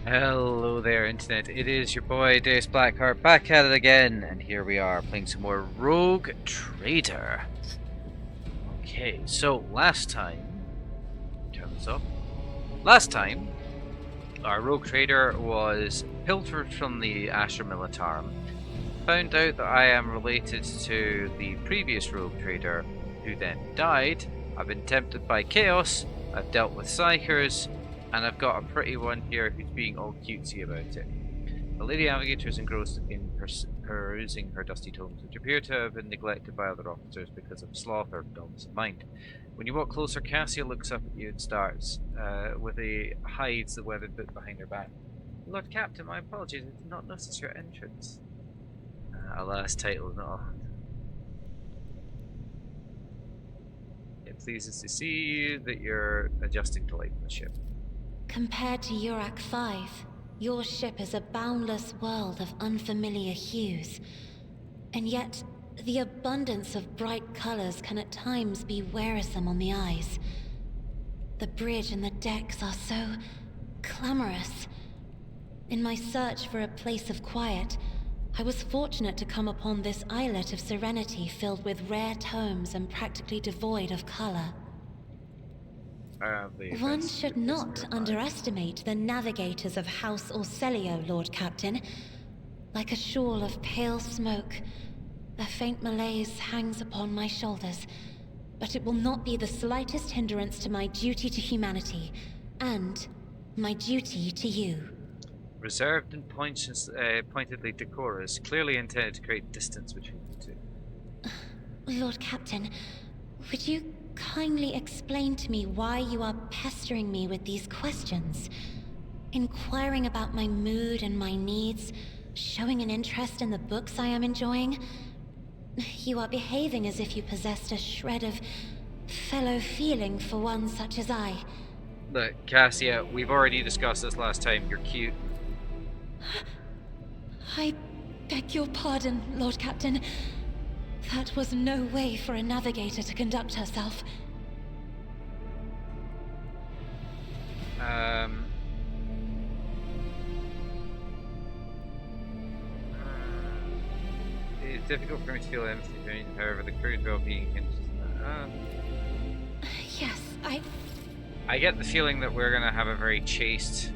Hello there, Internet. It is your boy, Dace Blackheart, back at it again, and here we are playing some more Rogue Trader. Okay, so last time, turn this off. Last time, our Rogue Trader was pilfered from the Astra Militarum, found out that I am related to the previous Rogue Trader, who then died. I've been tempted by Chaos, I've dealt with Psychers, and I've got a pretty one here who's being all cutesy about it. The Lady Navigator is engrossed in perusing her dusty tomes, which appear to have been neglected by other officers because of sloth or dullness of mind. When you walk closer, Cassia looks up at you and starts, hides the weathered book behind her back. Lord Captain, my apologies, I did not notice your entrance. Alas, title not. It pleases to see that you're adjusting to life in the ship. Compared to Urak 5, your ship is a boundless world of unfamiliar hues. And yet, the abundance of bright colors can at times be wearisome on the eyes. The bridge and the decks are so clamorous. In my search for a place of quiet, I was fortunate to come upon this islet of serenity filled with rare tomes and practically devoid of color. One should not underestimate the navigators of House Orselio, Lord Captain. Like a shawl of pale smoke, a faint malaise hangs upon my shoulders, but it will not be the slightest hindrance to my duty to humanity, and my duty to you. Reserved and pointedly decorous, clearly intended to create distance between the two. Lord Captain, would you kindly explain to me why you are pestering me with these questions? Inquiring about my mood and my needs, showing an interest in the books I am enjoying. You are behaving as if you possessed a shred of fellow feeling for one such as I. Look, Cassia, we've already discussed this last time. You're cute. I beg your pardon, Lord Captain. That was no way for a navigator to conduct herself. It's difficult for me to feel empathy for you, however, the crew's well-being hinges on that. Yes, I get the feeling that we're gonna have a very chaste...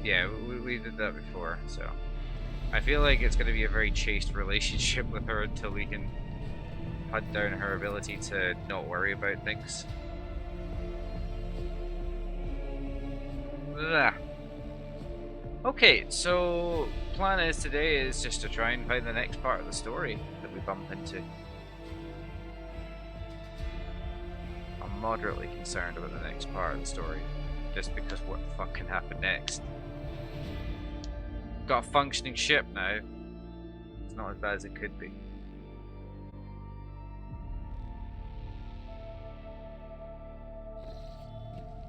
Yeah, we did that before, so... I feel like it's gonna be a very chaste relationship with her until we can hunt down her ability to not worry about things. Ugh. Okay, so plan is today is just to try and find the next part of the story that we bump into. I'm moderately concerned about the next part of the story, just because what the fuck can happen next. Got a functioning ship now. It's not as bad as it could be.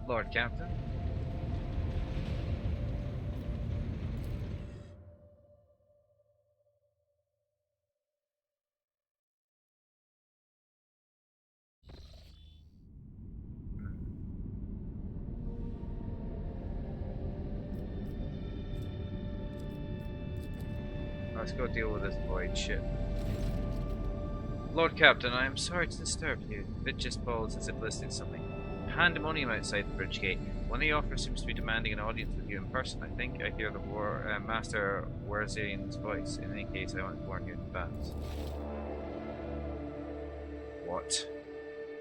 Lord Captain? Let's go deal with this void shit. Lord Captain, I am sorry to disturb you. Vid just balls as if listening to something. Pandemonium outside the bridge gate. One of the officers seems to be demanding an audience with you in person. I think I hear the Master Warzian's voice. In any case, I want to warn you in advance. What?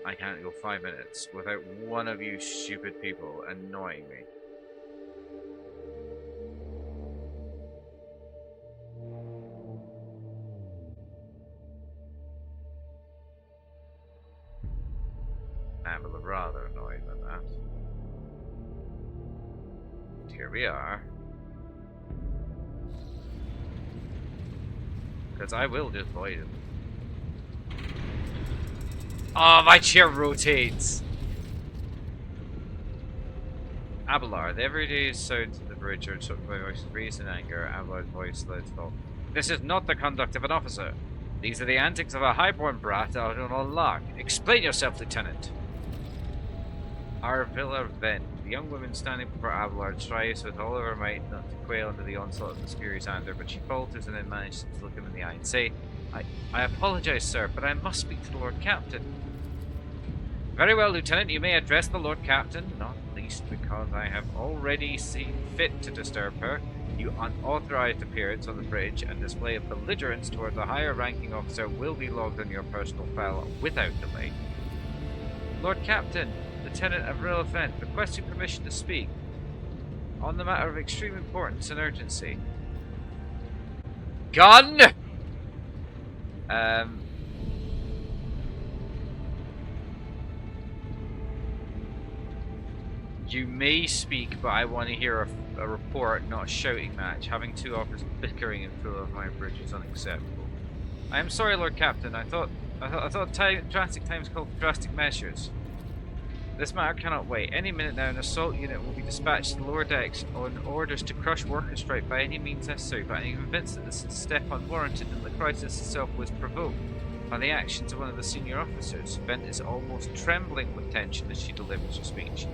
I can't go 5 minutes without one of you stupid people annoying me. I'm rather annoyed by that. And here we are. Because I will just void him. Oh, my chair rotates! Abelard, the everyday sounds of the bridge are took by voices raised in anger. Abelard's voice led to talk. This is not the conduct of an officer. These are the antics of a highborn brat out on a lark. Explain yourself, Lieutenant. Our villa vent. The young woman standing before Abelard strives with all of her might not to quail under the onslaught of this furious anger, but she falters and then manages to look him in the eye and say, I apologize, sir, but I must speak to the Lord Captain. Very well, Lieutenant, you may address the Lord Captain, not least because I have already seen fit to disturb her. Your unauthorized appearance on the bridge and display of belligerence towards a higher ranking officer will be logged on your personal file without delay. Lord Captain, Lieutenant Avril Fent, requesting permission to speak on the matter of extreme importance and urgency. Gun! You may speak, but I want to hear a report, not a shouting match. Having two officers bickering in front of my bridge is unacceptable. I am sorry, Lord Captain. I thought drastic times called for drastic measures. This matter cannot wait. Any minute now, an assault unit will be dispatched to the lower decks on orders to crush worker strike by any means necessary, but I am convinced that this is a step unwarranted and the crisis itself was provoked by the actions of one of the senior officers. Bent is almost trembling with tension as she delivers her speech.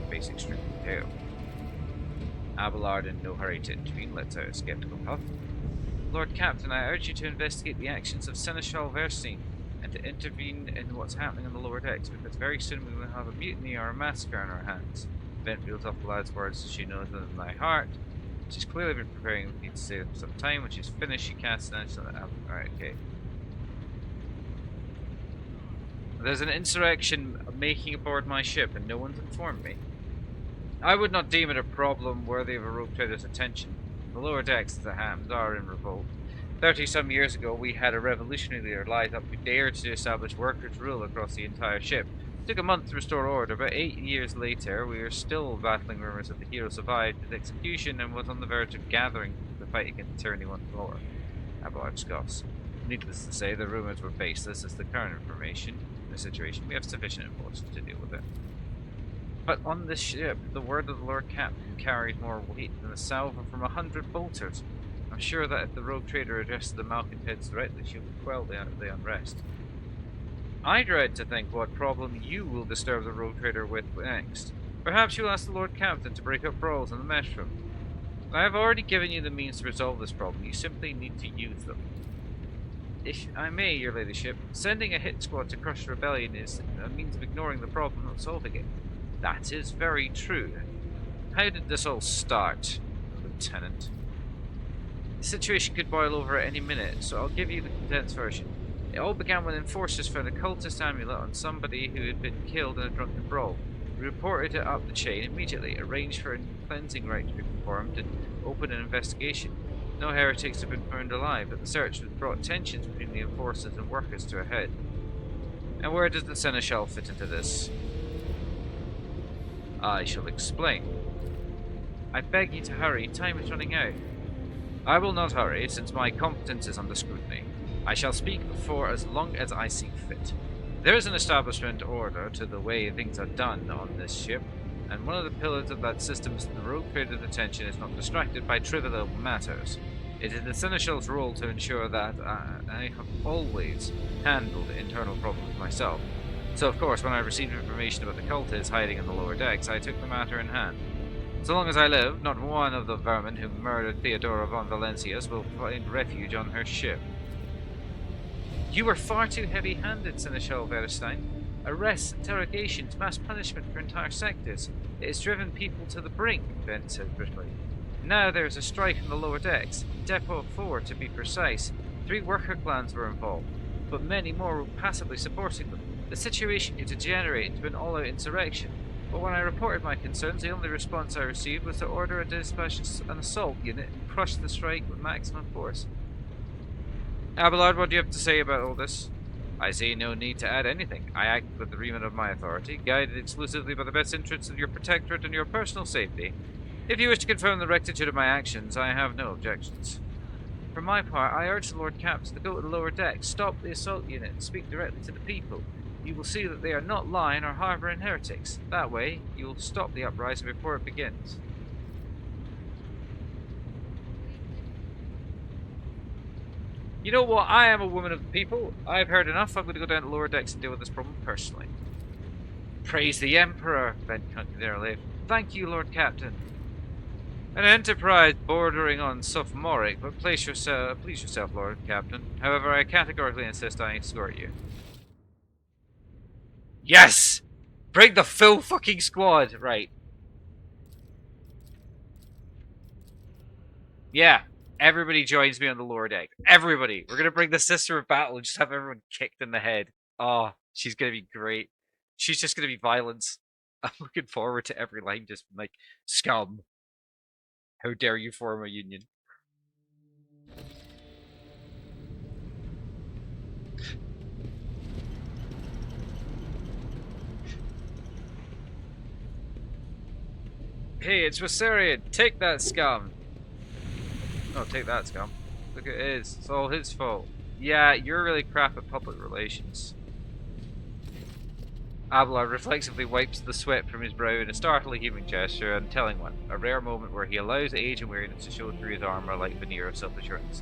Face extremely pale. Abelard, in no hurry to intervene, lets out a skeptical puff. Lord Captain, I urge you to investigate the actions of Seneschal Verstein and to intervene in what's happening on the lower decks, because very soon we will have a mutiny or a massacre on our hands. Bent reels off the lad's words as she knows them in my heart. She's clearly been preparing with me to say them for some time. When she's finished, she casts an answer on the Alright, okay. There's an insurrection making aboard my ship, and no one's informed me. I would not deem it a problem worthy of a rogue trader's attention. The lower decks of the hams are in revolt. 30-some years ago, we had a revolutionary leader light up who dared to establish workers' rule across the entire ship. It took a month to restore order, but 8 years later, we are still battling rumors that the hero survived his execution and was on the verge of gathering the fight against tyranny once more. Abelard scoffs. Needless to say, the rumors were baseless as the current information. In the situation, we have sufficient enforcers to deal with it. But on this ship, the word of the Lord Captain carries more weight than a salvo from 100 bolters. I'm sure that if the rogue trader addresses the malcontents directly, she will quell the unrest. I dread to think what problem you will disturb the rogue trader with next. Perhaps you'll ask the Lord Captain to break up brawls in the mess room. I have already given you the means to resolve this problem. You simply need to use them. If I may, your ladyship, sending a hit squad to crush the rebellion is a means of ignoring the problem, not solving it. That is very true. How did this all start, Lieutenant? The situation could boil over at any minute, so I'll give you the condensed version. It all began when enforcers found a cultist amulet on somebody who had been killed in a drunken brawl. We reported it up the chain immediately, arranged for a cleansing rite to be performed, and opened an investigation. No heretics have been found alive, but the search has brought tensions between the enforcers and workers to a head. And where does the Seneschal fit into this? I shall explain. I beg you to hurry, time is running out. I will not hurry, since my competence is under scrutiny. I shall speak for as long as I see fit. There is an establishment order to the way things are done on this ship, and one of the pillars of that system is that the rogue trader's attention is not distracted by trivial matters. It is the Seneschal's role to ensure that I have always handled internal problems myself. So, of course, when I received information about the cultists hiding in the lower decks, I took the matter in hand. So long as I live, not one of the vermin who murdered Theodora von Valencias will find refuge on her ship. You were far too heavy-handed, Seneschal Verstein. Arrests, interrogations, mass punishment for entire sectors. It has driven people to the brink, Bent said briefly. Now there is a strike in the lower decks. Depot 4, to be precise. 3 worker clans were involved, but many more were passively supporting them. The situation could degenerate into an all-out insurrection, but when I reported my concerns, the only response I received was to order a dispatch an assault unit and crush the strike with maximum force. Abelard, what do you have to say about all this? I see no need to add anything. I act with the remit of my authority, guided exclusively by the best interests of your protectorate and your personal safety. If you wish to confirm the rectitude of my actions, I have no objections. For my part, I urge the Lord Captain to go to the lower deck, stop the assault unit, and speak directly to the people. You will see that they are not lying or harbouring heretics. That way, you will stop the uprising before it begins. You know what? I am a woman of the people. I have heard enough. I'm going to go down to lower decks and deal with this problem personally. Praise the Emperor, Ben Cunningham. thank you, Lord Captain. An enterprise bordering on sophomoric, but please yourself, Lord Captain. However, I categorically insist I escort you. Yes! Bring the full fucking squad! Right. Yeah. Everybody joins me on the lower deck. Everybody! We're gonna bring the Sister of Battle and just have everyone kicked in the head. Oh, she's gonna be great. She's just gonna be violence. I'm looking forward to every line just like, scum. How dare you form a union? Hey, it's Rosarian. Take that, scum. Oh, take that, scum. Look at his. It's all his fault. Yeah, you're really crap at public relations. Abelard reflexively wipes the sweat from his brow in a startling human gesture and telling one, a rare moment where he allows age and weariness to show through his armor like veneer of self-assurance.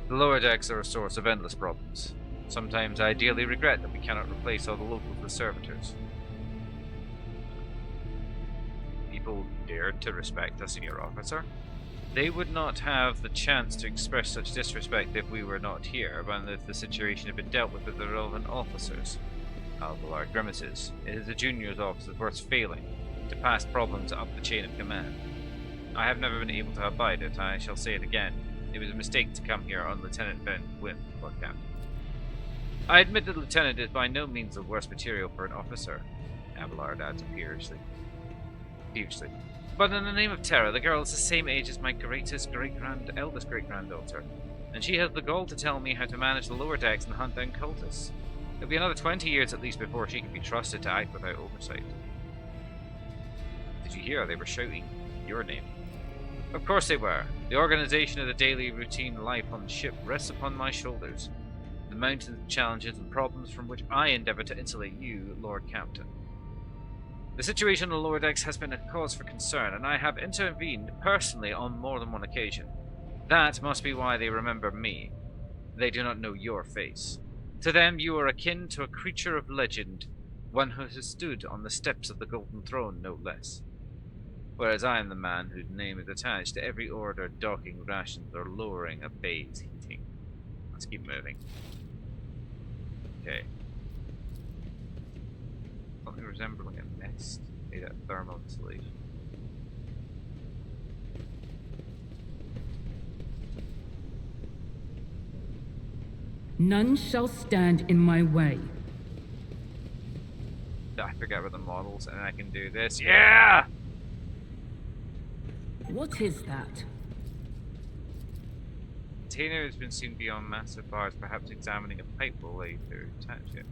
The lower decks are a source of endless problems. Sometimes I ideally regret that we cannot replace all the locals with servitors. People dared to respect a senior officer. They would not have the chance to express such disrespect if we were not here, but if the situation had been dealt with the relevant officers. Abelard grimaces. It is the junior's officers worth failing to pass problems up the chain of command. I have never been able to abide it, and I shall say it again. It was a mistake to come here on Lieutenant Ben's whim, Lord Captain. I admit that the Lieutenant is by no means the worst material for an officer, Abelard adds peevishly. But in the name of terror, the girl is the same age as my eldest great-granddaughter, and she has the gall to tell me how to manage the lower decks and hunt down cultists. It'll be another 20 years at least before she can be trusted to act without oversight. Did you hear? They were shouting your name. Of course they were. The organization of the daily routine life on the ship rests upon my shoulders. The mountains of challenges and problems from which I endeavour to insulate you, Lord Captain. The situation on the lower decks has been a cause for concern, and I have intervened personally on more than one occasion. That must be why they remember me. They do not know your face. To them, you are akin to a creature of legend, one who has stood on the steps of the Golden Throne, no less. Whereas I am the man whose name is attached to every order docking rations or lowering a bay's heating. Let's keep moving. Okay. Something resembling a nest made out of thermal insulation. None shall stand in my way. I forget about the models, and I can do this. Yeah! What is that? Container has been seen beyond massive bars, perhaps examining a pipe will lay to attach it.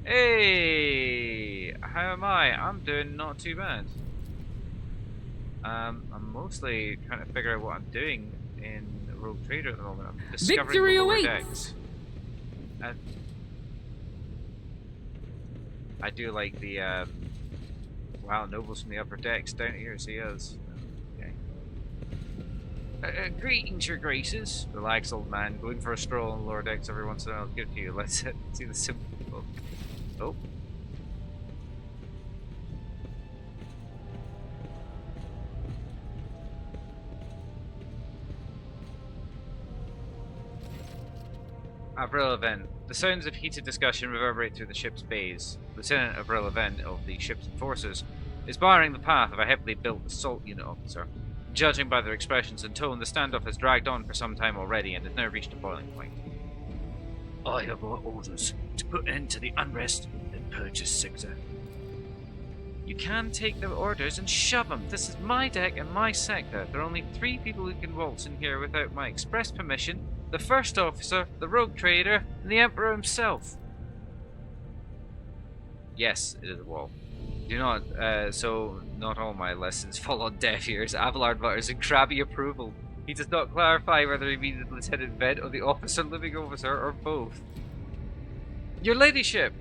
Hey! How am I? I'm doing not too bad. I'm mostly trying to figure out what I'm doing in Rogue Trader at the moment. I'm discovering Victory the lower awaits! decks. I do like the wow, nobles from the upper decks down here. See us. Okay. Greetings, your graces. Relax, old man. Going for a stroll on the lower decks every once in a while is good for you. Let's see the simple people. Oh. Avril Event. The sounds of heated discussion reverberate through the ship's bays. Lieutenant Avril Event of the ship's enforcers is barring the path of a heavily built assault unit officer. Judging by their expressions and tone, the standoff has dragged on for some time already and has now reached a boiling point. I have orders to put an end to the unrest and purge this sector. You can take the orders and shove them. This is my deck and my sector. There are only 3 people who can waltz in here without my express permission. The first officer, the rogue trader, and the Emperor himself. Yes, it is a wall. Do not, so not all my lessons fall on deaf ears. Abelard mutters in crabby approval. He does not clarify whether he means the Lieutenant Vet or the officer living officer or both. Your ladyship!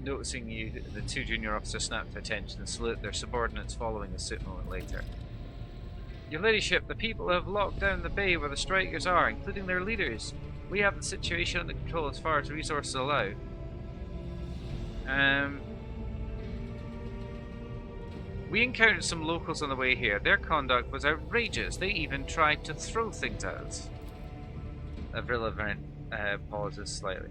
Noticing you, the 2 junior officers snap to attention and salute their subordinates following a suit moment later. Your ladyship, the people have locked down the bay where the strikers are, including their leaders. We have the situation under control as far as resources allow. We encountered some locals on the way here. Their conduct was outrageous. They even tried to throw things at us. Avril pauses slightly.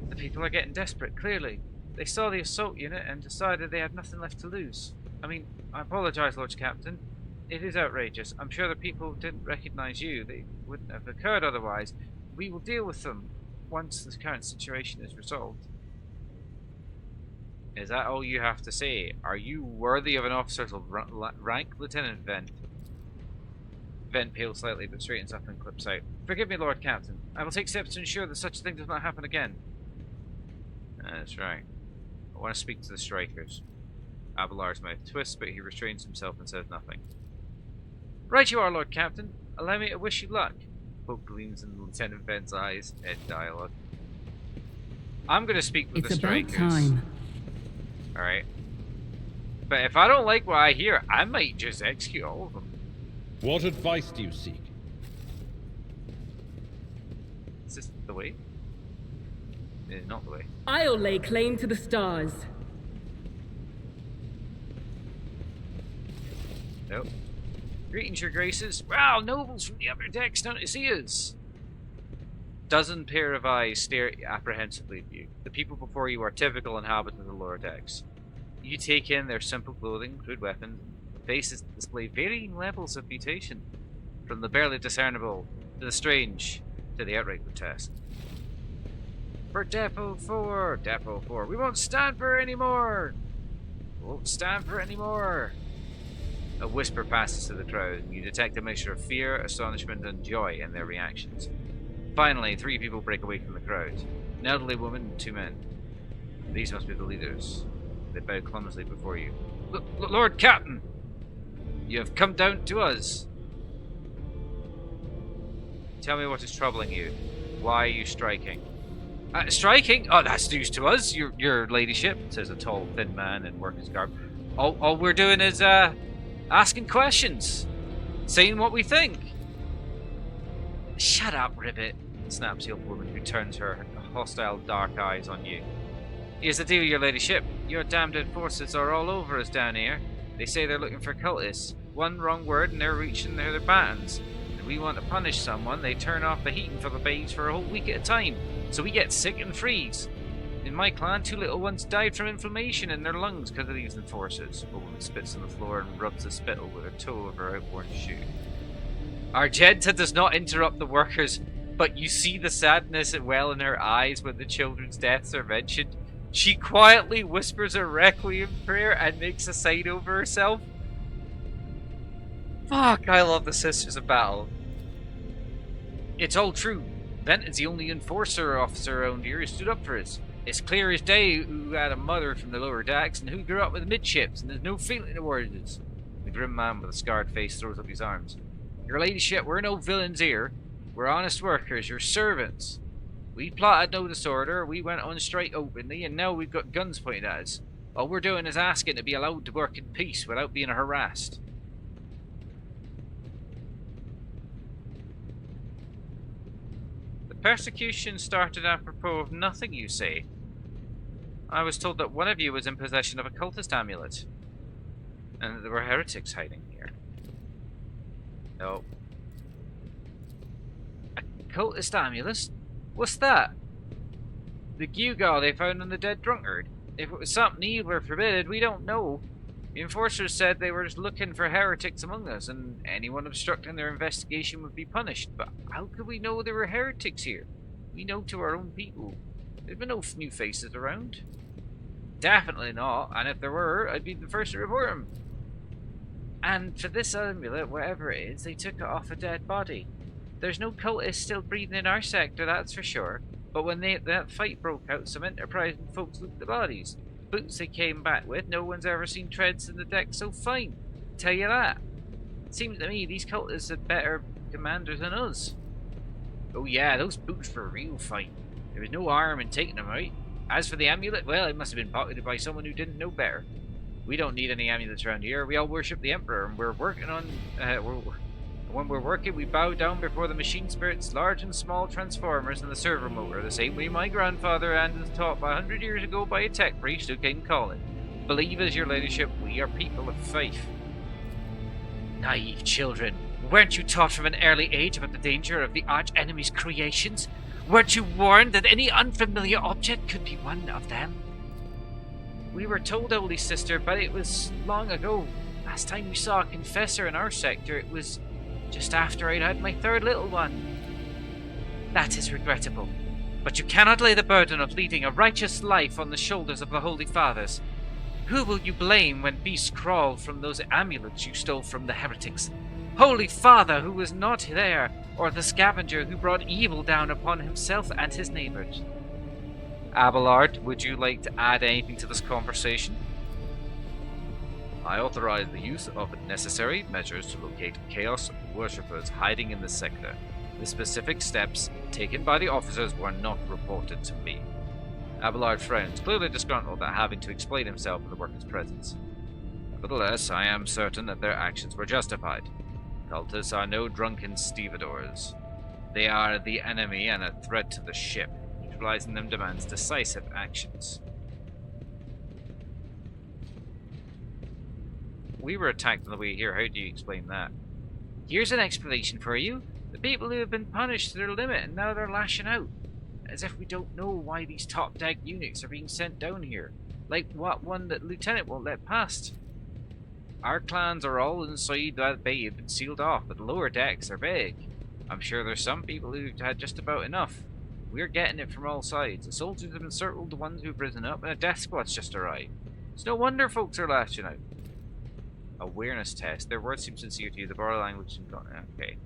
The people are getting desperate, clearly. They saw the assault unit and decided they had nothing left to lose. I mean, I apologize, Lord Captain. It is outrageous. I'm sure the people didn't recognize you. They wouldn't have occurred otherwise. We will deal with them once the current situation is resolved. Is that all you have to say? Are you worthy of an officer's rank, Lieutenant Vent? Vent pales slightly but straightens up and clips out. Forgive me, Lord Captain. I will take steps to ensure that such a thing does not happen again. That's right. I want to speak to the strikers. Abelard's mouth twists, but he restrains himself and says nothing. Right you are, Lord Captain. Allow me to wish you luck. Hope gleams in Lieutenant Vent's eyes. Ed dialogue. I'm going to speak with the strikers. It's about time. Alright. But if I don't like what I hear, I might just execute all of them. What advice do you seek? Is this the way? Not the way. I'll lay claim to the stars. Nope. Greetings, your graces. Wow, nobles from the upper decks down to see us. Dozen pair of eyes stare apprehensively at you. The people before you are typical inhabitants of the lower decks. You take in their simple clothing, crude weapons, and faces that display varying levels of mutation, from the barely discernible to the strange to the outright grotesque. For Depot 4, Depot 4, we won't stand for it anymore. We won't stand for it anymore. A whisper passes to the crowd, and you detect a mixture of fear, astonishment, and joy in their reactions. Finally, 3 people break away from the crowd. An elderly woman and 2 men. These must be the leaders. They bow clumsily before you. Lord Captain! You have come down to us. Tell me what is troubling you. Why are you striking? Striking? Oh, that's news to us, your ladyship, says a tall, thin man in worker's garb. All we're doing is, asking questions. Saying what we think. Shut up, Ribbit, snaps the old woman, who turns her hostile dark eyes on you. Here's the deal, your ladyship. Your damned enforcers are all over us down here. They say they're looking for cultists. One wrong word and they're reaching their batons. If we want to punish someone, they turn off the heating for the babes for a whole week at a time. So we get sick and freeze. In my clan, 2 little ones died from inflammation in their lungs because of these enforcers. A woman spits on the floor and rubs the spittle with her toe of her outworn shoe. Argenta does not interrupt the workers, but you see the sadness well in her eyes when the children's deaths are mentioned. She quietly whispers a requiem prayer and makes a sign over herself. Fuck, I love the Sisters of Battle. It's all true. Vent is the only enforcer officer around here who stood up for us. It's clear as day who had a mother from the lower decks and who grew up with midships, and there's no feeling towards us. The grim man with a scarred face throws up his arms. Your ladyship, we're no villains here. We're honest workers, your servants. We plotted no disorder, we went on strike openly, and now we've got guns pointed at us. All we're doing is asking to be allowed to work in peace without being harassed. The persecution started apropos of nothing, you say? I was told that one of you was in possession of a cultist amulet, and that there were heretics hiding here. No. A cultist amulet? What's that? The gewgaw they found on the dead drunkard. If it was something evil or forbidden, we don't know. The enforcers said they were just looking for heretics among us, and anyone obstructing their investigation would be punished. But how could we know there were heretics here? We know to our own people. There's been no new faces around. Definitely not, and if there were, I'd be the first to report them. And for this amulet, whatever it is, they took it off a dead body. There's no cultists still breathing in our sector, that's for sure. But when that fight broke out, some enterprising folks looked at the bodies. Boots they came back with, no one's ever seen treads in the deck so fine. Tell you that. It seems to me these cultists had better commanders than us. Oh yeah, those boots were real fine. There was no harm in taking them out. As for the amulet, well, it must have been pocketed by someone who didn't know better. We don't need any amulets around here. We all worship the Emperor, and we're working on... when we're working, we bow down before the machine spirits, large and small transformers, and the servo motor, the same way my grandfather and was taught 100 years ago by a tech priest who came calling. Believe as your ladyship, we are people of faith. Naive children, weren't you taught from an early age about the danger of the arch-enemy's creations? Weren't you warned that any unfamiliar object could be one of them? We were told, Holy Sister, but it was long ago. Last time we saw a confessor in our sector, it was just after I'd had my third little one. That is regrettable, but you cannot lay the burden of leading a righteous life on the shoulders of the Holy Fathers. Who will you blame when beasts crawl from those amulets you stole from the heretics? Holy Father who was not there, or the scavenger who brought evil down upon himself and his neighbors? Abelard, would you like to add anything to this conversation? I authorize the use of necessary measures to locate Chaos worshippers hiding in this sector. The specific steps taken by the officers were not reported to me. Abelard frowns, clearly disgruntled at having to explain himself in the workers' presence. Nevertheless, I am certain that their actions were justified. Cultists are no drunken stevedores. They are the enemy and a threat to the ship. Neutralizing them demands decisive actions. We were attacked on the way here. How do you explain that? Here's an explanation for you. The people who have been punished to their limit and now they're lashing out. As if we don't know why these top deck units are being sent down here. Like what one that Lieutenant won't let past. Our clans are all inside that bay have been sealed off, but the lower decks are big. I'm sure there's some people who've had just about enough. We're getting it from all sides. The soldiers have encircled the ones who've risen up, and a death squad's just arrived. It's no wonder folks are lashing out. Awareness test. Their words seem sincere to you. The borrow language seems gone. Okay.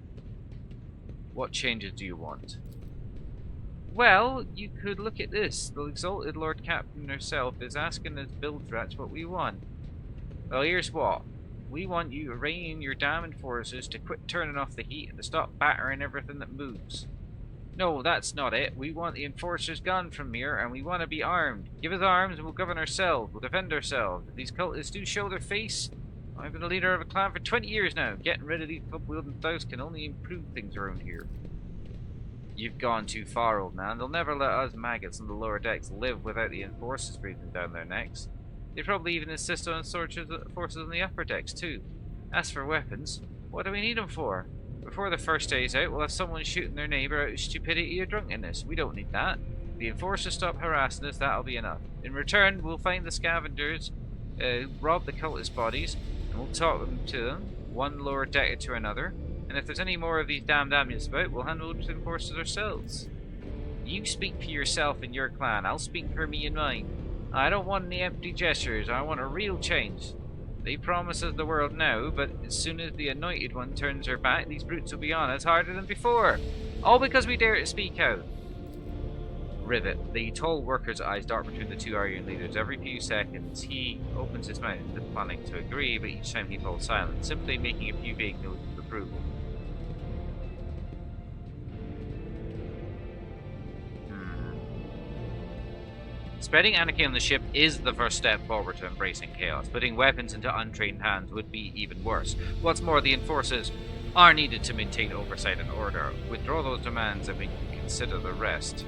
What changes do you want? Well, you could look at this. The exalted Lord Captain herself is asking us Bildrats what we want. Well, here's what. We want you to rein in your damn enforcers to quit turning off the heat and to stop battering everything that moves. No, that's not it. We want the enforcers gone from here, and we want to be armed. Give us arms and we'll govern ourselves. We'll defend ourselves. If these cultists do show their face, I've been a leader of a clan for 20 years now. Getting rid of these club-wielding thugs can only improve things around here. You've gone too far, old man. They'll never let us maggots on the lower decks live without the enforcers breathing down their necks. They'd probably even insist on forces on the upper decks, too. As for weapons, what do we need them for? Before the first day's out, we'll have someone shooting their neighbour out of stupidity or drunkenness. We don't need that. If the enforcers stop harassing us, that'll be enough. In return, we'll find the scavengers who robbed the cultist bodies, and we'll talk them to them, one lower decker to another. And if there's any more of these damned amulets about, we'll handle them to the enforcers ourselves. You speak for yourself and your clan. I'll speak for me and mine. I don't want any empty gestures. I want a real change. They promise us the world now, but as soon as the anointed one turns her back, these brutes will be on us harder than before. All because we dare to speak out. Rivet. The tall worker's eyes dart between the two Aryan leaders. Every few seconds, he opens his mouth, planning to agree, but each time he falls silent, simply making a few vague notes of approval. Spreading anarchy on the ship is the first step forward to embracing chaos. Putting weapons into untrained hands would be even worse. What's more, the enforcers are needed to maintain oversight and order. Withdraw those demands and we can consider the rest.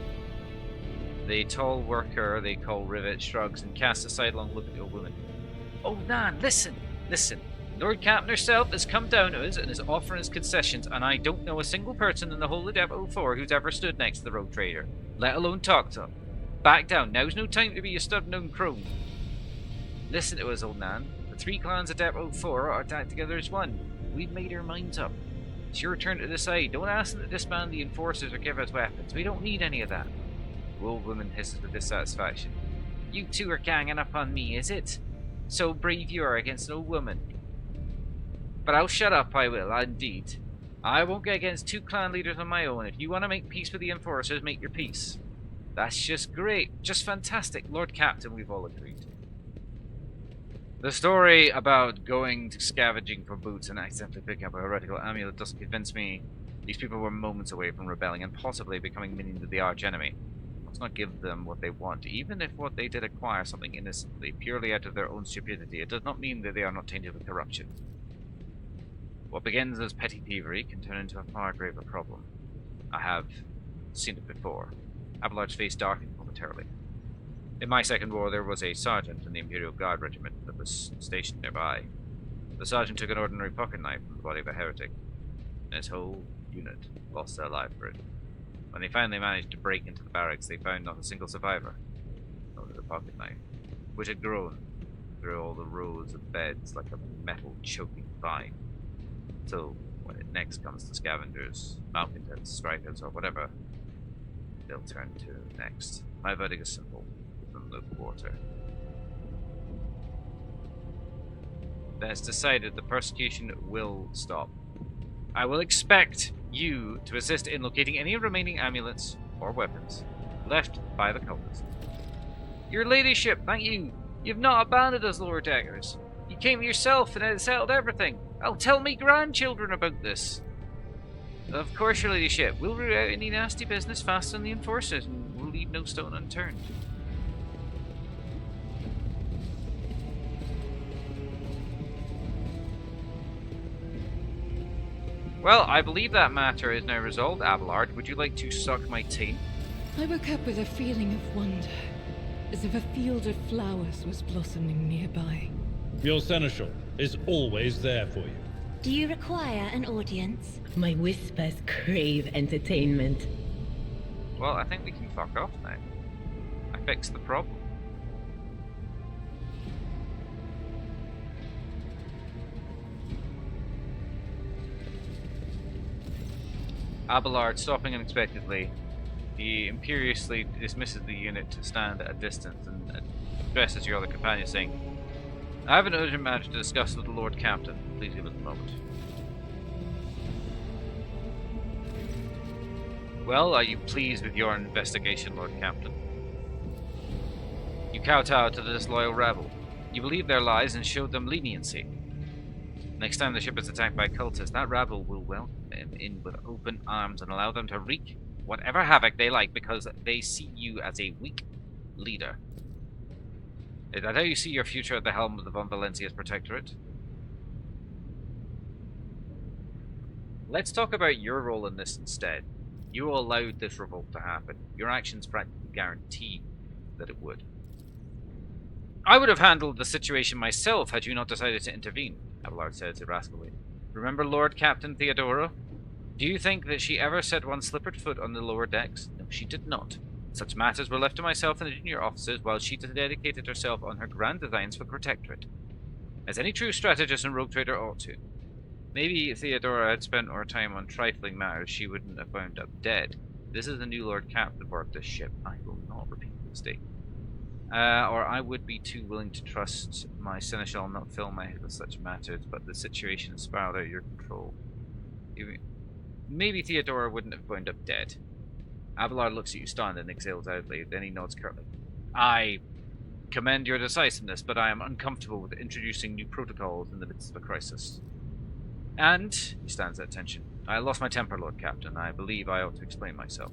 The tall worker they call Rivet shrugs and casts a sidelong look at the old woman. Oh, Nan, listen! Listen! Lord Captain herself has come down to us and is offering us concessions, and I don't know a single person in the whole of Depot 4 who's ever stood next to the rogue trader, let alone talk to him. Back down. Now's no time to be a stub-nosed crone. Listen to us, old Nan. The three clans of Depot 4 are attacked together as one. We've made our minds up. It's your turn to decide. Don't ask them to disband the enforcers or give us weapons. We don't need any of that. The old woman hisses with dissatisfaction. You two are ganging up on me, is it? So brave you are against an old woman. But I'll shut up, I will, indeed. I won't get against two clan leaders on my own. If you want to make peace with the enforcers, make your peace. That's just great. Just fantastic. Lord Captain, we've all agreed. The story about going to scavenging for boots and accidentally picking up a heretical amulet doesn't convince me. These people were moments away from rebelling and possibly becoming minions of the arch-enemy. Let's not give them what they want. Even if what they did acquire something innocently, purely out of their own stupidity, it does not mean that they are not tainted with corruption. What begins as petty thievery can turn into a far graver problem. I have seen it before. Abelard's face darkened momentarily. In my second war, there was a sergeant in the Imperial Guard regiment that was stationed nearby. The sergeant took an ordinary pocket knife from the body of a heretic, and his whole unit lost their life for it. When they finally managed to break into the barracks, they found not a single survivor, only the pocket knife, which had grown through all the rows of beds like a metal choking vine. So, when it next comes to scavengers, malcontents, strikers, or whatever, they'll turn to next. My verdict is simple. Give them the quarter. That is decided, the persecution will stop. I will expect you to assist in locating any remaining amulets or weapons left by the cultists. Your ladyship, thank you. You've not abandoned us, lower deckers. You came yourself and had settled everything. I'll tell me grandchildren about this. Of course, your ladyship. We'll root out any nasty business faster than the enforcers, and we'll leave no stone unturned. Well, I believe that matter is now resolved. Abelard, would you like to suck my taint? I woke up with a feeling of wonder, as if a field of flowers was blossoming nearby. Your seneschal is always there for you. Do you require an audience? My whispers crave entertainment. Well, I think we can fuck off now. I fixed the problem. Abelard, stopping unexpectedly, he imperiously dismisses the unit to stand at a distance and addresses your other companion, saying, I have an urgent matter to discuss with the Lord Captain. Please give us a moment. Well, are you pleased with your investigation, Lord Captain? You kowtowed to the disloyal rebel. You believed their lies and showed them leniency. Next time the ship is attacked by cultists, that rabble will welcome them in with open arms and allow them to wreak whatever havoc they like because they see you as a weak leader. Is that how you see your future at the helm of the Von Valencia's Protectorate? Let's talk about your role in this instead. You allowed this revolt to happen. Your actions practically guaranteed that it would. I would have handled the situation myself had you not decided to intervene, Abelard said irascibly. Remember Lord Captain Theodora? Do you think that she ever set one slippered foot on the lower decks? No, she did not. Such matters were left to myself and the junior officers while she dedicated herself on her grand designs for the Protectorate. As any true strategist and rogue trader ought to. Maybe if Theodora had spent more time on trifling matters, she wouldn't have wound up dead. This is the new Lord Captain aboard this ship. I will not repeat the mistake. Or I would be too willing to trust my seneschal not fill my head with such matters, but the situation has spiraled out of your control. Maybe Theodora wouldn't have wound up dead. Abelard looks at you stunned and exhales outly, then he nods curtly. I commend your decisiveness, but I am uncomfortable with introducing new protocols in the midst of a crisis. And, he stands at attention, I lost my temper, Lord Captain. I believe I ought to explain myself.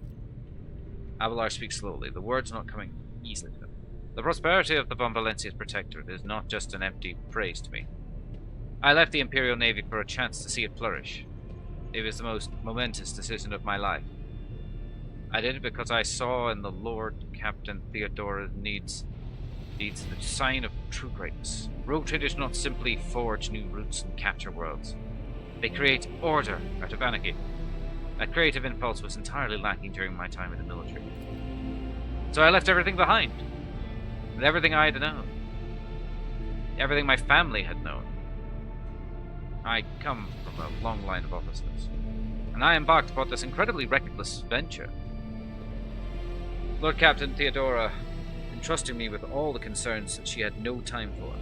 Abelard speaks slowly, the words not coming easily to him. The prosperity of the Von Valencia's Protectorate is not just an empty phrase to me. I left the Imperial Navy for a chance to see it flourish. It was the most momentous decision of my life. I did it because I saw in the Lord Captain Theodora's needs the sign of true greatness. Rogue traders not simply forge new routes and capture worlds. They create order out of anarchy. That creative impulse was entirely lacking during my time in the military. So I left everything behind. With everything I had known. Everything my family had known. I come from a long line of officers. And I embarked upon this incredibly reckless venture. Lord Captain Theodora entrusting me with all the concerns that she had no time for.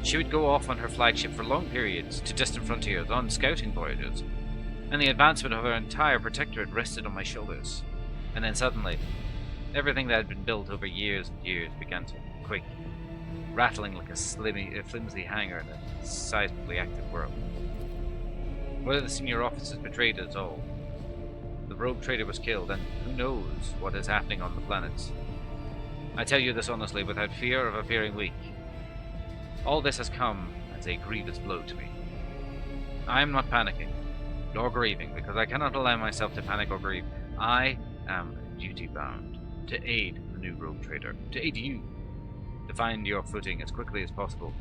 She would go off on her flagship for long periods to distant frontiers on scouting voyages, and the advancement of her entire protectorate rested on my shoulders. And then suddenly, everything that had been built over years and years began to quake, rattling like a flimsy hangar in a seismically active world. One of the senior officers betrayed us all. The rogue trader was killed, and who knows what is happening on the planets. I tell you this honestly, without fear of appearing weak. All this has come as a grievous blow to me. I am not panicking, nor grieving, because I cannot allow myself to panic or grieve. I am duty-bound to aid the new rogue trader, to aid you to find your footing as quickly as possible.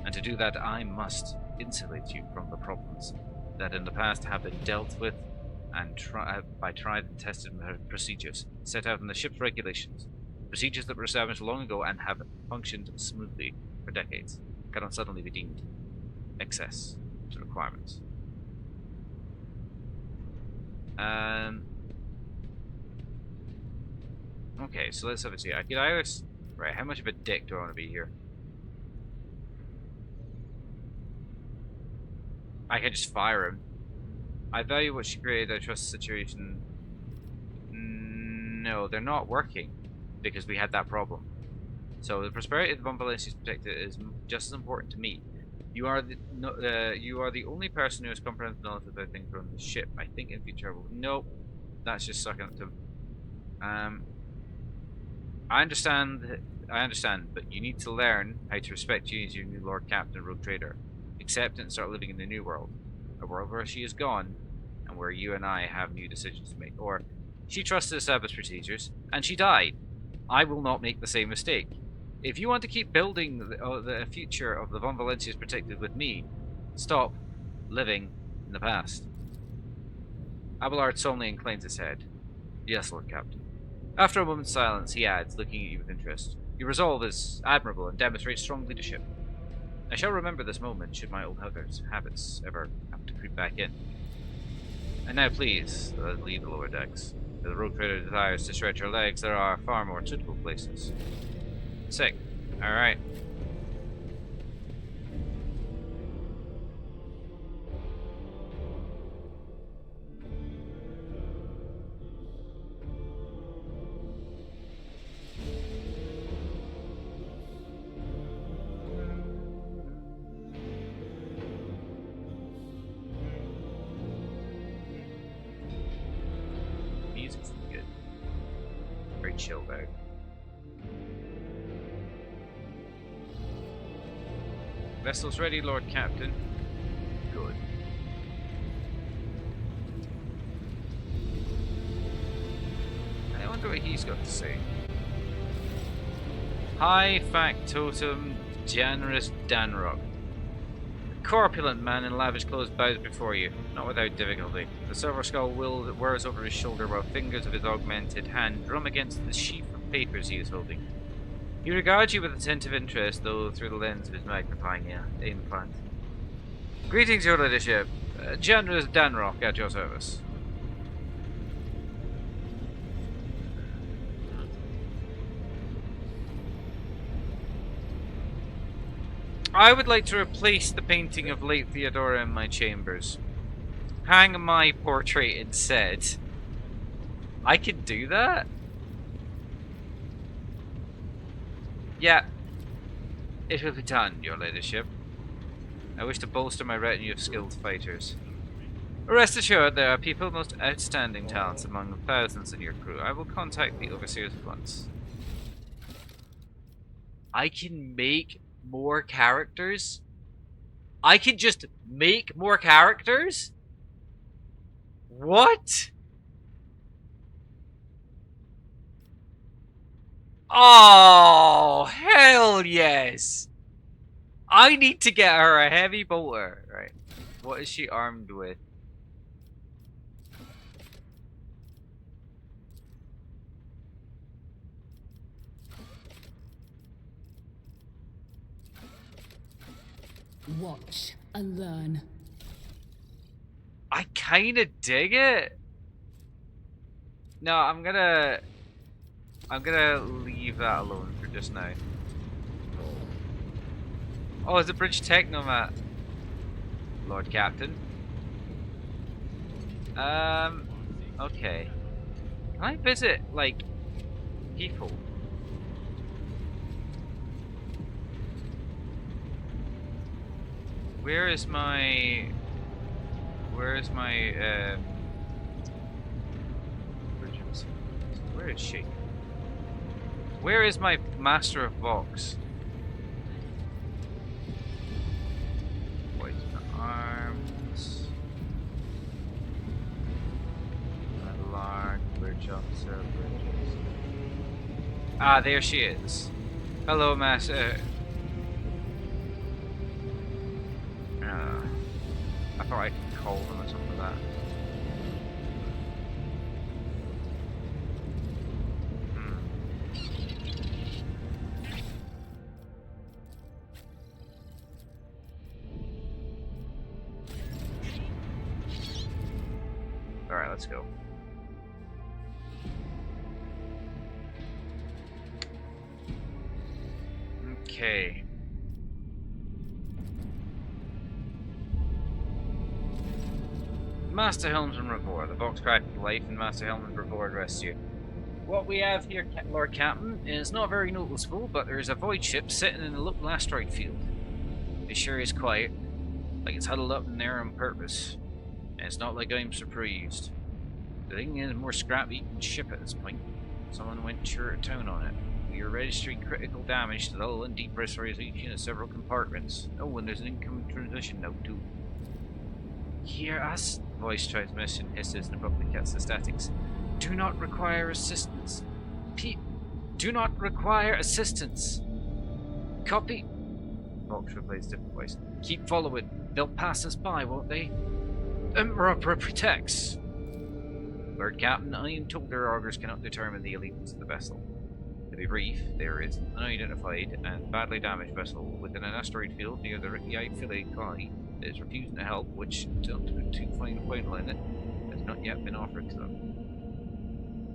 And to do that, I must insulate you from the problems that in the past have been dealt with and by tried and tested procedures set out in the ship's regulations. Procedures that were established long ago and have functioned smoothly for decades cannot suddenly be deemed excess to requirements. Okay, so let's have a see. I could either... Right, how much of a dick do I want to be here? I can just fire him. I value what she created. I trust the situation. No, they're not working because we had that problem. So the prosperity of the Von Valencia's protected is just as important to me. You are the only person who has comprehensive knowledge of the things on the ship. I think in future will. Nope, that's just sucking up to him. I understand, but you need to learn how to respect you as your new Lord Captain Rogue Trader. Accept it and start living in the new world. A world where she is gone, and where you and I have new decisions to make. Or, she trusted established procedures, and she died. I will not make the same mistake. If you want to keep building the future of the Von Valencias protected with me, stop living in the past. Abelard solemnly inclines his head. Yes, Lord Captain. After a moment's silence, he adds, looking at you with interest. Your resolve is admirable and demonstrates strong leadership. I shall remember this moment should my old habits ever have to creep back in. And now please, leave the lower decks. If the rogue trader desires to stretch her legs, there are far more suitable places. Sick. Alright. Music's good. Very chilled out. Vessel's ready, Lord Captain. Good. I wonder what he's got to say. High factotum generous Danrock. A corpulent man in lavish clothes bows before you, not without difficulty. The silver skull whirs over his shoulder while fingers of his augmented hand drum against the sheaf of papers he is holding. He regards you with attentive interest, though through the lens of his magnifying implant. Greetings, your ladyship. Generous Danrock at your service. I would like to replace the painting of late Theodora in my chambers. Hang my portrait instead. I can do that? Yeah, it will be done, your ladyship. I wish to bolster my retinue of skilled fighters. Rest assured, there are people of most outstanding talents among the thousands in your crew. I will contact the overseers at once. I can make more characters? I can just make more characters? What? Oh, hell yes! I need to get her a heavy bolter. Right. What is she armed with? Watch and learn. I kinda dig it. No, I'm gonna leave that alone for just now. Oh, it's a bridge technomat. Lord Captain. Okay. Can I visit, like, people? Where is my... Where is she? Where is my Master of Vox? Poison arms. A large bridge officer. Ah, there she is. Hello, Master. I thought I could call them or something like that. Alright, let's go. Okay. Master Helmsman Revore. The box cracked life and Master Helmsman Revore address you. What we have here, Lord Captain, is not very noticeable, but there is a void ship sitting in a local asteroid field. It sure is quiet, like it's huddled up in there on purpose. And it's not like I'm surprised. The thing is more scrappy than ship at this point. Someone went sure to town on it. We are registering critical damage to the hull and depressurization of several compartments. Oh, and there's an incoming transition note too. Hear us? The voice transmission hisses and abruptly cuts the statics. Do not require assistance. Do not require assistance. Copy. Vox replays different voice. Keep following. They'll pass us by, won't they? Emperor protects. Lord Captain, I am told their orders cannot determine the allegiance of the vessel. To be brief, there is an unidentified and badly damaged vessel within an asteroid field near the Ricky Philae colony that is refusing to help, which, to find a point in it, has not yet been offered to them.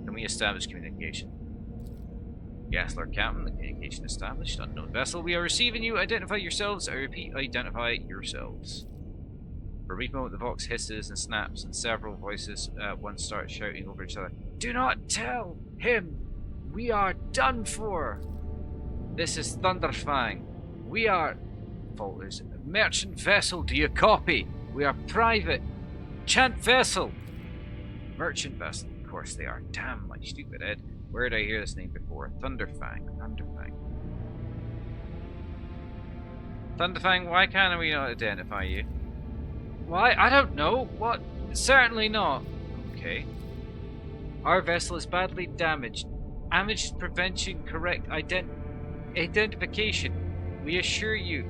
Can we establish communication? Yes, Lord Captain, the communication established. Unknown vessel, we are receiving you. Identify yourselves. I repeat, identify yourselves. For a brief moment, the Vox hisses and snaps, and several voices at once start shouting over each other. Do not tell him! We are done for! This is Thunderfang. We are... falters. Merchant vessel, do you copy? We are private. Chant vessel! Merchant vessel. Of course they are. Damn, my stupid head. Where did I hear this name before? Thunderfang. Thunderfang. Thunderfang, why can't we not identify you? Why? I don't know. What? Certainly not. Okay. Our vessel is badly damaged. Damage prevention correct identification. We assure you.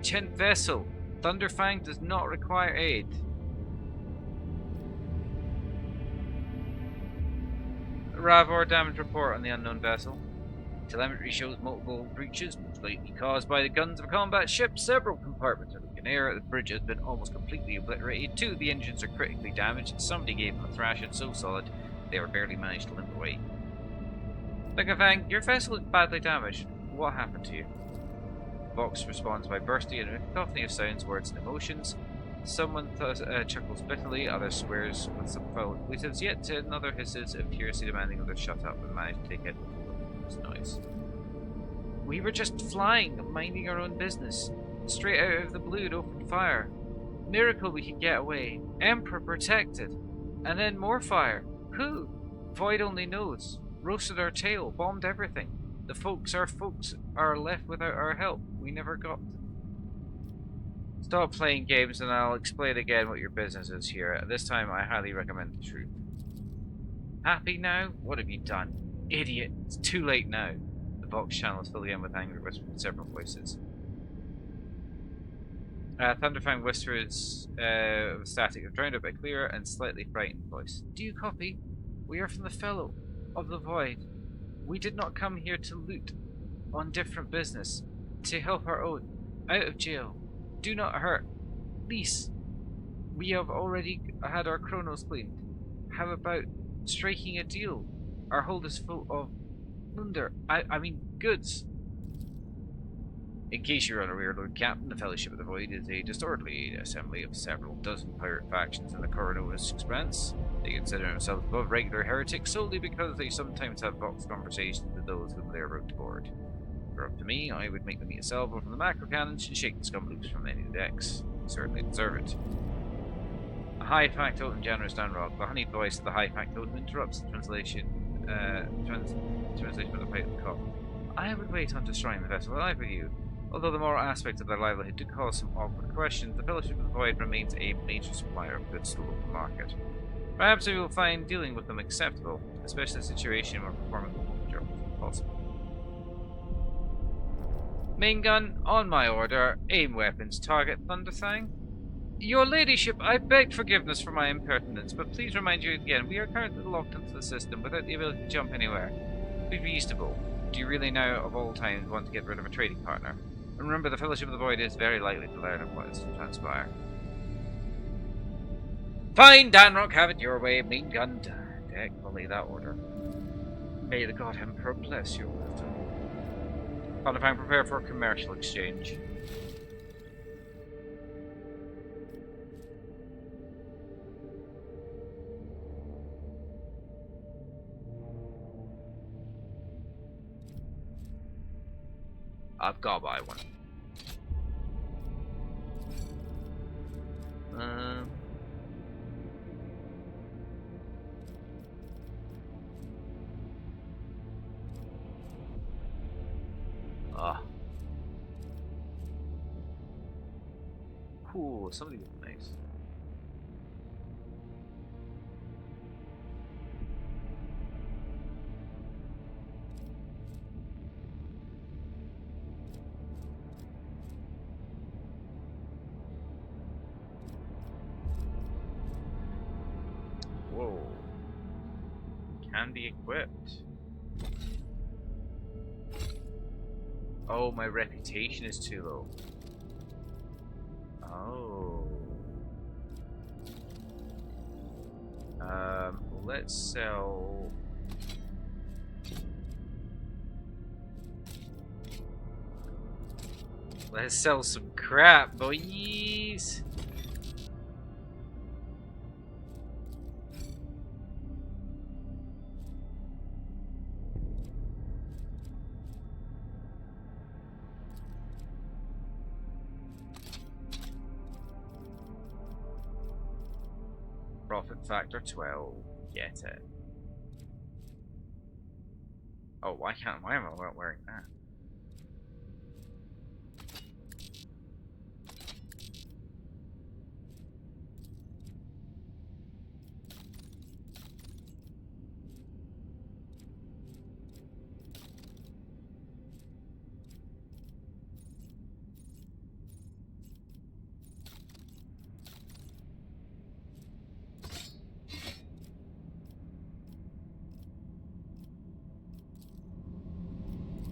Chent vessel. Thunderfang does not require aid. Ravor damage report on the unknown vessel. Telemetry shows multiple breaches, most likely caused by the guns of a combat ship. Several compartments are leaking air. The bridge has been almost completely obliterated. 2 of the engines are critically damaged. Somebody gave them a thrashing so solid they were barely managed to limp away. Thunderfang, your vessel is badly damaged. What happened to you? Vox responds by bursting in a cacophony of sounds, words, and emotions. Someone chuckles bitterly, others swears with some foul expletives, yet another hisses, furiously demanding others shut up and manage to take it with this noise. We were just flying, minding our own business. Straight out of the blue, it opened fire. Miracle we could get away. Emperor protected. And then more fire. Who? Void only knows. Roasted our tail, bombed everything. Our folks are left without our help. We never got them. Stop playing games and I'll explain again what your business is here. This time I highly recommend the truth. Happy now? What have you done? Idiot! It's too late now. The Vox channel is filled again with angry whispers from several voices. Thunderfang whispers static, drowned out by clear and slightly frightened voice. Do you copy? We are from the Fellow of the Void. We did not come here to loot on different business, to help our own. Out of jail. Do not hurt. Please. We have already had our chronos cleaned. How about striking a deal? Our hold is full of plunder. I mean goods. In case you're unaware, Lord Captain, the Fellowship of the Void is a disorderly assembly of several dozen pirate factions in the Corona's expanse. They consider themselves above regular heretics solely because they sometimes have Vox conversations with those whom they are brought to board. If it were up to me, I would make them eat a salvo from the macro cannons and shake the scum loose from any of the decks. They certainly deserve it. A high factotum generous downrock. The honeyed voice of the high factotum interrupts the translation of the pilot cop. I would wait on destroying the vessel alive with you. Although the moral aspects of their livelihood do cause some awkward questions, the Fellowship of the Void remains a major supplier of goods to the local market. Perhaps we will find dealing with them acceptable, especially in a situation where performing the job is impossible. Main gun, on my order. Aim weapons, target Thunderthang. Your ladyship, I beg forgiveness for my impertinence, but please remind you again, we are currently locked into the system without the ability to jump anywhere. Be reasonable. Do you really now, of all times, want to get rid of a trading partner? And remember, the Fellowship of the Void is very likely to learn of what is to transpire. Fine, Danrock, have it your way. Main gun deck, obey that order. May the God Emperor bless your wisdom. Thunderfang, prepare for commercial exchange. I've got to buy one. Cool, some of these are nice. Whoa. Can be equipped. Oh, my reputation is too low. Oh. Let's sell. Let's sell some crap, boys. Profit factor 12. Get it. Oh, why am I not wearing that?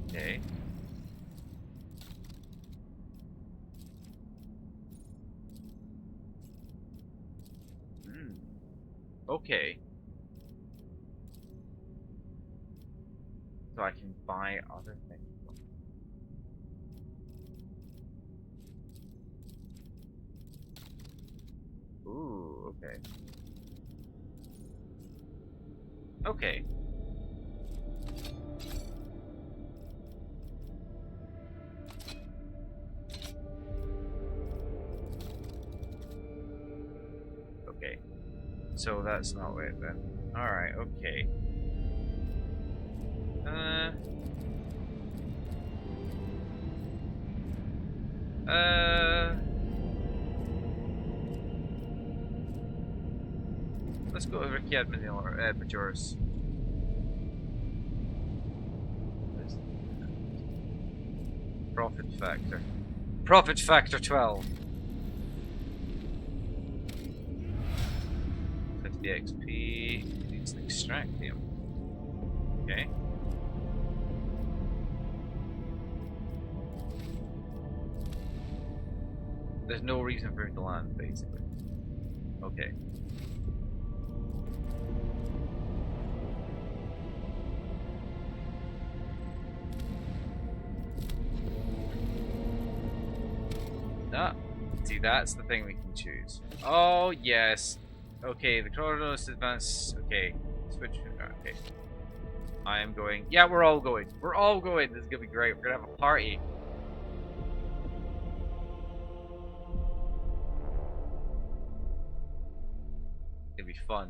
Okay. Okay. So I can buy other things. Ooh, okay. Okay. Okay. So that's not it then. Alright, okay. Let's go to Ricky Admin or Majora's. Profit factor. Profit factor 12. 50 XP. Needs to extract him. Okay. There's no reason for him to land, basically. Okay. Ah, see, that's the thing we can choose. Oh, yes. Okay, the Chronos advance. Okay, switch. Okay. I am going. Yeah, we're all going. We're all going. This is gonna be great. We're gonna have a party. It's gonna be fun.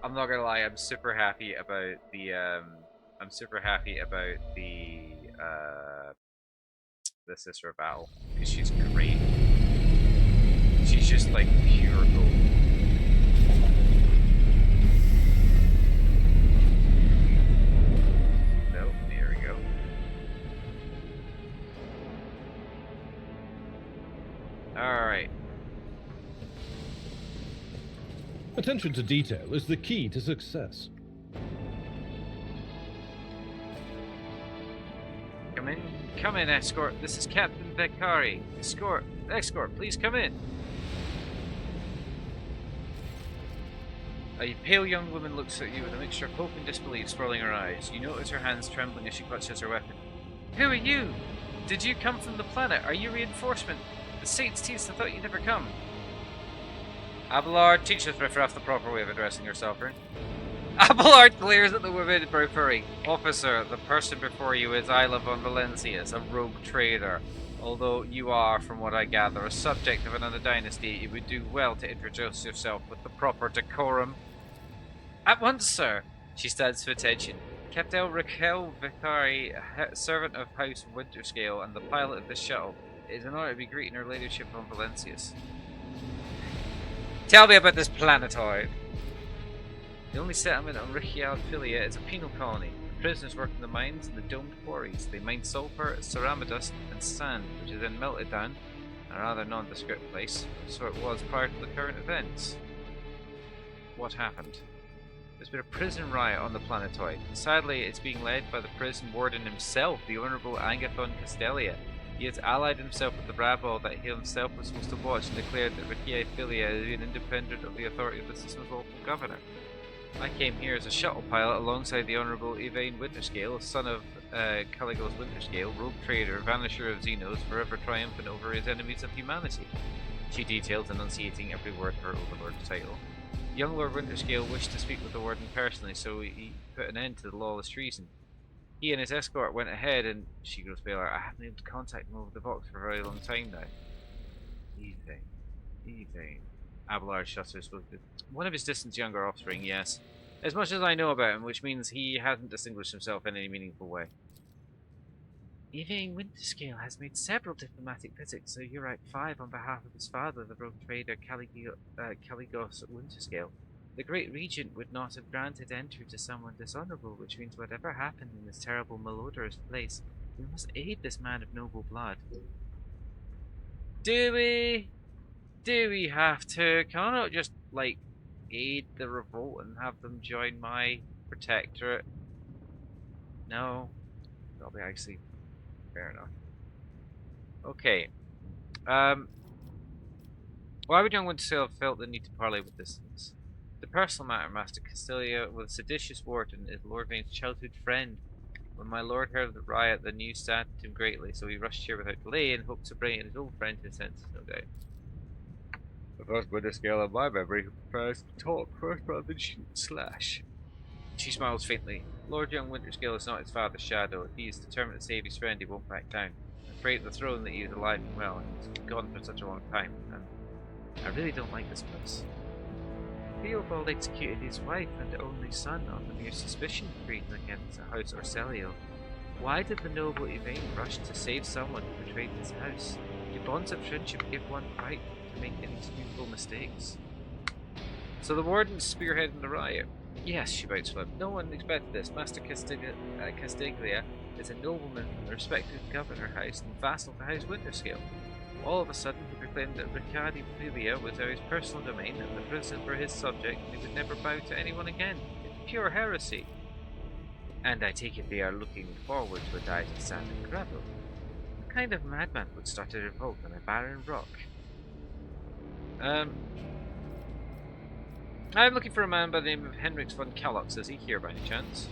I'm not gonna lie. I'm super happy about the. I'm super happy about the Sister of Battle because she's great. She's just like pure gold. Nope, there we go. Attention to detail is the key to success. Come in, escort. This is Captain Beccari. Escort, please come in. A pale young woman looks at you with a mixture of hope and disbelief swirling her eyes. You notice her hands trembling as she clutches her weapon. Who are you? Did you come from the planet? Are you reinforcement? The Saints teased, I thought you'd never come. Abelard, teach us Riffraff the proper way of addressing yourself, right? Abelard glares at the woman referring. Officer, the person before you is Isla von Valencius, a rogue trader. Although you are, from what I gather, a subject of another dynasty, you would do well to introduce yourself with the proper decorum. At once, sir. She stands to attention. Captain Raquel Vicari, servant of House Winterscale and the pilot of this shuttle. It is an honor to be greeting her ladyship von Valencius. Tell me about this planetoid. The only settlement on Richial Filia is a penal colony. The prisoners work in the mines and the domed quarries. They mine sulfur, ceramidust, and sand, which is then melted down, a rather nondescript place, so it was prior to the current events. What happened? There's been a prison riot on the planetoid. Sadly, it's being led by the prison warden himself, the Honourable Agathon Castelia. He has allied himself with the rabble that he himself was supposed to watch and declared that Richial Filia is independent of the authority of the system's local governor. I came here as a shuttle pilot alongside the Honourable Yvain Winterscale, son of Caligos Winterscale, rogue trader, vanisher of Xenos, forever triumphant over his enemies of humanity. She details, enunciating every word of her overlord's title. Young Lord Winterscale wished to speak with the warden personally, so he put an end to the lawless treason. He and his escort went ahead, and she grows paler. I haven't been able to contact him over the box for a very long time now. Yvain. Abelard shudders. One of his distant younger offspring, yes. As much as I know about him, which means he hasn't distinguished himself in any meaningful way. Yvain Winterscale has made several diplomatic visits to Uric 5 on behalf of his father, the rogue trader Caligos Winterscale. The great regent would not have granted entry to someone dishonourable, which means whatever happened in this terrible, malodorous place, we must aid this man of noble blood. Do we? Do we have to? Can I not just, like, aid the revolt and have them join my protectorate? No. That'll be actually fair enough. Okay. Why would young Winterscale have felt the need to parley with distance? The personal matter, Master Castelia, with a seditious warden, is Lord Vane's childhood friend. When my lord heard of the riot, the news saddened him greatly, so he rushed here without delay and hoped to bring in his old friend to his senses, no doubt. The first Winterscale of my memory who prefers to talk first rather than shoot slash. She smiles faintly. Lord Young Winterscale is not his father's shadow. If he is determined to save his friend, he won't back down. I'm afraid of the throne that he is alive and well, and he's gone for such a long time, and I really don't like this place. Theobald executed his wife and only son on the mere suspicion of treason against the House Orselio. Why did the noble Yvain rush to save someone who betrayed his house? Do bonds of friendship give one right to make inexcusable mistakes? So the warden's spearheading the riot. Yes, she bouts flip. No one expected this. Master Castiglia is a nobleman from the respected governor house and vassal to House Winterscale. All of a sudden, he proclaimed that Riccardi Filia was his personal domain and the prisoners were his subject, and he would never bow to anyone again. It's pure heresy. And I take it they are looking forward to a diet of sand and gravel. What kind of madman would start a revolt on a barren rock? I'm looking for a man by the name of Henrik von Kalox. Is he here by any chance?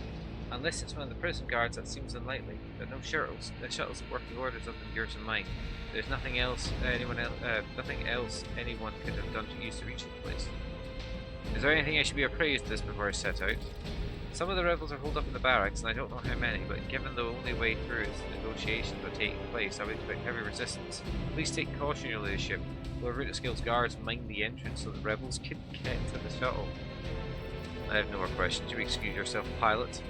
Unless it's one of the prison guards, that seems unlikely. There are no shuttles. The shuttles are working orders other than yours and mine. There's nothing else anyone could have done to use to reach the place. Is there anything I should be appraised of this before I set out? Some of the rebels are holed up in the barracks, and I don't know how many, but given the only way through is negotiations are taking place, I would expect heavy resistance. Please take caution, your ladyship. Lord Winterscale's guards mine the entrance so the rebels can get to the shuttle. I have no more questions. You excuse yourself, pilot.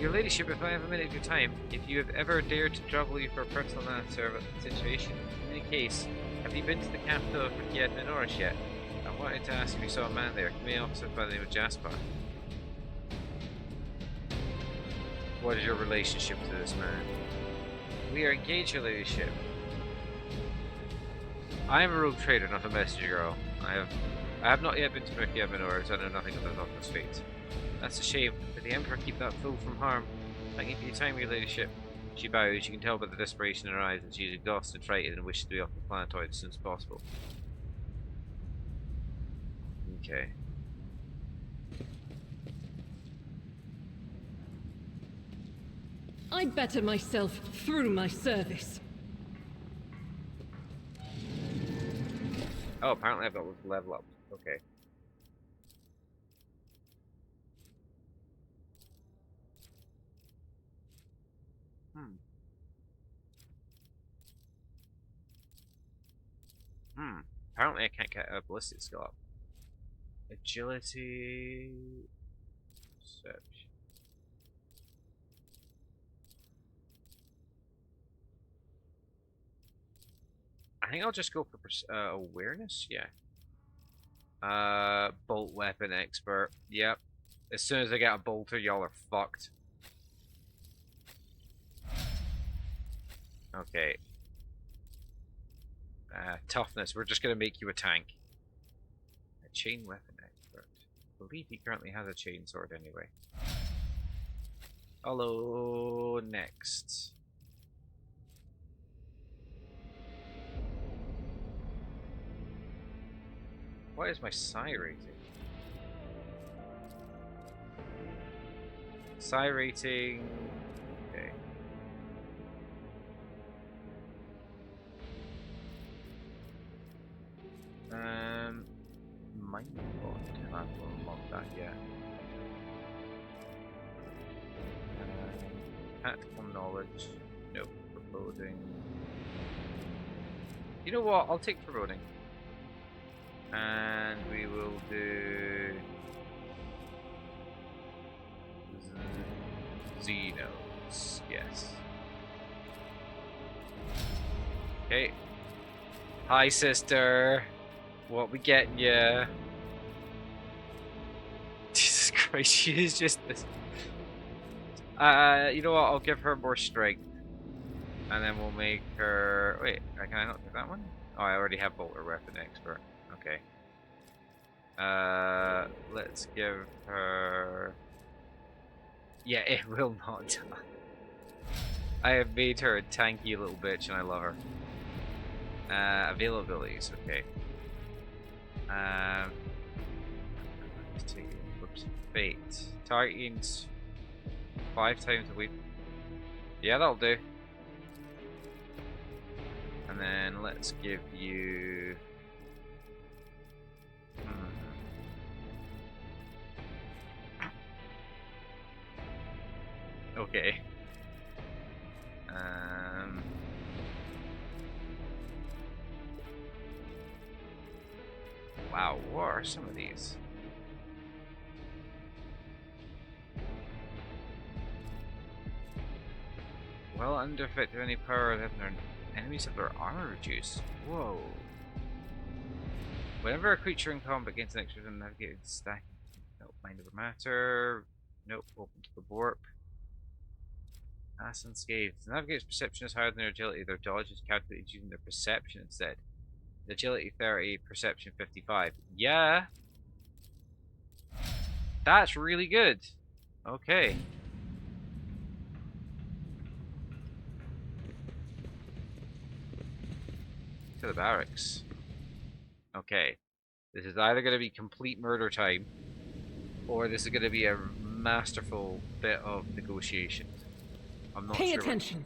Your ladyship, if I have a minute of your time, if you have ever dared to trouble you for a personal answer about the situation, in any case, have you been to the capital of Rikiad Minoris yet? I wanted to ask if you saw a man there, commanding officer by the name of Jasper. What is your relationship to this man? We are engaged, your ladyship. I am a rogue trader, not a messenger girl. I have I have not yet been to Reykjavik, so I know nothing of the Doctor's fate. That's a shame, but the Emperor keep that fool from harm. Thank you for your time, your ladyship. She bows. You can tell by the desperation in her eyes that she is exhausted, frightened, and wishes to be off the planetoid as soon as possible. Okay. I better myself through my service. Oh, apparently I've got to level up. Okay. Apparently I can't get a ballistic skill up. Agility... Perception. I think I'll just go for awareness, yeah. Bolt weapon expert, yep. As soon as I get a bolter, y'all are fucked. Okay. Toughness, we're just gonna make you a tank. A chain weapon expert. I believe he currently has a chain sword anyway. Hello, next. What is my psi rating? Psi rating... Okay. Mind bond. I haven't unlocked that yet. Tactical knowledge. Nope. Foreboding. You know what? I'll take foreboding. And we will do Xenos. Yes. Okay. Hi, sister. What we getting ya? Jesus Christ, she is just this. You know what? I'll give her more strength, and then we'll make her. Wait, can I not do that one? Oh, I already have bolter weapon expert. Okay. Let's give her... Yeah, it will not die. I have made her a tanky little bitch and I love her. Availabilities, okay. Let's take whoops, fate. Targeting 5 times a week. Yeah, that'll do. And then let's give you... Okay. Wow, what are some of these? Well, under effect of any power that their enemies have their armor reduced. Whoa. Whenever a creature in combat gains an extra navigated stack. Nope, mind over matter. Nope, open to the warp. Pass unscathed. The navigator's perception is higher than their agility. Their dodge is calculated using their perception instead. Agility 30, perception 55. Yeah. That's really good. Okay. To the barracks. Okay. This is either going to be complete murder time, or this is going to be a masterful bit of negotiation. I'm not sure. Pay attention.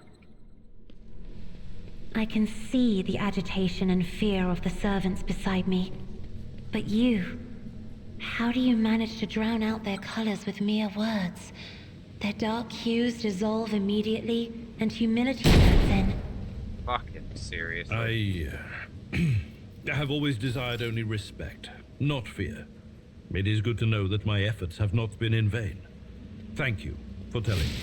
I can see the agitation and fear of the servants beside me. But you... how do you manage to drown out their colors with mere words? Their dark hues dissolve immediately, and humility sets in. Fucking seriously. I have always desired only respect, not fear. It is good to know that my efforts have not been in vain. Thank you for telling me.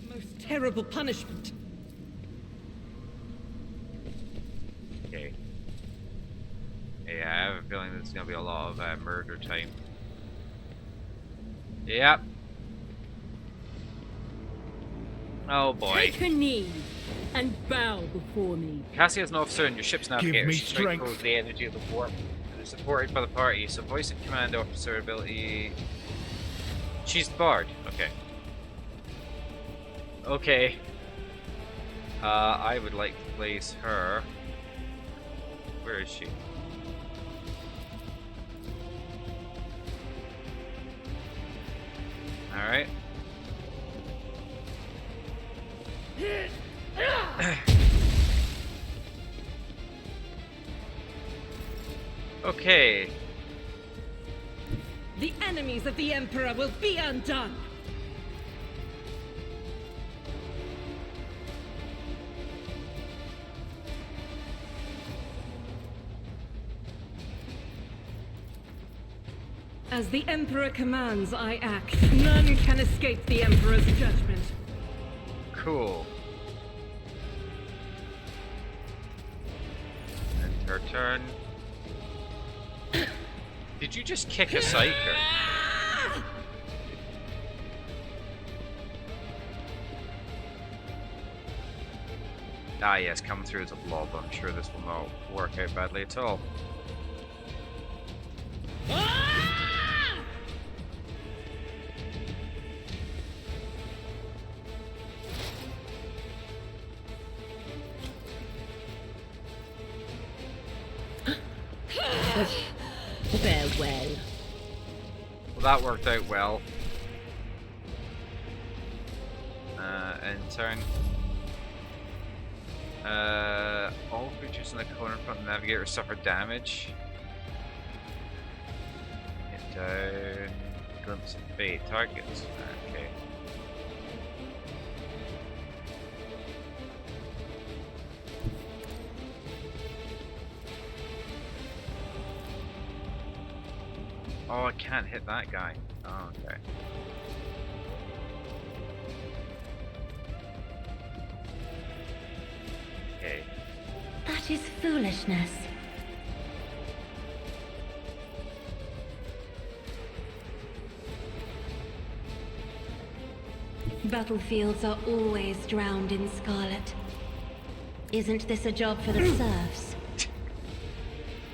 The most terrible punishment. Okay. Yeah, I have a feeling there's gonna be a lot of murder time. Yep. Oh boy. Take a knee and bow before me. Cassie is an officer in your ship's navigator. me She strength. controls the energy of the warp. The supported by the party. So voice and command officer ability. She's the bard. Okay. Okay. I would like to place her. Where is she? Alright. Okay. The enemies of the Emperor will be undone! As the Emperor commands, I act. None can escape the Emperor's judgment. Cool. And her turn. Did you just kick a psyker? Ah yes, come through as a blob. I'm sure this will not work out badly at all. Farewell. Well, that worked out well. End turn. All creatures in the corner front of the navigator suffer damage. Hit down. Glimpse of fate. Targets. Okay. Oh, I can't hit that guy. Oh, okay. Okay. That is foolishness. Battlefields are always drowned in scarlet. Isn't this a job for the serfs?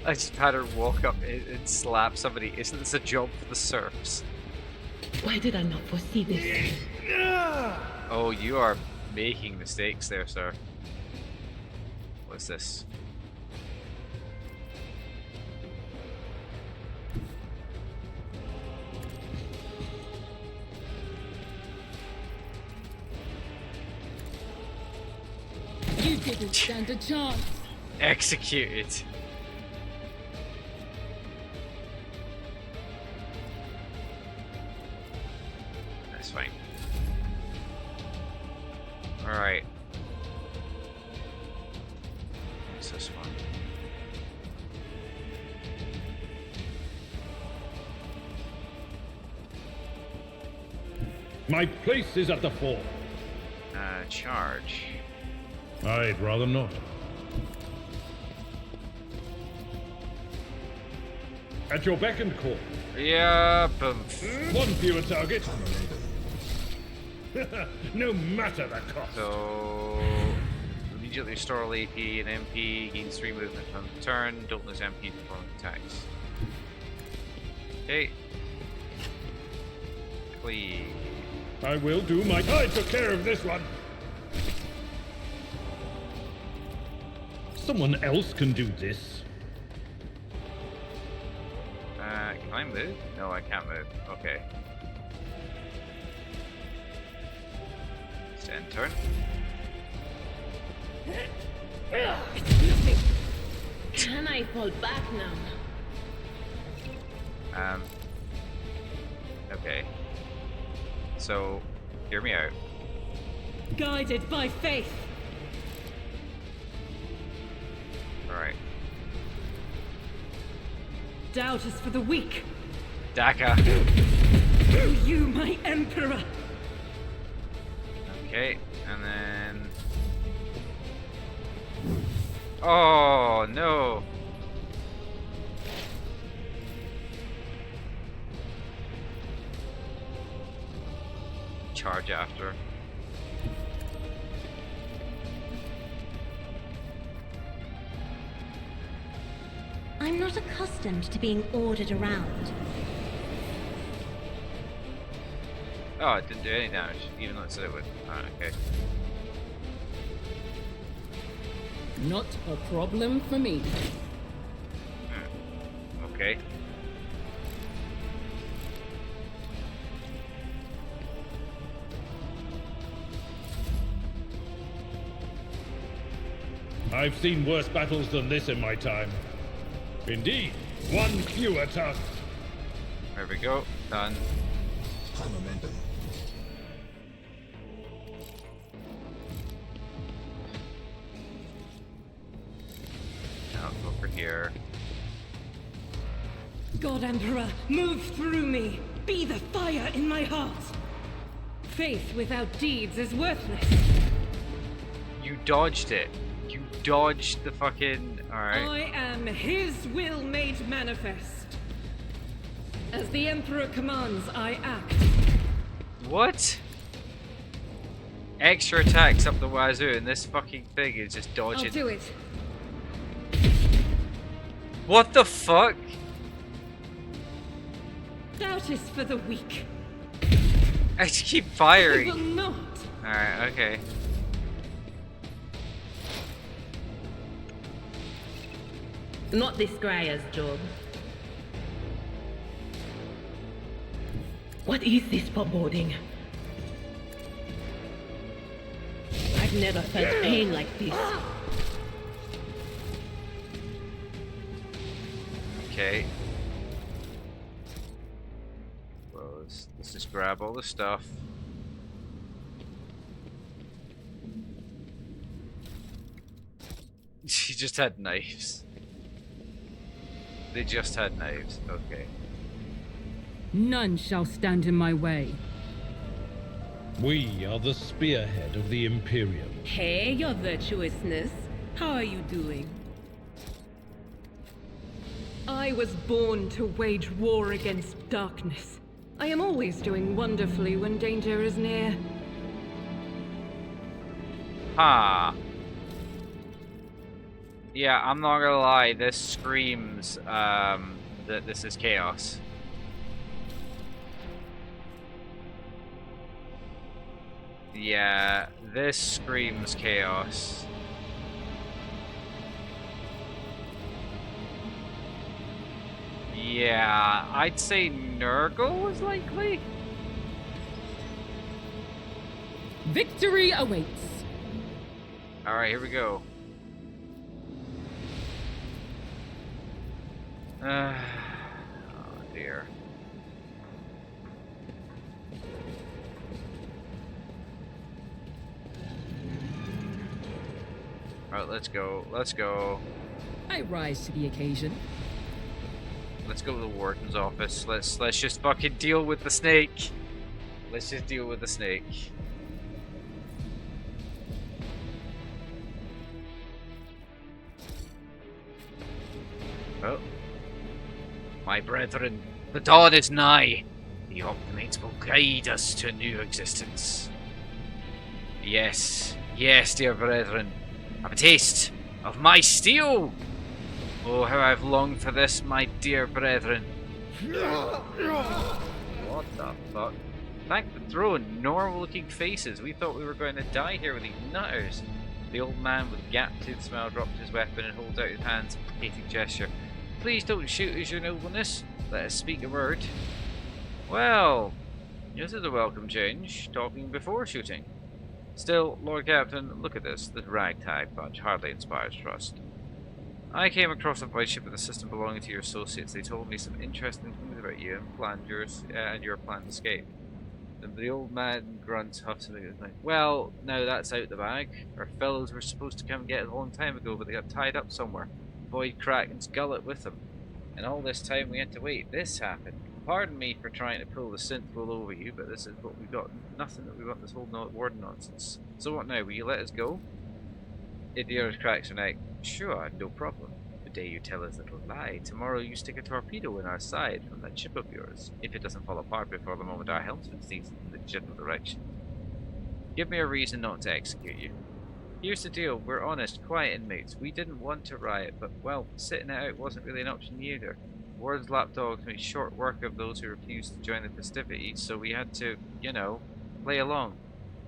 I just had her walk up and slap somebody. Isn't this a job for the serfs? Why did I not foresee this? Oh, you are making mistakes there, sir. What's this? You didn't stand a chance! Executed. That's fine. Alright. What's this one? My place is at the fore. Charge. I'd rather not. At your beck and call. Yeah, but One fewer target. No matter the cost. so immediately restore all AP and MP, gains 3 movement on the turn, don't lose MP performing attacks. Okay. Cleave. I will do my... I took care of this one. Someone else can do this. Can I move? No, I can't move. Okay. It's end turn. Can I fall back now? Okay. So, hear me out. Guided by faith! Alright. Doubt is for the weak! Daka. Oh, you, my Emperor! Okay, and then... Oh, no! Charge after. I'm not accustomed to being ordered around. Oh, it didn't do any damage, even though it said it would. Alright, okay. Not a problem for me. Okay. I've seen worse battles than this in my time. Indeed, one fewer task. There we go. Done. High momentum. Now over here. God Emperor, move through me. Be the fire in my heart. Faith without deeds is worthless. You dodged it. You dodged the fucking. Alright. I am his will made manifest. As the Emperor commands, I act. What? Extra attacks up the wazoo, and this fucking thing is just dodging. I'll do it. What the fuck? Doubt is for the weak. I just keep I will firing. not. Alright, okay. Not this Greyer's job. What is this foreboding? I've never felt pain like this. Okay. Well, let's just grab all the stuff. She just had knives. They just had knives. Okay. None shall stand in my way. We are the spearhead of the Imperium. Hey, your virtuousness. How are you doing? I was born to wage war against darkness. I am always doing wonderfully when danger is near. Ha. Yeah, I'm not gonna lie, this screams that this is chaos. Yeah, this screams chaos. Yeah, I'd say Nurgle is likely. Victory awaits. Alright, here we go. Oh dear. Alright, let's go. Let's go. I rise to the occasion. Let's go to the warden's office. Let's just fucking deal with the snake. Let's just deal with the snake. Oh. My brethren, the dawn is nigh. The Optimates will guide us to a new existence. Yes, yes, dear brethren. Have a taste of my steel! Oh, how I've longed for this, my dear brethren. What the fuck? Thank the throne, normal looking faces. We thought we were going to die here with these nutters. The old man with gap-toothed smile drops his weapon and holds out his hands in a placating gesture. Please don't shoot us, your nobleness. Let us speak a word. Well, this is a welcome change. Talking before shooting. Still, Lord Captain, look at this. This ragtag bunch hardly inspires trust. I came across a void ship with a system belonging to your associates. They told me some interesting things about you and planned your planned escape. The old man grunts, huffs, and is like, well, now that's out the bag. Our fellows were supposed to come and get it a long time ago, but they got tied up somewhere. Void Kraken's gullet with them. And all this time we had to wait. This happened. Pardon me for trying to pull the synth wool over you, but this is what we got. Nothing that we want this whole warden nonsense. So what now? Will you let us go? Idiots cracks her neck. Sure, no problem. The day you tell us it'll lie, tomorrow you stick a torpedo in our side from that ship of yours, if it doesn't fall apart before the moment our helmsman sees it in the general direction. Give me a reason not to execute you. Here's the deal, we're honest, quiet inmates. We didn't want to riot, but, well, sitting it out wasn't really an option either. Ward's lapdogs made short work of those who refused to join the festivities, so we had to, you know, play along.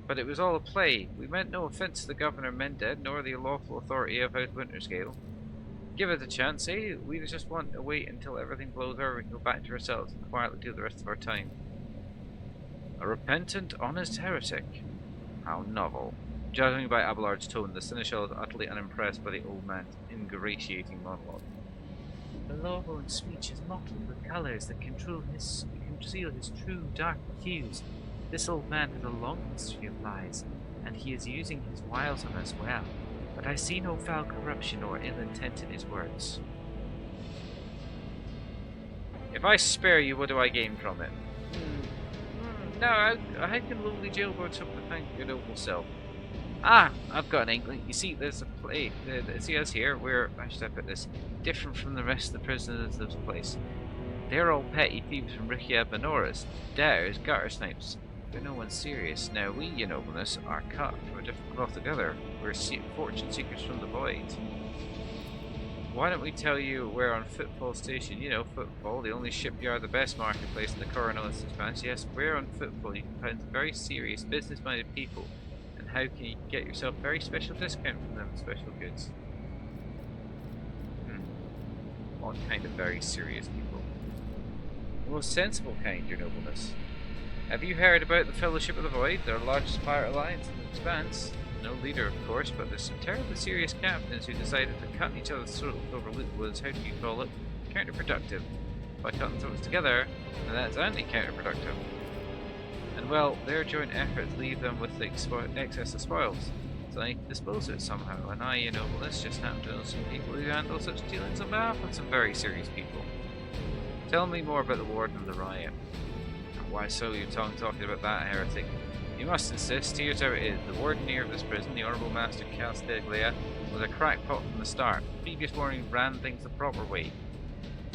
But it was all a play. We meant no offence to the Governor Mended, nor the lawful authority of House Winterscale. Give it a chance, eh? We just want to wait until everything blows over and go back to ourselves and quietly do the rest of our time. A repentant, honest heretic. How novel. Judging by Abelard's tone, the seneschal is utterly unimpressed by the old man's ingratiating monologue. The law-born speech is mottled with colours that conceal his true dark hues. This old man has a long history of lies, and he is using his wiles on us well. But I see no foul corruption or ill intent in his words. If I spare you, what do I gain from it? No, how can lowly jailbirds hope to thank your noble self? Ah, I've got an inkling. You see, there's a place. See us here. We're, how should I put this, different from the rest of the prisoners of this place. They're all petty thieves from Rikia Benoras. Theirs gutter snipes. But no one's serious. Now we, your nobleness, are cut from a different cloth together. We're fortune seekers from the void. Why don't we tell you we're on Footfall Station? You know, Footfall, the only shipyard, the best marketplace in the Coronalist expanse. Yes, we're on Footfall. You can find some very serious, business-minded people. And how can you get yourself a very special discount from them special goods? What kind of very serious people? The most sensible kind, your nobleness. Have you heard about the Fellowship of the Void, their largest pirate alliance in the expanse? No leader, of course, but there's some terribly serious captains who decided to cut each other's throats over loot was, how do you call it, counterproductive. By cutting throats together, then that's anti-counterproductive. And well, their joint efforts leave them with the excess of spoils. So I need to dispose of it somehow, and I, your nobleness, just happen to know some people who handle such dealings on behalf of some very serious people. Tell me more about the Warden of the Riot. Why so your tongue talking about that, heretic? You must insist, here's how it is. The wardener of this prison, the Honourable Master Castiglia, was a crackpot from the start. Previous warning ran things the proper way.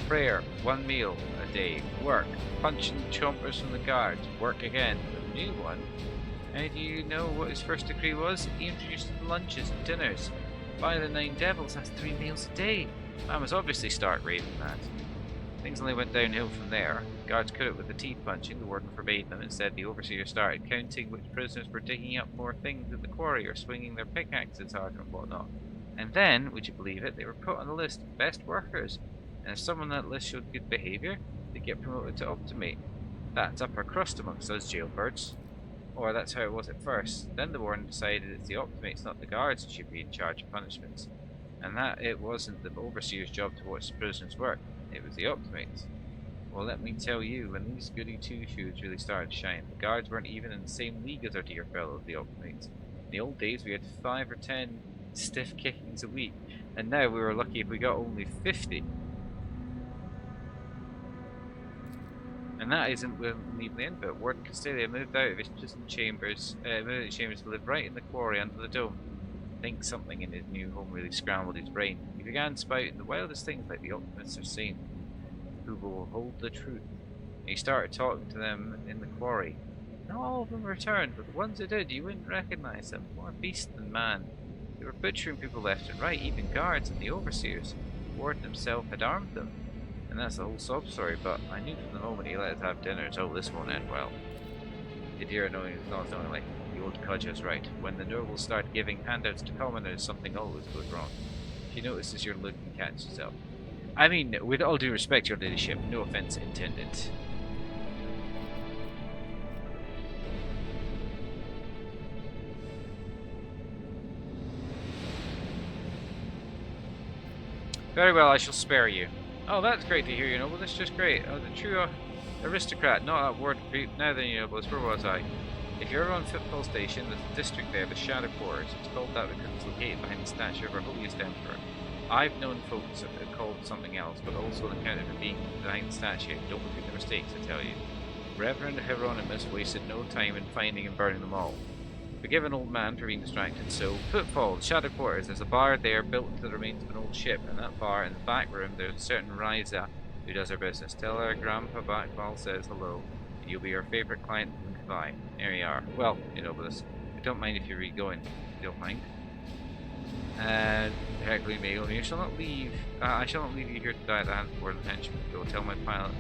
Prayer, 1 meal a day. Work, punching chompers from the guards. Work again. The new one. How do you know what his first decree was? He introduced lunches and dinners. By the 9 devils, that's 3 meals a day. Man was obviously stark raving that. Things only went downhill from there. Guards cut it with the teeth punching, the warden forbade them. Instead, the overseer started counting which prisoners were digging up more things in the quarry or swinging their pickaxes hard and whatnot. And then, would you believe it, they were put on the list of best workers. And if someone on that list showed good behaviour, they'd get promoted to optimate. That's upper crust amongst us jailbirds. Or that's how it was at first. Then the warden decided it's the optimates, not the guards, who should be in charge of punishments. And that it wasn't the overseer's job to watch the prisoners work. It was the optimates. Well, let me tell you, when these goody two-shoes really started to shine, the guards weren't even in the same league as our dear fellows, the optimates. In the old days, we had 5 or 10 stiff kickings a week, and now we were lucky if we got only 50. And that isn't leaving the end, but Warden Castelia moved out of his prison chambers, to live right in the quarry under the dome. I think something in his new home really scrambled his brain. He began spouting the wildest things like the optimists are saying, who will hold the truth. And he started talking to them in the quarry. Not all of them returned, but the ones who did, you wouldn't recognise them. More beast than man. They were butchering people left and right, even guards and the overseers. The warden himself had armed them. And that's the whole sob story, but I knew from the moment he let us have dinners, oh, this won't end well. Did you hear not only the old Cudger's right. When the nobles start giving handouts to commoners, something always goes wrong. If you notice as you're looking, catch yourself. I mean, with all due respect, your ladyship, no offence intended. Very well, I shall spare you. Oh, that's great to hear, you know. Well, that's just great. Oh, the true aristocrat, not that word creep. Now then, you know, where was I? If you're ever on Footfall Station, there's a district there, the Shadow Quarters. It's called that because it's located behind the statue of our holiest emperor. I've known folks that are called something else, but also accounted for being behind the statue. Don't repeat the mistakes, I tell you. Reverend Hieronymus wasted no time in finding and burning them all. Forgive an old man for being distracted, so Footfall, Shadow Quarters, there's a bar there built into the remains of an old ship, and that bar, in the back room, there's a certain Ryza who does her business. Tell her Grandpa Backball says hello, and you'll be her favourite client and goodbye. There you are. Well, you know, but I don't mind if you're going. You don't mind? And heckling me, I shall not leave. I shall not leave you here to die at the hands of Lord Attention. Go tell my pilot.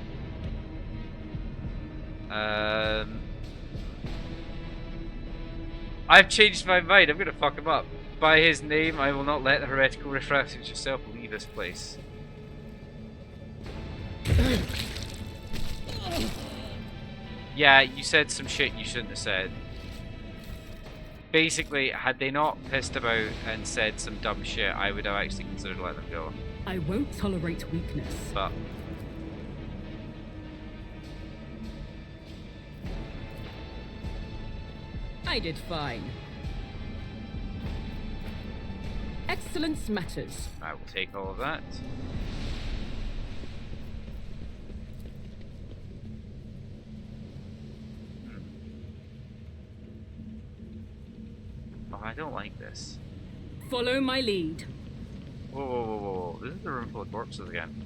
I've changed my mind. I'm gonna fuck him up. By his name, I will not let the heretical refractors yourself leave this place. Yeah, you said some shit you shouldn't have said. Basically, had they not pissed about and said some dumb shit, I would have actually considered letting them go. I won't tolerate weakness. But I did fine. Excellence matters. I will take all of that. Oh, I don't like this. Follow my lead. Whoa, whoa, whoa, whoa, whoa. This is the room full of corpses again.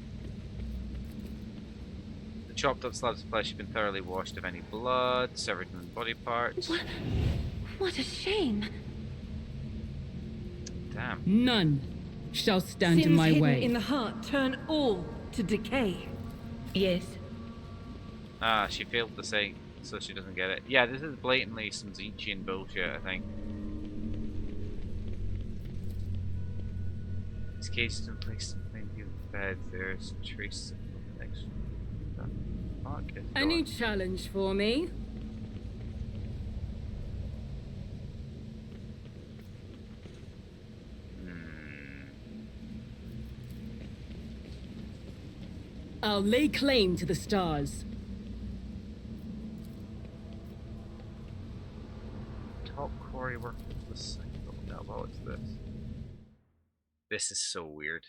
The chopped up slabs of flesh have been thoroughly washed of any blood, severed from the body parts. What a shame. Damn. None shall stand Sins in my hidden way. in the heart turn all to decay. Yes. Ah, she failed to say, so she doesn't get it. Yeah, this is blatantly some Zechian bullshit, I think. These cases in place in plain view of the bed, there's traces of connection. Fuck is A going new challenge for me. I'll lay claim to the stars. Top quarry work of the cycle. Now, what's this? This is so weird.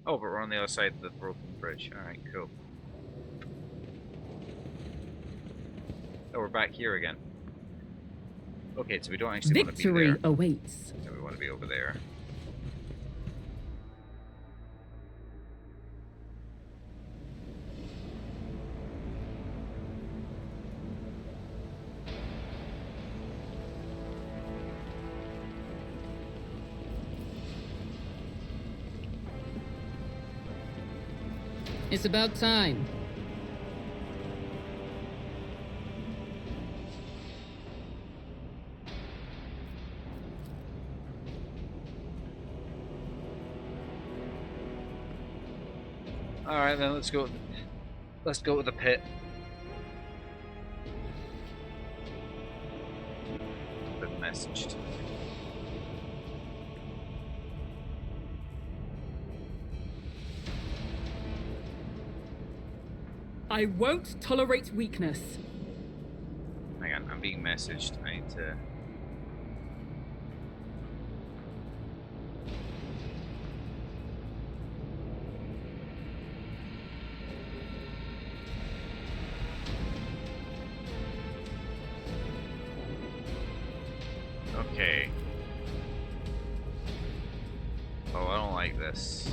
Oh, but we're on the other side of the broken bridge. Alright, cool. Oh, we're back here again. Okay, so we don't actually want to be Victory there. awaits. So we want to be over there. It's about time. Alright then, let's go. Let's go to the pit. Been messaged. I won't tolerate weakness. Hang on, I'm being messaged. I need to. Okay. Oh, I don't like this.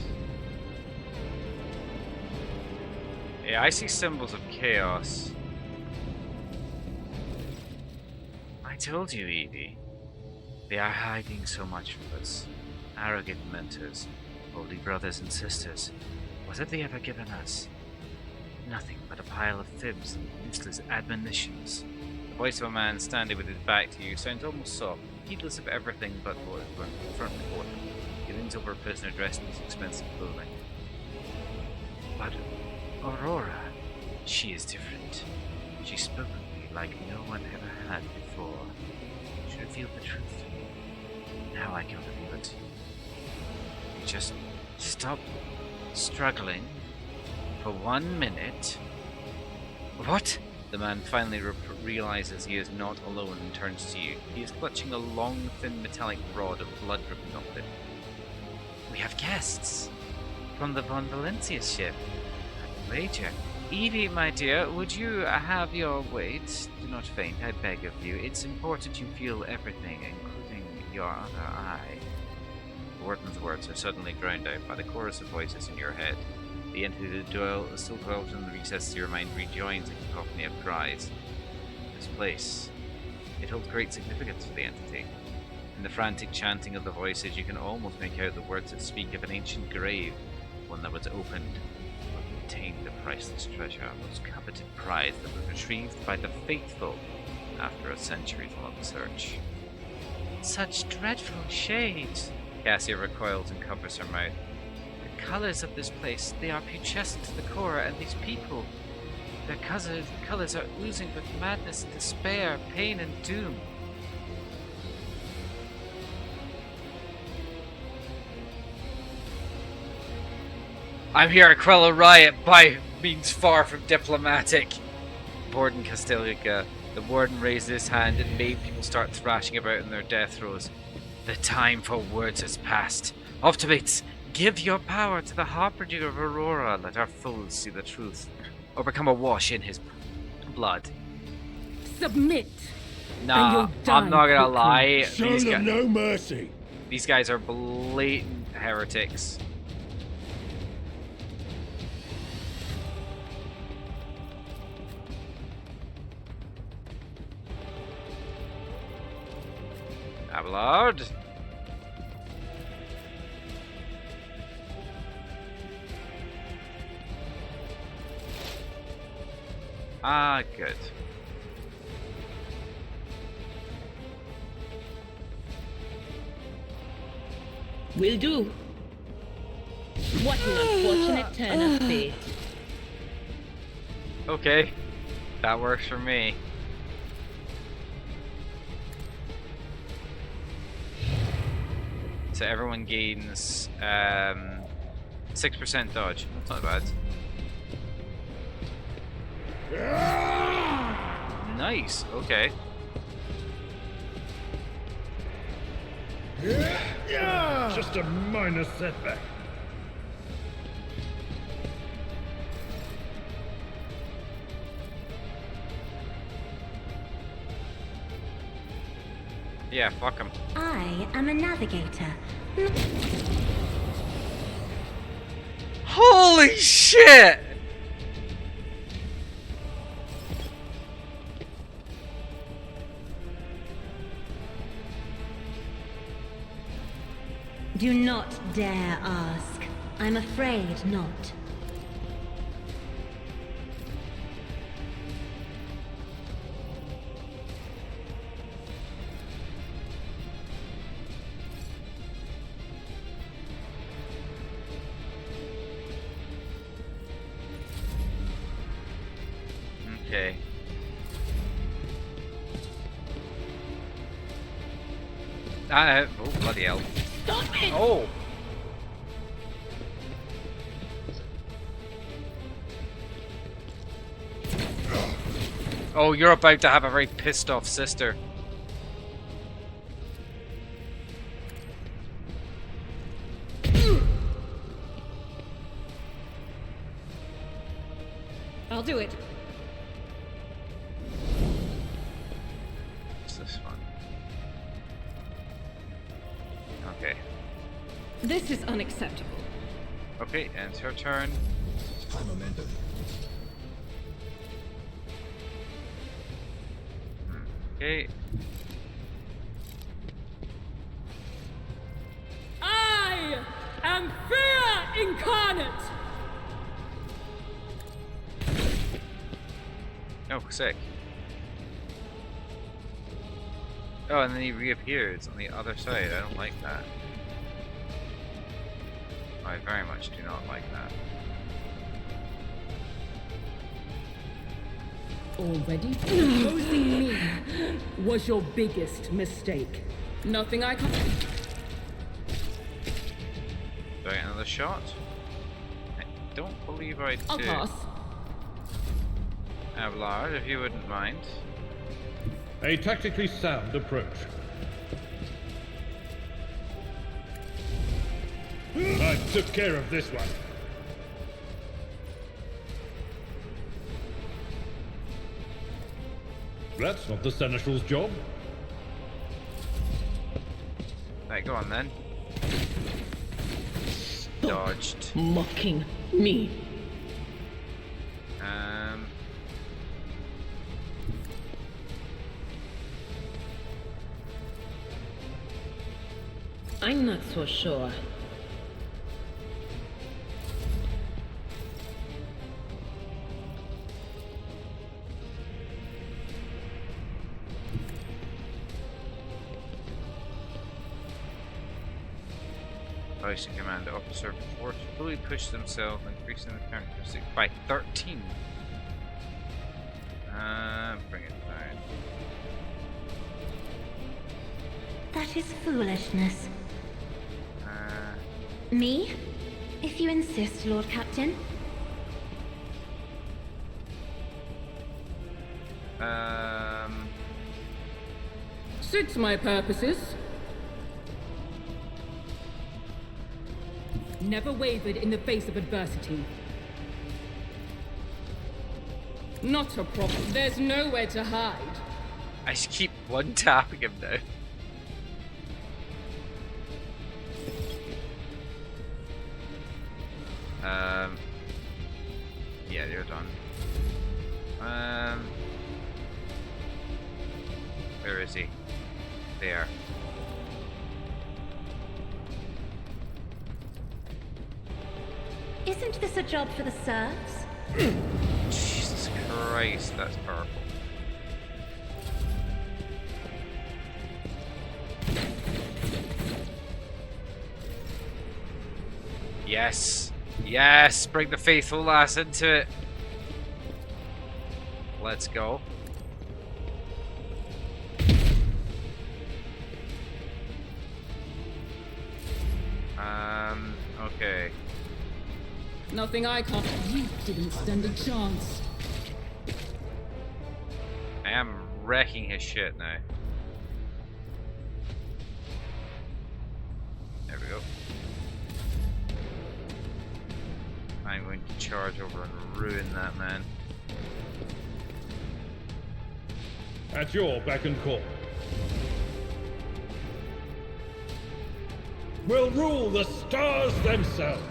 Yeah, I see symbols of chaos. I told you, Evie. They are hiding so much from us. Arrogant mentors, holy brothers and sisters. What have they ever given us? Nothing but a pile of fibs and useless admonitions. The voice of a man standing with his back to you sounds almost soft, heedless of everything but what is going in front of him. He leans over a prisoner dressed in his expensive clothing. But Aurora, she is different. She spoke with me like no one ever had before. She revealed the truth to me. Now I can reveal it to you. You just stop struggling for 1 minute. What? The man finally realizes he is not alone and turns to you. He is clutching a long, thin metallic rod of blood dripping off it. We have guests from the Von Valencia ship. Wager. Evie, my dear, would you have your weight? Do not faint, I beg of you. It's important you feel everything, including your other eye. The warden's words are suddenly drowned out by the chorus of voices in your head. The entity that still dwells in the recesses of your mind rejoins the cacophony of cries. This place, it holds great significance for the entity. In the frantic chanting of the voices, you can almost make out the words that speak of an ancient grave, one that was opened, but contained a priceless treasure, a most coveted prize that was retrieved by the faithful after a centuries-long search. Such dreadful shades! Cassia recoils and covers her mouth. The colors of this place, they are putrescent to the core, and these people, their colors are oozing with madness, despair, pain, and doom. I'm here to quell a riot by means far from diplomatic. Borden Castilica. The warden raised his hand and made people start thrashing about in their death throes. The time for words has passed. Optimates, give your power to the harbinger of Aurora. Let our foes see the truth, or become awash in his blood. Submit. Nah, and you'll die I'm not gonna quickly. lie. Show them no mercy. These guys are blatant heretics. Abelard. Ah, good. Will do. What an unfortunate turn of fate. Okay, that works for me. So everyone gains 6% dodge. That's not bad. Nice. Okay. Just a minor setback. Yeah, fuck him. I am a navigator. Holy shit! Do not dare ask. I'm afraid not. Okay. Oh, bloody hell. Stop it! Oh! Oh, you're about to have a very pissed off sister. I'll do it. What's this one? Okay. This is unacceptable. Okay, and it's her turn. High momentum. Okay. I am fear incarnate. Oh, sick. Oh, and then he reappears on the other side. I don't like that. I very much do not like that. Already? Opposing me was your biggest mistake. Nothing I can. Do I get another shot? I don't believe I do. I'll pass. Abelard, if you wouldn't mind. A tactically sound approach. I took care of this one. That's not the Seneschal's job. Right, go on then. Dodged. Mocking me. I'm not so sure. Vice command officer forcefully pushed themselves, increasing the characteristic by 13. Bring it down. That is foolishness. Me? If you insist, Lord Captain. Suits my purposes. Never wavered in the face of adversity. Not a problem. There's nowhere to hide. I just keep one tapping him now. Yeah, you're done. Where is he? There. Isn't this a job for the serfs? Jesus Christ, that's powerful. Yes! Yes! Bring the faithful lass into it! Let's go. Okay. Nothing I can't. You didn't stand a chance. I am wrecking his shit now. There we go. I'm going to charge over and ruin that man. At your beck and call. Will rule the stars themselves.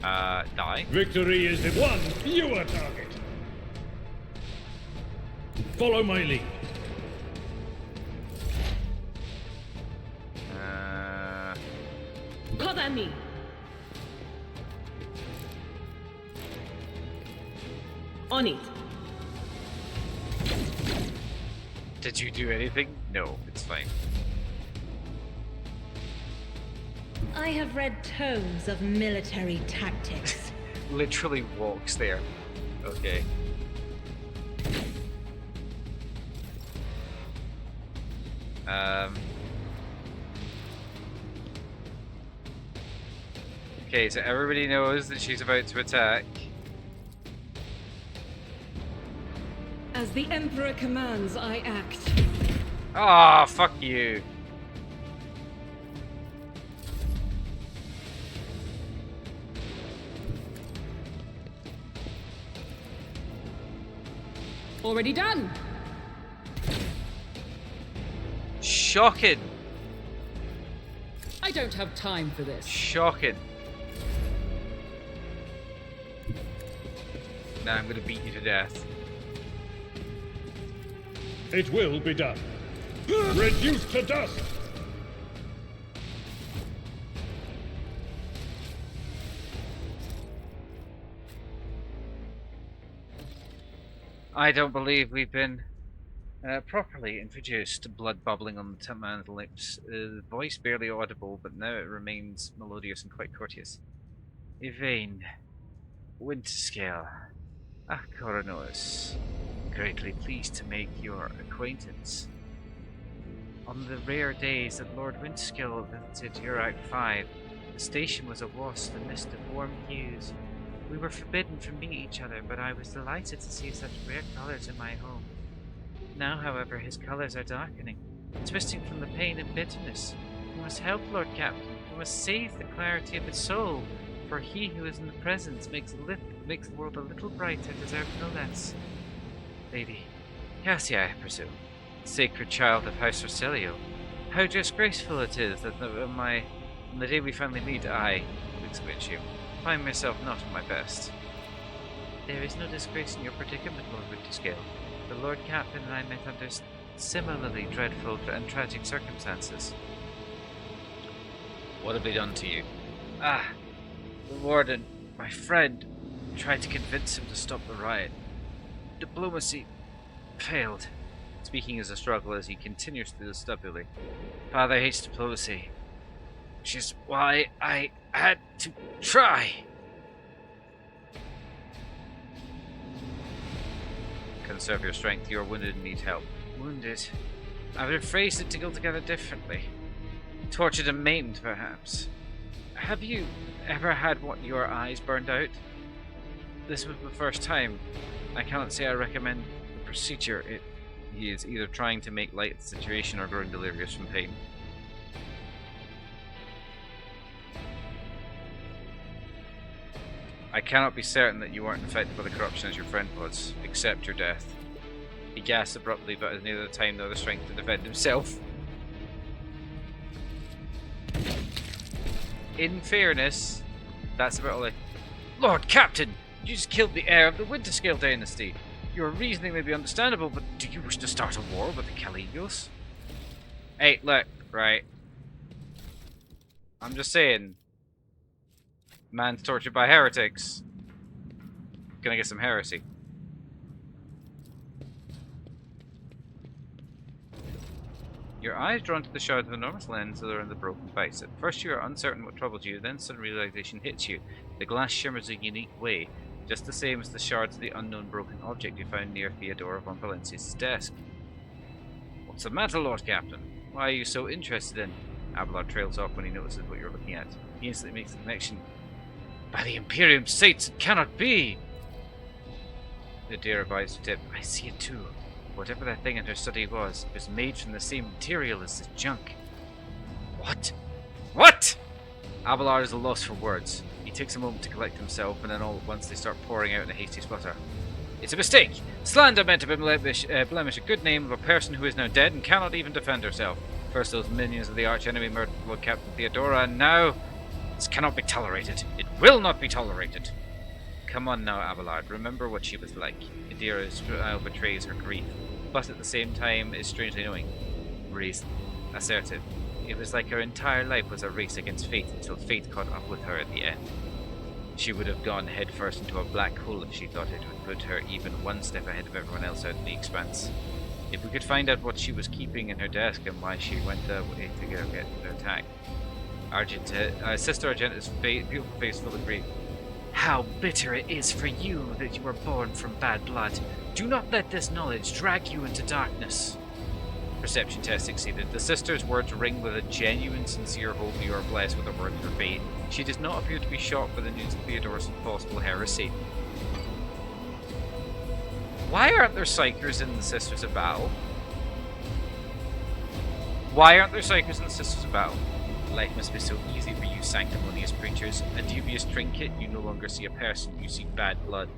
Die. Victory is in one fewer target. Follow my lead. Cover me. On it. Did you do anything? No, it's fine. I have read tomes of military tactics. Literally walks there. Okay. Okay, so everybody knows that she's about to attack. As the Emperor commands, I act. Ah, fuck you. Already done. Shocking. I don't have time for this. Shocking. Now I'm gonna beat you to death. It will be done. Reduced to dust. I don't believe we've been properly introduced. Blood bubbling on the man's lips, voice barely audible, but now it remains melodious and quite courteous. Yvain, Winterscale, Coronos, greatly pleased to make your acquaintance. On the rare days that Lord Winterscale visited Urak 5, the station was awash in a mist of warm hues. We were forbidden from meeting each other, but I was delighted to see such rare colors in my home. Now, however, his colors are darkening, twisting from the pain and bitterness. You must help, Lord Captain. You must save the clarity of his soul, for he who is in the presence makes the world a little brighter, deserves no less. Lady Cassia, I presume, sacred child of House Rosilio. How disgraceful it is that on the day we finally meet, I, exclaim you, find myself not at my best. There is no disgrace in your predicament, Lord Winterscale. The Lord Captain and I met under similarly dreadful and tragic circumstances. What have they done to you? Ah, the warden, my friend, tried to convince him to stop the riot. Diplomacy failed. Speaking as a struggle as he continues through the stabuli. Father hates diplomacy, which is why I had to try. Conserve your strength. You are wounded and need help. Wounded? I would have phrased it to go together differently. Tortured and maimed, perhaps. Have you ever had your eyes burned out? This was the first time. I cannot say I recommend the procedure. He is either trying to make light of the situation or growing delirious from pain. I cannot be certain that you weren't infected by the corruption as your friend was. Accept your death. He gasped abruptly, but had neither the time nor the strength to defend himself. In fairness, that's about all I... Lord Captain! You just killed the heir of the Winterscale dynasty. Your reasoning may be understandable, but do you wish to start a war with the Caligos? Hey, look, right. I'm just saying. Man's tortured by heretics. Gonna get some heresy. Your eyes drawn to the shards of enormous lens that are in the broken face. At first you are uncertain what troubles you, then sudden realization hits you. The glass shimmers a unique way, just the same as the shards of the unknown broken object you found near Theodora von Valencia's desk. What's the matter, Lord Captain? Why are you so interested in... Abelard trails off when he notices what you're looking at. He instantly makes the connection. By the Imperium Saints, it cannot be! The dear advised tip. I see it too. Whatever that thing in her study was, it was made from the same material as this junk. What? What? Abelard is a loss for words. He takes a moment to collect himself, and then all at once they start pouring out in a hasty splutter. It's a mistake! Slander meant to blemish a good name of a person who is now dead and cannot even defend herself. First those minions of the arch-enemy murdered Lord Captain Theodora, and now... This cannot be tolerated. It will not be tolerated. Come on now, Abelard. Remember what she was like. Idira's smile betrays her grief, but at the same time is strangely knowing. Reason. Assertive. It was like her entire life was a race against fate until fate caught up with her at the end. She would have gone headfirst into a black hole if she thought it would put her even one step ahead of everyone else out in the expanse. If we could find out what she was keeping in her desk and why she went away to get attacked. Sister Argenta's beautiful face full of grief. How bitter it is for you that you were born from bad blood. Do not let this knowledge drag you into darkness. Perception test succeeded. The sister's words ring with a genuine, sincere hope you are blessed with the word of faith. She does not appear to be shocked by the news of Theodora's possible heresy. Why aren't there psychers in the Sisters of Battle? Why aren't there psychers in the Sisters of Battle? Life must be so easy for you sanctimonious creatures. A dubious trinket, you no longer see a person, you see bad blood.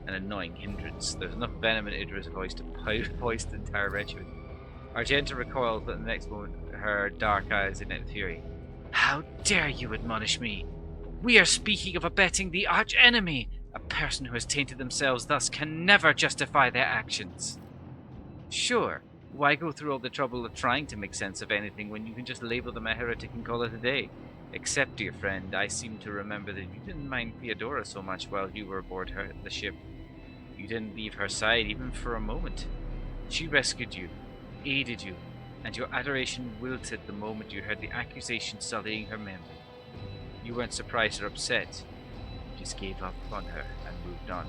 An annoying hindrance. There's enough venom in Idra's voice to poison the entire regiment. Argenta recoiled, but in the next moment her dark eyes ignited fury. How dare you admonish me? We are speaking of abetting the arch-enemy! A person who has tainted themselves thus can never justify their actions. Sure. Why go through all the trouble of trying to make sense of anything when you can just label them a heretic and call it a day? Except, dear friend, I seem to remember that you didn't mind Theodora so much while you were aboard the ship. You didn't leave her side even for a moment. She rescued you, aided you, and your adoration wilted the moment you heard the accusation sullying her memory. You weren't surprised or upset. You just gave up on her and moved on.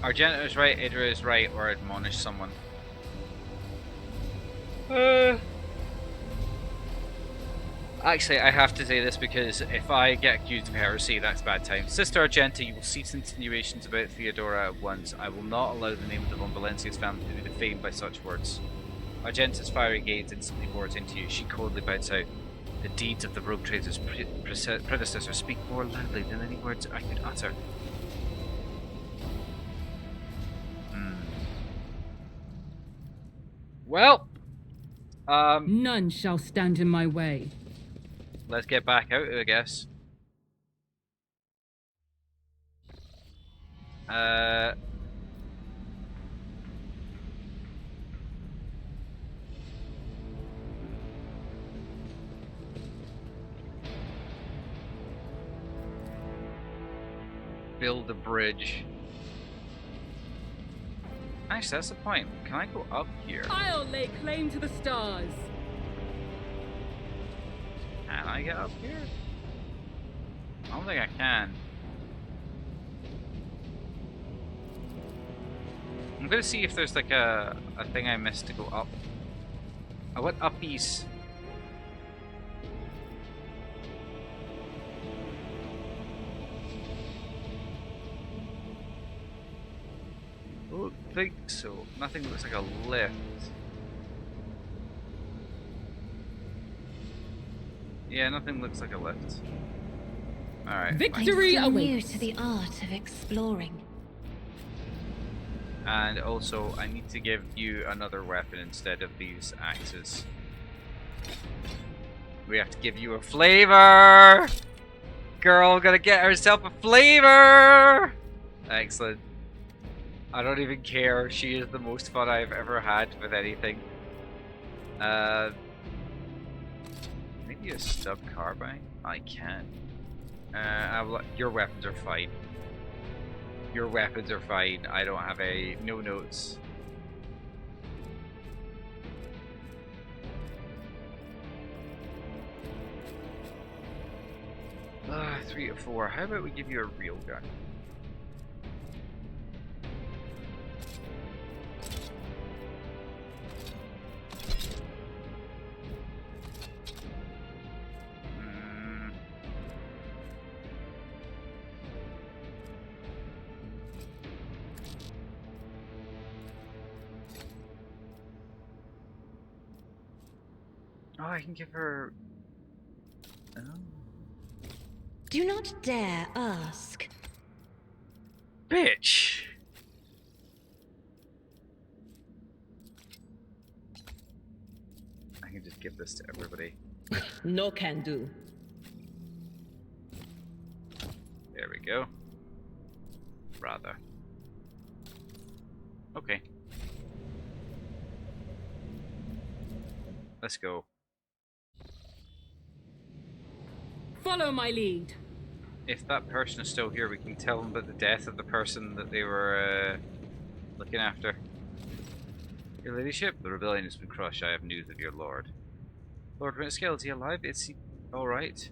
Argenta is right, Idra is right, or admonish someone. Actually, I have to say this because if I get accused of heresy, that's bad time. Sister Argenta, you will cease insinuations about Theodora at once. I will not allow the name of the von Valencia's family to be defamed by such words. Argenta's fiery gaze instantly bores into you. She coldly bites out. The deeds of the rogue trader's predecessor speak more loudly than any words I could utter. Well, None shall stand in my way. Let's get back out, I guess. build a bridge. Actually, that's the point. Can I go up here? I'll lay claim to the stars. Can I get up here? I don't think I can. I'm gonna see if there's like a thing I missed to go up. I went uppies. I don't think so. Nothing looks like a lift. Yeah, nothing looks like a lift. Alright. Victory I'm still new awaits. to the art of exploring. And also, I need to give you another weapon instead of these axes. We have to give you a flavor! Girl gonna get herself a flavor! Excellent. I don't even care. She is the most fun I've ever had with anything. Maybe a stub carbine? I can. Your weapons are fine. Your weapons are fine. I don't have no notes. Ah, 3 to 4. How about we give you a real gun? Oh, I can give her. Oh. Do not dare ask. Bitch! I can just give this to everybody. No can do. There we go. Rather. Okay. Let's go. Follow my lead. If that person is still here, we can tell them about the death of the person that they were looking after. Your ladyship, the rebellion has been crushed. I have news of your lord. Lord Rinskill, is he alive? Is he alright?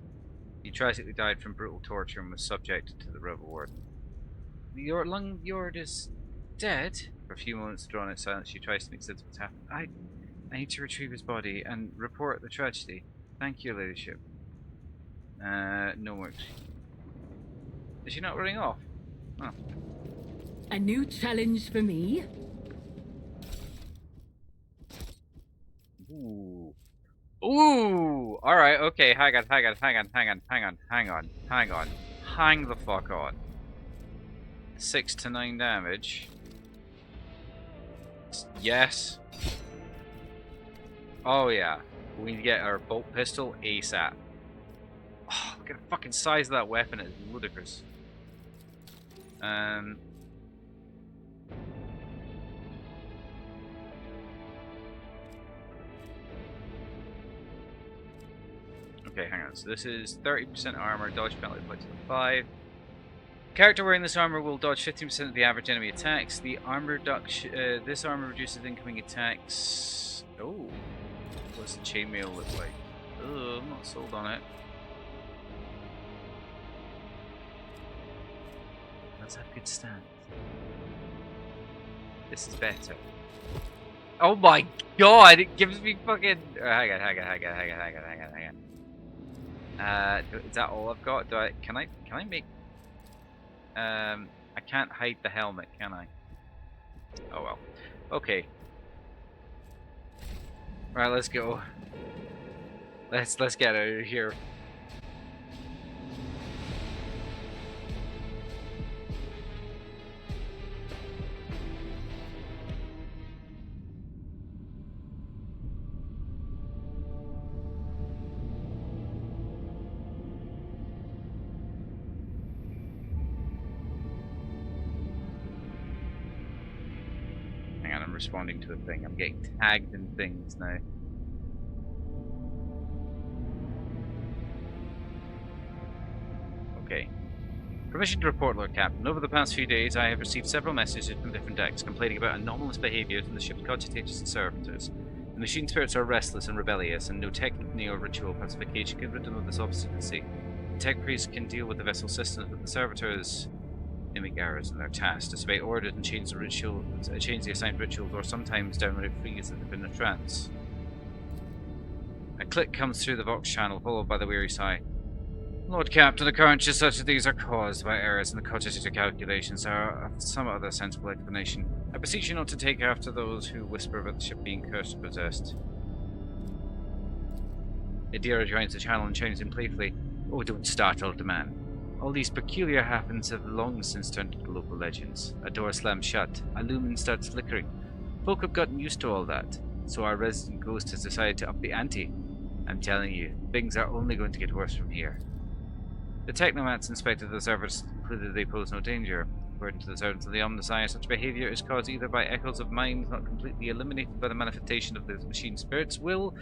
He tragically died from brutal torture and was subjected to the rebel warden. Your lung Yord is dead? For a few moments, drawn in silence, she tries to make sense of what's happened. I need to retrieve his body and report the tragedy. Thank you, ladyship. No more. Is she not running off? Oh. A new challenge for me? Ooh. Ooh! Alright, okay, hang on. Hang the fuck on. 6 to 9 damage. Yes. Oh yeah. We need to get our bolt pistol ASAP. Oh, look at the fucking size of that weapon, it's ludicrous. Okay, hang on. So this is 30% armor, dodge penalty applied to the 5. Character wearing this armor will dodge 15% of the average enemy attacks. The armor reduction, this armor reduces incoming attacks. Oh, what's the chainmail look like? Oh, I'm not sold on it. Let's have good stance. This is better. Oh my god! It gives me fucking. Hang on. Is that all I've got? Can I make? I can't hide the helmet, can I? Oh well. Okay. Right, let's go. Let's get out of here. I'm responding to a thing. I'm getting tagged in things now. Okay. Permission to report, Lord Captain. Over the past few days, I have received several messages from different decks complaining about anomalous behaviours in the ship's cogitators and servitors. The machine spirits are restless and rebellious, and no technique or ritual pacification can rid them of this obstinacy. The tech priests can deal with the vessel systems, but the servitors mimic errors in their tasks, disobey orders, and change the assigned rituals, or sometimes downright freeze as if in a trance. A click comes through the Vox channel, followed by the weary sigh. Lord Captain, occurrences such as these are caused by errors in the cogitator calculations or of some other sensible explanation. I beseech you not to take after those who whisper about the ship being cursed or possessed. Adira joins the channel and chimes in playfully. Oh, don't startle the man. All these peculiar happenings have long since turned into local legends. A door slams shut, a lumen starts flickering. Folk have gotten used to all that, so our resident ghost has decided to up the ante. I'm telling you, things are only going to get worse from here. The technomats inspected the servers concluded they pose no danger. According to the servants of the Omniscience, such behaviour is caused either by echoes of minds not completely eliminated by the manifestation of the machine spirit's will.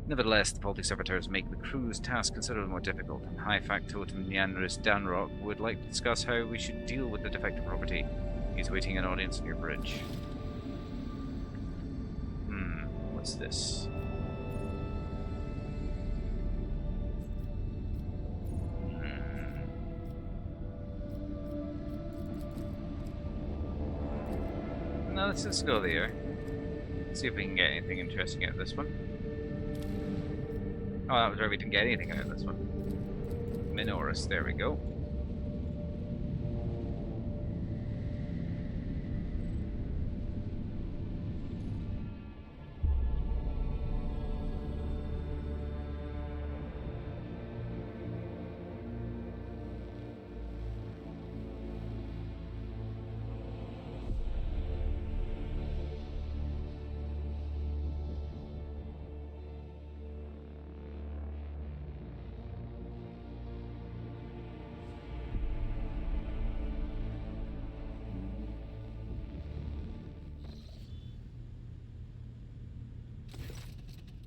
Nevertheless, the faulty servitors make the crew's task considerably more difficult, and High Factotum Neanderus Danrock would like to discuss how we should deal with the defective property. He's waiting an audience on your bridge. What's this? No, let's just go there. See if we can get anything interesting out of this one. Oh, that was where we didn't get anything out of this one. Minoris, there we go.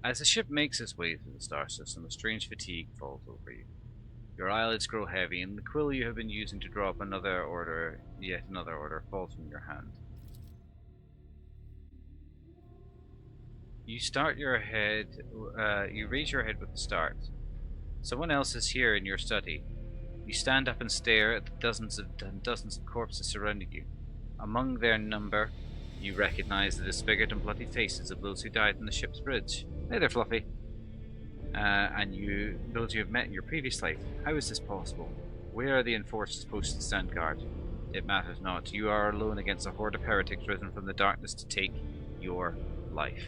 As the ship makes its way through the star system, a strange fatigue falls over you. Your eyelids grow heavy, and the quill you have been using to draw up yet another order, falls from your hand. You raise your head with a start. Someone else is here in your study. You stand up and stare at the dozens of corpses surrounding you. Among their number, you recognize the disfigured and bloody faces of those who died on the ship's bridge. Hey there, Fluffy. And those you have met in your previous life. How is this possible? Where are the enforcers posted to stand guard? It matters not. You are alone against a horde of heretics risen from the darkness to take your life.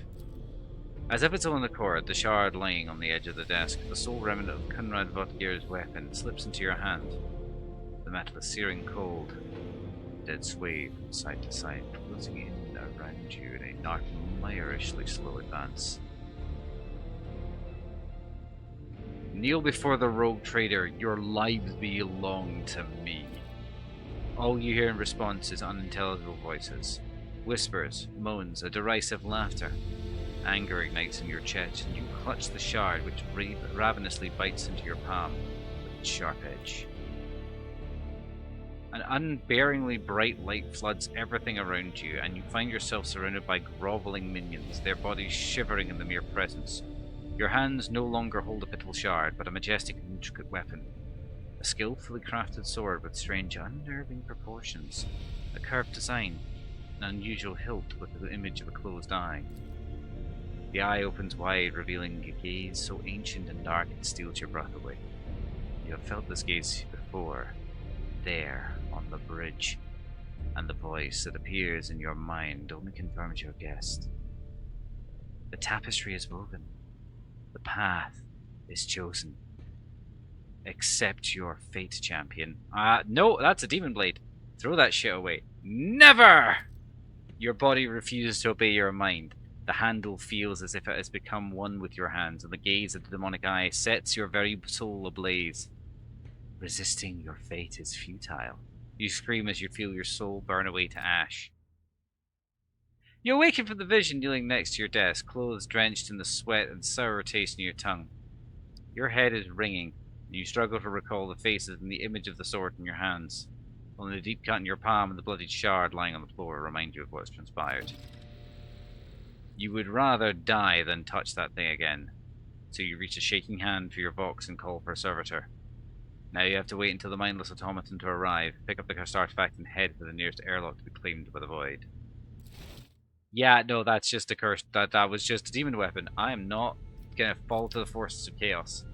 As of its own accord, the shard lying on the edge of the desk, the sole remnant of Conrad Vodgir's weapon, slips into your hand. The metal is searing cold. The dead sway from side to side, closing in around you in a nightmarishly slow advance. Kneel before the rogue trader. Your lives belong to me. All you hear in response is unintelligible voices, whispers, moans, a derisive laughter. Anger ignites in your chest, and you clutch the shard which ravenously bites into your palm with its sharp edge. An unbearingly bright light floods everything around you, and you find yourself surrounded by groveling minions, their bodies shivering in the mere presence. Your hands no longer hold a pitiful shard, but a majestic and intricate weapon. A skillfully crafted sword with strange, unnerving proportions, a curved design, an unusual hilt with the image of a closed eye. The eye opens wide, revealing a gaze so ancient and dark it steals your breath away. You have felt this gaze before, there, on the bridge, and the voice that appears in your mind only confirms your guess. The tapestry is woven. The path is chosen. Accept your fate, champion. No, that's a demon blade. Throw that shit away. Never! Your body refuses to obey your mind. The handle feels as if it has become one with your hands, and the gaze of the demonic eye sets your very soul ablaze. Resisting your fate is futile. You scream as you feel your soul burn away to ash. You awaken from the vision kneeling next to your desk, clothes drenched in the sweat and sour taste in your tongue. Your head is ringing. You struggle to recall the faces and the image of the sword in your hands. Only the deep cut in your palm and the bloodied shard lying on the floor remind you of what's transpired. You would rather die than touch that thing again, so you reach a shaking hand for your box and call for a servitor. Now you have to wait until the mindless automaton to arrive, pick up the cursed artifact and head for the nearest airlock to be claimed by the void. Yeah, no, that's just a curse. That was just a demon weapon. I am not gonna fall to the forces of chaos.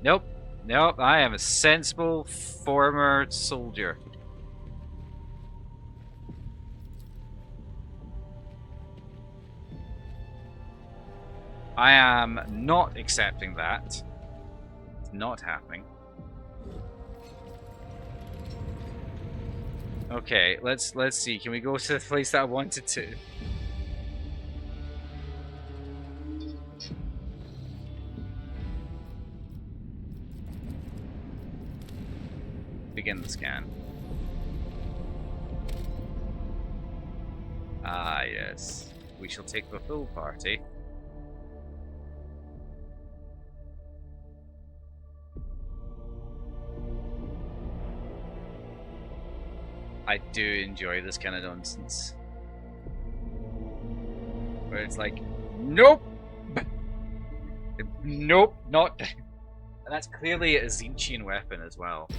Nope. Nope, I am a sensible former soldier. I am not accepting that. It's not happening. Okay, let's see. Can we go to the place that I wanted to? Begin the scan. Ah, yes. We shall take the full party. I do enjoy this kind of nonsense. Where it's like, nope! Nope, not. And that's clearly a Zinchian weapon as well.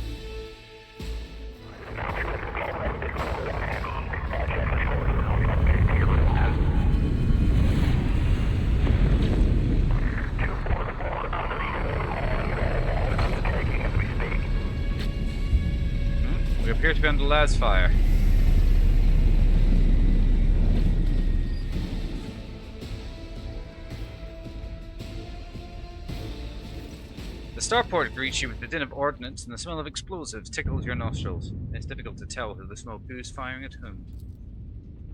We appear to be under lad's fire. The starport greets you with the din of ordnance, and the smell of explosives tickles your nostrils. It's difficult to tell who the smoke is firing at whom.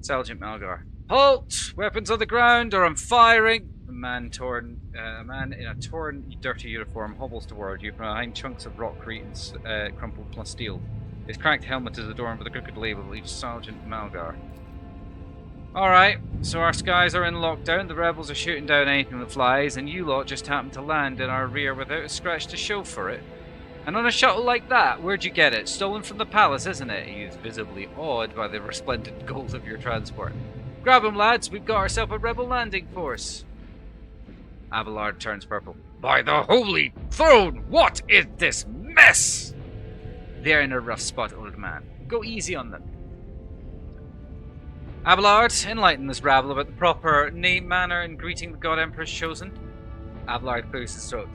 Sergeant Malgar. Halt! Weapons on the ground, or I'm firing! A man in a torn, dirty uniform hobbles toward you from behind chunks of rockcrete and crumpled plus steel. His cracked helmet is adorned with a crooked label that reads Sergeant Malgar. Alright, so our skies are in lockdown, the rebels are shooting down anything that flies, and you lot just happened to land in our rear without a scratch to show for it. And on a shuttle like that, where'd you get it? Stolen from the palace, isn't it? He is visibly awed by the resplendent gold of your transport. Grab him, lads, we've got ourselves a rebel landing force. Abelard turns purple. By the holy throne, what is this mess? They're in a rough spot, old man. Go easy on them. Abelard, enlighten this rabble about the proper name, manner, in greeting the God Emperor's chosen. Abelard clears his throat.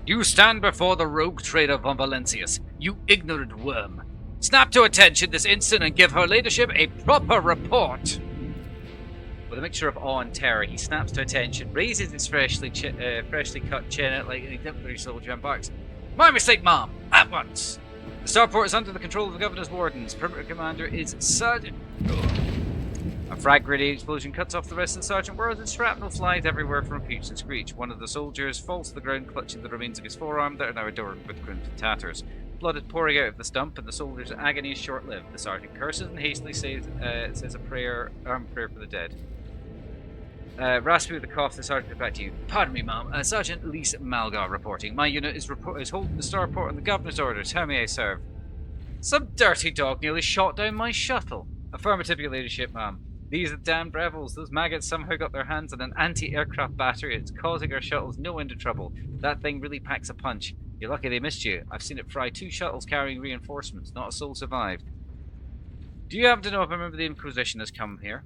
You stand before the rogue trader von Valencius, you ignorant worm. Snap to attention this instant and give her ladyship a proper report. With a mixture of awe and terror, he snaps to attention, raises his freshly cut chin like an exemplary soldier, and barks, My mistake, ma'am! At once! The starport is under the control of the governor's wardens. Perimeter commander is Sergeant. A frag grenade explosion cuts off the rest of the sergeant world, and shrapnel flies everywhere from peach and screech. One of the soldiers falls to the ground, clutching the remains of his forearm that are now adorned with crimson tatters. Blood is pouring out of the stump, and the soldier's agony is short-lived. The sergeant curses and hastily says a prayer for the dead. Raspy with a cough, the sergeant gets back to you. Pardon me, ma'am. Sergeant Elise Malgar reporting. My unit is holding the starport on the governor's orders. How may I serve? Some dirty dog nearly shot down my shuttle. Affirmative, your ladyship, ma'am. These are the damned rebels. Those maggots somehow got their hands on an anti-aircraft battery. It's causing our shuttles no end of trouble. That thing really packs a punch. You're lucky they missed you. I've seen it fry 2 shuttles carrying reinforcements. Not a soul survived. Do you happen to know if a member of the Inquisition has come here?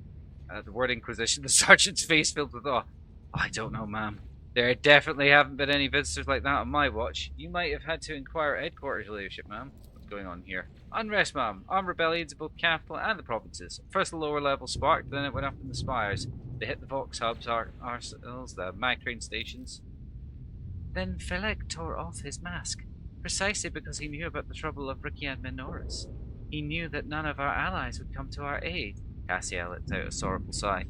The word Inquisition, the sergeant's face filled with awe. I don't know, ma'am. There definitely haven't been any visitors like that on my watch. You might have had to inquire at headquarters, your ladyship, ma'am. What's going on here? Unrest, ma'am. Armed rebellions in both capital and the provinces. First the lower level sparked, then it went up in the spires. They hit the Vox hubs, arsenals, the mag train stations. Then Felek tore off his mask, precisely because he knew about the trouble of Rikian Minoris. He knew that none of our allies would come to our aid. Cassiel let out a sorrowful sigh.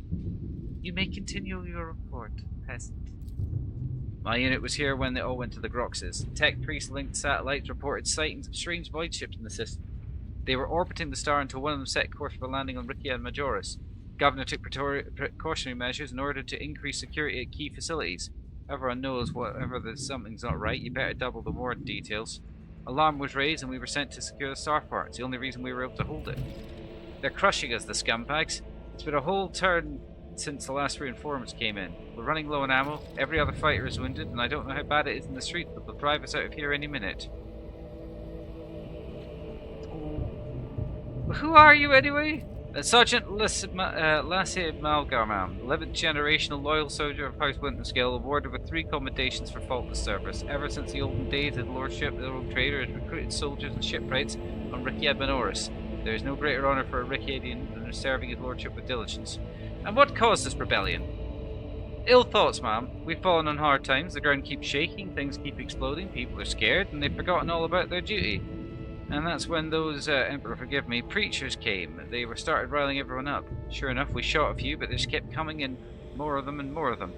You may continue your report, peasant. My unit was here when they all went to the Groxes. Tech priest-linked satellites reported sightings of strange void ships in the system. They were orbiting the star until one of them set course for landing on Rikian Majoris. Governor took precautionary measures in order to increase security at key facilities. Everyone knows whatever there's something's not right, you better double the warrant details. Alarm was raised and we were sent to secure the starport. It's the only reason we were able to hold it. They're crushing us, the scumbags. It's been a whole turn since the last reinforcements came in. We're running low on ammo, every other fighter is wounded, and I don't know how bad it is in the street, but they'll drive us out of here any minute. Who are you anyway? Sergeant Lassie Malgarmam, 11th generation loyal soldier of House Winterskill, awarded with 3 commendations for faultless service. Ever since the olden days of the lordship, the rogue trader has recruited soldiers and shipwrights on Rikiad Minoris. There is no greater honour for a Rikiadian than serving his lordship with diligence. And what caused this rebellion? Ill thoughts, ma'am. We've fallen on hard times, the ground keeps shaking, things keep exploding, people are scared, and they've forgotten all about their duty. And that's when those, Emperor forgive me, preachers came. They were started riling everyone up. Sure enough, we shot a few, but they just kept coming in. More of them and more of them.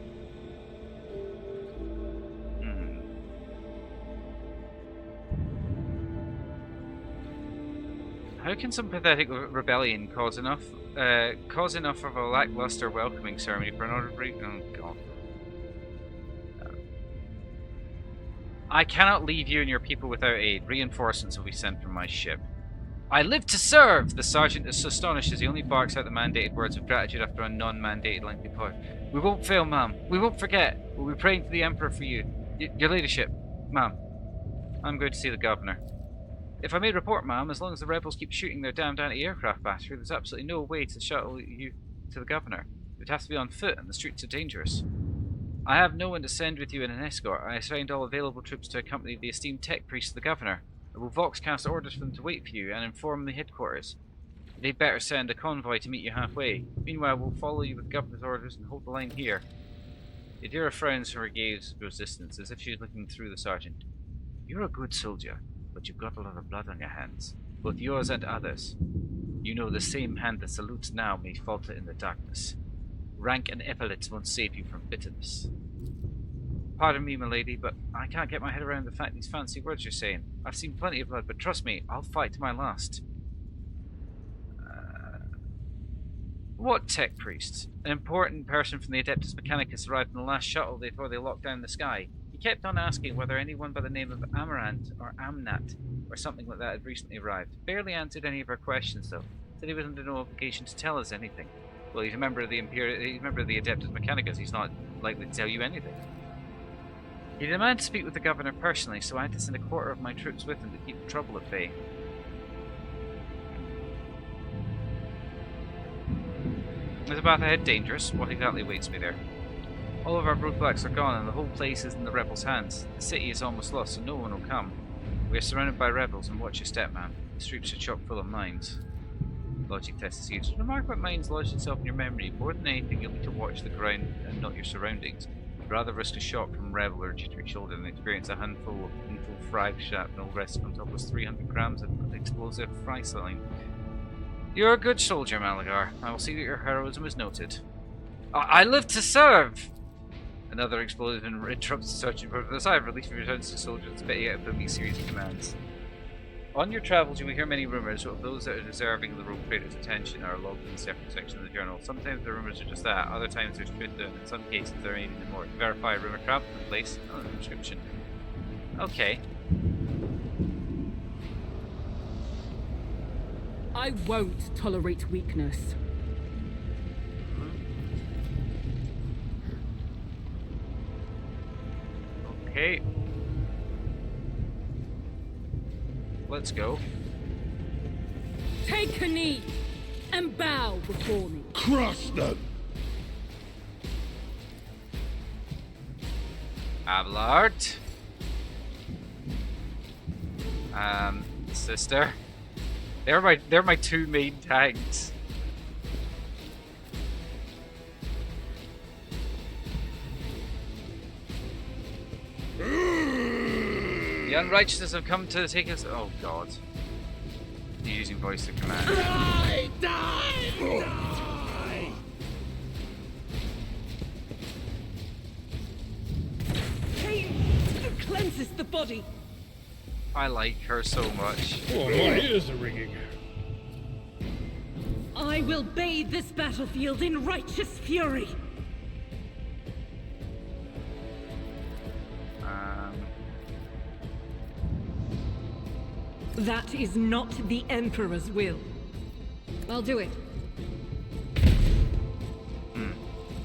How can some pathetic rebellion cause enough of a lackluster welcoming ceremony for an honorary... Oh, God. I cannot leave you and your people without aid. Reinforcements will be sent from my ship. I live to serve! The sergeant is so astonished as he only barks out the mandated words of gratitude after a non-mandated lengthy pause. We won't fail, ma'am. We won't forget. We'll be praying to the Emperor for you. Your ladyship, ma'am. I'm going to see the governor. If I may report, ma'am, as long as the rebels keep shooting their damned anti-aircraft battery, there's absolutely no way to shuttle you to the governor. You'd have to be on foot, and the streets are dangerous. I have no one to send with you in an escort. I assigned all available troops to accompany the esteemed tech priest of the governor. I will voxcast orders for them to wait for you and inform the headquarters. They'd better send a convoy to meet you halfway. Meanwhile, we'll follow you with the governor's orders and hold the line here. Yadira frowns from her gaze of resistance, as if she's looking through the sergeant. You're a good soldier, but you've got a lot of blood on your hands, both yours and others. You know the same hand that salutes now may falter in the darkness. Rank and epaulets won't save you from bitterness. Pardon me, milady, but I can't get my head around the fact these fancy words you're saying. I've seen plenty of blood, but trust me, I'll fight to my last. What tech priest? An important person from the Adeptus Mechanicus arrived in the last shuttle before they locked down the sky. He kept on asking whether anyone by the name of Amarant or Amnat or something like that had recently arrived. Barely answered any of our questions, though. Said he was under no obligation to tell us anything. Well, he's a member of the Adeptus Mechanicus. He's not likely to tell you anything. He demanded to speak with the governor personally, so I had to send a quarter of my troops with him to keep the trouble at bay. Is the path ahead dangerous? What exactly awaits me there? All of our roadblocks are gone and the whole place is in the rebels' hands. The city is almost lost, so no one will come. We are surrounded by rebels, and watch your step, man. The streets are chock full of mines. Logic test is used. Remark what mines lodge itself in your memory. More than anything, you'll need to watch the ground and not your surroundings. You'd rather risk a shot from rebel or a jittery shoulder than experience a handful of lethal frag shrapnel resting on top of 300 grams of explosive frysaline. You're a good soldier, Malagar. I will see that your heroism is noted. I live to serve! Another explosion interrupts the sergeant, but the sigh of relief returns to the soldier spitting out a booming series of commands. On your travels, you will hear many rumours of those that are deserving of the rogue trader's attention are logged in the separate section of the journal. Sometimes the rumours are just that, other times there's truth to them, in some cases there ain't even more. To verify a rumour travel to the place, another inscription. Okay. I won't tolerate weakness. Okay. Let's go. Take a knee and bow before me. Crush them! Abelard. Sister. They're my two main tanks. The unrighteous have come to take us. Oh God. He's using voice to command. Die! Die! Die! Pain cleanses the body. I like her so much. Oh, my ears are ringing. I will bathe this battlefield in righteous fury. That is not the Emperor's will. I'll do it.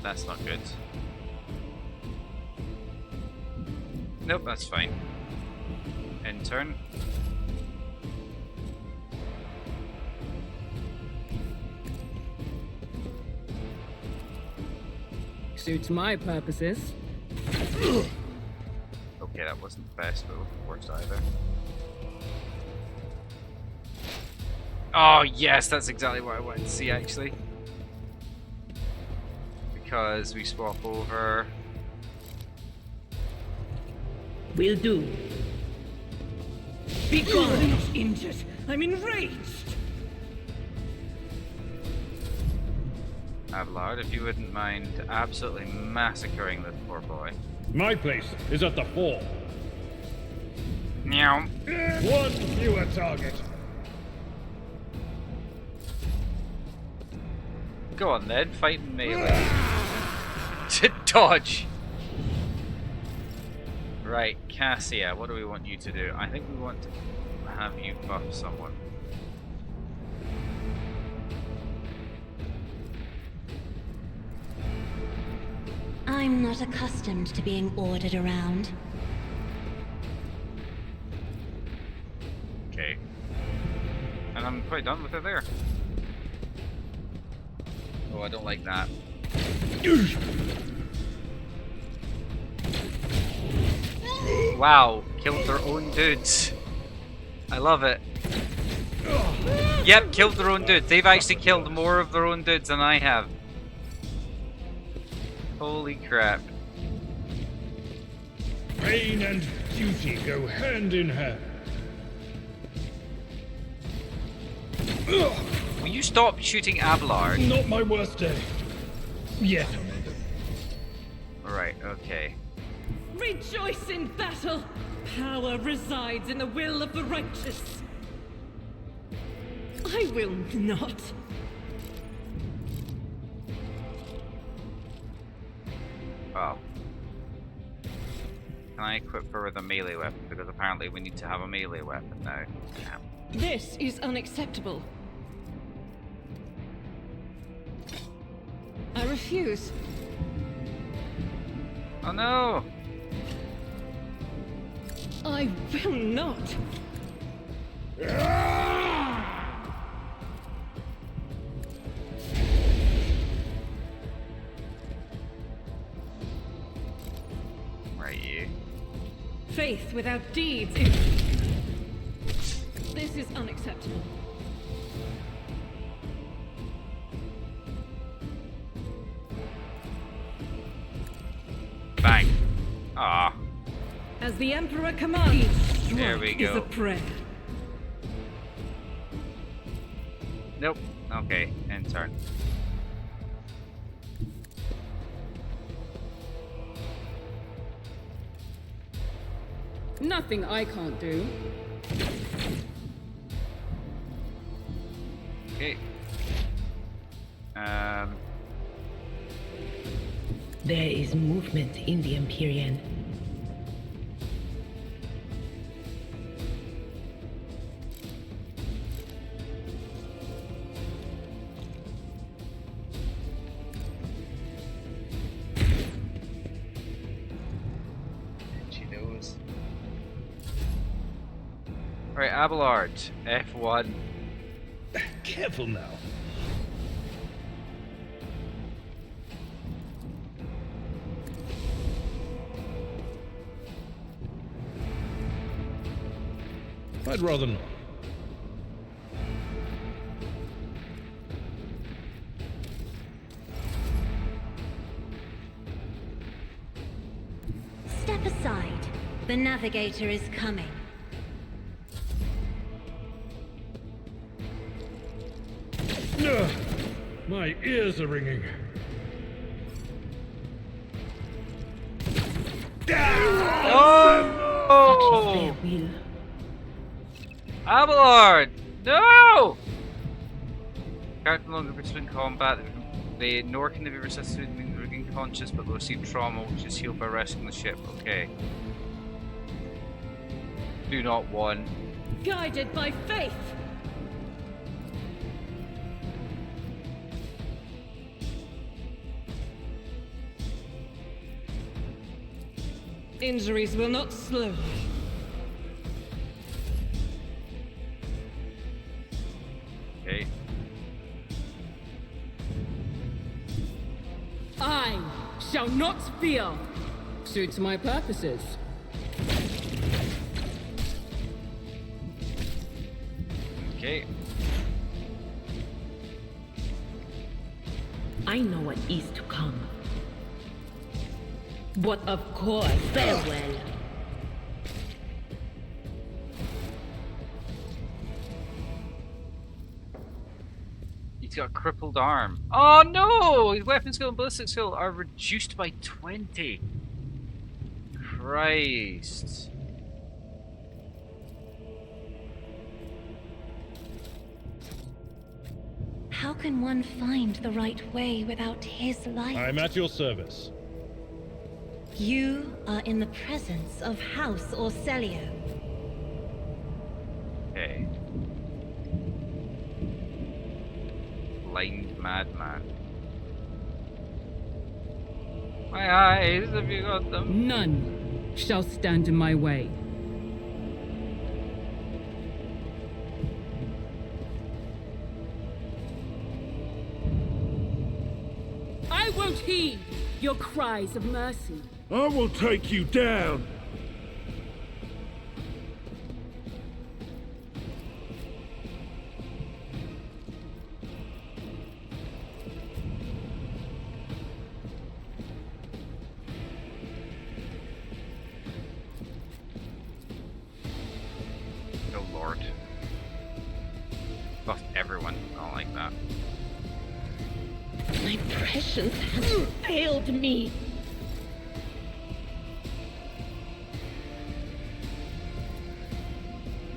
That's not good. Nope, that's fine. In turn. Suits my purposes. Okay, that wasn't the best move, worst either. Oh yes, that's exactly what I wanted to see actually. Because we swap over. Will do. Be gone! I'm not injured. I'm enraged. Abelard, if you wouldn't mind absolutely massacring this poor boy. My place is at the fort. Meow. One fewer target. Go on then, fight in melee. To dodge! Right, Cassia, what do we want you to do? I think we want to have you buff someone. I'm not accustomed to being ordered around. Okay. And I'm quite done with it there. Oh, I don't like that. Wow, killed their own dudes. I love it. Yep, killed their own dudes. They've actually killed more of their own dudes than I have. Holy crap. Pain and duty go hand in hand. Will you stop shooting Abelard? Not my worst day. Yet, Amanda. Alright, okay. Rejoice in battle! Power resides in the will of the righteous. I will not. Oh. Can I equip her with a melee weapon? Because apparently we need to have a melee weapon now. Damn. This is unacceptable. I refuse. Oh no! I will not. Right, you. Faith without deeds is... This is unacceptable. Bang! Ah. As the Emperor commands, each There we strike is go. a prayer. Nope. Okay, end turn. Nothing I can't do. Okay. There is movement in the Empyrean. She knows. Alright, Abelard, F1. Careful now. I'd rather not. Step aside. The navigator is coming. Ugh, my ears are ringing. Oh! Their will. Abelard! No! Character no longer participate in combat. They nor can they be resisted when regain conscious, but they'll receive trauma, which is healed by rescuing the ship. Okay. Do not want Guided by faith. Injuries will not slow me. Okay. I shall not fear. Suits my purposes. Okay. I know what is to come. But of course, farewell. He's got a crippled arm. Oh no! His weapon skill and ballistic skill are reduced by 20. Christ. How can one find the right way without his light? I'm at your service. You are in the presence of House Orcelio. Okay. Blind madman. My eyes, have you got them? None shall stand in my way. I won't heed your cries of mercy. I will take you down. Oh lord. Buff everyone. I don't like that. My prescience has failed me.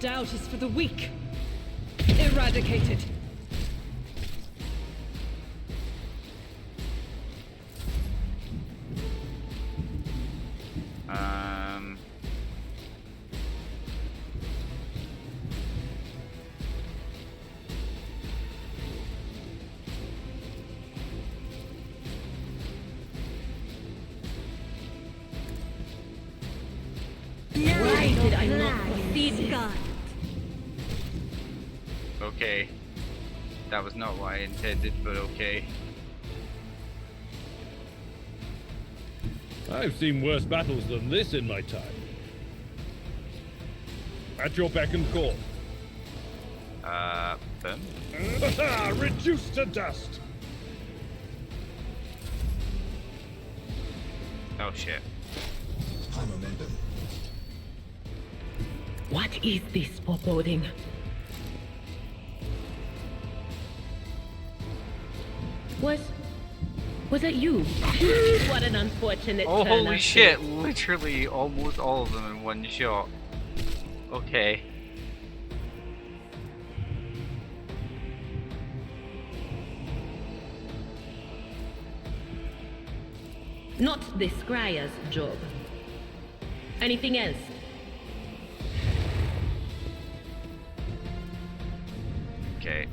Doubt is for the weak. Eradicated. Why did I not proceed? God. Okay. That was not what I intended, but okay. I've seen worse battles than this in my time. At your beck and call. Boom. Reduced to dust. Oh shit. What is this foreboding? Was it you? What an unfortunate Oh, turn holy of shit, fate. literally almost all of them in one shot. Okay. Not the scryer's job. Anything else? Okay.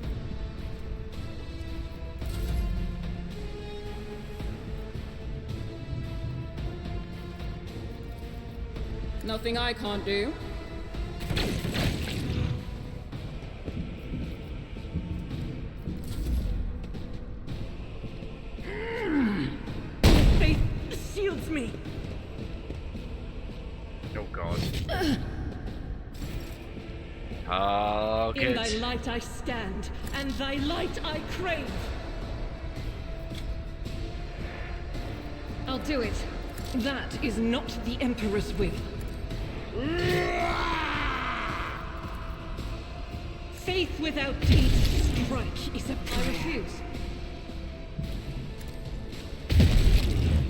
Nothing I can't do. Faith shields me. Oh god. Oh, In thy good. light I stand, and thy light I crave. I'll do it. That is not the Emperor's will. Faith without deed, strike is a prayer. I refuse.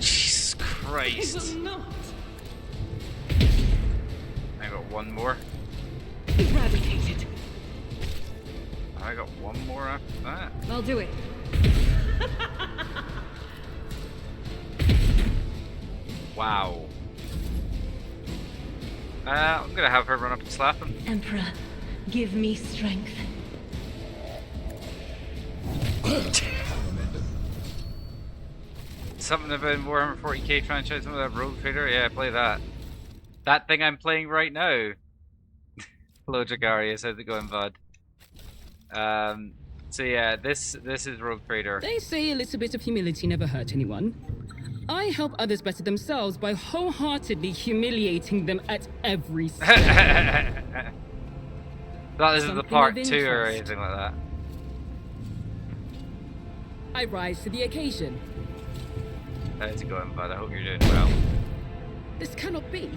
Jesus I Christ. will not. I got one more. Eradicated. I got one more after that. I'll do it. Wow. I'm gonna have her run up and slap him. Emperor, Give me strength. Something about Warhammer 40k franchise, some of that Rogue Trader? Yeah, play that. That thing I'm playing right now. Hello Dragarius, how's it going, bud? So yeah, this is Rogue Trader. They say a little bit of humility never hurt anyone. I help others better themselves by wholeheartedly humiliating them at every step. That isn't the Something part of 2 or interest. anything like that. I rise to the occasion. How's it going, bud? I hope you're doing well. This cannot be.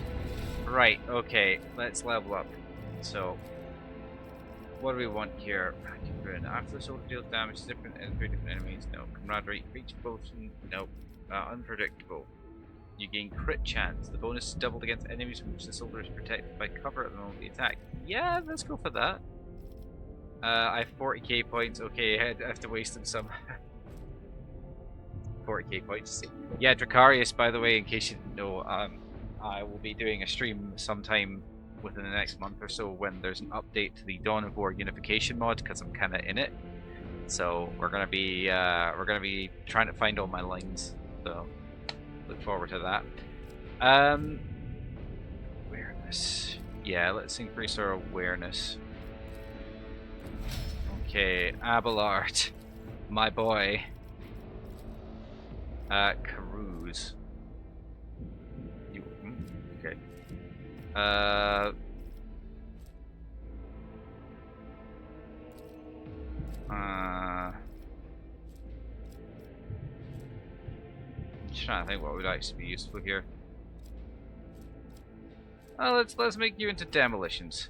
Right, okay, let's level up. So, what do we want here? After the soldier deals damage to different enemies, no. Camaraderie, reach potion, no. Unpredictable. You gain crit chance. The bonus is doubled against enemies from which the soldier is protected by cover at the moment of the attack. Yeah, let's go for that. I have 40k points. Okay, I have to waste them some. 40k points. Yeah, Dracarius, by the way, in case you didn't know, I will be doing a stream sometime within the next month or so when there's an update to the Dawn of War Unification mod, because I'm kind of in it. So we're gonna be trying to find all my lines. So look forward to that. Awareness. Yeah, let's increase our awareness. Okay, Abelard, my boy. Carouse. Okay. Just trying to think what would actually be useful here. Let's make you into demolitions.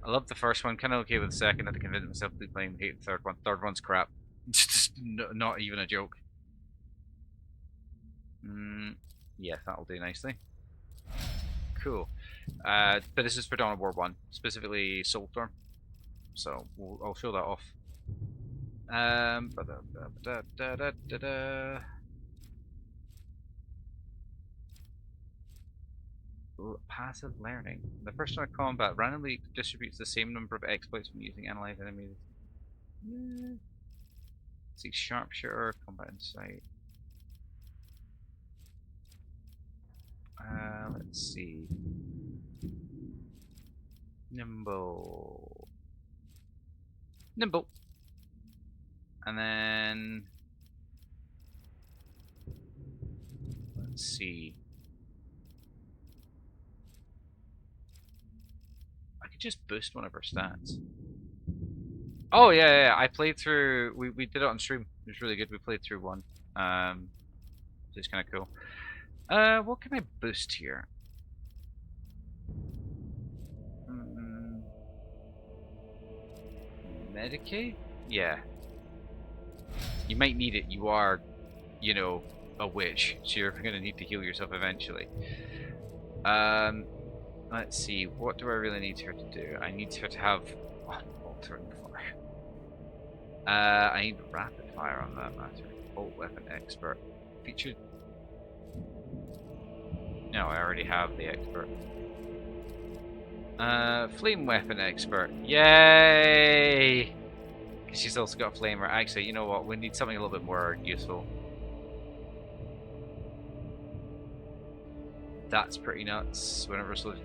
I love the first one, kind of okay with the second. I had to convince myself to be playing. Hate the third one. Third one's crap. Just not even a joke. Yeah, that'll do nicely. Cool. But this is for Dawn of War 1, specifically Soulstorm. So I'll show that off. Passive learning. The first time combat randomly distributes the same number of exploits from using analyze enemies. See, sharpshooter, combat insight. Let's see. Nimble. And then let's see. I could just boost one of our stats. Oh yeah, I played through. We did it on stream. It was really good. We played through one. It's kind of cool. What can I boost here? Medicaid? Yeah. You might need it. You are, you know, a witch, so you're going to need to heal yourself eventually. Let's see. What do I really need her to do? I need her to have altering fire. I need rapid fire on that matter. Bolt weapon expert. Featured. No, I already have the expert. Flame weapon expert. Yay! Because she's also got a flamer. Actually, you know what? We need something a little bit more useful. That's pretty nuts. Whenever a soldier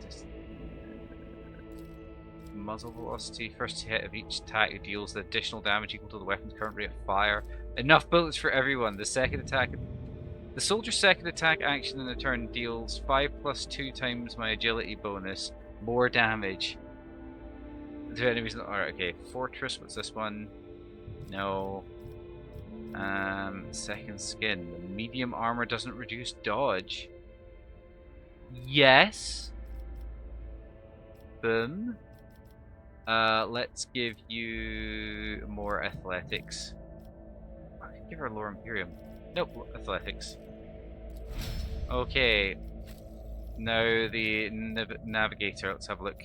muzzle velocity. First hit of each attack deals additional damage equal to the weapon's current rate of fire. Enough bullets for everyone. The second attack. The soldier's second attack action in the turn deals 5 plus 2 times my agility bonus. More damage. To enemies. Alright, okay. Fortress, what's this one? No. Second skin. Medium armor doesn't reduce dodge. Yes. Boom. Let's give you more athletics. I could give her Lore Imperium. Nope, athletics. Okay. Now the navigator. Let's have a look.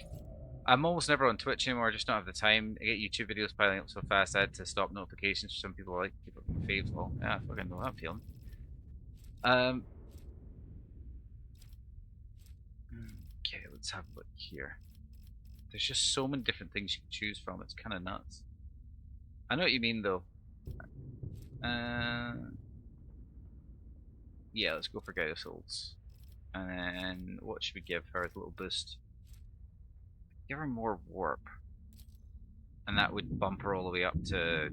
I'm almost never on Twitch anymore. I just don't have the time. I get YouTube videos piling up so fast. I had to stop notifications for some people like people faves. Well, yeah, I fucking know that feeling. Okay, let's have a look here. There's just so many different things you can choose from. It's kind of nuts. I know what you mean, though. Yeah, let's go for Guide of Souls. And then what should we give her as a little boost? Give her more warp. And that would bump her all the way up to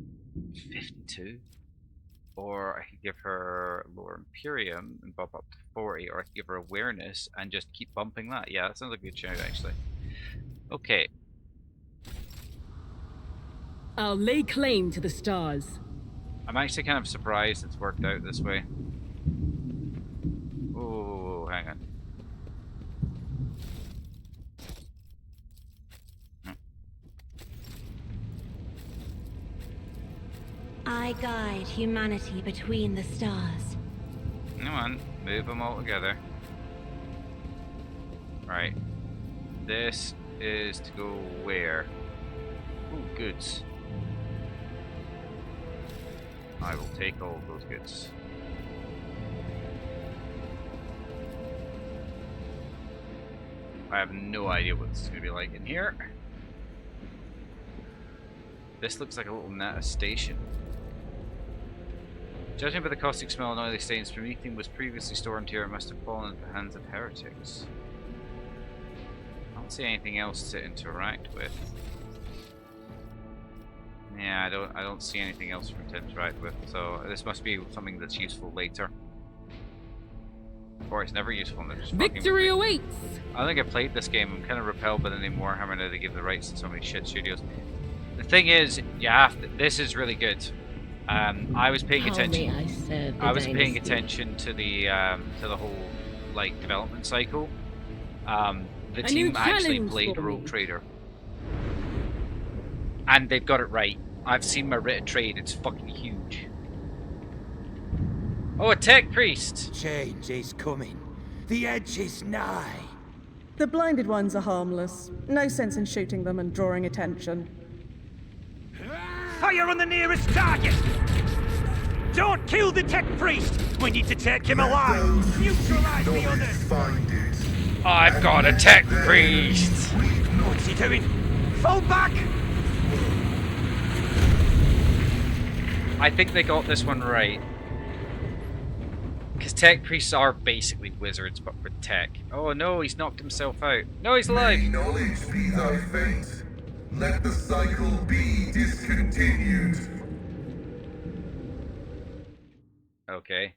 52. Or I could give her lower Imperium and bump up to 40, or I could give her awareness and just keep bumping that. Yeah, that sounds like a good shout, actually. Okay. I'll lay claim to the stars. I'm actually kind of surprised it's worked out this way. Oh, hang on. I guide humanity between the stars. Come on, move them all together. Right. This is to go where? Ooh, goods. I will take all of those goods. I have no idea what this is going to be like in here. This looks like a little Nata station. Judging by the caustic smell and oily stains, promethium was previously stored here. It must have fallen into the hands of heretics. I don't see anything else to interact with. Yeah, I don't see anything else for to interact with. So this must be something that's useful later. Or it's never useful. And just Victory awaits! I think I played this game. I'm kind of repelled by the name Warhammer now. They give the rights to so many shit studios. The thing is, this is really good. I was paying attention. I was paying attention to the whole like development cycle. The team actually played Rogue Trader, and they've got it right. I've seen my written trade; it's fucking huge. Oh, a tech priest! Change is coming. The edge is nigh. The blinded ones are harmless. No sense in shooting them and drawing attention. Fire on the nearest target! Don't kill the tech priest! We need to take him alive! Neutralize the others! I've got a tech priest! What's he doing? Fall back! I think they got this one right. Because tech priests are basically wizards, but for tech. Oh no, he's knocked himself out. No, he's alive! May knowledge be thy fate. Let the cycle be discontinued. Okay.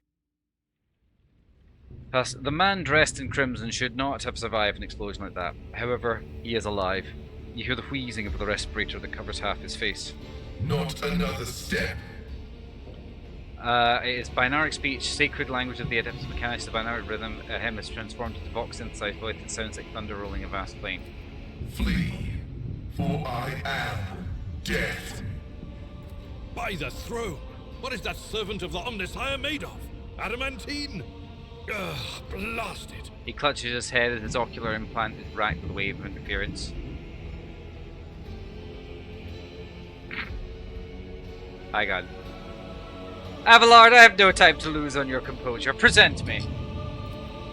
Plus, the man dressed in crimson should not have survived an explosion like that. However, he is alive. You hear the wheezing of the respirator that covers half his face. Not another step. It is binaric speech, sacred language of the Adeptus Mechanicus, the binaric rhythm. Him is transformed into vox synthesized voice that sounds like thunder rolling a vast plain. Flee, for I am death. By the throne! What is that servant of the Omnissiah made of? Adamantine? Ugh, blast it! He clutches his head as his ocular implant is racked with a wave of interference. Hi, God. Avalard, I have no time to lose on your composure. Present me.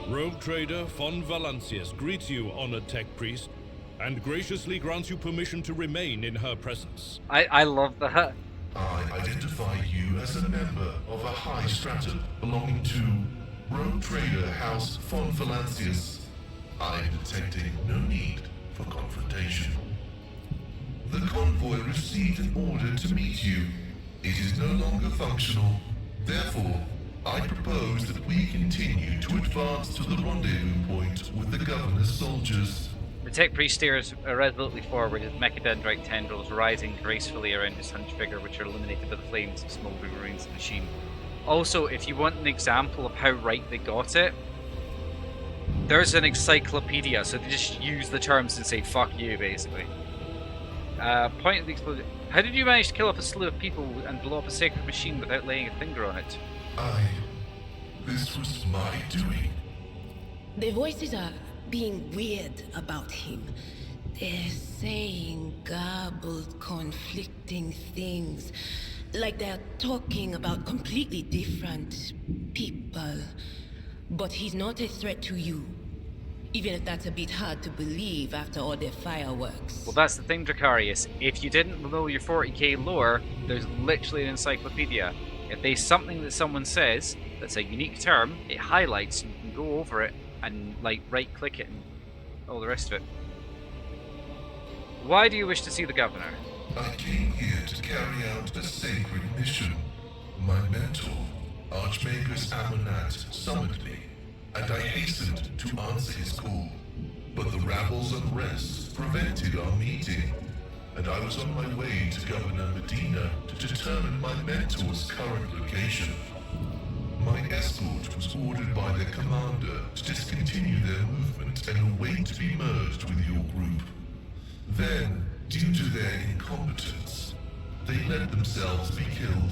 Rogue trader von Valancius greets you, honored tech priest, and graciously grants you permission to remain in her presence. I love that. I identify you as a member of a high stratum belonging to Rogue Trader House von Valancius. I am detecting no need for confrontation. The convoy received an order to meet you. It is no longer functional. Therefore, I propose that we continue to advance to the rendezvous point with the governor's soldiers. The tech priest stares resolutely forward, his mechadendrite tendrils rising gracefully around his hunched figure, which are illuminated by the flames of smouldering ruins of the machine. Also, if you want an example of how right they got it, there's an encyclopedia, so they just use the terms and say fuck you, basically. Point of the explosion. How did you manage to kill off a slew of people and blow up a sacred machine without laying a finger on it? This was my doing. The voices are being weird about him. They're saying garbled, conflicting things. Like they're talking about completely different people. But he's not a threat to you. Even if that's a bit hard to believe after all their fireworks. Well, that's the thing, Dracarius. If you didn't know your 40k lore, there's literally an encyclopedia. If there's something that someone says that's a unique term, it highlights and you can go over it and, like, right-click it and all the rest of it. Why do you wish to see the governor? I came here to carry out a sacred mission. My mentor, Archmagus Amonat, summoned me, and I hastened to answer his call. But the rabble's unrest prevented our meeting, and I was on my way to Governor Medina to determine my mentor's current location. My escort was ordered by their commander to discontinue their movement and await to be merged with your group. Then, due to their incompetence, they let themselves be killed.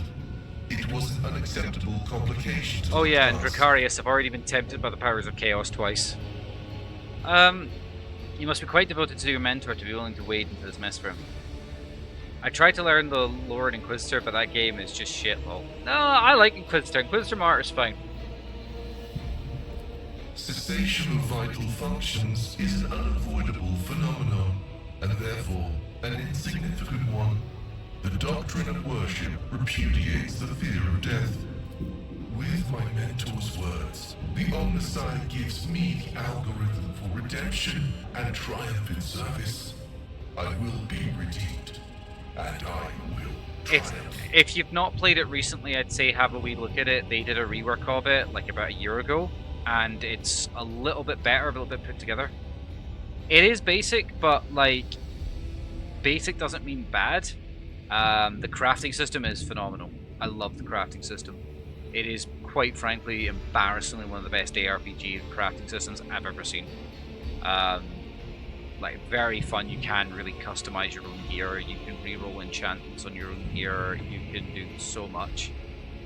It was an unacceptable complication to Oh yeah, and task. Dracarius have already been tempted by the powers of chaos twice. You must be quite devoted to your mentor to be willing to wade into this mess for him. I tried to learn the lore in Inquisitor, but that game is just shit, lol. No, I like Inquisitor. Inquisitor Martyr's fine. Cessation of vital functions is an unavoidable phenomenon, and therefore an insignificant one. The doctrine of worship repudiates the fear of death. With my mentor's words, the Omnissiah gives me the algorithm for redemption and triumph in service. I will be redeemed, and I will triumph. If you've not played it recently, I'd say have a wee look at it. They did a rework of it like about a year ago, and it's a little bit better, a little bit put together. It is basic, but like, basic doesn't mean bad. The crafting system is phenomenal. I love the crafting system. It is, quite frankly, embarrassingly one of the best ARPG crafting systems I've ever seen. Like, very fun. You can really customize your own gear. You can reroll enchantments on your own gear. You can do so much.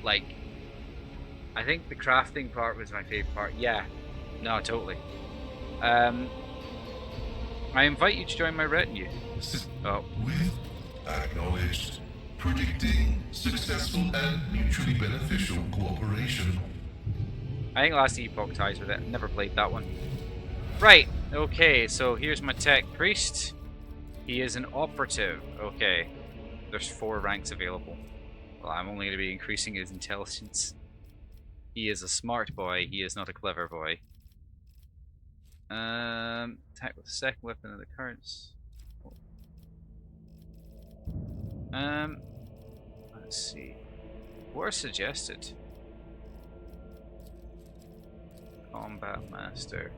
Like, I think the crafting part was my favorite part. Yeah, no, totally. I invite you to join my retinue. Oh. With acknowledged, predicting successful and mutually beneficial cooperation. I think last Epoch ties with it. Never played that one. Right, okay, so here's my tech priest. He is an operative. Okay, there's 4 ranks available. Well, I'm only going to be increasing his intelligence. He is a smart boy, he is not a clever boy. Attack with the second weapon of the currents. Let's see. What are suggested? Combat Master.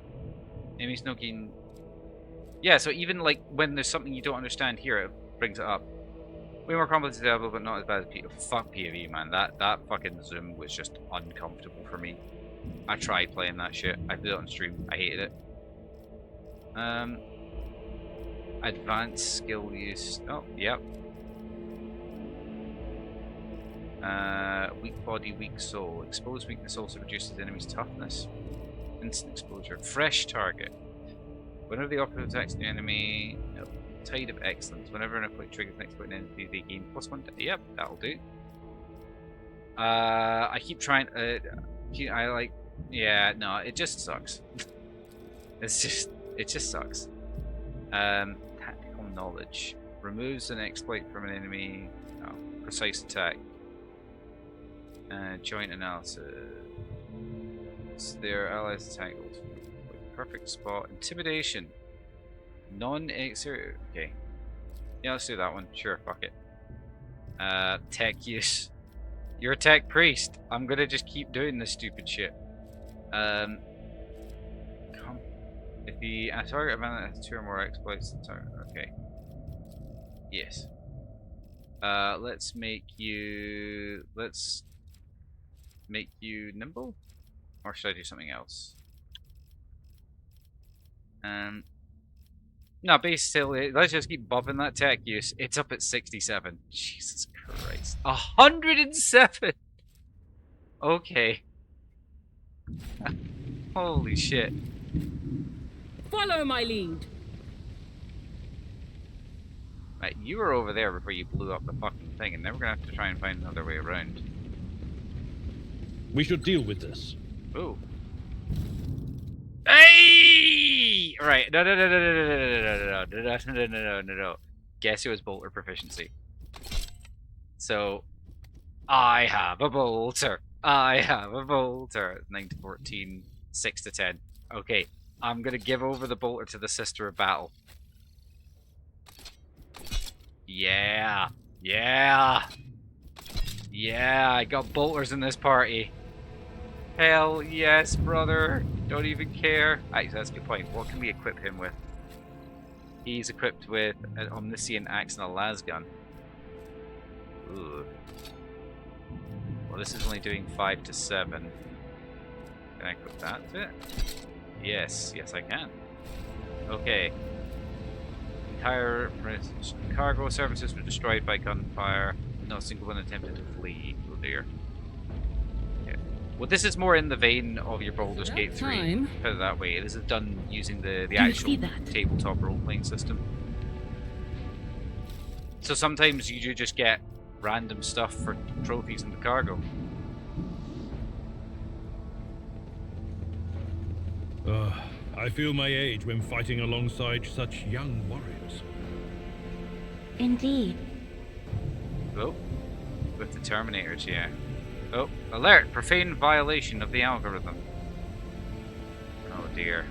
Enemies no gain. Yeah, so even like when there's something you don't understand here, it brings it up. Way more complex available, but not as bad as POV. Fuck POV, man. That fucking zoom was just uncomfortable for me. I tried playing that shit. I did it on stream. I hated it. Advanced skill use. Oh, yep. Weak body, weak soul. Exposed weakness also reduces the enemy's toughness. Instant exposure. Fresh target. Whenever the operative attacks the enemy, Tide of Excellence. Whenever an equip triggers next point in entity, they gain +1. Yep, that'll do. I keep trying. Yeah, no, it just sucks. It just sucks. Tactical knowledge removes an exploit from an enemy. No, precise attack. Joint analysis. Their allies attack perfect spot. Intimidation. Non-exer. Okay. Yeah, let's do that one. Sure, fuck it. Tech use. You're a tech priest. I'm gonna just keep doing this stupid shit. If the target event has 2 or more exploits, okay. Yes. Let's make you nimble, or should I do something else? No, basically, let's just keep bumping that tech use. It's up at 67. Jesus Christ. 107! Okay. Holy shit. Follow my lead. Right, you were over there before you blew up the fucking thing, and then we're gonna have to try and find another way around. We should deal with this. Ooh. Hey! Right. No, no, no, no, no, no, no, no, no, no, no, no, no, no, no. Guess it was bolter proficiency. So, I have a bolter. I have a bolter. 9 to 14, 6 to 10. Okay, I'm gonna give over the bolter to the Sister of Battle. Yeah. Yeah. Yeah, I got bolters in this party. Hell yes, brother. Don't even care. Actually, that's a good point. What can we equip him with? He's equipped with an omniscient axe and a lasgun. Ooh. Well, this is only doing 5 to 7. Can I equip that to it? Yes, yes I can. Okay. Entire cargo services were destroyed by gunfire. Not a single one attempted to flee. Oh dear. Okay. Well, this is more in the vein of your Baldur's Gate 3. Put it that way. This is done using the actual tabletop role-playing system. So sometimes you do just get random stuff for trophies in the cargo. I feel my age when fighting alongside such young warriors. Indeed. Oh, with the Terminators, yeah. Oh, alert! Profane violation of the algorithm. Oh dear.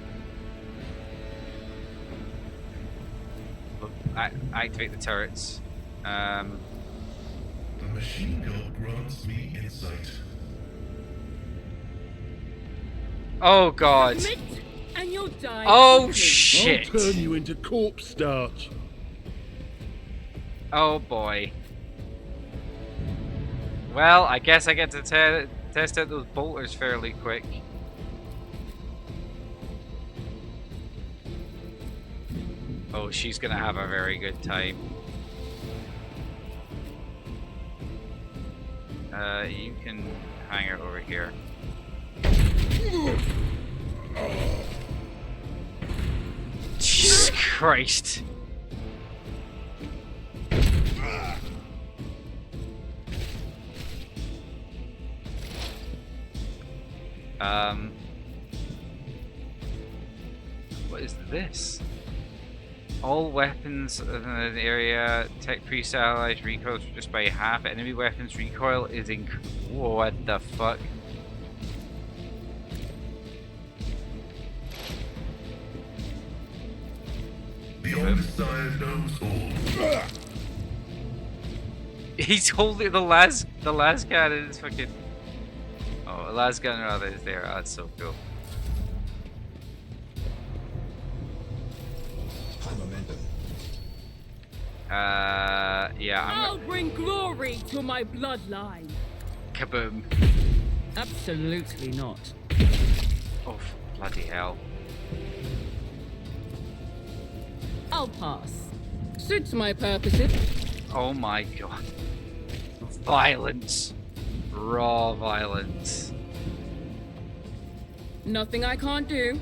Look, activate the turrets. The machine gun grants me insight. Oh god. And you'll die. Oh shit. I'll turn you into corpse starch. Oh boy. Well, I guess I get to test out those bolters fairly quick. Oh, she's gonna have a very good time. You can hang her over here. Jesus Christ. What is this? All weapons in an area, tech priest allies recoil just by half. Enemy weapons recoil is what the fuck? The Omnissiah knows all. He's holding the last cannon is fucking. Oh, the last gun rather is there. Oh, that's so cool. Yeah, I'll bring glory to my bloodline. Kaboom. Absolutely not. Oh, bloody hell. I'll pass. Suits my purposes. Oh my god. Violence. Raw violence. Nothing I can't do.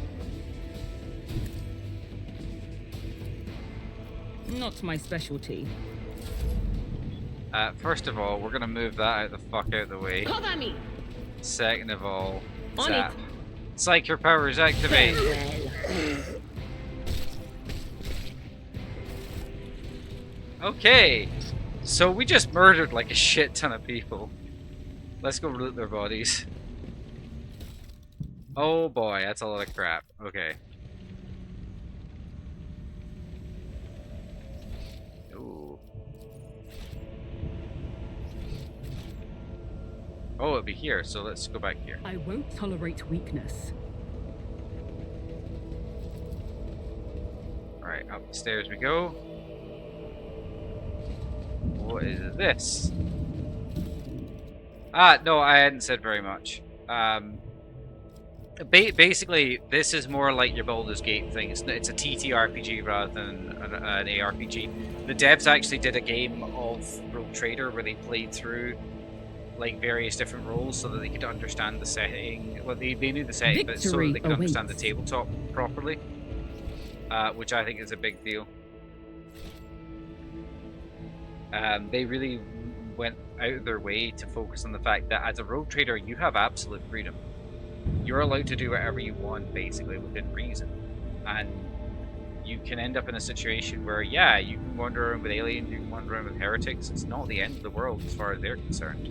Not my specialty. First of all, we're gonna move that out the fuck out the way. Cover me. Second of all, On zap. Psychic powers activate. Okay, so we just murdered like a shit ton of people. Let's go loot their bodies. Oh boy, that's a lot of crap. Okay. Ooh. Oh, it'll be here, so let's go back here. I won't tolerate weakness. Alright, up the stairs we go. What is this? Ah, no, I hadn't said very much. Basically, this is more like your Baldur's Gate thing. It's a TTRPG rather than an ARPG. The devs actually did a game of Rogue Trader where they played through like various different roles so that they could understand the setting. Well, they knew the setting, but so that they could understand the tabletop properly, which I think is a big deal. They really went out of their way to focus on the fact that as a rogue trader, you have absolute freedom. You're allowed to do whatever you want, basically, within reason. And you can end up in a situation where, yeah, you can wander around with aliens, you can wander around with heretics. It's not the end of the world as far as they're concerned.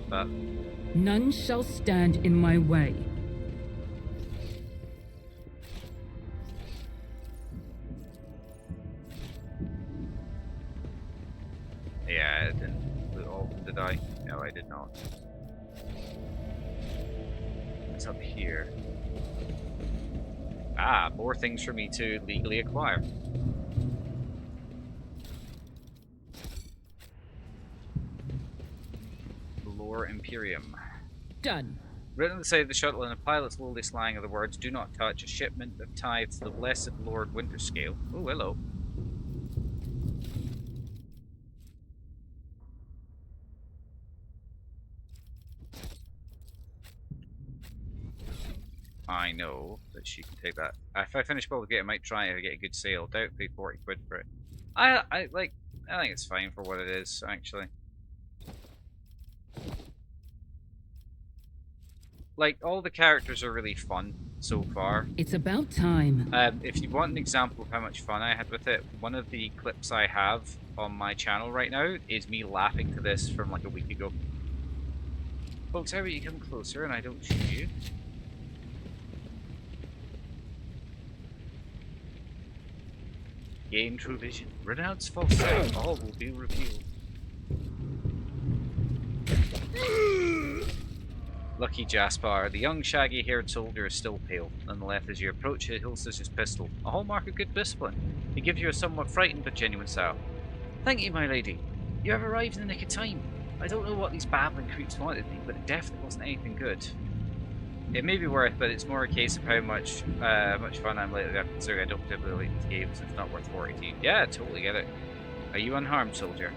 But None shall stand in my way. yeah, I didn't loot all of them, did I? No, I did not. What's up here? Ah, more things for me to legally acquire. Lore Imperium. Done. Written on the side of the shuttle in a pilot's lowly slang of the words, "Do not touch," a shipment of tithes to the blessed Lord Winterscale. Oh, hello. I know that she can take that. If I finish Baldur's Gate, I might try to get a good sale. Doubt pay 40 quid for it. I think it's fine for what it is, actually. Like, all the characters are really fun so far. It's about time. If you want an example of how much fun I had with it, one of the clips I have on my channel right now is me laughing to this from like a week ago. Folks, how about you come closer and I don't shoot you? Gain true vision. Renounce false sight. All will be revealed. Lucky Jaspar, the young shaggy-haired soldier is still pale. Nonetheless, as you approach, he holsters his pistol, a hallmark of good discipline. He gives you a somewhat frightened but genuine style. Thank you, my lady. You have arrived in the nick of time. I don't know what these babbling creeps wanted me, but it definitely wasn't anything good. It may be worth, but it's more a case of how much fun I'm lately having, considering I don't typically like these games. It's not worth 40. Yeah, I totally get it. Are you unharmed, soldier?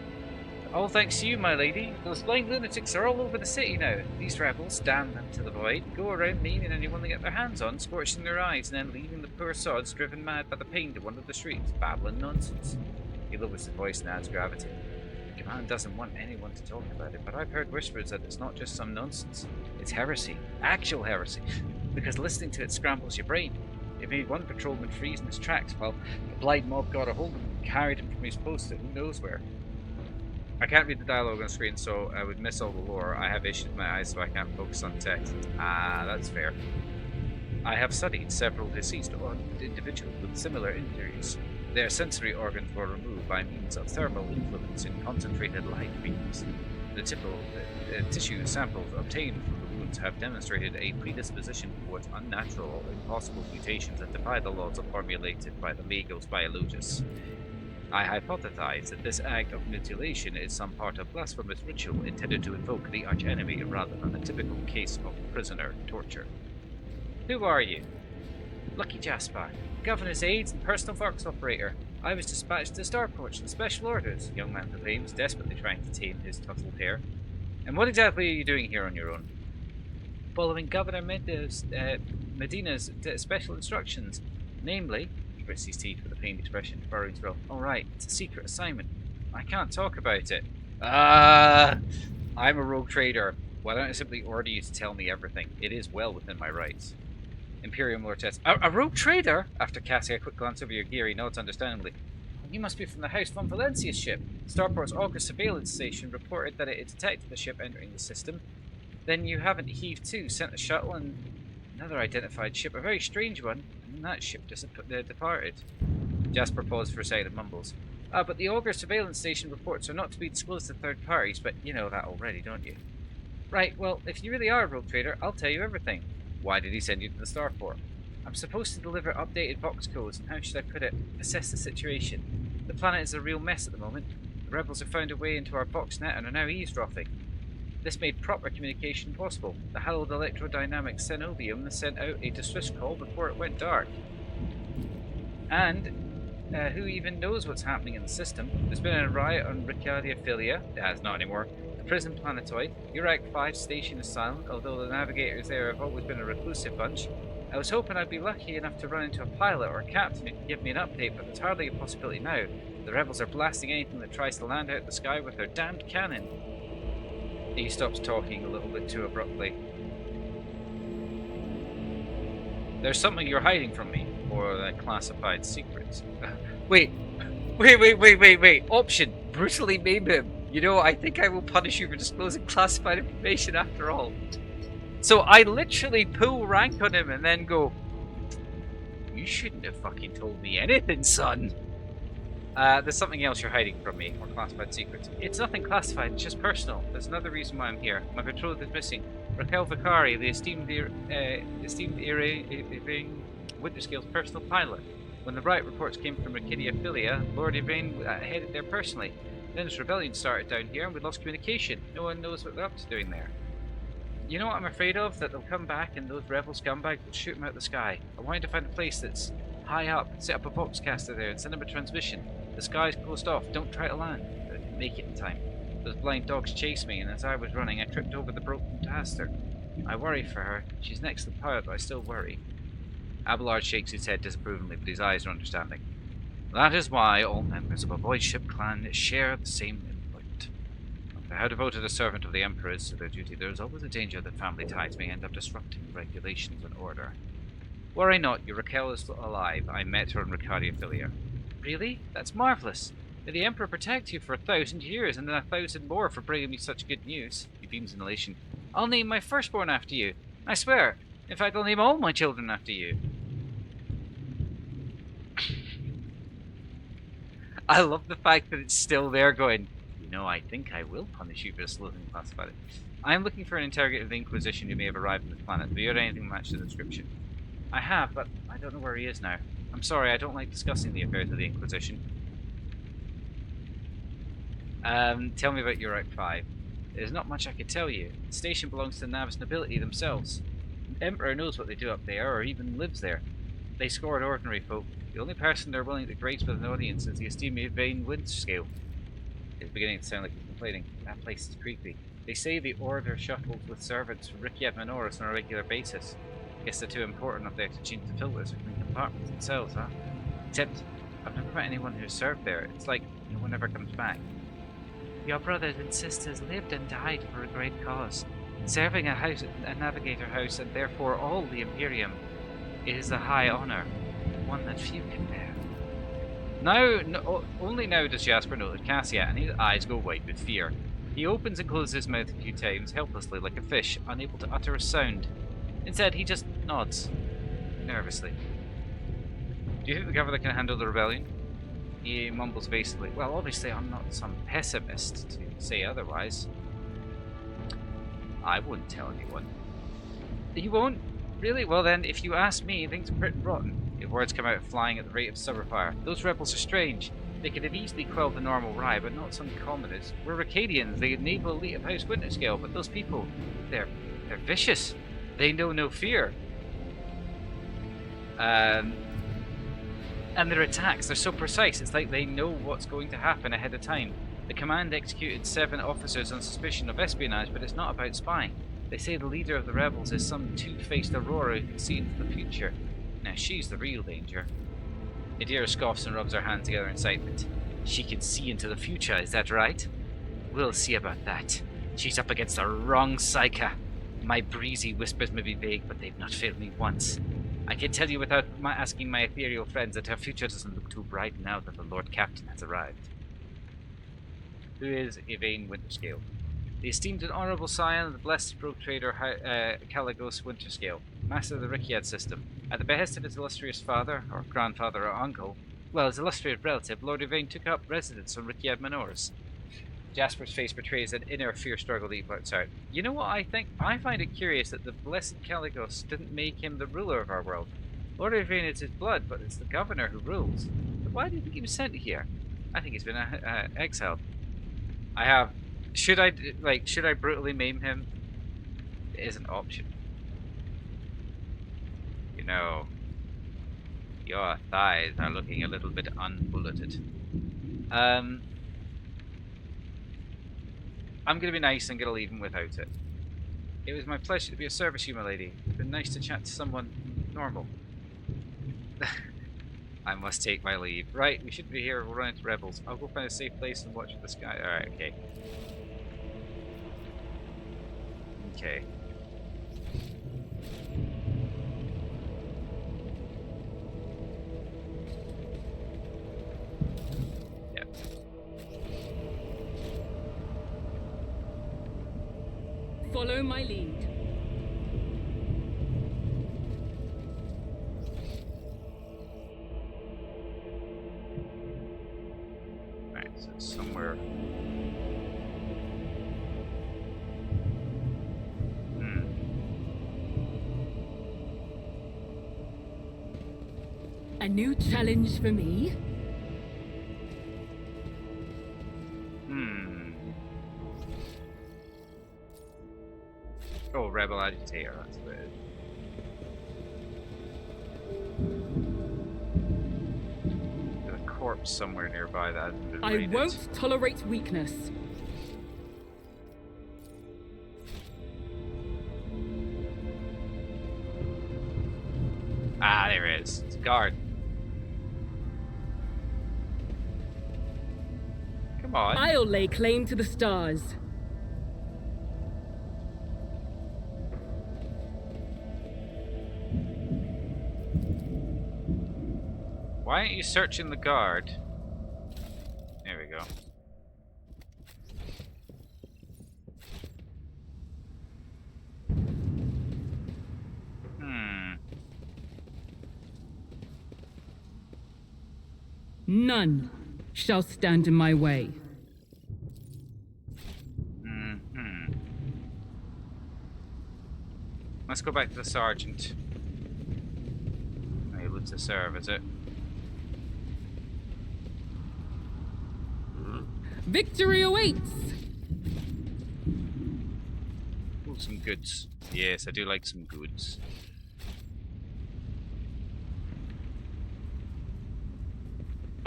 All thanks to you, my lady. Those blind lunatics are all over the city now. These rebels, damn them to the void, go around maiming anyone they get their hands on, scorching their eyes, and then leaving the poor sods driven mad by the pain to wander the streets, babbling nonsense. He lowers his voice and adds gravity. The command doesn't want anyone to talk about it, but I've heard whispers that it's not just some nonsense. It's heresy. Actual heresy. Because listening to it scrambles your brain. It made one patrolman freeze in his tracks while the blind mob got a hold of him and carried him from his post to who knows where. I can't read the dialogue on screen, so I would miss all the lore. I have issues with my eyes, so I can't focus on text. Ah, that's fair. I have studied several deceased individuals with similar injuries. Their sensory organs were removed by means of thermal influence in concentrated light beams. The tissue samples obtained from the wounds have demonstrated a predisposition towards unnatural or impossible mutations that defy the laws formulated by the Magos Biologists. I hypothesize that this act of mutilation is some part of blasphemous ritual intended to invoke the archenemy rather than a typical case of prisoner torture. Who are you? Lucky Jaspar, Governor's aides and personal works operator. I was dispatched to Starports on special orders, the young man proclaims, desperately trying to tame his tousled hair. And what exactly are you doing here on your own? Following Governor Medina's special instructions, namely... He grits his teeth with a pained expression, furrowing throat. Alright, it's a secret assignment. I can't talk about it. I'm a rogue trader. Why don't I simply order you to tell me everything? It is well within my rights. Imperium Lortess. A rogue trader? After casting a quick glance over your gear, he nods understandingly. You must be from the House von Valencia's ship. Starport's August surveillance station reported that it had detected the ship entering the system. Then you haven't heaved to, sent a shuttle and another identified ship, a very strange one, and that ship departed. Jasper paused for a second and mumbles. But the Augur surveillance station reports are not to be disclosed to third parties, but you know that already, don't you? Right, well, if you really are a rogue trader, I'll tell you everything. Why did he send you to the Starport? I'm supposed to deliver updated Vox codes, and how should I put it? Assess the situation. The planet is a real mess at the moment. The rebels have found a way into our Voxnet and are now eavesdropping. This made proper communication possible. The hallowed electrodynamic Cenobium sent out a distress call before it went dark. And who even knows what's happening in the system? There's been a riot on Ricardia Filia. It's not anymore. The prison planetoid. Urac 5 station is silent, although the navigators there have always been a reclusive bunch. I was hoping I'd be lucky enough to run into a pilot or a captain who could give me an update, but there's hardly a possibility now. The rebels are blasting anything that tries to land out of the sky with their damned cannon. He stops talking a little bit too abruptly. There's something you're hiding from me. or classified secrets. Wait. Option: brutally maim him. You know, I think I will punish you for disclosing classified information after all. So I literally pull rank on him and then go, you shouldn't have fucking told me anything, son. There's something else you're hiding from me, or classified secrets. It's nothing classified, it's just personal. There's another reason why I'm here. My betrothed is missing. Raquel Vicari, the esteemed Winterscale's personal pilot. When the riot reports came from Rakidia Philia, Lord Yvain headed there personally. Then this rebellion started down here and we lost communication. No one knows what they're up to doing there. You know what I'm afraid of? That they'll come back and those rebel scumbags will shoot them out of the sky. I wanted to find a place that's high up, set up a voxcaster there and send them a transmission. The sky's closed off, don't try to land. But I didn't make it in time. Those blind dogs chased me and as I was running I tripped over the broken caster. I worry for her. She's an excellent pilot, but I still worry. Abelard shakes his head disapprovingly, but his eyes are understanding. That is why all members of a void ship clan share the same input. No matter how devoted a servant of the Emperor is to their duty, there is always a danger that family ties may end up disrupting regulations and order. Worry not, your Raquel is alive. I met her in Racadia Philia. Really? That's marvellous. May the Emperor protect you for 1,000 years, and then 1,000 more for bringing me such good news. He beams in elation. I'll name my firstborn after you. I swear. In fact, I'll name all my children after you. I love the fact that it's still there going, you know, I think I will punish you for disclosing classified. I am looking for an interrogator of the Inquisition who may have arrived on this planet. Have you heard anything match the description? I have, but I don't know where he is now. I'm sorry, I don't like discussing the affairs of the Inquisition. Tell me about Urak 5. There's not much I could tell you. The station belongs to the Navis nobility themselves. The Emperor knows what they do up there, or even lives there. They scored ordinary folk. The only person they're willing to grace with an audience is the esteemed Yvain Winterscale. It's beginning to sound like he's complaining. That place is creepy. They say the Order shuttles with servants from Rikiad Minoris on a regular basis. Guess they're too important up there to change the filters between compartments themselves, huh? Except, I've never met anyone who served there. It's like no one ever comes back. Your brothers and sisters lived and died for a great cause. Serving a navigator house, and therefore all the Imperium, is a high honour, one that few can bear. Only now does Jasper note Cassia, and his eyes go wide with fear. He opens and closes his mouth a few times, helplessly like a fish, unable to utter a sound. Instead, he just nods, nervously. Do you think the governor can handle the rebellion? He mumbles evasively. Well, obviously I'm not some pessimist to say otherwise. I wouldn't tell anyone. You won't? Really? Well then, if you ask me, things are pretty rotten. Your words come out flying at the rate of summer fire. Those rebels are strange. They could have easily quelled the normal riot, but not some commoners. We're Racadians, the naval elite of House Winterscale, but those people, they're vicious. They know no fear. And their attacks, they're so precise, it's like they know what's going to happen ahead of time. The command executed 7 officers on suspicion of espionage, but it's not about spying. They say the leader of the rebels is some two-faced Aurora who can see into the future. Now she's the real danger. Nadira scoffs and rubs her hands together in excitement. She can see into the future, is that right? We'll see about that. She's up against the wrong psyche. My breezy whispers may be vague, but they've not failed me once. I can tell you without asking my ethereal friends that her future doesn't look too bright now that the Lord Captain has arrived. Who is Yvain Winterscale? The esteemed and honourable scion of the blessed rogue trader Caligos Winterscale, master of the Rikiad system. At the behest of his illustrious father, or grandfather, or uncle, well, his illustrious relative, Lord Yvain took up residence on Rikiad Minoris. Jasper's face betrays an inner fear struggle deep outside. You know what I think? I find it curious that the blessed Caligos didn't make him the ruler of our world. Lord Yvain is his blood, but it's the governor who rules. But why do you think he was sent here? I think he's been exiled. I have... Should I brutally maim him? It is an option. You know, your thighs are looking a little bit unbulleted. I'm gonna be nice and gonna leave him without it. It was my pleasure to be of service, you, my lady. It's been nice to chat to someone normal. I must take my leave. Right, we shouldn't be here. We'll run into rebels. I'll go find a safe place and watch for the sky. Alright, okay. Okay. Follow my lead. Right, so it's somewhere. A new challenge for me? Oh, Rebel Agitator, that's what it is. There's a corpse somewhere nearby that hasn't been I raided. won't tolerate weakness. Ah, there it is. It's a guard. Come on. I'll lay claim to the stars. Why aren't you searching the guard? There we go. None shall stand in my way. Let's go back to the sergeant. Able to serve, is it? Victory awaits! Ooh, some goods. Yes, I do like some goods.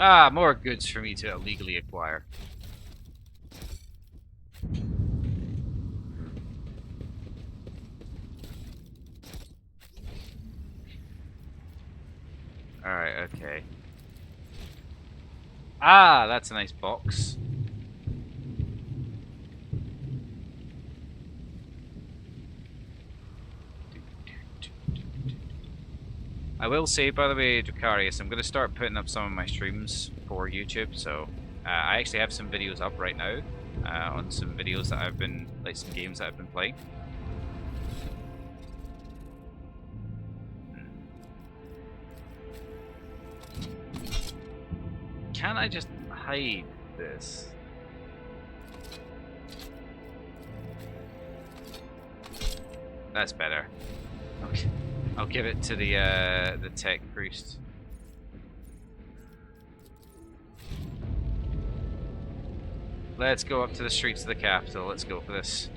Ah, more goods for me to illegally acquire. Alright, okay. Ah, that's a nice box. I will say, by the way, Dracarius, I'm going to start putting up some of my streams for YouTube, so I actually have some videos up right now on some videos that I've been, like some games that I've been playing. Can I just hide this? That's better. Okay. I'll give it to the tech priest. Let's go up to the streets of the capital. Let's go for this.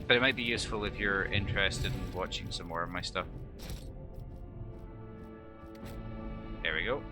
But it might be useful if you're interested in watching some more of my stuff. There we go.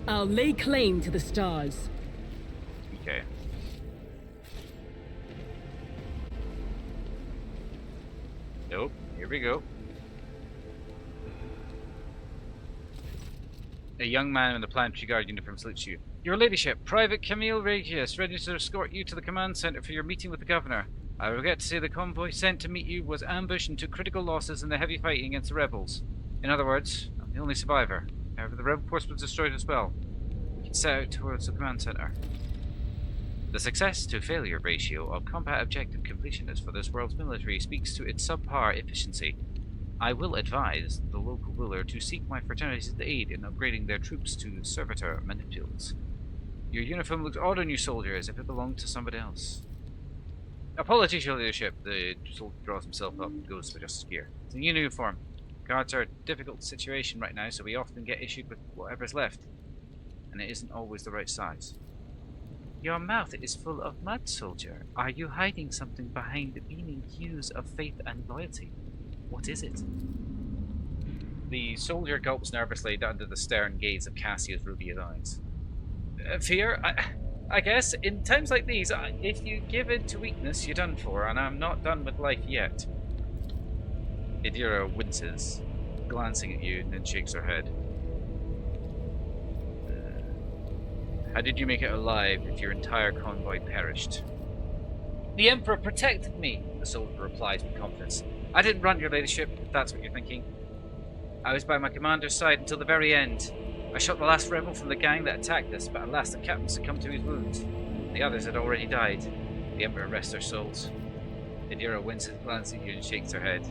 I'll lay claim to the stars. Okay. Nope. Here we go. A young man in the planetary guard uniform salutes you. Your ladyship, Private Camille Regius, ready to escort you to the command center for your meeting with the governor. I regret to say the convoy sent to meet you was ambushed and took critical losses in the heavy fighting against the rebels. In other words, I'm the only survivor. However, the rebel force was destroyed as well. We can set out towards the command center. The success to failure ratio of combat objective completionists for this world's military speaks to its subpar efficiency. I will advise the local ruler to seek my fraternity's aid in upgrading their troops to servitor manipules. Your uniform looks odd on you, soldier, as if it belonged to somebody else. Apologies, your leadership. The soldier draws himself up and goes to adjust his gear. It's a new uniform. Guards are a difficult situation right now, so we often get issued with whatever's left. And it isn't always the right size. Your mouth is full of mud, soldier. Are you hiding something behind the beaming hues of faith and loyalty? What is it? The soldier gulps nervously under the stern gaze of Cassio's ruby eyes. Fear? I guess, in times like these, if you give in to weakness, you're done for, and I'm not done with life yet. Idira winces, glancing at you, and then shakes her head. How did you make it alive if your entire convoy perished? The Emperor protected me, the soldier replies with confidence. I didn't run your ladyship, if that's what you're thinking. I was by my commander's side until the very end. I shot the last rebel from the gang that attacked us, but alas, the captain succumbed to his wounds. The others had already died. The Emperor rests their souls. Idira winces, glances at you, and shakes her head.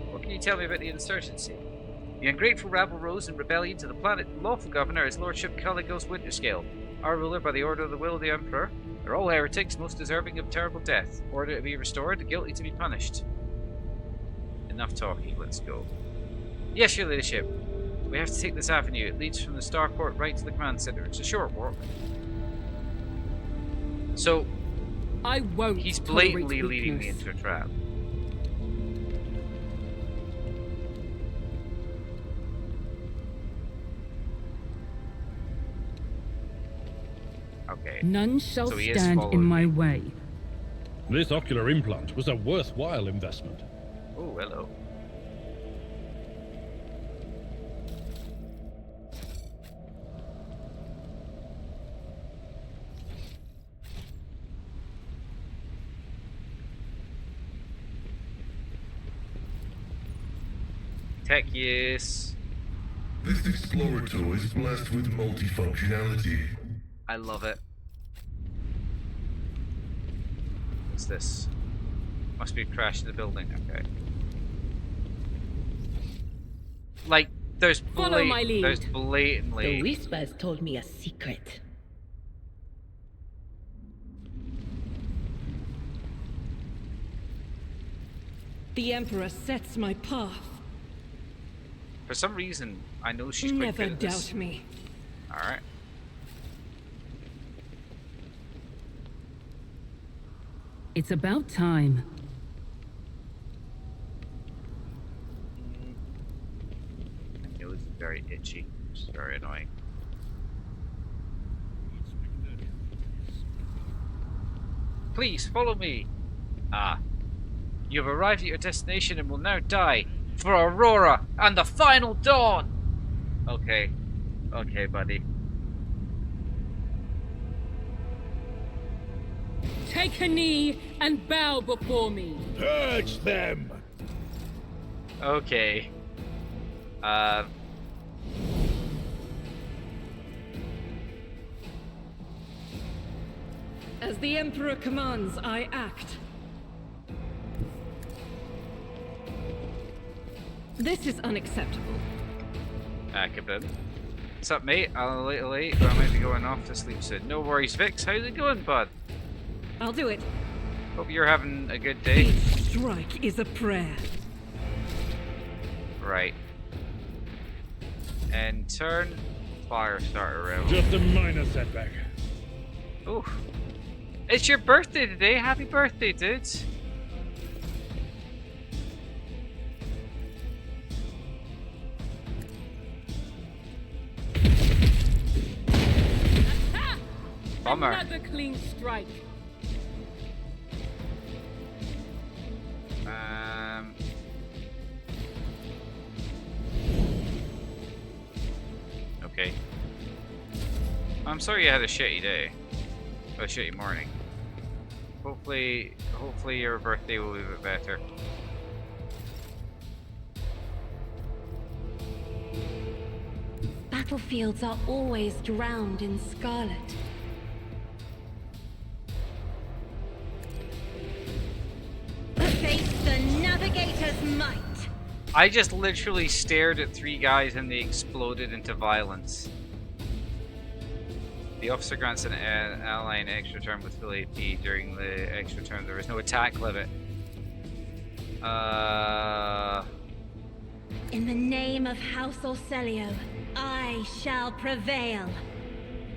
What can you tell me about the insurgency? The ungrateful rabble rose in rebellion to the planet lawful governor, His Lordship Caligos Winterscale. Our ruler, by the order of the will of the Emperor. They're all heretics, most deserving of terrible death. Order to be restored, the guilty to be punished. Enough talking, let's go. Yes, your ladyship. We have to take this avenue. It leads from the starport right to the command center. It's a short walk. So, I won't. He's blatantly leading me into a trap. Okay. None shall So he is stand in following my me. way. This ocular implant was a worthwhile investment. Oh, hello. Tech, yes. This Explorer tool is blessed with multifunctionality. I love it. What's this? Must be crashed in the building. Okay. Like, there's Follow my lead. There's blatantly. The whispers told me a secret. The Emperor sets my path. For some reason, I know she's quite Never good at this. doubt me. Alright. It's about time. My nose is very itchy, which is very annoying. Please, follow me! Ah. You have arrived at your destination and will now die for Aurora and the final dawn! Okay. Okay, buddy. Take a knee and bow before me. Purge them! Okay. As the Emperor commands, I act. This is unacceptable. Kaboom. What's up, mate? I'm a little late, but I might be going off to sleep soon. No worries, Vix. How's it going, bud? I'll do it. Hope you're having a good day. Each strike is a prayer. Right. And turn. Fire starter round. Just a minor setback. Ooh. It's your birthday today. Happy birthday, dudes. Bummer. Another clean strike. Okay. I'm sorry you had a shitty day. Or a shitty morning. Hopefully your birthday will be a bit better. Battlefields are always drowned in scarlet. Face the navigator's might. I just literally stared at 3 guys and they exploded into violence. The officer grants an ally an extra turn with full AP. During the extra turn, there is no attack limit. In the name of House Orcelio, I shall prevail.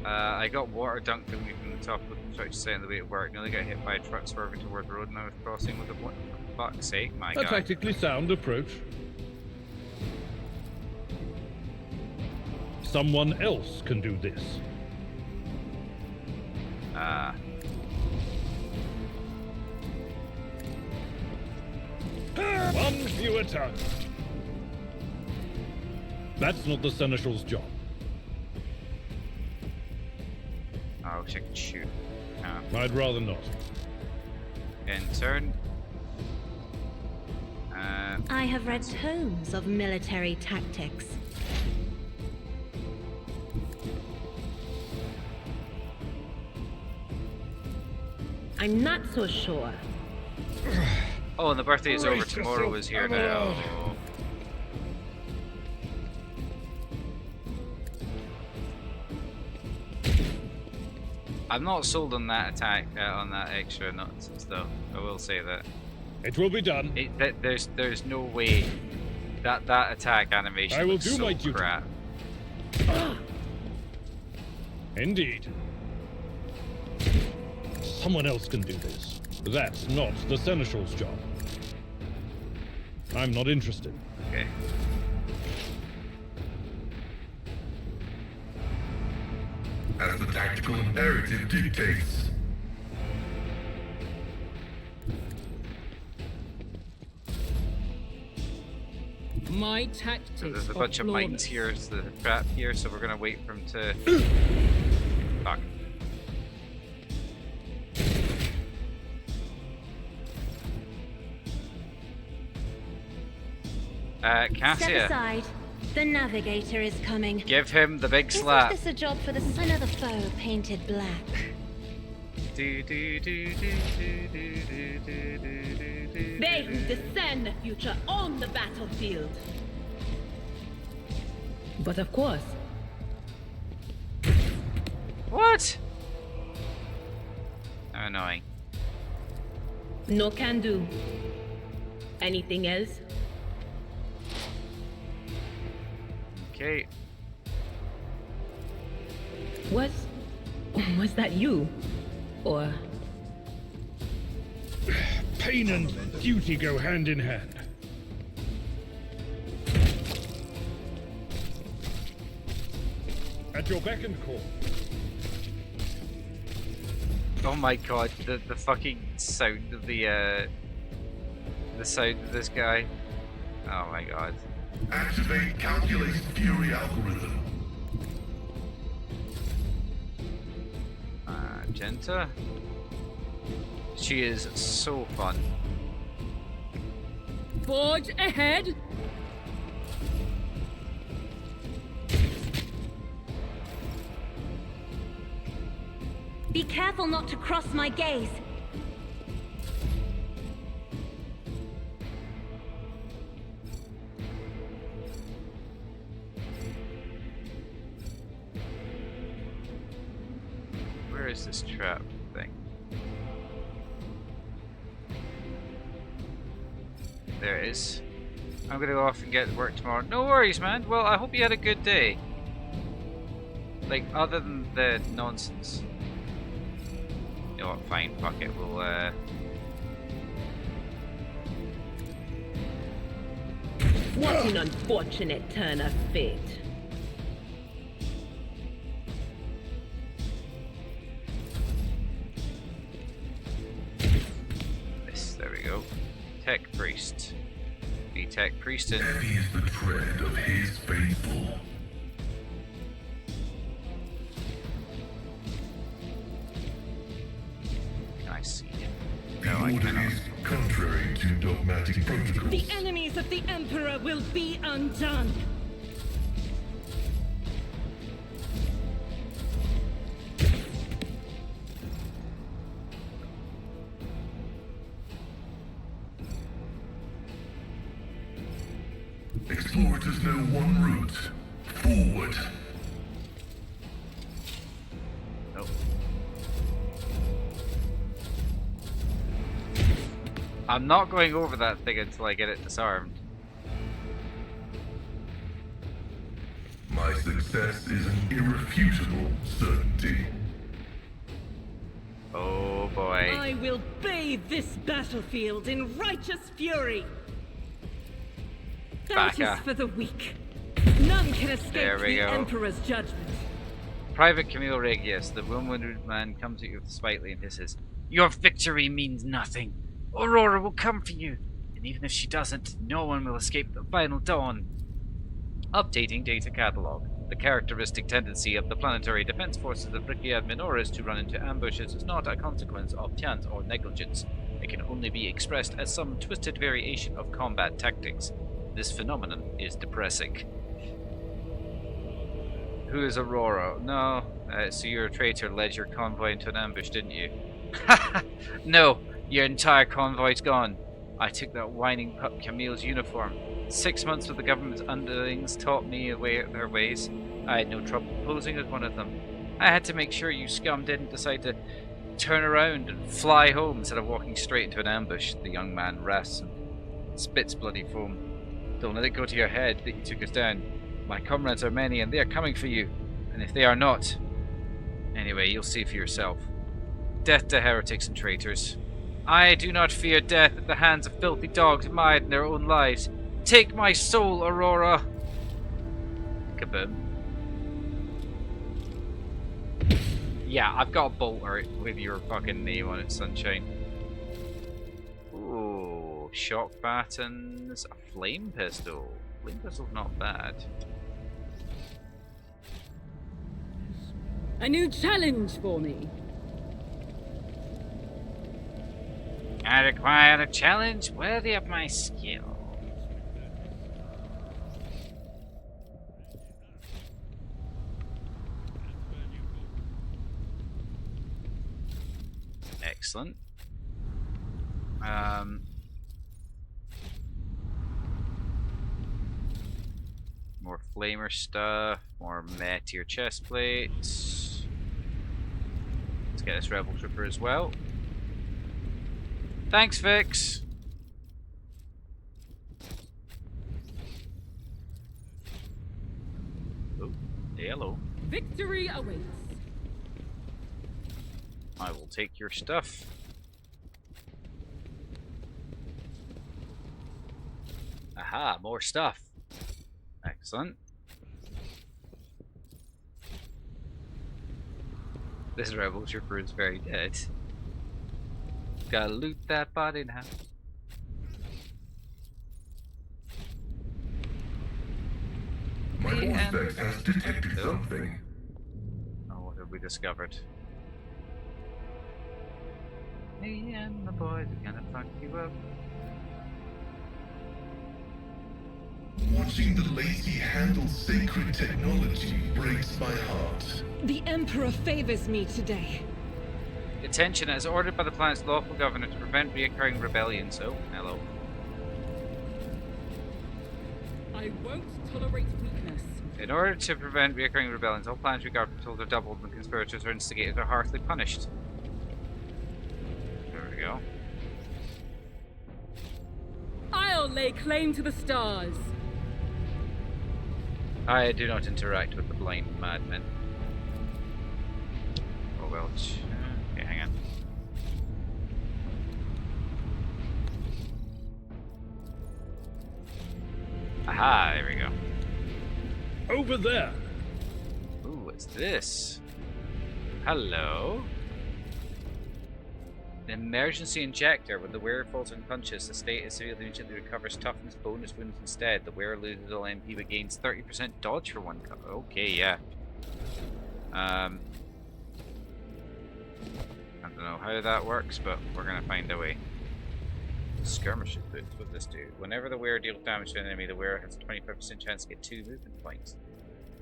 I got water dunked on me from the top of the truck to stay on the way to work. Nearly got hit by a truck swerving toward the road and I was crossing with a what? For fuck's sake, my A god. tactically sound approach. Someone else can do this. One view at a time. That's not the Seneschal's job. I wish I could shoot. I'd rather not. In turn. I have read tomes of military tactics. I'm not so sure. Oh, and the birthday is over. Tomorrow is here now. I'm not sold on that attack, on that extra nonsense, though. I will say that. It will be done. There's no way that attack animation. I will looks do so my duty. crap. Indeed. Someone else can do this. That's not the Seneschal's job. I'm not interested. Okay. As the tactical imperative dictates. My tactics. So there's a are bunch of mines flawless. here, there's the trap here, so we're gonna wait for him to. Fuck. Step Cassia, aside. The navigator is coming. give him the big slap. Isn't this a job for the son of the foe painted black? Do, do, do, do, do, do, do, do, do, do, They who discern the future own the battlefield. But of course, What? How annoying. no can do. Anything else? Okay. Was that you? Or Pain and duty go hand in hand. At your beck and call. Oh my god, the fucking sound of the sound of this guy. Oh my god. Activate calculated fury algorithm. Magenta. She is so fun. Forge ahead. Be careful not to cross my gaze. Where is this trap thing? There it is. I'm gonna go off and get work tomorrow. No worries, man. Well, I hope you had a good day. Like, other than the nonsense. You know what, fine, fuck it, we'll, what an unfortunate turn of fate. there we go. Tech Priest. Be Tech Priest in. Heavy is the tread of his faithful. Can I see him? The No, I order cannot. is contrary to dogmatic protocols. The enemies of the Emperor will be undone. Explorators know one route. Forward. Nope. I'm not going over that thing until I get it disarmed. My success is an irrefutable certainty. Oh boy. I will bathe this battlefield in righteous fury. That Baka. is for the weak. None None can escape There we the go. Emperor's judgment. Private Camille Regius, the wounded man comes at you spitefully and hisses, "Your victory means nothing. Aurora will come for you, and even if she doesn't, no one will escape the final dawn." Updating data catalog. The characteristic tendency of the planetary defense forces of Brigade Minoris to run into ambushes is not a consequence of chance or negligence. It can only be expressed as some twisted variation of combat tactics. This phenomenon is depressing. Who is Aurora? No, so your traitor led your convoy into an ambush, didn't you? No, your entire convoy's gone. I took that whining pup Camille's uniform. 6 months with the government's underlings taught me their ways. I had no trouble posing as one of them. I had to make sure you scum didn't decide to turn around and fly home instead of walking straight into an ambush. The young man rasps and spits bloody foam. Don't let it go to your head that you took us down. My comrades are many and they are coming for you. And if they are not... Anyway, you'll see for yourself. Death to heretics and traitors. I do not fear death at the hands of filthy dogs mired in their own lives. Take my soul, Aurora! Kaboom. Yeah, I've got a bolter with your fucking name on it, sunshine. Ooh, shock batons, a flame pistol. Flame pistol's not bad. A new challenge for me. I require a challenge worthy of my skill. Excellent. More flamer stuff, more meteor chest plates. Let's get this rebel trooper as well. Thanks, Vix. Oh, hello. Victory awaits. I will take your stuff. Aha, more stuff. Excellent. This rebel trooper is very dead. Gotta loot that body now. My Auspex has detected something. Oh, what have we discovered? Me and my boys are gonna fuck you up. Watching the lazy handle sacred technology breaks my heart. The Emperor favors me today. Attention, as ordered by the planet's lawful governor to prevent reoccurring rebellions. Oh, hello. I won't tolerate weakness. In order to prevent reoccurring rebellions, all planetary guard patrols are doubled and conspirators or instigators are harshly punished. There we go. I'll lay claim to the stars. I do not interact with the blind madmen. Oh well. Okay, hang on. Aha, there we go. Over there. Ooh, what's this? Hello? An emergency injector. When the wearer falls unconscious, the state is severely immediately recovers toughness bonus wounds instead. The wearer loses all MP but gains 30% dodge for one cut. Okay, yeah. I don't know how that works, but we're gonna find a way. Skirmishes boots. What does this do? Whenever the wearer deals damage to an enemy, the wearer has a 25% chance to get 2 movement points.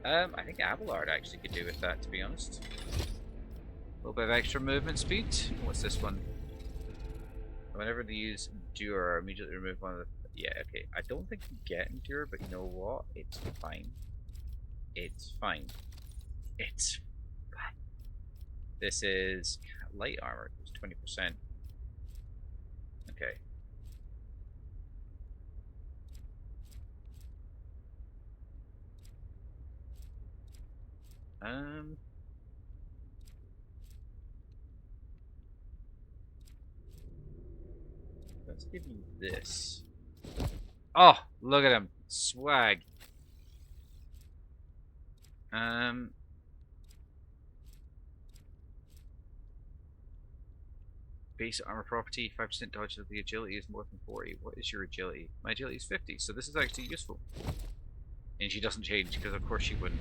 I think Abelard actually could do with that, to be honest. A little bit of extra movement speed. What's this one? Whenever they use Endure, immediately remove one of the... Yeah, okay. I don't think you get Endure, but you know what? It's fine. It's fine. It's fine. This is light armor. It's 20%. Okay. Let's give you this. Oh, look at him. Swag. Base armor property, 5% dodge of the agility is more than 40. What is your agility? My agility is 50, so this is actually useful. And she doesn't change, because of course she wouldn't.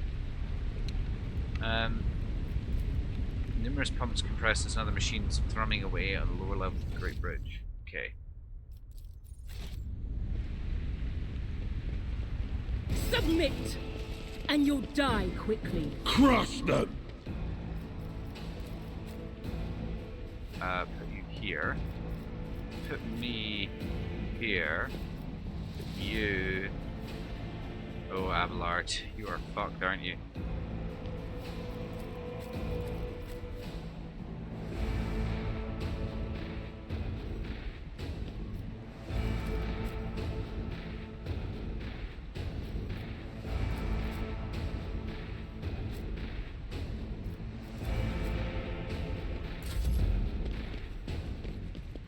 Numerous pumps, compressors, and other machines thrumming away on the lower level of the Great Bridge. Okay. Submit! And you'll die quickly. Crush them! Put you here. Put me here. Put you... Oh, Abelard, you are fucked, aren't you?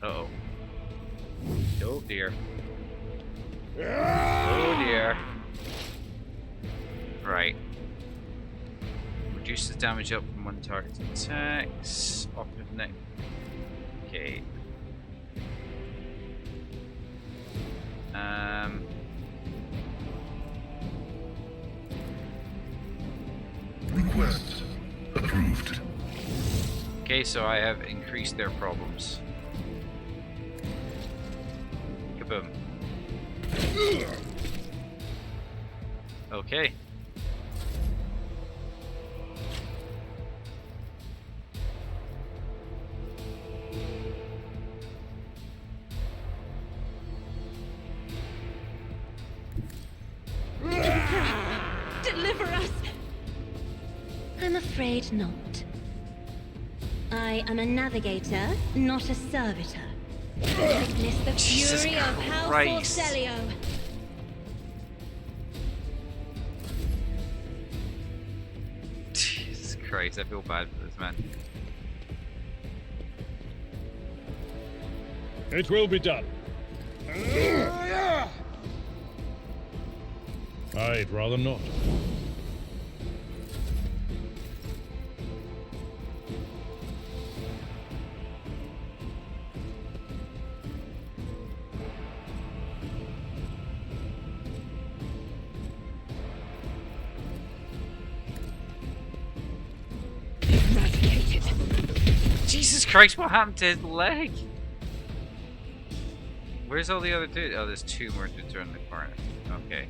Uh-oh. Oh dear. Oh dear. Right. Reduces damage up from one target attacks. Operative neck. Okay. Request approved. Okay, so I have increased their problems. Kaboom. Okay. Deliver us! I'm afraid not. I am a navigator, not a servitor. Witness the Jesus fury of House Christ. Orcelio. Jesus Christ, I feel bad for this man. It will be done. I'd rather not. Jesus Christ, what happened to his leg? Where's all the other dudes? Oh, there's two more dudes around the corner. Okay.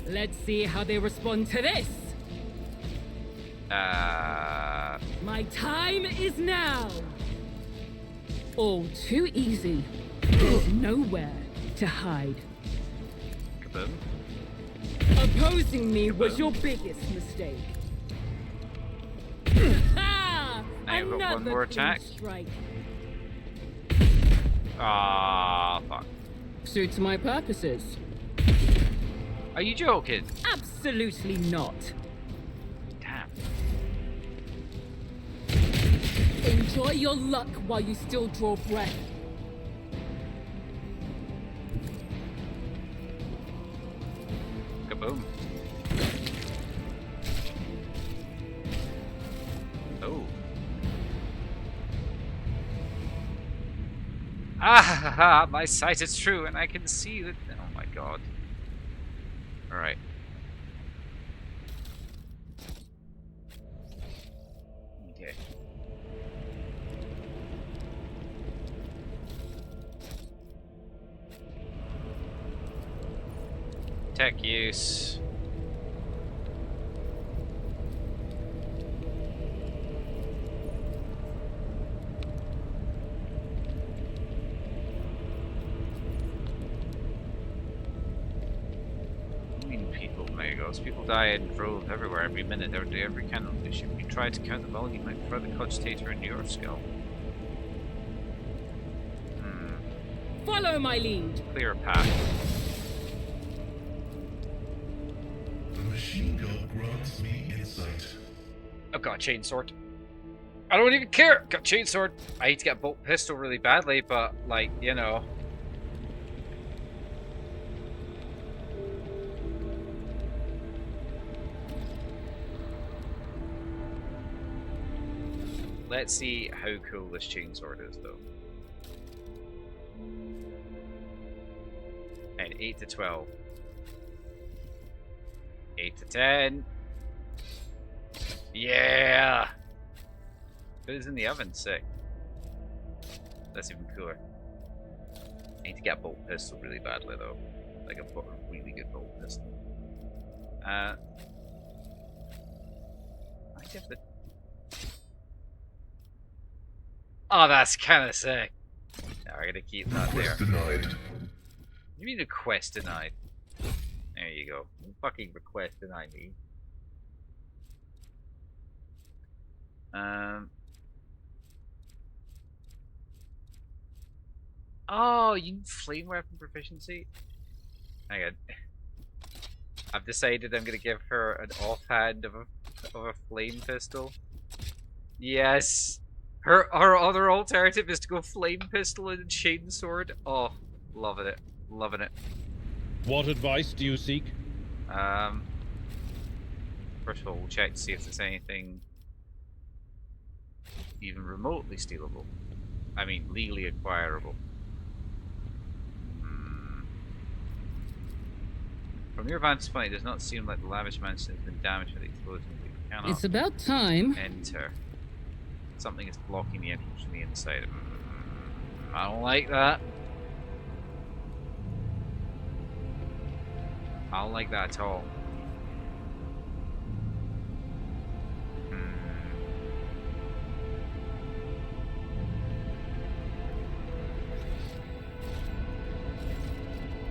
Let's see how they respond to this. My time is now. All too easy. There's nowhere to hide. Kaboom. Opposing me was your biggest mistake. Ha! Now you've got one Another more clean attack. strike. Ah, fuck. Suits my purposes. Are you joking? Absolutely not. Damn. Enjoy your luck while you still draw breath. Kaboom. Oh. Ah ha ha! My sight is true, and I can see that. Oh my god. Alright. Okay. Tech use. People die in droves everywhere every minute, every day, every candle. Should we try to count the volume like further cogitator in your skull? Follow my lead. Clear a path. The machine gun grants me insight. Oh god, chainsword. I don't even care. Got chainsword. I need to get a bolt pistol really badly, but like, you know. Let's see how cool this chainsword is, though. And 8 to 12. 8 to 10. Yeah! But it's in the oven, sick. That's even cooler. I need to get a bolt pistol really badly, though. Like a really good bolt pistol. I give the... Oh, that's kind of sick. Now we're gonna keep that there. Denied. You mean request denied? There you go. Fucking request denied me. Oh, you need flame weapon proficiency? Hang on. I've decided I'm gonna give her an offhand of a flame pistol. Yes! Her other alternative is to go flame pistol and chainsword. Oh, loving it. Loving it. What advice do you seek? First of all, we'll check to see if there's anything even remotely stealable. I mean, legally acquirable. From your vantage point, it does not seem like the lavish mansion has been damaged by the explosion. We cannot It's about time. enter. Something is blocking the entrance from the inside. I don't like that. I don't like that at all.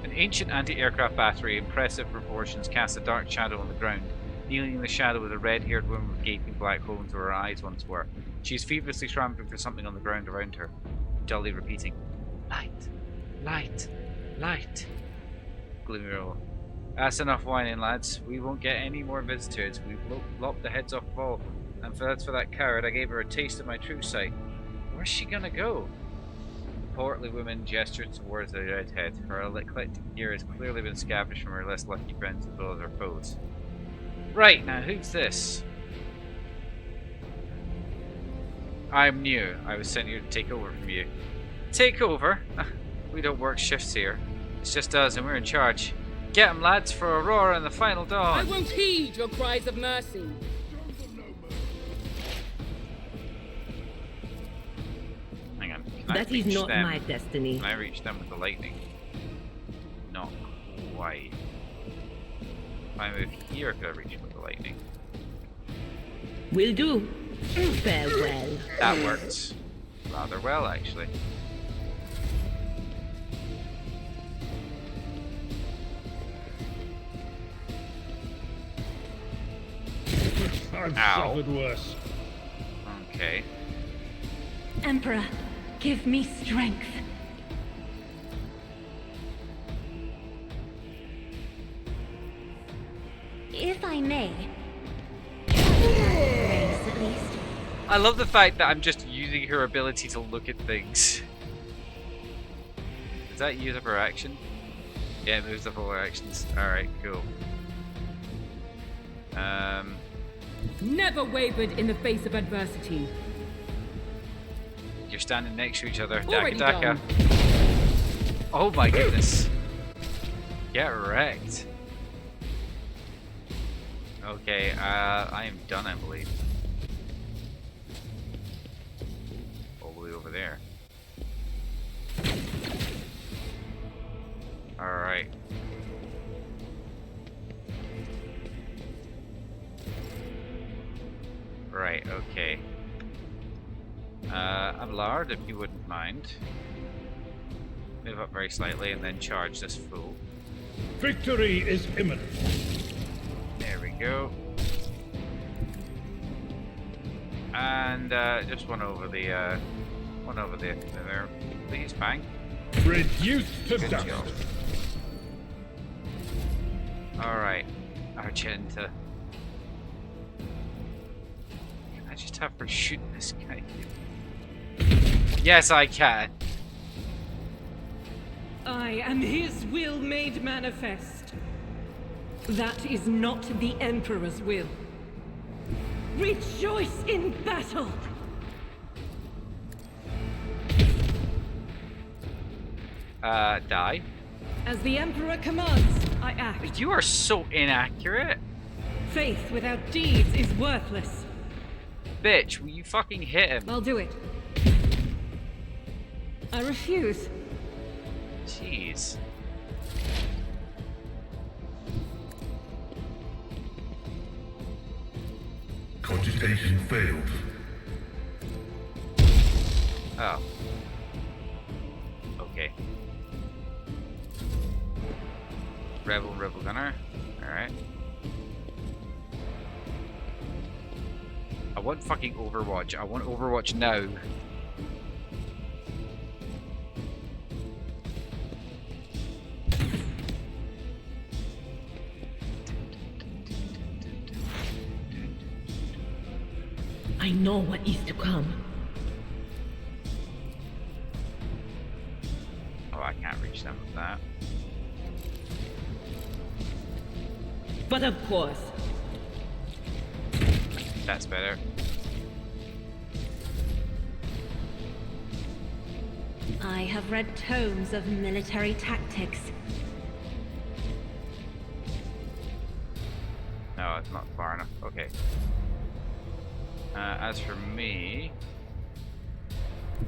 An ancient anti-aircraft battery, impressive proportions, casts a dark shadow on the ground. Kneeling in the shadow with a red-haired woman with gaping black holes where her eyes once were. She is feverishly scrambling for something on the ground around her, dully repeating, "Light, light, light." Gloomy roll. That's enough whining, lads. We won't get any more visitors. We've lopped the heads off of all. And that's for that coward. I gave her a taste of my true sight. Where's she gonna go? The portly woman gestured towards the redhead. Her eclectic gear has clearly been scavenged from her less lucky friends as well as her foes. Right, now who's this? I'm new. I was sent here to take over from you. Take over? We don't work shifts here. It's just us and we're in charge. Get 'em, lads, for Aurora and the final dawn. I won't heed your cries of mercy. Hang on. That is not my destiny. Can I reach them with the lightning? Not quite. If I move here, could I reach them with the lightning? Will do. Farewell. That worked rather well, actually. I've Ow. suffered worse. Okay. Emperor, give me strength. If I may. Grace, at least. I love the fact that I'm just using her ability to look at things. Does that use up her action? Yeah, it moves up all her actions. Alright, cool. Never wavered in the face of adversity. You're standing next to each other. Already Daka Daka. done. Oh my goodness. Get wrecked. Okay, I am done, I believe. All the way over there. Alright. Right, okay. Ablard, if you wouldn't mind. Move up very slightly and then charge this fool. Victory is imminent. There we go. And just one over there, please, bang. Reduced to Good dust. job. Alright, Argenta. Can I just have for shooting this guy? Yes, I can. I am his will made manifest. That is not the Emperor's will. Rejoice in battle! Die? As the Emperor commands, I act. You are so inaccurate. Faith without deeds is worthless. Bitch, will you fucking hit him? I'll do it. I refuse. Jeez. Cogitation failed. Oh. Okay. Rebel Gunner. Alright. I want fucking Overwatch. I want Overwatch now. I know what is to come. Oh, I can't reach them with that. But of course. That's better. I have read tomes of military tactics. No, it's not far enough. Okay. As for me...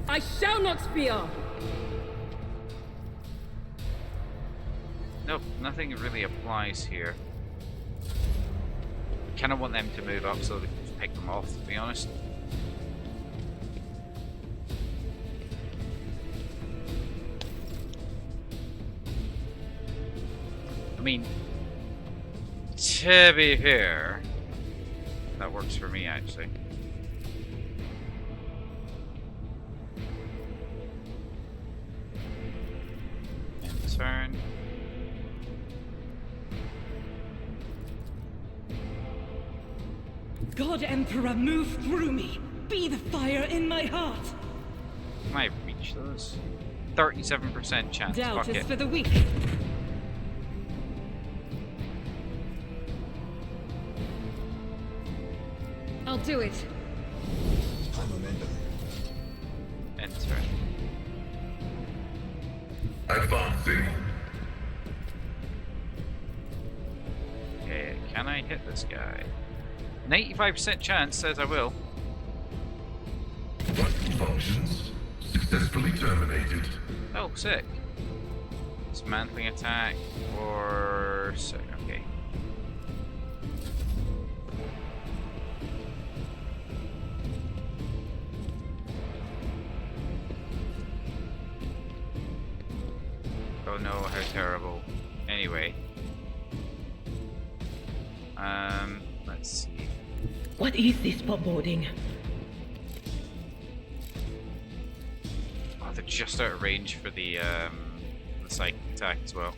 I shall not fear! Nope, nothing really applies here. I kind of want them to move up so they can just pick them off, to be honest. I mean, to be fair, that works for me actually. End turn. God Emperor, move through me. Be the fire in my heart. Can I reach those? 37% chance. Doubt Fuck is it. for the weak. I'll do it. Enter. Advancing. Okay, can I hit this guy? 95% chance says I will. Vital functions successfully terminated. Oh, sick. Dismantling attack or sick. Okay. Oh no, how terrible. Anyway. Let's see. What is this foreboding? Oh, they're just out of range for the psychic attack as well.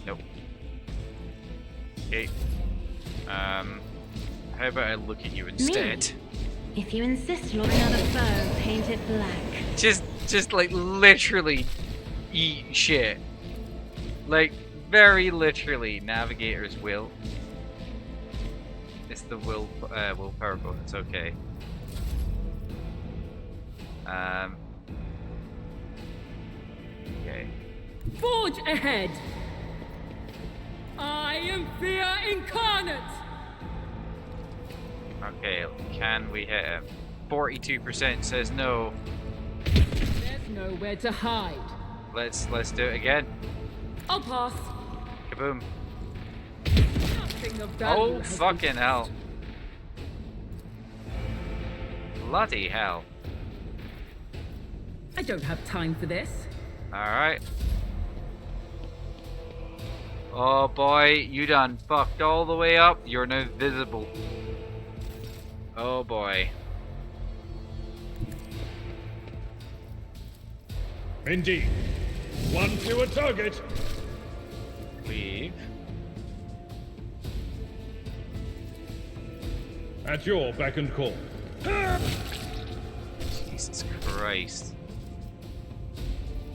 Nope. Okay. How about I look at you instead? If you insist on another foe painted black. Just like literally eat shit. Like very literally, Navigator's will. It's the willpower bonus. Okay. Okay. Forge ahead! I am fear incarnate! Okay, can we hit him? 42% says no. There's nowhere to hide. Let's do it again. I'll pass. Kaboom. Nothing of value Oh has been fucking hell. Bloody hell. I don't have time for this. Alright. Oh boy, you done fucked all the way up. You're now visible. Oh boy. Indeed. 1 to a target. Leave. At your beck and call. Jesus Christ.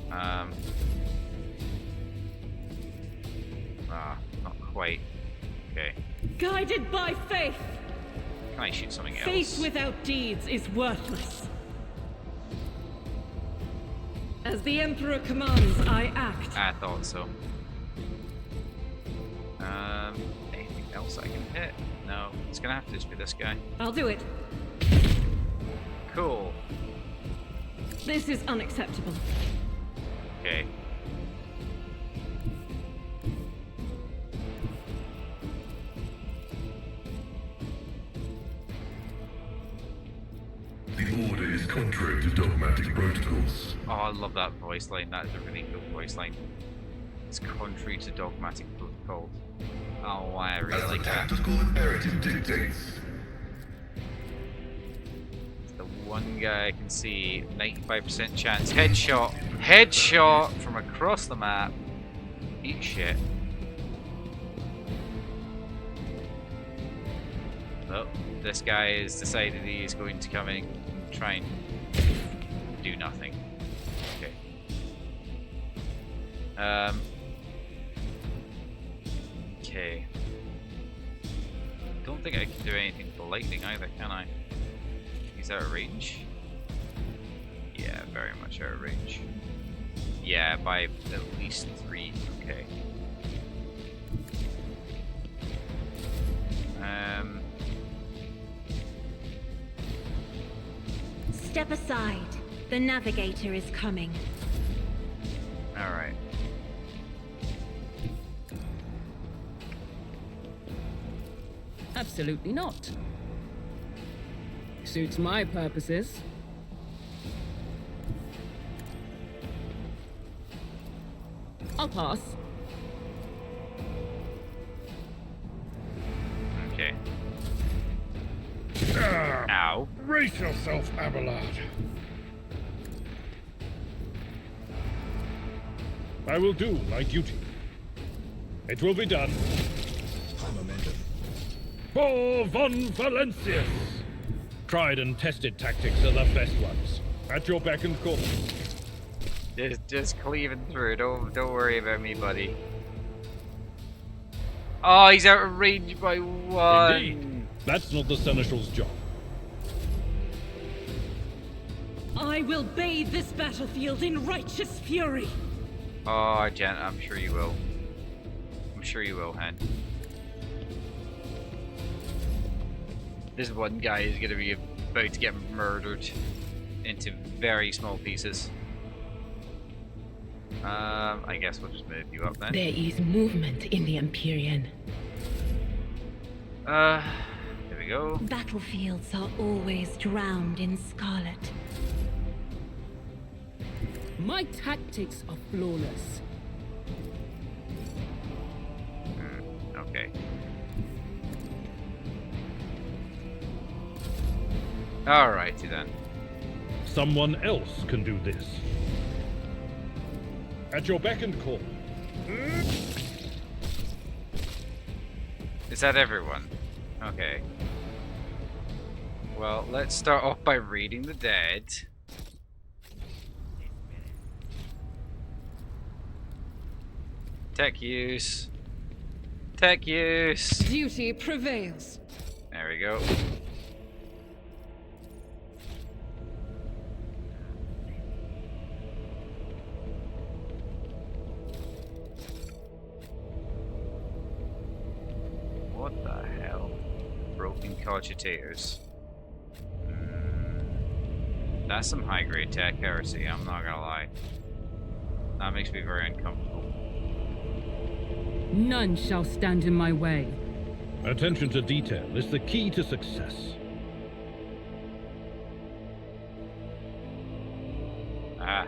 Not quite. Okay. Guided by faith. Can I shoot something else? Faith without deeds is worthless. As the Emperor commands, I act. I thought so. Anything else I can hit? No, it's gonna have to just be this guy. I'll do it. Cool. This is unacceptable. Okay. The order is contrary to dogmatic protocols. Oh, I love that voice line. That is a really cool voice line. It's contrary to dogmatic protocol. Oh, I really like that. Tactical imperative dictates. It's the one guy I can see. 95% chance. Headshot. Headshot from across the map. Eat shit. Oh, this guy has decided he is going to come in and try and do nothing. Okay. Okay. Don't think I can do anything with the lightning either, can I? He's out of range? Yeah, very much out of range. Yeah, by at least 3. Okay. Step aside. The navigator is coming. Alright. Absolutely not. Suits my purposes. I'll pass. Okay. Ah, Ow. brace yourself, Abelard. I will do my duty. It will be done. For von Valencius! Tried and tested tactics are the best ones. At your beck and call. Just cleaving through. Don't worry about me, buddy. Oh, he's out of range by 1. Indeed. That's not the Seneschal's job. I will bathe this battlefield in righteous fury. Oh, Jen, I'm sure you will. I'm sure you will, Hen. This one guy is going to be about to get murdered into very small pieces. I guess we'll just move you up then. There is movement in the Empyrean. There we go. Battlefields are always drowned in scarlet. My tactics are flawless. Okay. Alrighty then. Someone else can do this. At your beck and call. Is that everyone? Okay. Well, let's start off by reading the dead. Tech use. Tech use. Duty prevails. There we go. What the hell? Broken cogitators. That's some high-grade tech heresy, I'm not gonna lie. That makes me very uncomfortable. None shall stand in my way. Attention to detail is the key to success. Ah.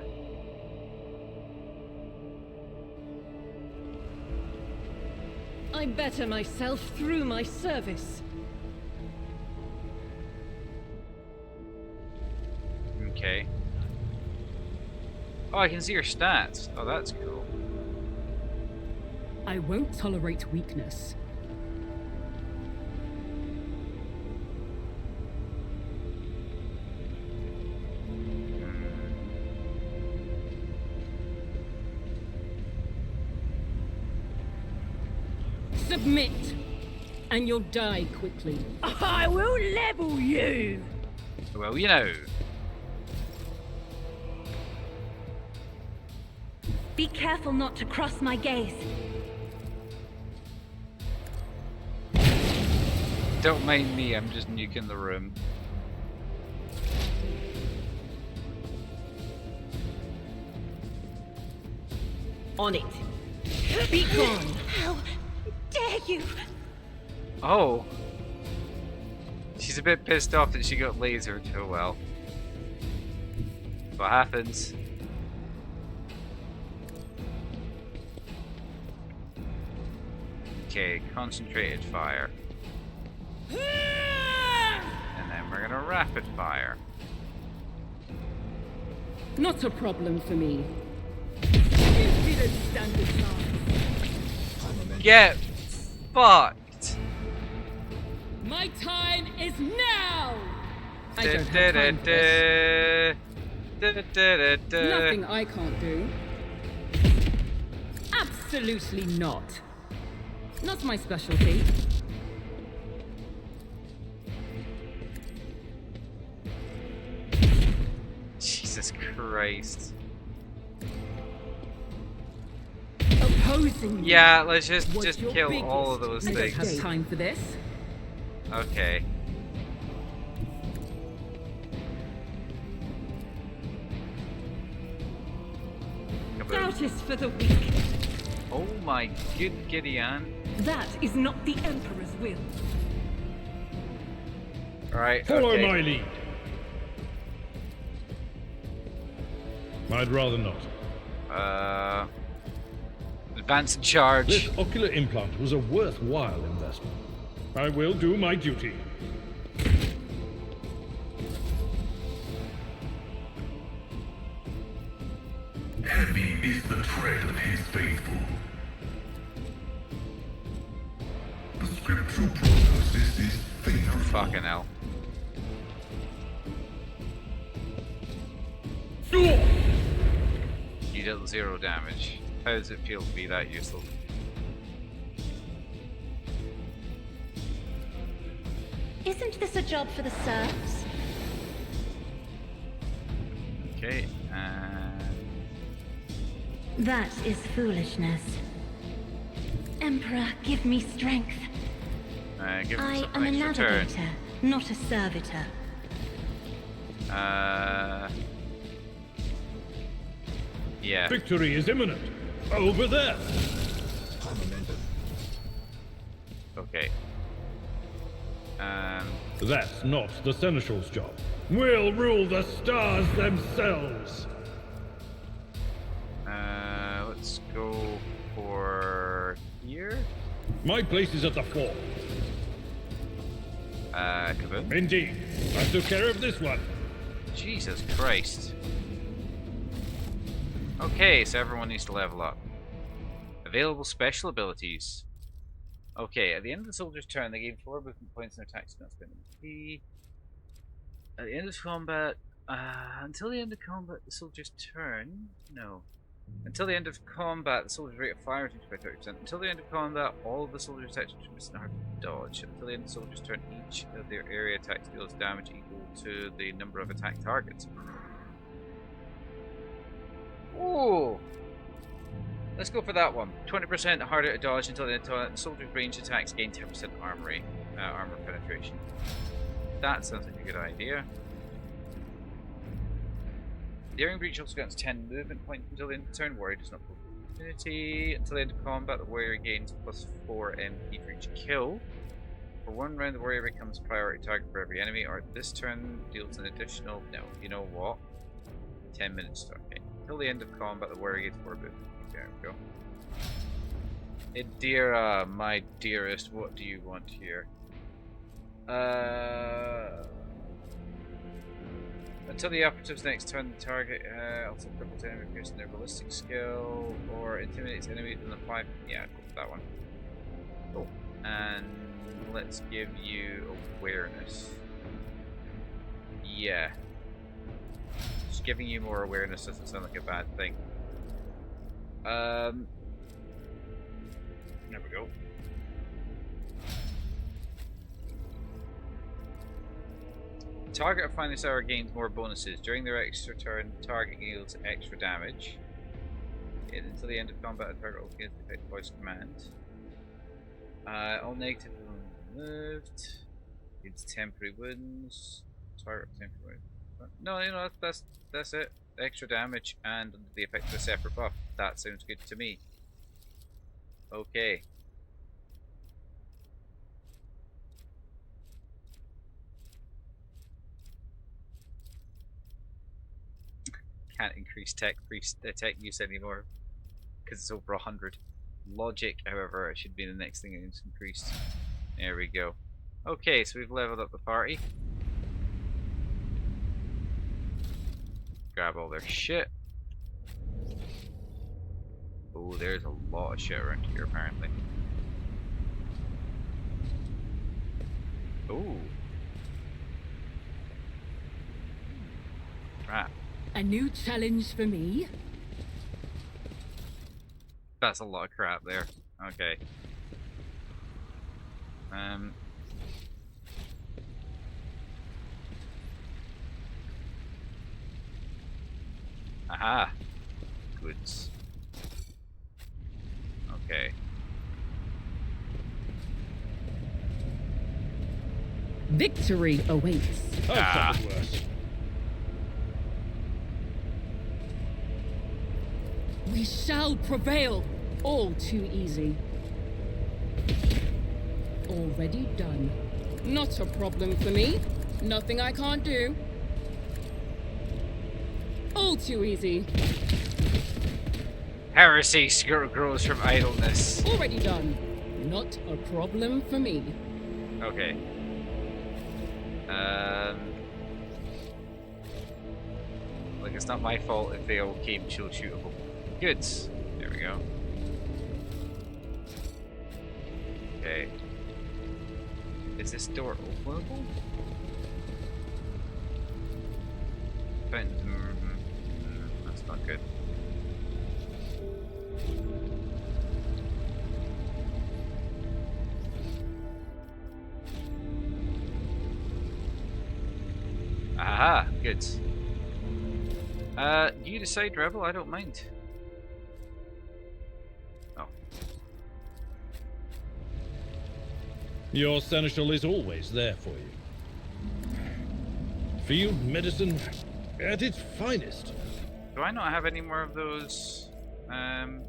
I better myself through my service. Okay. Oh, I can see your stats. Oh, that's cool. I won't tolerate weakness. Submit, and you'll die quickly. I will level you! Well, you know. Be careful not to cross my gaze. Don't mind me, I'm just nuking the room. On it. Be gone. How dare you? Oh. She's a bit pissed off that she got lasered. Oh well. What happens? Okay, concentrated fire. And then we're gonna rapid fire. Not a problem for me. You didn't stand a chance. Get fucked! My time is now! I don't have time for this. Nothing I can't do. Absolutely not. Not my specialty. Jesus Christ. Opposing. Yeah, let's just What's your kill biggest all of those I don't things. have time for this. Okay. Doubt is for the weak. Oh my good Gideon. That is not the Emperor's will. Alright, Follow okay. my lead. I'd rather not. Advance and charge. This ocular implant was a worthwhile investment. I will do my duty. Heavy is the tread of his faithful. The scriptural prognosis is favorable. Fucking hell. You dealt 0 damage. How does it feel to be that useful? Isn't this a job for the serfs? Okay, and... That is foolishness. Emperor, give me strength. give him I something am a nice to return. navigator, not a servitor. Yeah. Victory is imminent. Over there. Okay. That's not the Seneschal's job. We'll rule the stars themselves. Let's go for here. My place is at the fore. Kaboom. Indeed. I took care of this one. Jesus Christ. Okay, so everyone needs to level up. Available special abilities. Okay, at the end of the soldier's turn, they gain 4 movement points and attack not spending P. At the end of combat, until the end of combat, the soldier's turn. No. Until the end of combat, the soldier's rate of fire is increased by 30%. Until the end of combat, all of the soldier's attacks are hard to dodge. Until the end of the soldier's turn, each of their area attacks deals damage equal to the number of attack targets. Ooh! Let's go for that one. 20% harder to dodge until the end of the soldier's range attacks gain 10% armor penetration. That sounds like a good idea. Daring Breach also gets 10 movement points until the end of the turn. Warrior does not pull opportunity. Until the end of combat, the warrior gains +4 MP for each kill. For 1 round, the warrior becomes priority target for every enemy, or this turn deals an additional. No, you know what? 10 minutes to okay. Until the end of combat, the warrior gains 4 movement. There we go. Idira, my dearest, what do you want here? Until the operative's next turn, the target also cripples enemy based on their ballistic skill or intimidates enemies within the 5. Yeah, go for that one. Cool. And let's give you awareness. Yeah. Just giving you more awareness doesn't sound like a bad thing. There we go. Target of Finest Hour gains more bonuses. During their extra turn, the target deals extra damage. Until the end of combat, a target will gain the effect voice command. All negative removed. It's temporary wounds. Target temporary. No, you know that's it. Extra damage and the effect of a separate buff. That sounds good to me. Okay. Can't increase tech use anymore because it's over 100. Logic, however, it should be the next thing that's increased. There we go. Okay, so we've leveled up the party. Grab all their shit. Oh, there's a lot of shit around here apparently. Oh. Crap. A new challenge for me. That's a lot of crap there. Okay. Aha. Goods. Okay. Victory awaits. I've suffered worse. We shall prevail. All too easy. Already done. Not a problem for me. Nothing I can't do. All too easy. Heresy grows from idleness. Already done. Not a problem for me. Okay. Like, it's not my fault if they all came chill shootable. Goods. There we go. Okay. Is this door openable? That's not good. Aha, good. You decide, Rebel, I don't mind. Oh. Your seneschal is always there for you. Field medicine at its finest. Do I not have any more of those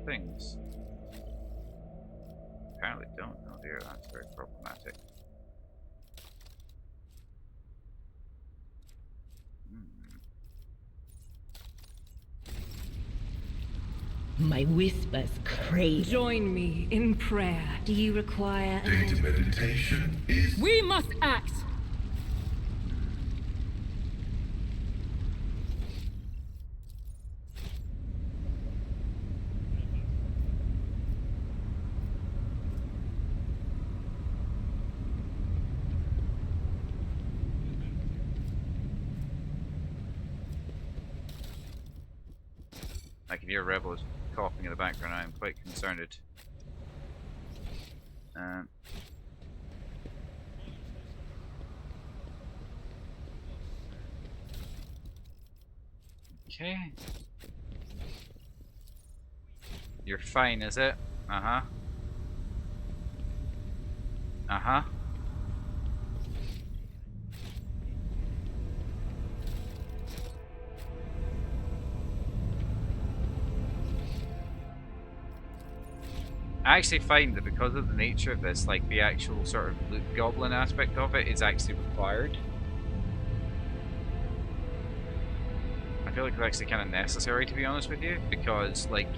things? Apparently don't. Oh dear, that's very problematic. My whispers crave. Join me in prayer. Do you require Data meditation is... We must act. I can hear rebels coughing in the background. I am quite concerned. Okay. You're fine, is it? Uh-huh. Uh-huh. I actually find that because of the nature of this, like the actual sort of loot goblin aspect of it is actually required. I feel like it's actually kind of necessary, to be honest with you, because like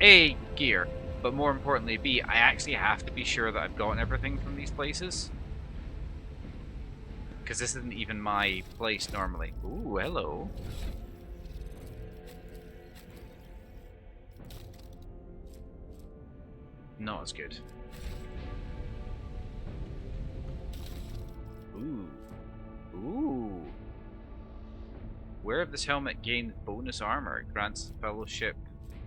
A, gear, but more importantly B, I actually have to be sure that I've gotten everything from these places. Because this isn't even my place normally. Ooh, hello. Not as good. Ooh. Ooh. Wear of this helmet gains bonus armor. It grants fellowship.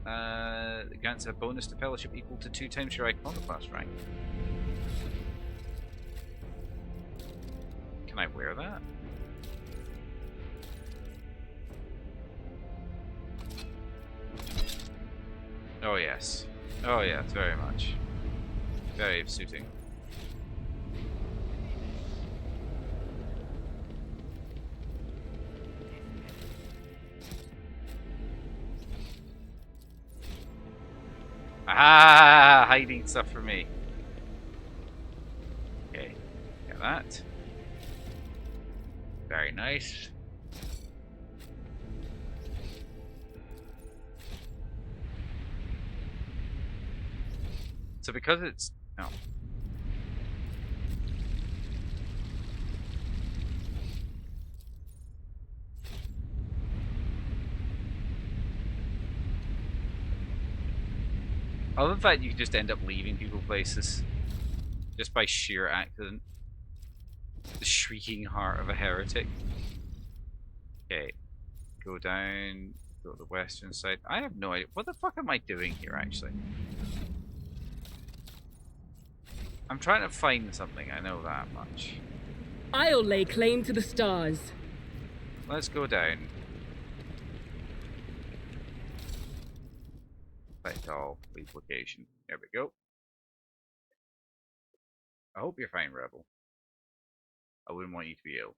It grants a bonus to fellowship equal to 2 times your iconoclast rank. Can I wear that? Oh yes. Oh yes, very much. Very suiting. Ah, hiding stuff for me. Okay, get that. Very nice. So because it's no. I love the fact you can just end up leaving people places just by sheer accident. The shrieking heart of a heretic. Okay, go down, go to the western side. I have no idea. What the fuck am I doing here, actually? I'm trying to find something, I know that much. I'll lay claim to the stars. Let's go down. Select all, leave location. There we go. I hope you're fine, Rebel. I wouldn't want you to be ill.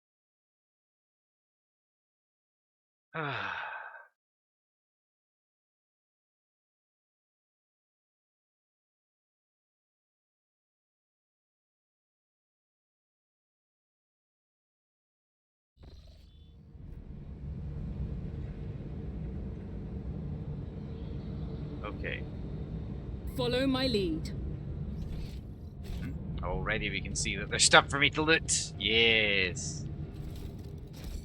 Okay. Follow my lead. Already we can see that there's stuff for me to loot. Yes.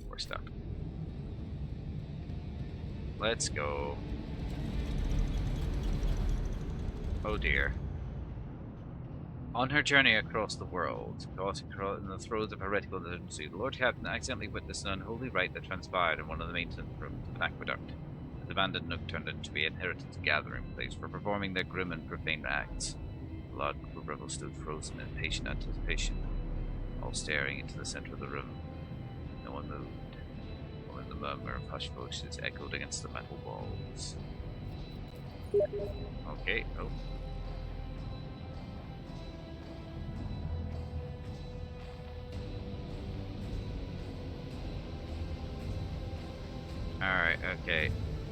More stuff. Let's go. Oh dear. On her journey across the world, caught in the throes of heretical legitimacy, the Lord Captain accidentally witnessed an unholy rite that transpired in one of the maintenance rooms of an aqueduct. His abandoned nook turned into be an inheritance gathering place for performing their grim and profane acts. The large group of rebels stood frozen in patient anticipation, all staring into the center of the room. No one moved, only the murmur of hushed voices echoed against the metal walls. Okay, oh. Alright, okay.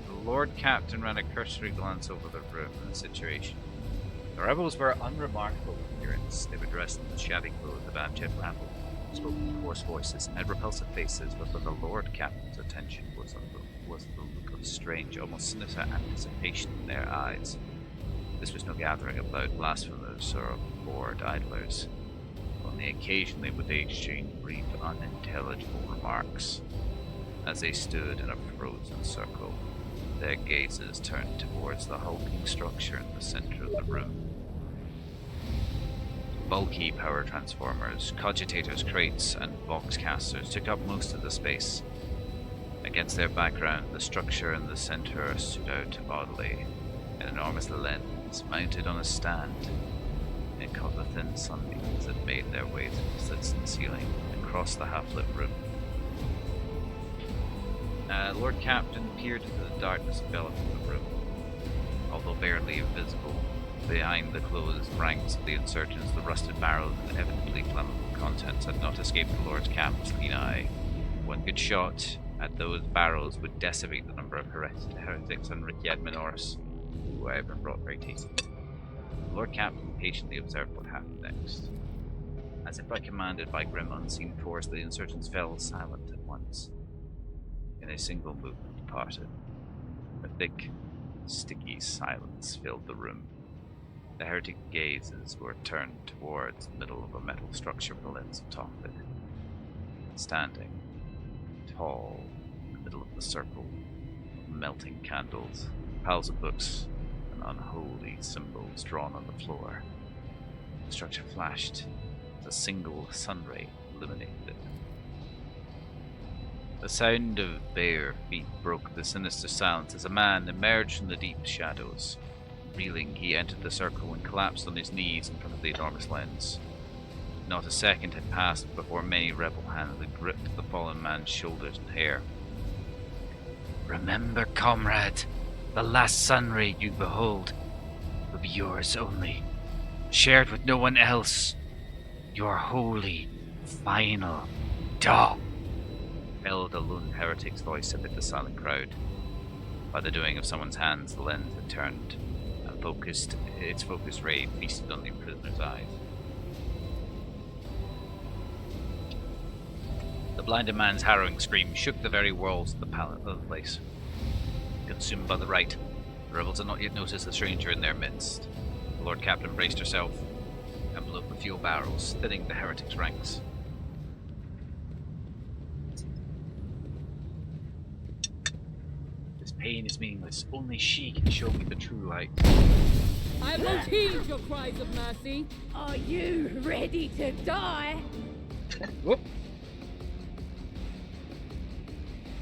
The Lord Captain ran a cursory glance over the room and the situation. The rebels were unremarkable in appearance. They were dressed in shabby clothes of abject rabble, spoke in hoarse voices, and had repulsive faces, but when the Lord Captain's attention was the look of strange, almost sinister anticipation in their eyes. This was no gathering of loud blasphemers or of bored idlers. Only occasionally would they exchange brief, unintelligible remarks. As they stood in a frozen circle, their gazes turned towards the hulking structure in the center of the room. Bulky power transformers, cogitators, crates, and boxcasters took up most of the space. Against their background, the structure in the center stood out oddly, an enormous lens mounted on a stand. It caught the thin sunbeams that made their way through the slits in the ceiling and crossed the half-lit room. Lord Captain peered into the darkness enveloping the room. Although barely visible, behind the closed ranks of the insurgents, the rusted barrels and evidently flammable contents had not escaped the Lord Captain's keen eye. One good shot at those barrels would decimate the number of heretics on Rikiad Minoris, who I have been brought very tasty. The Lord Captain patiently observed what happened next. As if commanded by grim unseen force, the insurgents fell silent at once. In a single movement departed. A thick, sticky silence filled the room. The heretic gazes were turned towards the middle of a metal structure with a lens atop it. Standing, tall, in the middle of the circle, of melting candles, piles of books, and unholy symbols drawn on the floor. The structure flashed as a single sunray illuminated it. The sound of bare feet broke the sinister silence as a man emerged from the deep shadows. Reeling, he entered the circle and collapsed on his knees in front of the enormous lens. Not a second had passed before many rebel hands had gripped the fallen man's shoulders and hair. "Remember, comrade, the last sunray you behold be yours only, shared with no one else. Your holy, final dog. Held a lone heretic's voice amid the silent crowd. By the doing of someone's hands, the lens had turned, and its focused ray feasted on the prisoner's eyes. The blinded man's harrowing scream shook the very walls of the place. Consumed by the rite, the rebels had not yet noticed the stranger in their midst. The Lord Captain braced herself and blew up the fuel barrels, thinning the heretics' ranks. This pain is meaningless. Only she can show me the true light. I won't heed your cries of mercy. Are you ready to die? Whoop.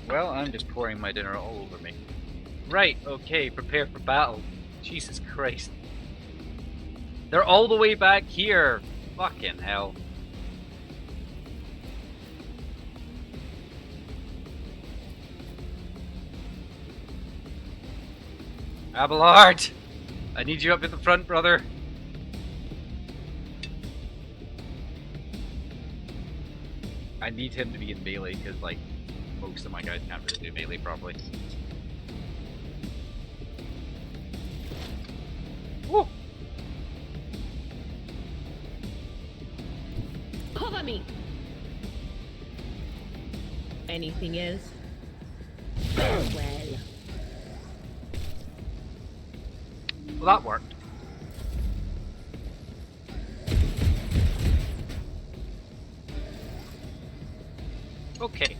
Well, I'm just pouring my dinner all over me. Right, okay, prepare for battle. Jesus Christ. They're all the way back here. Fucking hell. Abelard! I need you up at the front, brother. I need him to be in melee, because, like, most of my guys can't really do melee properly. Woo! Cover me! Anything else? Well. Well, that worked. Okay.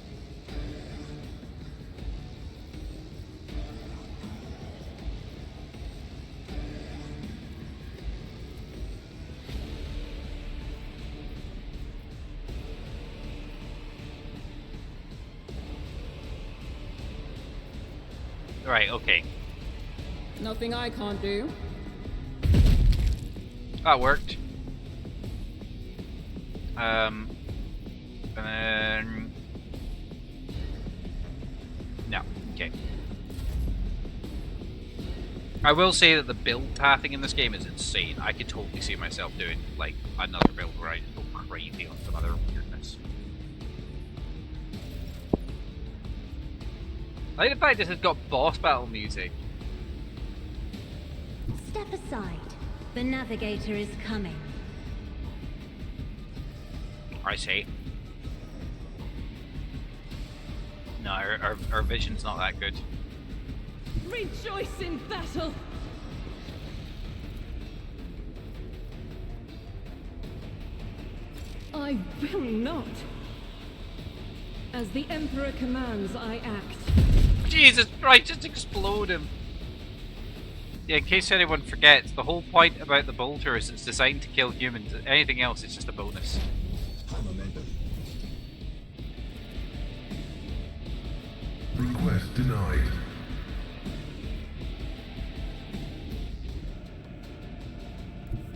Right, okay. Nothing I can't do. That worked. And then... No, okay. I will say that the build pathing in this game is insane. I could totally see myself doing, like, another build where I just go crazy on some other weirdness. I like the fact this has got boss battle music. Step aside. The navigator is coming. I see. No, our vision's not that good. Rejoice in battle! I will not. As the Emperor commands, I act. Jesus Christ, just explode him! Yeah, in case anyone forgets, the whole point about the bolter is it's designed to kill humans. Anything else is just a bonus. Request denied.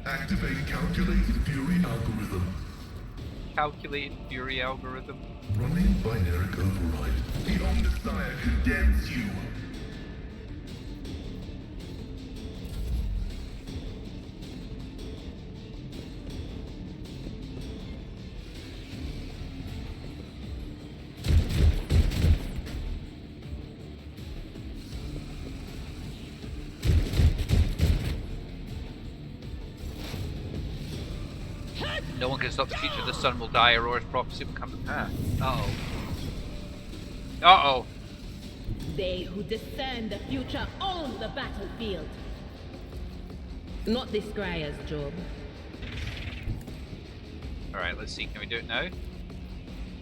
Activate calculated fury algorithm. Calculated fury algorithm. Running binary override. The Omnissiah condemns you. No one can stop the future. The sun will die. Aurora's prophecy will come to pass. Uh-oh. Uh-oh. They who discern the future own the battlefield. Not this Scryer's job. Alright, let's see. Can we do it now?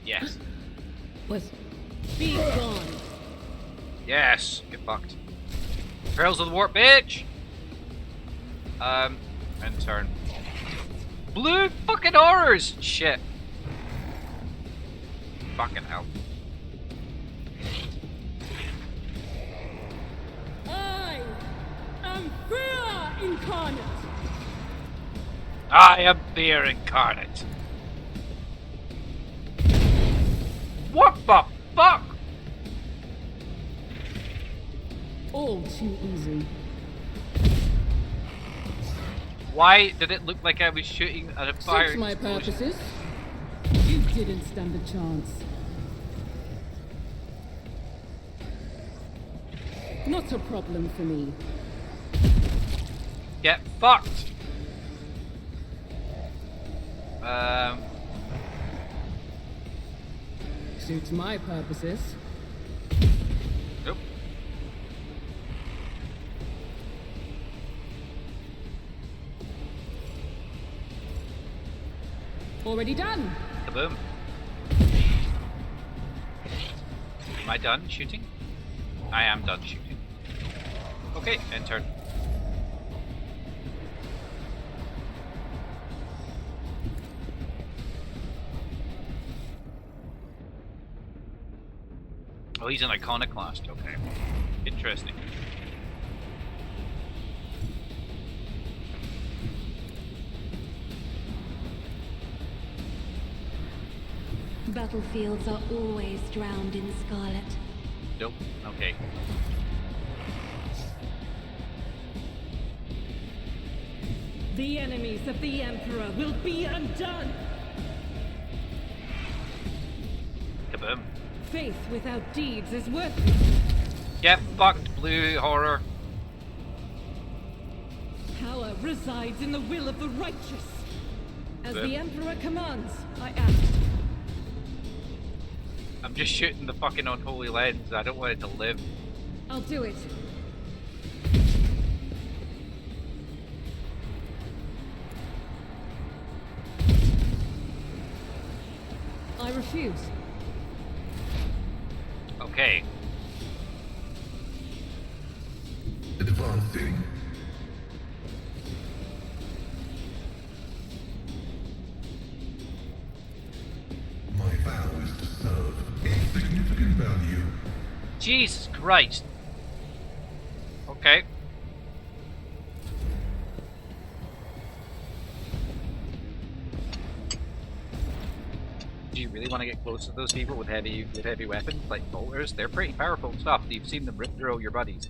Yes. Was be gone. Yes. Get fucked. Perils of the Warp, bitch! And turn. Blue fucking horrors! Shit. Fucking hell. I am fear incarnate. I am fear incarnate. What the fuck? All too easy. Why did it look like I was shooting at a fire? Suits my explosion? purposes. You didn't stand a chance. Not a problem for me. Get fucked! Suits my purposes. Nope. Already done. Kaboom. Am I done shooting? I am done shooting. Okay, end turn. Oh, he's an iconoclast. Okay. Interesting. Battlefields are always drowned in scarlet. Nope. Okay. The enemies of the Emperor will be undone! Kaboom. Faith without deeds is worthless. Get fucked, blue horror. Power resides in the will of the righteous. As Yep. the Emperor commands, I act. I'm just shooting the fucking unholy lens. I don't want it to live. I'll do it. I refuse. Okay. Advancing. My vow is to serve a significant value. Jesus Christ. Okay. Do you really want to get close to those people with heavy weapons like bolters? They're pretty powerful stuff. You've seen them rip through all your buddies.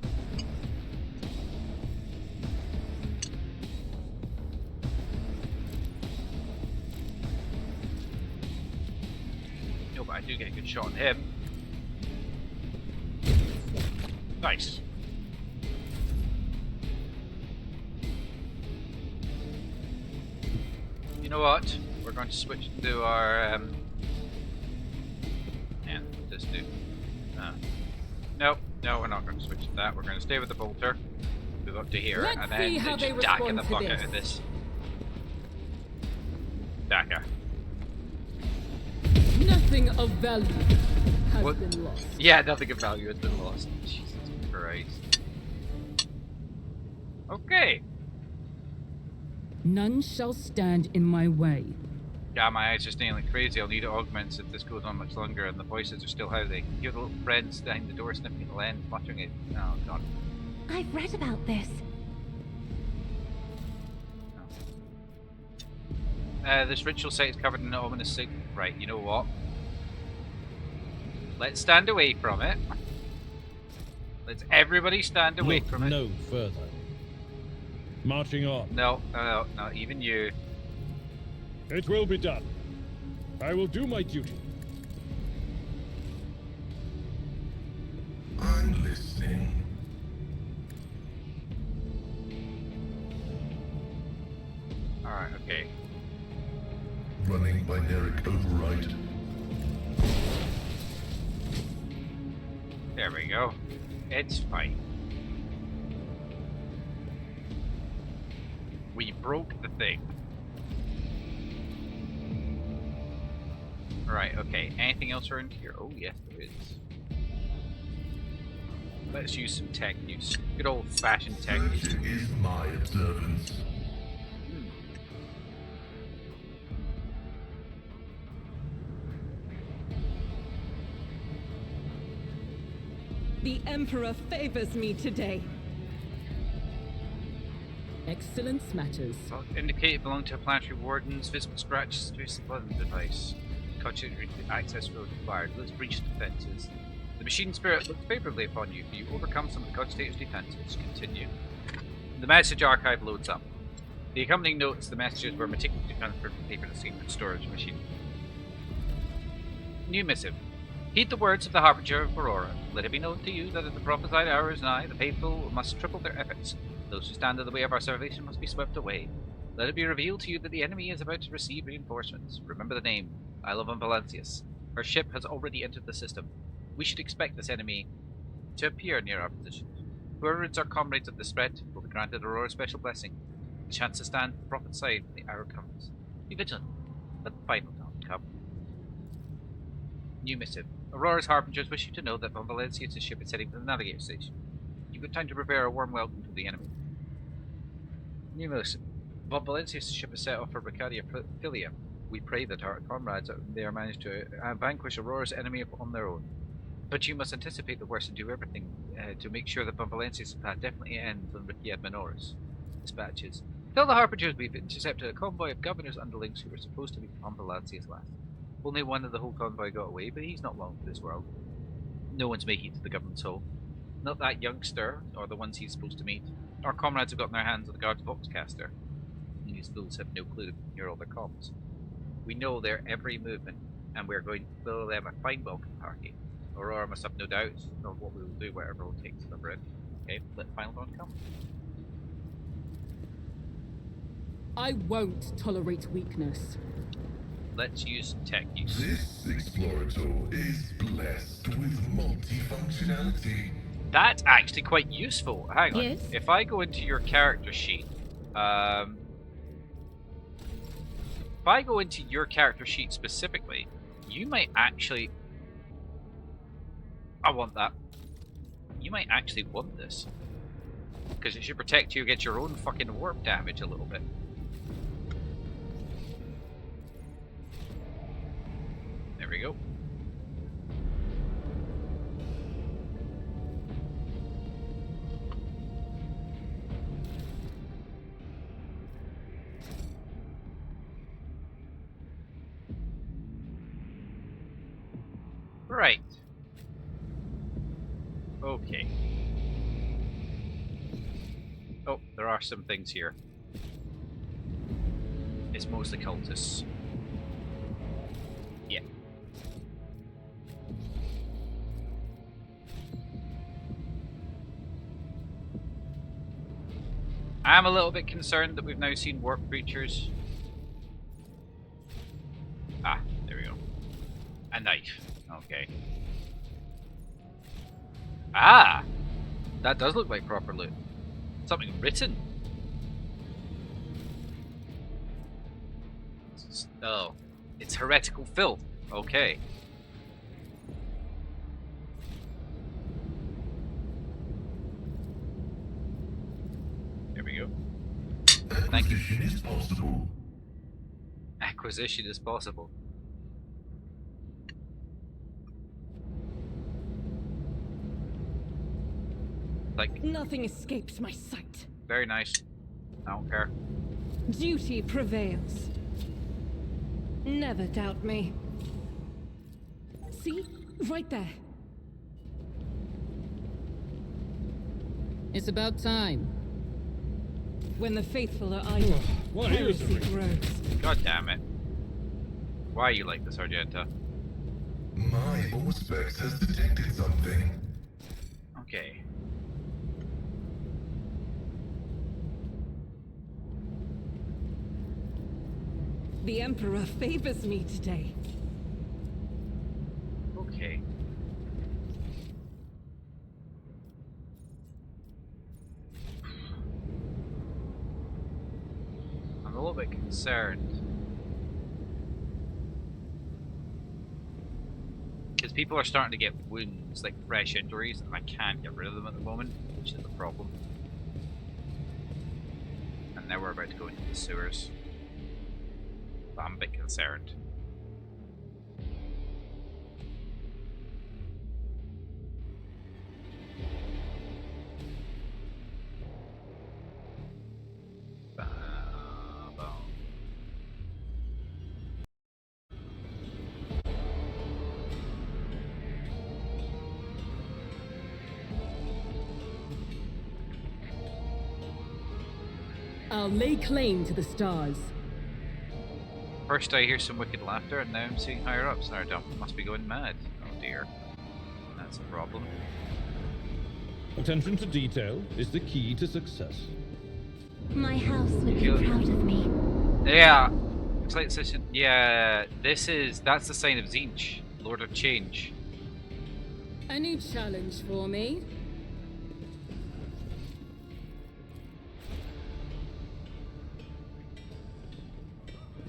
No, but I do get a good shot on him. Nice. You know what? We're going to switch to our and this dude. Nope, no, we're not going to switch to that. We're going to stay with the bolter, move up to here, Let's and see then how they just dack in the respond to bucket this. of this. Dacker. Nothing of value has What? been lost. Yeah, nothing of value has been lost. Jesus Christ. Okay. None shall stand in my way. Yeah, my eyes are staying like crazy. I'll need augments if this goes on much longer, and the voices are still howling. Your little friends behind the door sniffing the lens, muttering it. Oh, God. I've read about this. This ritual site is covered in an ominous signal. Right, you know what? Let's stand away from it. Let's everybody stand away Look from it. no further. Marching on. No, even you. It will be done. I will do my duty. I'm listening. Alright, okay. Running binaric override. There we go. It's fine. We broke the thing. Right, okay. Anything else around here? Oh, yes, there is. Let's use some tech use. Good old-fashioned tech use. Such is my observance. The Emperor favors me today. Excellence matters. Indicate it belonged to a planetary warden's visible scratches to a blood device. Conscious access road required. Let's breach defenses. The machine spirit looks favorably upon you. You overcome some of the cogitator's defenses. Continue. The message archive loads up. The accompanying notes, the messages were meticulously transferred from paper to secret storage machine. New missive. Heed the words of the Harbinger of Aurora. Let it be known to you that at the prophesied hour is nigh, the faithful must triple their efforts. Those who stand in the way of our salvation must be swept away. Let it be revealed to you that the enemy is about to receive reinforcements. Remember the name, Isle of Valencius. Our ship has already entered the system. We should expect this enemy to appear near our position. Whoever rids our comrades of this threat will be granted Aurora's special blessing. The chance to stand at the prophet's side when the hour comes. Be vigilant. Let the final dawn come. New missive. Aurora's Harbingers wish you to know that Von Valencius' ship is heading to the navigator station. You've got time to prepare a warm welcome to the enemy. New missive. Von Valencius' ship is set off for Ricadia Philia. We pray that our comrades there manage to vanquish Aurora's enemy on their own. But you must anticipate the worst and do everything to make sure that Von Valencius' path definitely ends on Ricadia Minoris. Dispatches. Tell the Harbingers we've intercepted a convoy of governor's underlings who were supposed to be Von Valencius last. Only one of the whole convoy got away, but he's not long for this world. No one's making it to the government's hole. Not that youngster, or the ones he's supposed to meet. Our comrades have gotten their hands on the guard's Voxcaster. And these fools have no clue to hear all their comms. We know their every movement, and we're going to throw them a fine welcome party. Aurora must have no doubts of what we will do, whatever it takes to deliver it. Okay, let the final dawn come. I won't tolerate weakness. Let's use tech use. This Explorator is blessed with multifunctionality. That's actually quite useful. Hang on. Yes? If I go into your character sheet, specifically, you might actually... I want that. You might actually want this. Because it should protect you against your own fucking warp damage a little bit. There we go. Right. Okay. Oh, there are some things here. It's mostly cultists. Yeah. I'm a little bit concerned that we've now seen warp creatures. Ah, there we go. A knife. Okay. Ah! That does look like proper loot. Something written. Oh. It's heretical filth. Okay. There we go. Thank you. Acquisition is possible. Acquisition is possible. Like, Nothing escapes my sight. very nice. I don't care. Duty prevails. Never doubt me. See? Right there. It's about time. When the faithful are idle, What is heresy it? grows. God damn it. Why are you like this, Argenta? My Auspex has detected something. Okay. The Emperor favors me today. Okay. I'm a little bit concerned. Because people are starting to get wounds, like fresh injuries, and I can't get rid of them at the moment, which is the problem. And now we're about to go into the sewers. I'm a bit concerned. I'll lay claim to the stars. First I hear some wicked laughter, and now I'm seeing higher ups. Our dump must be going mad. Oh dear. That's a problem. Attention to detail is the key to success. My house would be proud of me. Yeah. Looks like this. Yeah, that's the sign of Zinch, Lord of Change. A new challenge for me.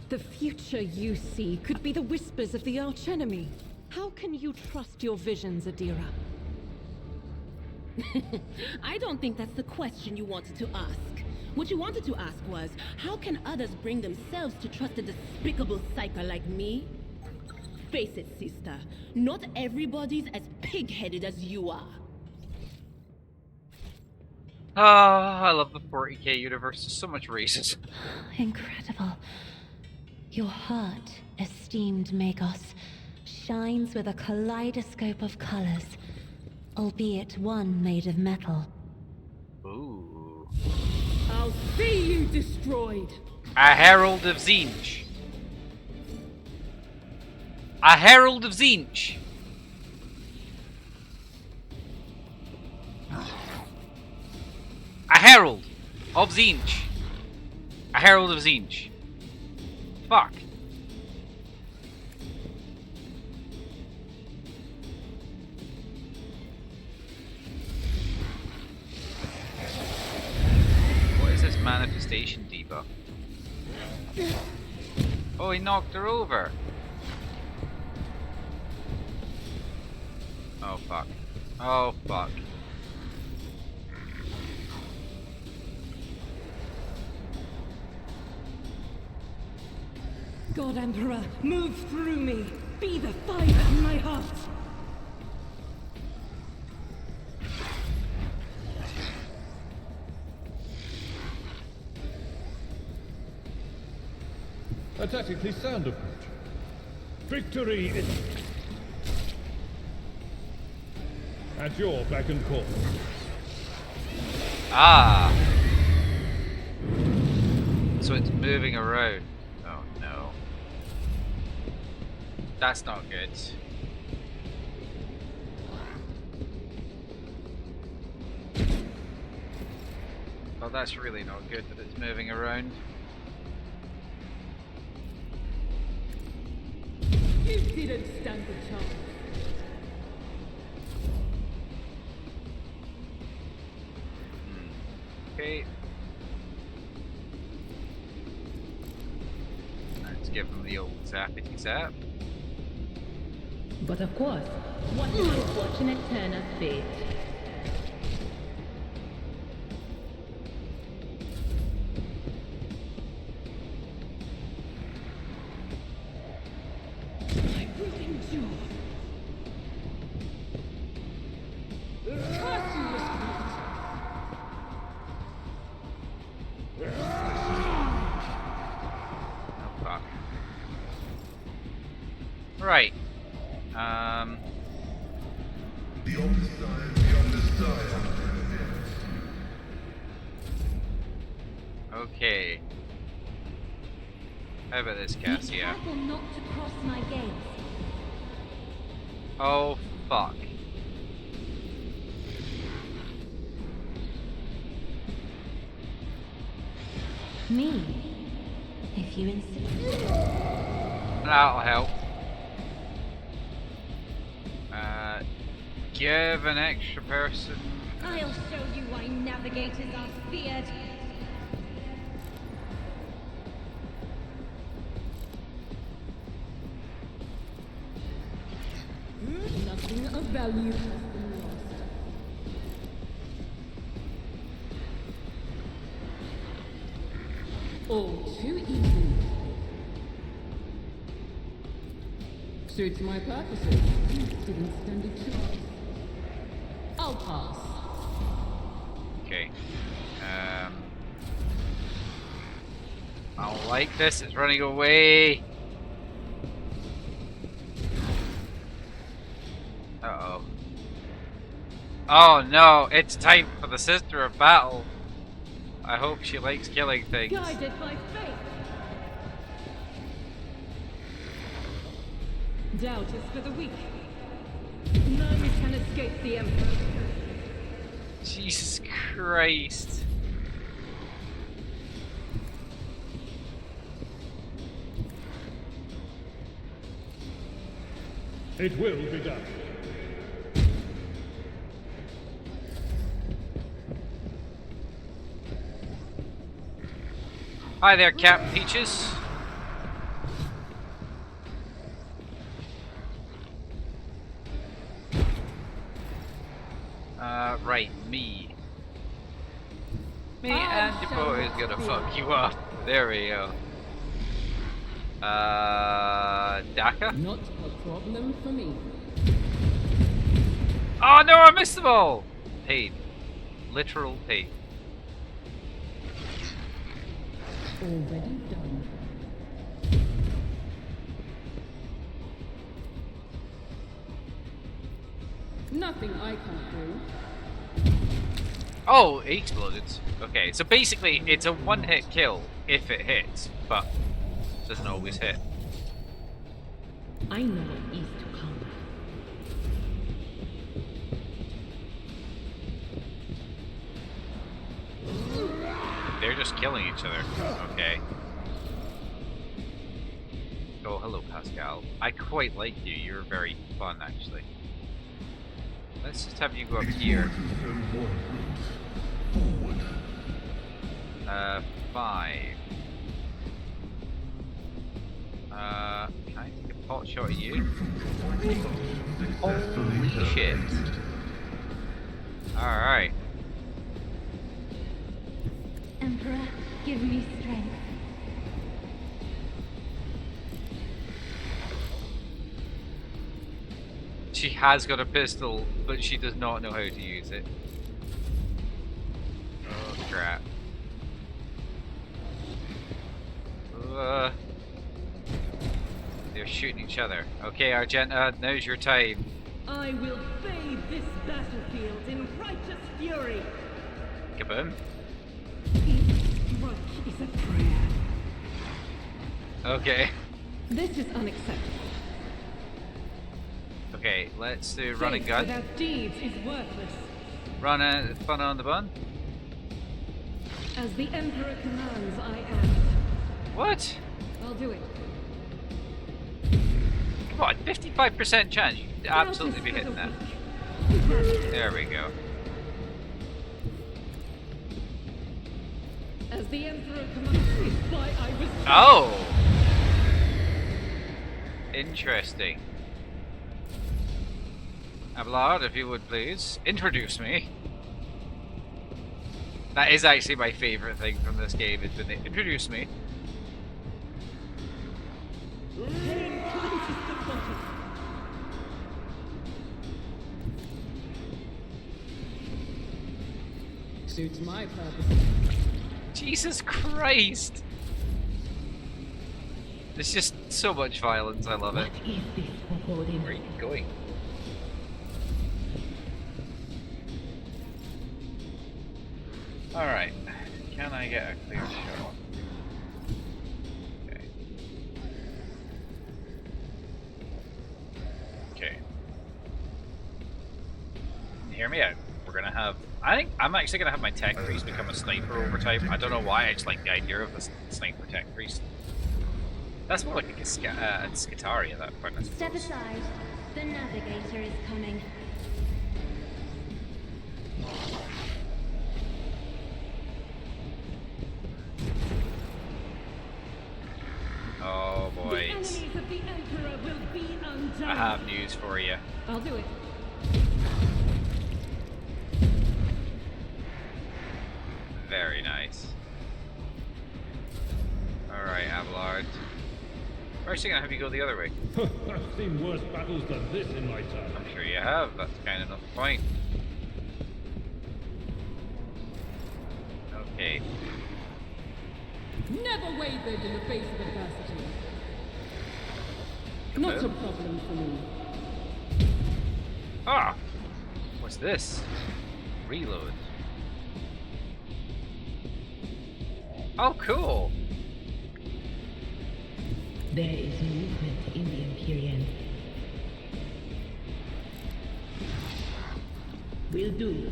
The future you see could be the whispers of the archenemy. How can you trust your visions, Adira? I don't think that's the question you wanted to ask. What you wanted to ask was, how can others bring themselves to trust a despicable psyker like me? Face it, sister. Not everybody's as pig-headed as you are. Oh, I love the 40k universe. There's so much racism. Incredible. Your heart, esteemed Magos, shines with a kaleidoscope of colors, albeit one made of metal. Ooh. I'll see you destroyed. A Herald of Zinch. A Herald of Zinch. A Herald of Zinch. A Herald of Zinch. Fuck. What is this manifestation debuff? Oh, he knocked her over. Oh fuck. Oh fuck. God Emperor, move through me. Be the fire in my heart. A tactically sound approach. Victory is at your beck and call. Ah. So it's moving around. Oh no. That's not good. Oh, that's really not good that it's moving around. You didn't stand a chance. Okay. Let's give him the old zappity zap. But of course, what an unfortunate turn of fate. Right. Okay. How about this, Cassia? Be careful not to cross my gaze. Oh, fuck. Me, if you insist. That'll help. Give an extra person. I'll show you why navigators are feared. Nothing of value has been lost. All too easy. Suits my purposes. Didn't stand a chance. I'll pass. Okay. I don't like this. It's running away. Uh-oh. Oh no, it's time for the Sister of Battle. I hope she likes killing things. Guided by faith. Doubt is for the weak. None can escape the Emperor. Jesus Christ. It will be done. Hi there, Captain Peaches. Right, me. Me and your boy is gonna fuck you up. There we go. Daka? Not a problem for me. Oh no, I missed them all! Pain. Literal pain. Already done. Nothing I can't do. Oh, it exploded. Okay, so basically it's a one-hit kill if it hits, but it doesn't always hit. I know what is to come. They're just killing each other. Okay. Oh, hello, Pascal. I quite like you. You're very fun, actually. Let's just have you go up here. 5. Can I take a pot shot at you? Holy shit. Alright. Emperor, give me strength. She has got a pistol, but she does not know how to use it. Oh crap. They're shooting each other. Okay, Argenta, now's your time. I will bathe this battlefield in righteous fury. Kaboom. Each strike is a prayer. Okay. This is unacceptable. Okay, let's do run and gun. Without deeds is worthless. Run fun on the bun. As the Emperor commands, I act. What? I'll do it. Come on, 55% chance. You'd absolutely be hitting that. There we go. As the Emperor commands, why I was. Oh! Interesting. Abelard, if you would please, introduce me. That is actually my favourite thing from this game, is when they introduce me. Suits my purpose. Jesus Christ! There's just so much violence, I love it. What is this foreboding? Where are you going? Alright, can I get a clear shot? Okay. Okay. Hear me out. We're gonna have... I think I'm actually gonna have my tech priest become a sniper over time. I don't know why, I just like the idea of a sniper tech priest. That's more like a Skitari at that point, I suppose. Step aside. The navigator is coming. Oh The boy. enemies of the Emperor will be undone. I have news for you. I'll do it. Very nice. Alright, Abelard. We're actually gonna have you go the other way. I've seen worse battles than this in my time. I'm sure you have, that's kind of the point. Okay. Never wavered in the face of adversity. Not a problem for me. Ah! What's this? Reload. Oh, cool. There is movement in the Empyrean. Will do.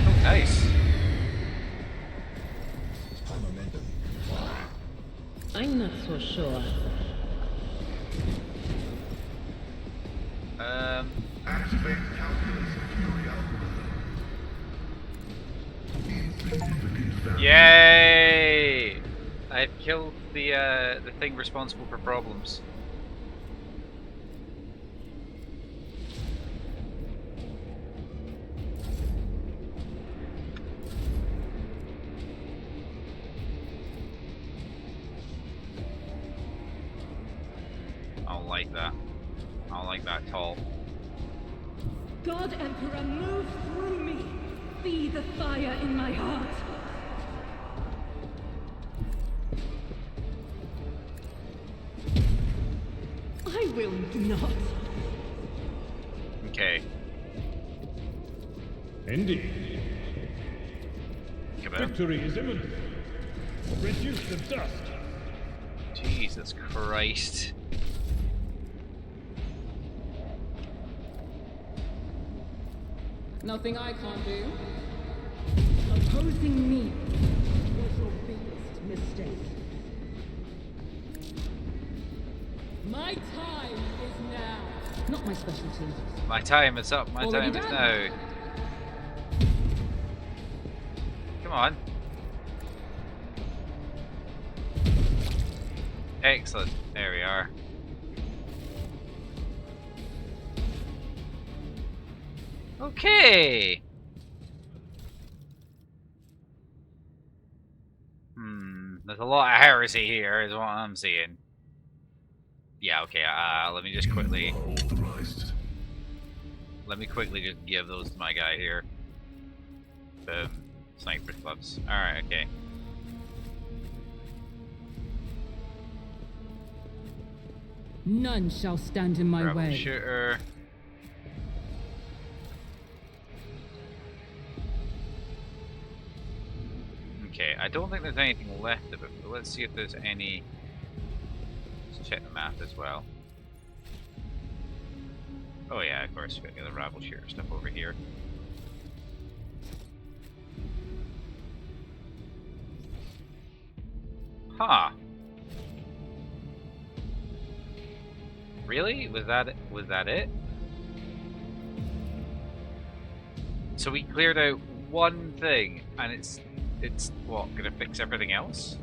Oh, nice. I'm not so sure. Activate calculus Fury algorithm. Yay! I've killed the thing responsible for problems. I don't like that. I don't like that at all. God Emperor, move through me! Be the fire in my heart! I will not. Okay. Indeed. Come on. Victory is imminent. Reduce the dust. Jesus Christ. Nothing I can't do. Opposing me. Was your biggest mistake. My time is now. Not my specialty. My time is up. My Already time is done. now. Come on. Excellent. There we are. Okay. There's a lot of heresy here, is what I'm seeing. Yeah. Okay. Let me just quickly. Authorized. Let me quickly just give those to my guy here. Boom. Sniper clubs. Alright, okay. None shall stand in my Rebel way. shooter. Okay, I don't think there's anything left of it, but let's see if there's any. Let's check the map as well. Oh yeah, of course, we got the other Rebel shooter stuff over here. Huh. Really? Was that it? So we cleared out one thing, and it's what, gonna fix everything else?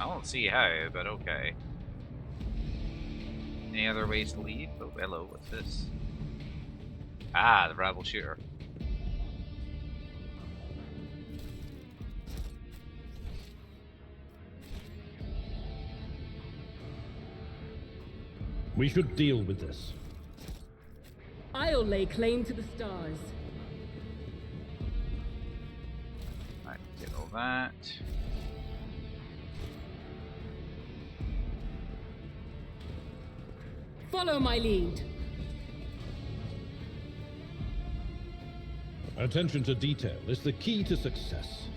I don't see how, but okay. Any other ways to leave? Oh, hello, what's this? Ah, the Rebel shooter. We should deal with this. I'll lay claim to the stars. Right, get all that. Follow my lead. Attention to detail is the key to success.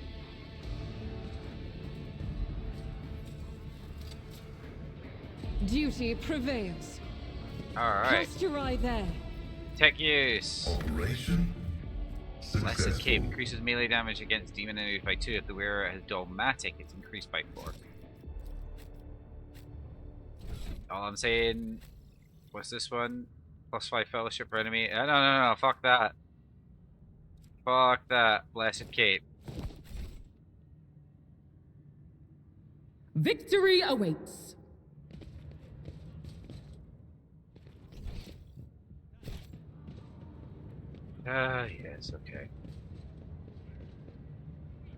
Duty prevails. Alright. Cast your eye there. Tech use. Operation Blessed successful. Cape increases melee damage against demon enemies by 2. If the wearer has dogmatic, it's increased by 4. All I'm saying, what's this one? +5 fellowship for enemy. No, fuck that. Fuck that. Blessed Cape. Victory awaits. Yes, okay.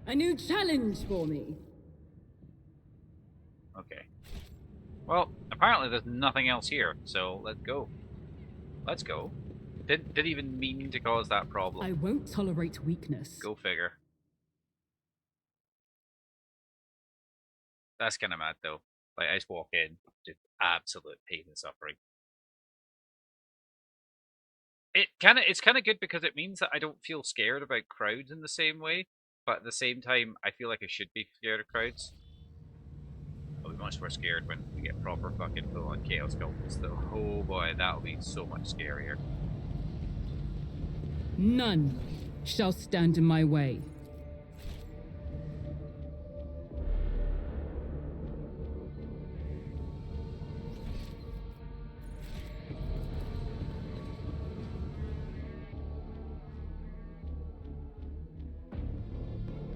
A new challenge for me. Okay. Well, apparently there's nothing else here, so let's go. Let's go. Didn't even mean to cause that problem. I won't tolerate weakness. Go figure. That's kind of mad though. Like, I just walk in, just absolute pain and suffering. it's kind of good because it means that I don't feel scared about crowds in the same way, but at the same time, I feel like I should be scared of crowds. I'll be much more scared when we get proper fucking full-on chaos goblins, though. Oh boy, that'll be so much scarier. None shall stand in my way.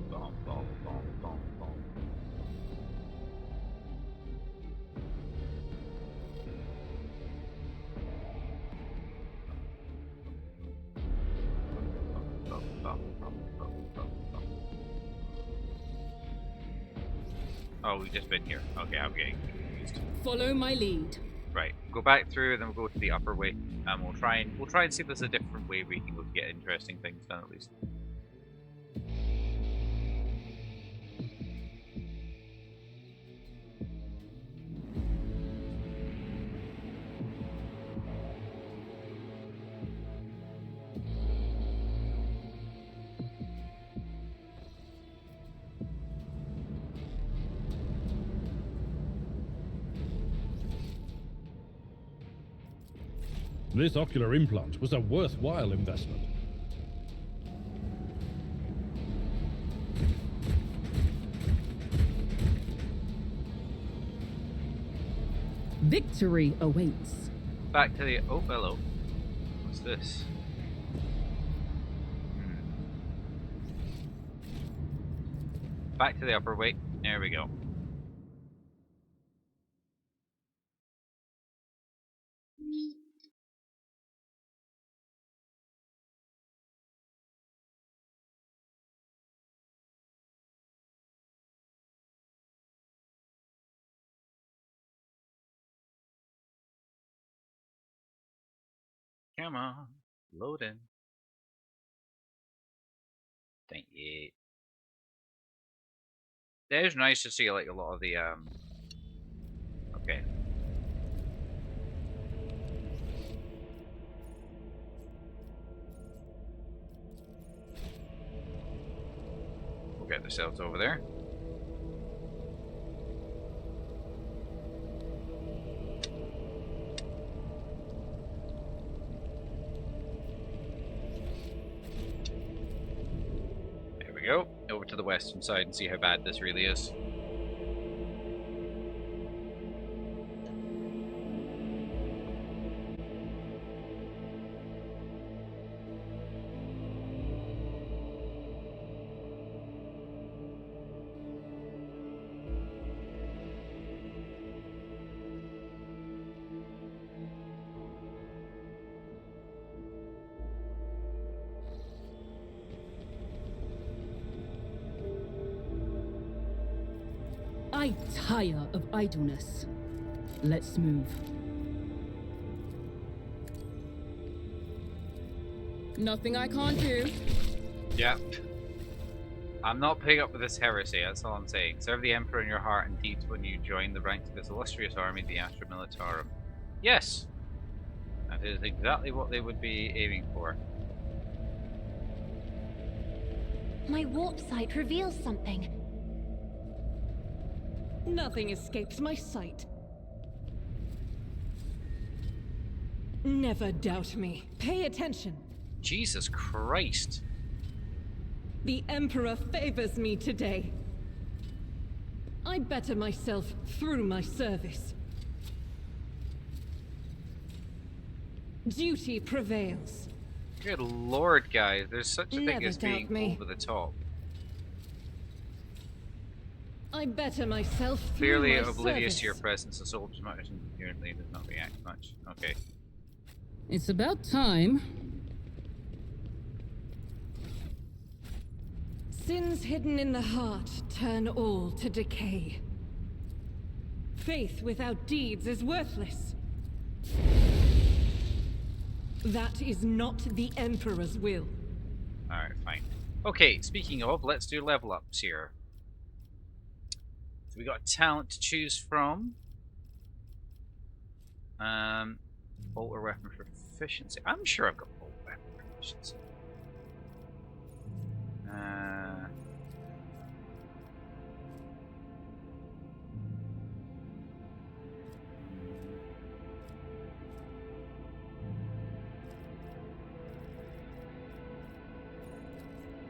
Bom, bom, bom, bom, bom. Oh, we've just been here. Okay, I'm getting confused. Follow my lead. Right, go back through, then we'll go to the upper way, and we'll try and see if there's a different way we can go to get interesting things done at least. This ocular implant was a worthwhile investment. Victory awaits. Back to the... Oh, hello. What's this? Back to the upper way. There we go. Come on. Loading. Thank you. It is nice to see like a lot of the okay. We'll get ourselves over there. There we go. Over to the western side and see how bad this really is. I tire of idleness. Let's move. Nothing I can't do. Yep. I'm not putting up with this heresy, that's all I'm saying. Serve the Emperor in your heart and deeds when you join the ranks of this illustrious army, the Astra Militarum. Yes! That is exactly what they would be aiming for. My warp sight reveals something. Nothing escapes my sight. Never doubt me. Pay attention. Jesus Christ. The Emperor favors me today. I better myself through my service. Duty prevails. Good lord, guys. There's such a thing Never as being doubt me. over the top. I better myself through Clearly my oblivious service. to your presence, the soldiers much inherently does not react much. Okay. It's about time. Sins hidden in the heart turn all to decay. Faith without deeds is worthless. That is not the Emperor's will. Alright, fine. Okay, speaking of, let's do level ups here. So we got talent to choose from. Bolt or weapon for efficiency. I'm sure I've got bolt. efficiency.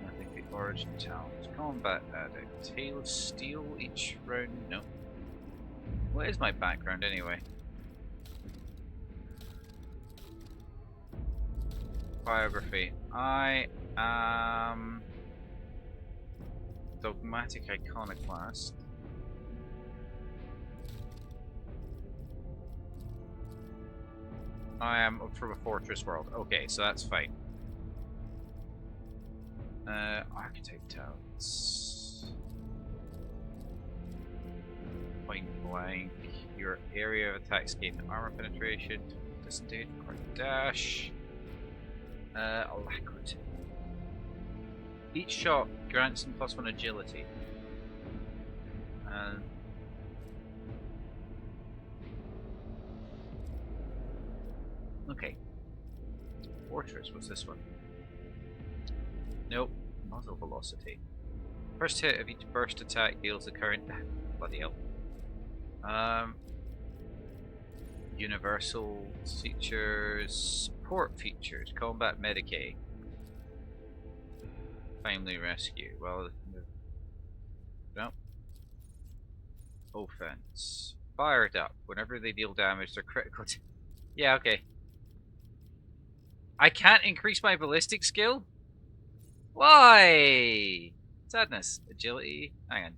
I think the origin talent. Combat addict. Hail of steel each round. No. What is my background anyway? Biography. I am dogmatic iconoclast. I am from a fortress world. Okay, so that's fine. Architect talents. Point blank. Your area of attacks gain armor penetration. Disengage, quick dash. Alacrity. Each shot grants him +1 agility. Okay. Fortress, what's this one? Nope. Muzzle velocity. First hit of each burst attack deals the current. Bloody hell. Universal features, support features, combat Medicaid, family rescue. Well, no. Offense. Fired up. Whenever they deal damage, they're critical. Yeah, okay. I can't increase my ballistic skill? Why? Sadness. Agility. Hang on.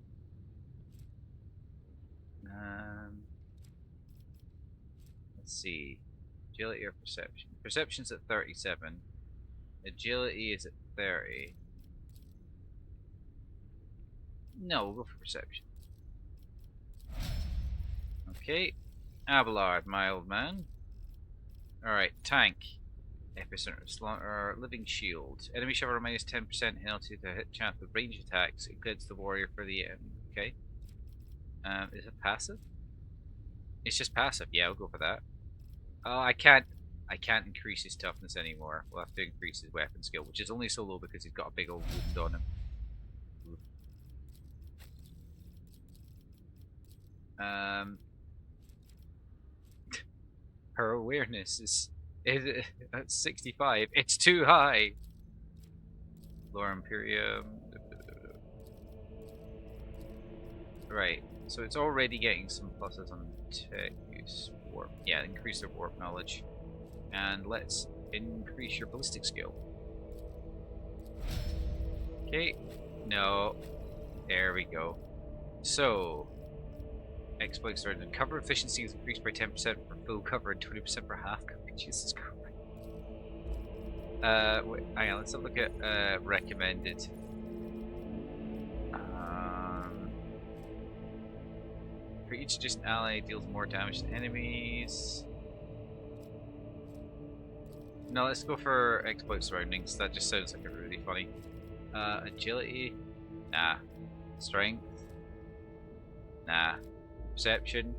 Let's see. Agility or perception? Perception's at 37. Agility is at 30. No, we'll go for perception. Okay. Abelard, my old man. Alright, tank. Epicenter, slaughter, living shield. Enemy suffer minus 10% penalty to hit chance with range attacks. It includes the warrior for the end. Okay. Is it passive? It's just passive. Yeah, I'll go for that. Oh, I can't increase his toughness anymore. We'll have to increase his weapon skill, which is only so low because he's got a big old wound on him. Her awareness is at 65. It's too high. Lore Imperium. Right. So it's already getting some pluses on tech use. Warp. Yeah, increase their warp knowledge. And let's increase your ballistic skill. Okay. No. There we go. So, exploits started. Cover efficiency is increased by 10% for full cover and 20% for half cover. Jesus Christ. Wait, hang on, let's have a look at recommended. For each adjacent ally deals more damage to enemies. No, let's go for exploit surroundings. That just sounds like a really funny. Agility? Nah. Strength? Nah. Perception?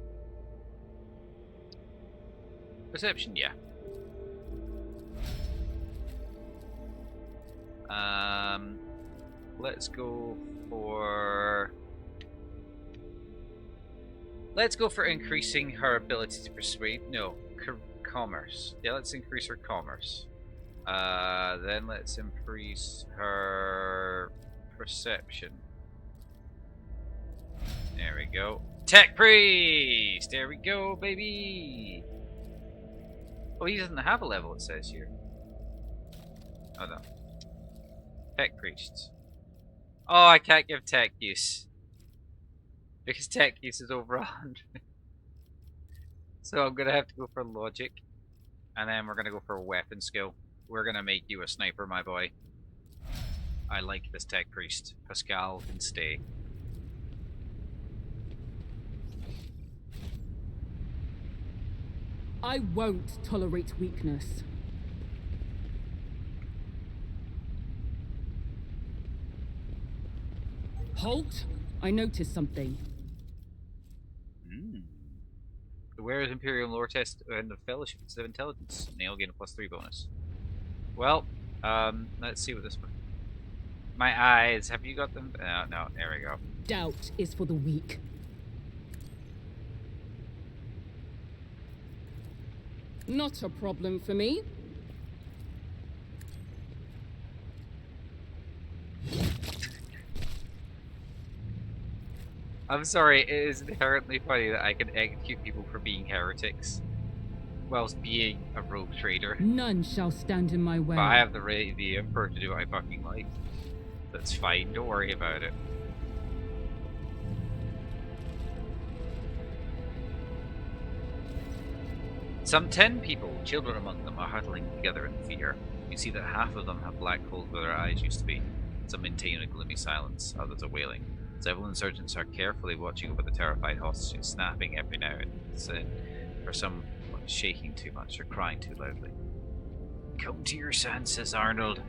Perception, yeah. Let's go for... Let's go for increasing her ability to persuade. No, commerce. Yeah, let's increase her commerce. Then let's increase her perception. There we go. Tech Priest! There we go, baby! Oh, he doesn't have a level, it says here. Oh no. Tech Priest. Oh, I can't give tech use. Because tech use is over 100. So I'm gonna have to go for logic. And then we're gonna go for weapon skill. We're gonna make you a sniper, my boy. I like this tech priest. Pascal can stay. I won't tolerate weakness. Halt! I noticed something. Where is Imperial lore test and the Fellowship instead of intelligence? Nail gain a +3 bonus. Well, Let's see what this one. My eyes. Have you got them? No. There we go. Doubt is for the weak. Not a problem for me. I'm sorry, it is inherently funny that I can execute people for being heretics whilst being a rogue trader. None shall stand in my way. But I have the Emperor to do what I fucking like. That's fine, don't worry about it. Some 10 people, children among them, are huddling together in fear. You see that half of them have black holes where their eyes used to be. Some maintain a gloomy silence, others are wailing. Several insurgents are carefully watching over the terrified hostages, snapping every now and then for someone shaking too much or crying too loudly. Come to your senses, Arnold.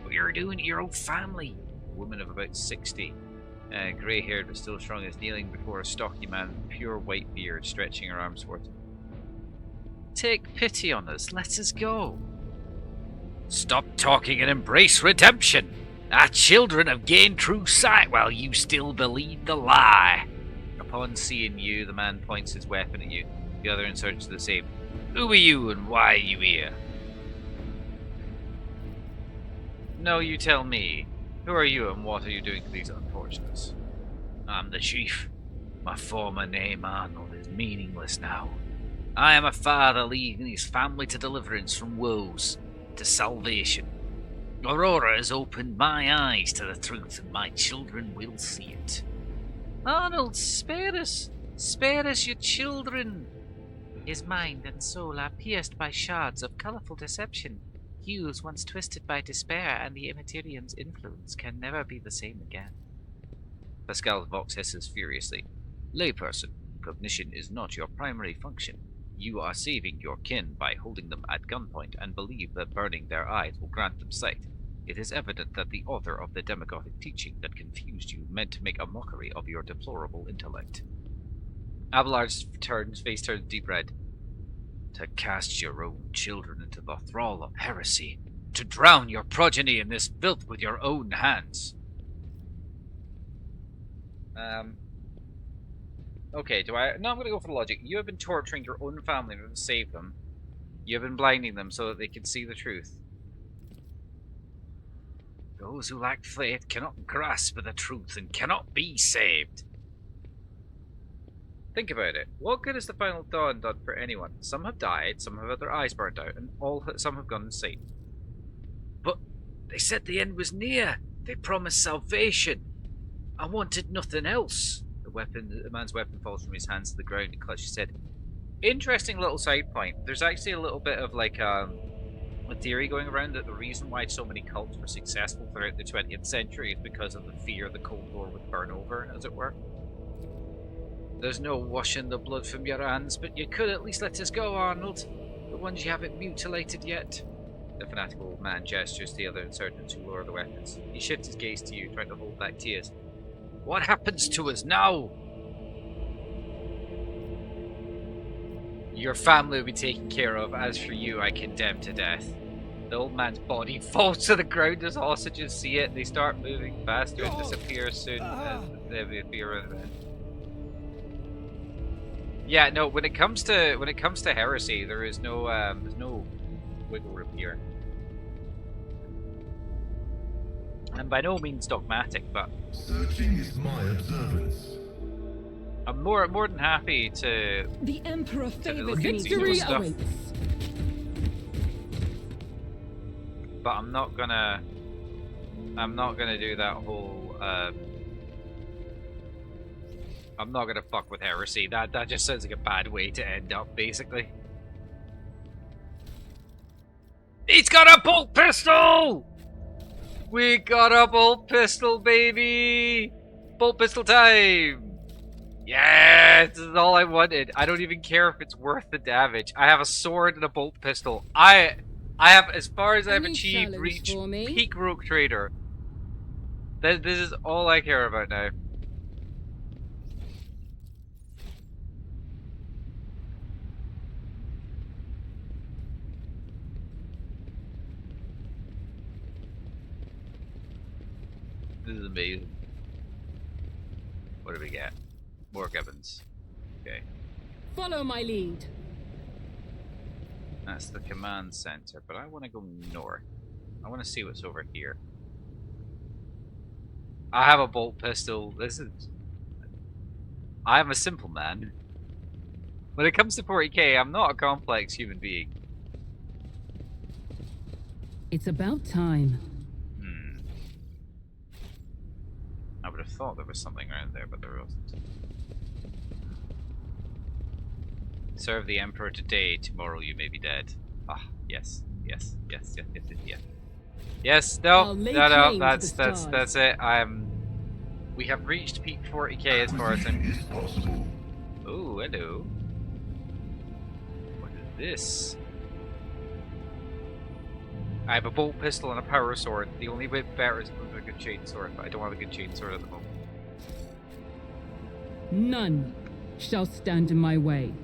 What you're doing to your old family. A woman of about 60, grey-haired but still strong, is kneeling before a stocky man with pure white beard, stretching her arms towards him. Take pity on us. Let us go. Stop talking and embrace redemption. Our children have gained true sight while you still believe the lie. Upon seeing you, the man points his weapon at you. The other insurgents do the same. Who are you and why are you here? No, you tell me. Who are you and what are you doing to these unfortunates? I'm the chief. My former name, Arnold, is meaningless now. I am a father leading his family to deliverance from woes, to salvation. Aurora has opened my eyes to the truth, and my children will see it. Arnold, spare us! Spare us, your children! His mind and soul are pierced by shards of colourful deception. Hues once twisted by despair and the Immaterium's influence can never be the same again. Pascal's vox hisses furiously. Layperson, cognition is not your primary function. You are saving your kin by holding them at gunpoint and believe that burning their eyes will grant them sight. It is evident that the author of the demagogic teaching that confused you meant to make a mockery of your deplorable intellect. Abelard's face turns deep red. To cast your own children into the thrall of heresy. To drown your progeny in this filth with your own hands. Okay, no, I'm going to go for the logic. You have been torturing your own family to save them. You have been blinding them so that they can see the truth. Those who lack faith cannot grasp the truth and cannot be saved. Think about it. What good has the Final Dawn done for anyone? Some have died, some have had their eyes burnt out, and some have gone insane. But they said the end was near. They promised salvation. I wanted nothing else. The man's weapon falls from his hands to the ground and clutches his head. Interesting little side point. There's actually a little bit of like a theory going around that the reason why so many cults were successful throughout the 20th century is because of the fear the Cold War would burn over, as it were. There's no washing the blood from your hands, but you could at least let us go, Arnold. The ones you haven't mutilated yet. The fanatical old man gestures to the other insurgents who lower the weapons. He shifts his gaze to you, trying to hold back tears. What happens to us now? Your family will be taken care of. As for you, I condemn to death. The old man's body falls to the ground as hostages see it. They start moving faster and disappear soon as they appear around the end. Yeah, no. When it comes to heresy, there is no there's no wiggle room here. And by no means dogmatic, but searching is my observance. I'm more than happy to. The Emperor favors Victory stuff. awaits. But I'm not gonna do that whole. I'm not gonna fuck with heresy. That just sounds like a bad way to end up, basically. He's got a bolt pistol! We got a bolt pistol, baby! Bolt pistol time! Yes! This is all I wanted. I don't even care if it's worth the damage. I have a sword and a bolt pistol. I have, as far as I've achieved, reached peak rogue trader. This is all I care about now. This is amazing. What do we get? More gibbons. Okay. Follow my lead. That's the command center, but I want to go north. I want to see what's over here. I have a bolt pistol. I am a simple man. When it comes to 40k, I'm not a complex human being. It's about time. I would have thought there was something around there, but there wasn't. Serve the Emperor today, tomorrow you may be dead. Ah, yes, yes, yes, yes, yes, yes, yes. Yes, no, no, that's it. We have reached peak 40k as far as I'm. Oh, hello. What is this? I have a bolt pistol and a power sword. The only way better is with a good chainsword, but I don't have a good chainsword at the moment. None shall stand in my way.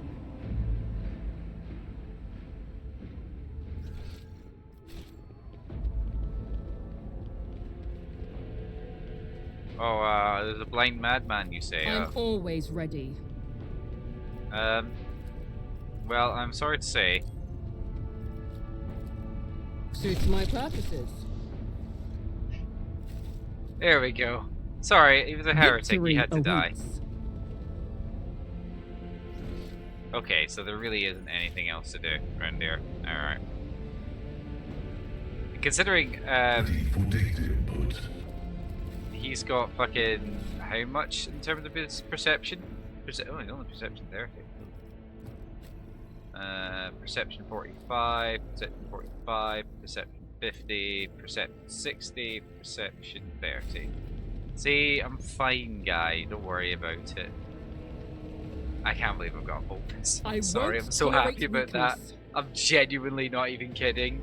Oh, there's a blind madman, you say? I'm always ready. Well, I'm sorry to say. Suits my purposes. There we go. Sorry, he was a heretic, he had to die. Okay, so there really isn't anything else to do around here. Alright. Considering, he's got fucking how much in terms of his perception? Oh, he's only perception 30. Perception 45, perception 45, perception 50, perception 60, perception 30. See, I'm fine, guy. Don't worry about it. I can't believe I've got a bolt pistol. Sorry, I'm so happy about that. I'm genuinely not even kidding.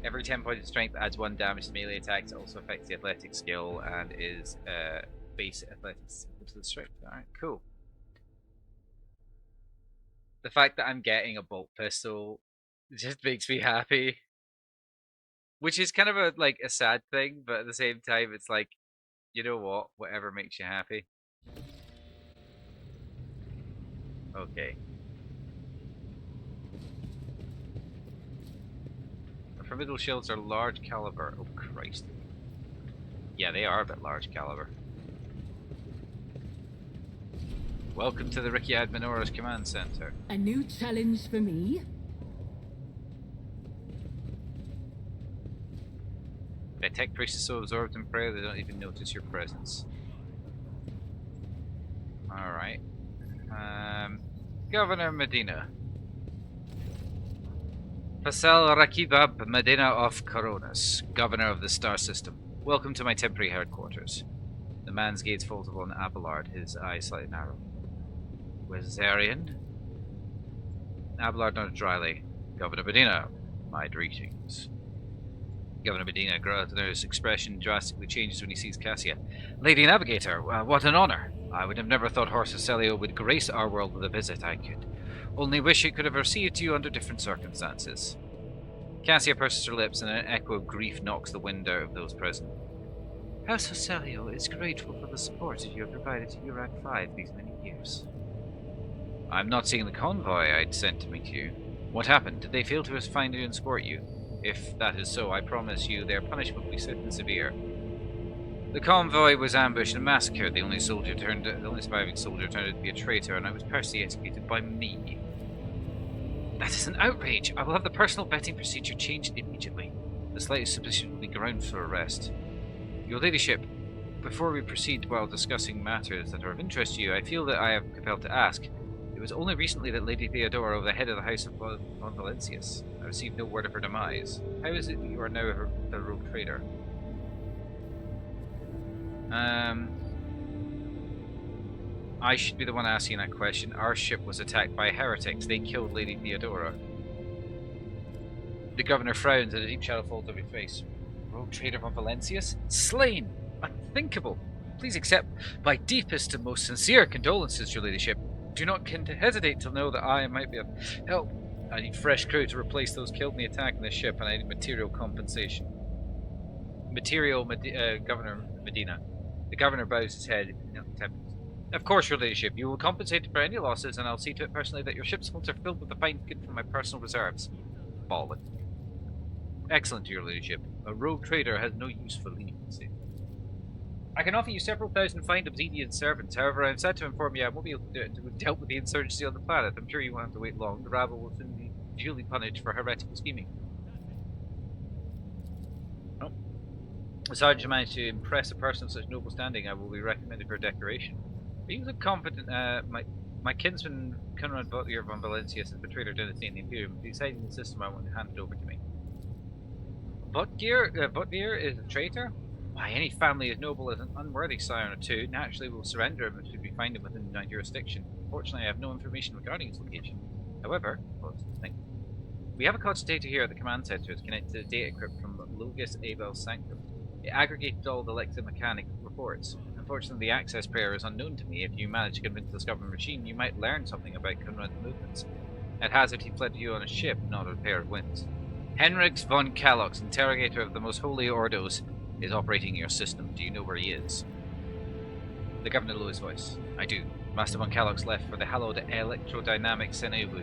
Every 10 points of strength adds 1 damage to melee attacks. It also affects the athletic skill and is base athletics to the strength. Alright, cool. The fact that I'm getting a bolt pistol just makes me happy. Which is kind of a sad thing, but at the same time it's like, you know what? Whatever makes you happy. Okay. Formidable shields are large caliber. Oh Christ. Yeah, they are a bit large caliber. Welcome to the Ricky Adminora's command center. A new challenge for me? The tech priest is so absorbed in prayer they don't even notice your presence. Alright. Governor Medina. Fasal Rakibab Medina of Coronas, Governor of the Star System. Welcome to my temporary headquarters. The man's gaze falls upon Abelard, his eyes slightly narrow. Wazarian? Abelard nodded dryly. Governor Medina, my greetings. Governor Medina, Grotner's expression drastically changes when he sees Cassia. Lady Navigator, what an honor! I would have never thought Horsa Celio would grace our world with a visit. I could only wish it could have received you under different circumstances. Cassia purses her lips and an echo of grief knocks the wind out of those present. House Celio is grateful for the support that you have provided to Urak 5 these many years. I'm not seeing the convoy I'd sent to meet you. What happened? Did they fail to find you and support you? If that is so, I promise you their punishment will be swift and severe. The convoy was ambushed and massacred. The only surviving soldier turned out to be a traitor, and I was personally executed by me. That is an outrage! I will have the personal vetting procedure changed immediately. The slightest suspicion will be ground for arrest. Your ladyship, before we proceed while discussing matters that are of interest to you, I feel that I am compelled to ask. It was only recently that Lady Theodora, the head of the House of von Valencius, I received no word of her demise. How is it that you are now a rogue trader? I should be the one asking that question. Our ship was attacked by heretics. They killed Lady Theodora. The governor frowns and a deep shadow falls over his face. Rogue trader von Valencius? Slain! Unthinkable! Please accept my deepest and most sincere condolences, your ladyship. Do not hesitate to know that I might be of help. I need fresh crew to replace those killed in the attack on this ship, and I need material compensation. Governor Medina. The governor bows his head in acceptance. Of course, your ladyship. You will compensate for any losses, and I'll see to it personally that your ship's holds are filled with the fine good from my personal reserves. Ballin. Excellent, your ladyship. A rogue trader has no use for leniency. I can offer you several thousand fine obsidian servants. However, I am sad to inform you I won't be able to do it until we've dealt with the insurgency on the planet. I'm sure you won't have to wait long. The rabble will soon be duly punished for heretical scheming. Oh. The sergeant managed to impress a person of such noble standing. I will be recommended for a decoration. Are you the competent? My kinsman Conrad Butler von Valencius has betrayed our dynasty in the Imperium. Deciding the system, I want to hand it over to me. Butler is a traitor? Why, any family as noble as an unworthy scion or two naturally will surrender him should we find him within my jurisdiction. Unfortunately, I have no information regarding his location. However, we have a cogitator here at the command center. It's connected to the data crypt from Logus Abel's sanctum. It aggregated all the electromechanic reports. Unfortunately, the access prayer is unknown to me. If you manage to convince the stubborn machine, you might learn something about Conrad's movements. At hazard, he fled to you on a ship, not on a pair of wings. Henrix von Kalox, interrogator of the most holy Ordos, is operating your system. Do you know where he is? The governor lowered his voice. I do. Master von Kalox left for the hallowed electrodynamic Senebu,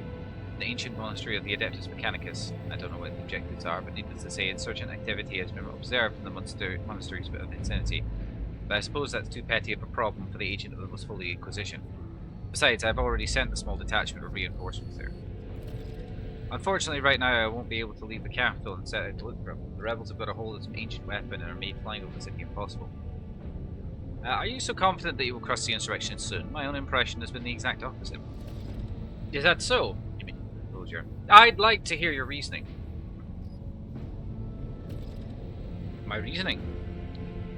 the ancient monastery of the Adeptus Mechanicus. I don't know what the objectives are, but needless to say, insurgent activity has been observed in the monastery's bit of insanity. But I suppose that's too petty of a problem for the agent of the Most Holy Inquisition. Besides, I've already sent a small detachment of reinforcements there. Unfortunately, right now I won't be able to leave the capital and set out to look for him. The rebels have got a hold of some ancient weapon and are made flying over the city impossible. Are you so confident that you will crush the insurrection soon? My own impression has been the exact opposite. Is that so? You mean, Closure? I'd like to hear your reasoning. My reasoning?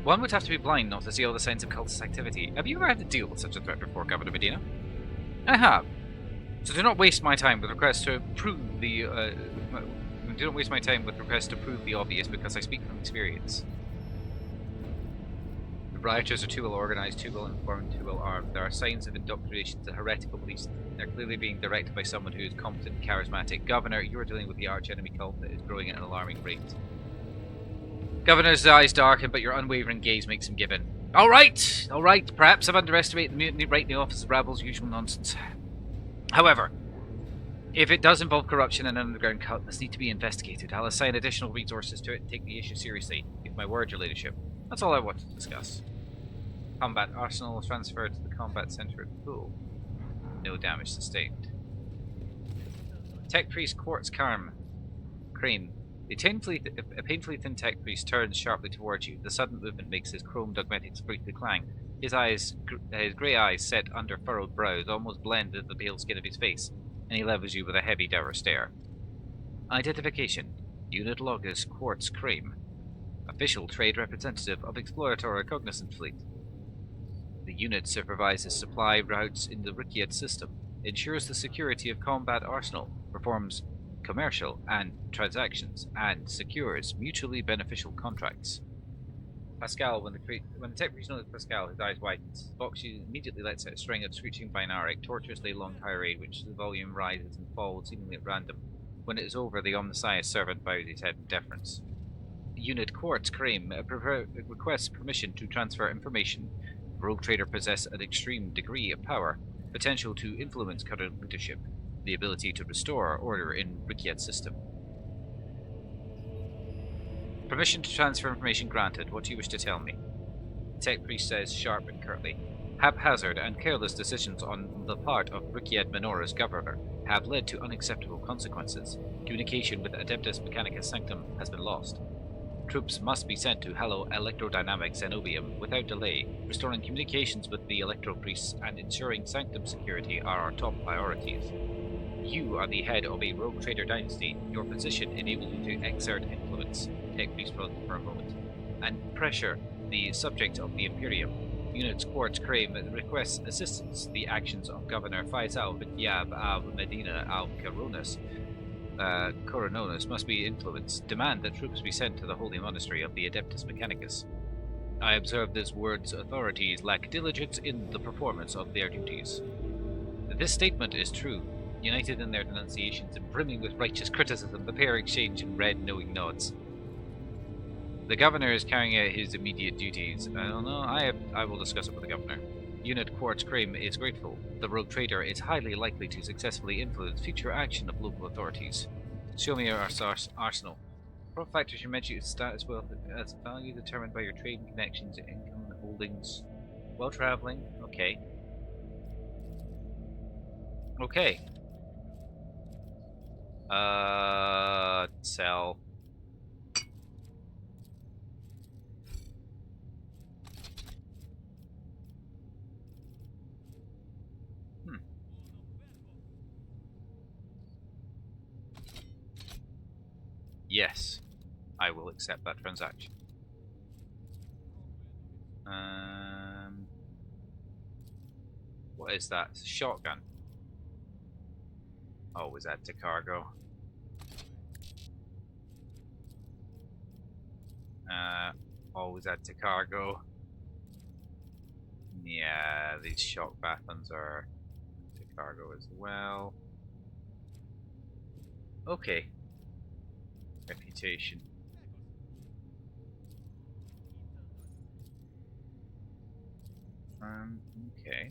One would have to be blind not to see all the signs of cultist activity. Have you ever had to deal with such a threat before, Governor Medina? I have. So do not waste my time with requests to prove the do not waste my time with requests to prove the obvious, because I speak from experience. The rioters are too well organized, too well informed, too well armed. There are signs of indoctrination to heretical beliefs. They're clearly being directed by someone who is competent and charismatic. Governor, you are dealing with the arch-enemy cult that is growing at an alarming rate. Governor's eyes darken, but your unwavering gaze makes him give in. All right. Perhaps I've underestimated the mutiny right in the office of Rabble's usual nonsense. However, if it does involve corruption and an underground cult, it must need to be investigated. I'll assign additional resources to it and take the issue seriously. Give my word, your ladyship. That's all I want to discuss. Combat arsenal transferred to the combat center at the pool. No damage sustained. Tech priest Quartz Crane. A painfully thin tech priest turns sharply towards you. The sudden movement makes his chrome dogmatics briefly clang. His grey eyes set under furrowed brows almost blend into the pale skin of his face, and he levels you with a heavy, dour stare. Identification: Unit Logus Quartz Crane. Official trade representative of Exploratory Cognizant Fleet. The unit supervises supply routes in the Rikiet system, ensures the security of combat arsenal, performs commercial and transactions, and secures mutually beneficial contracts. Pascal, when the tech priest notices Pascal, his eyes widen. Boxy immediately lets out a string of screeching binaric, tortuously long tirade, which the volume rises and falls seemingly at random. When it is over, the omniscience servant bows his head in deference. Unit Quartz Crane requests permission to transfer information. The rogue trader possesses an extreme degree of power, potential to influence current leadership, the ability to restore order in Rikiet system. Permission to transfer information granted. What do you wish to tell me? The tech priest says sharp and curtly. Haphazard and careless decisions on the part of Rikiet Menora's governor have led to unacceptable consequences. Communication with Adeptus Mechanicus Sanctum has been lost. Troops must be sent to Hallow Electrodynamic Zenobium without delay. Restoring communications with the Electro Priests and ensuring Sanctum security are our top priorities. You are the head of a rogue trader dynasty. Your position enables you to exert influence, tech priest for a moment, and pressure the subject of the Imperium. Units Quartz Crane requests assistance. The actions of Governor Faisal Bityab al-Medina al-Corononis must be influenced. Demand that troops be sent to the holy monastery of the Adeptus Mechanicus. I observe this word's authorities lack diligence in the performance of their duties. This statement is true. United in their denunciations and brimming with righteous criticism, the pair exchange in red, knowing nods. The governor is carrying out his immediate duties. I don't know. I will discuss it with the governor. Unit Quartz Cream is grateful. The rogue trader is highly likely to successfully influence future action of local authorities. Show me your arsenal. What factors you mention status wealth as value determined by your trading connections, income, holdings, while traveling. Okay. Okay. Sell. Yes, I will accept that transaction. What is that? It's a shotgun. Always add to cargo. Always add to cargo. Yeah, these shock batons are to cargo as well. Okay. Reputation. Okay.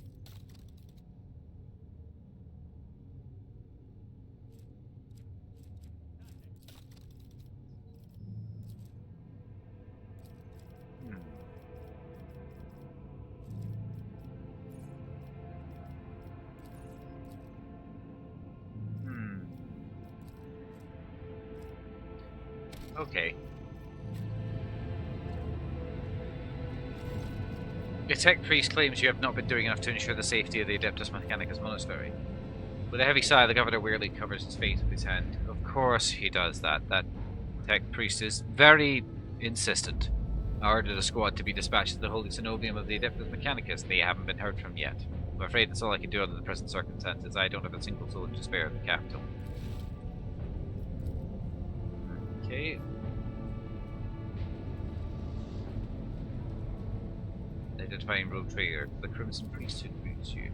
Okay. The tech priest claims you have not been doing enough to ensure the safety of the Adeptus Mechanicus monastery. With a heavy sigh, the governor wearily covers his face with his hand. Of course he does that. That tech priest is very insistent. I ordered a squad to be dispatched to the Holy Cenobium of the Adeptus Mechanicus. They haven't been heard from yet. I'm afraid that's all I can do under the present circumstances. I don't have a single soul to spare in the capital. Okay. Identifying rogue trader. The Crimson Priesthood greets you.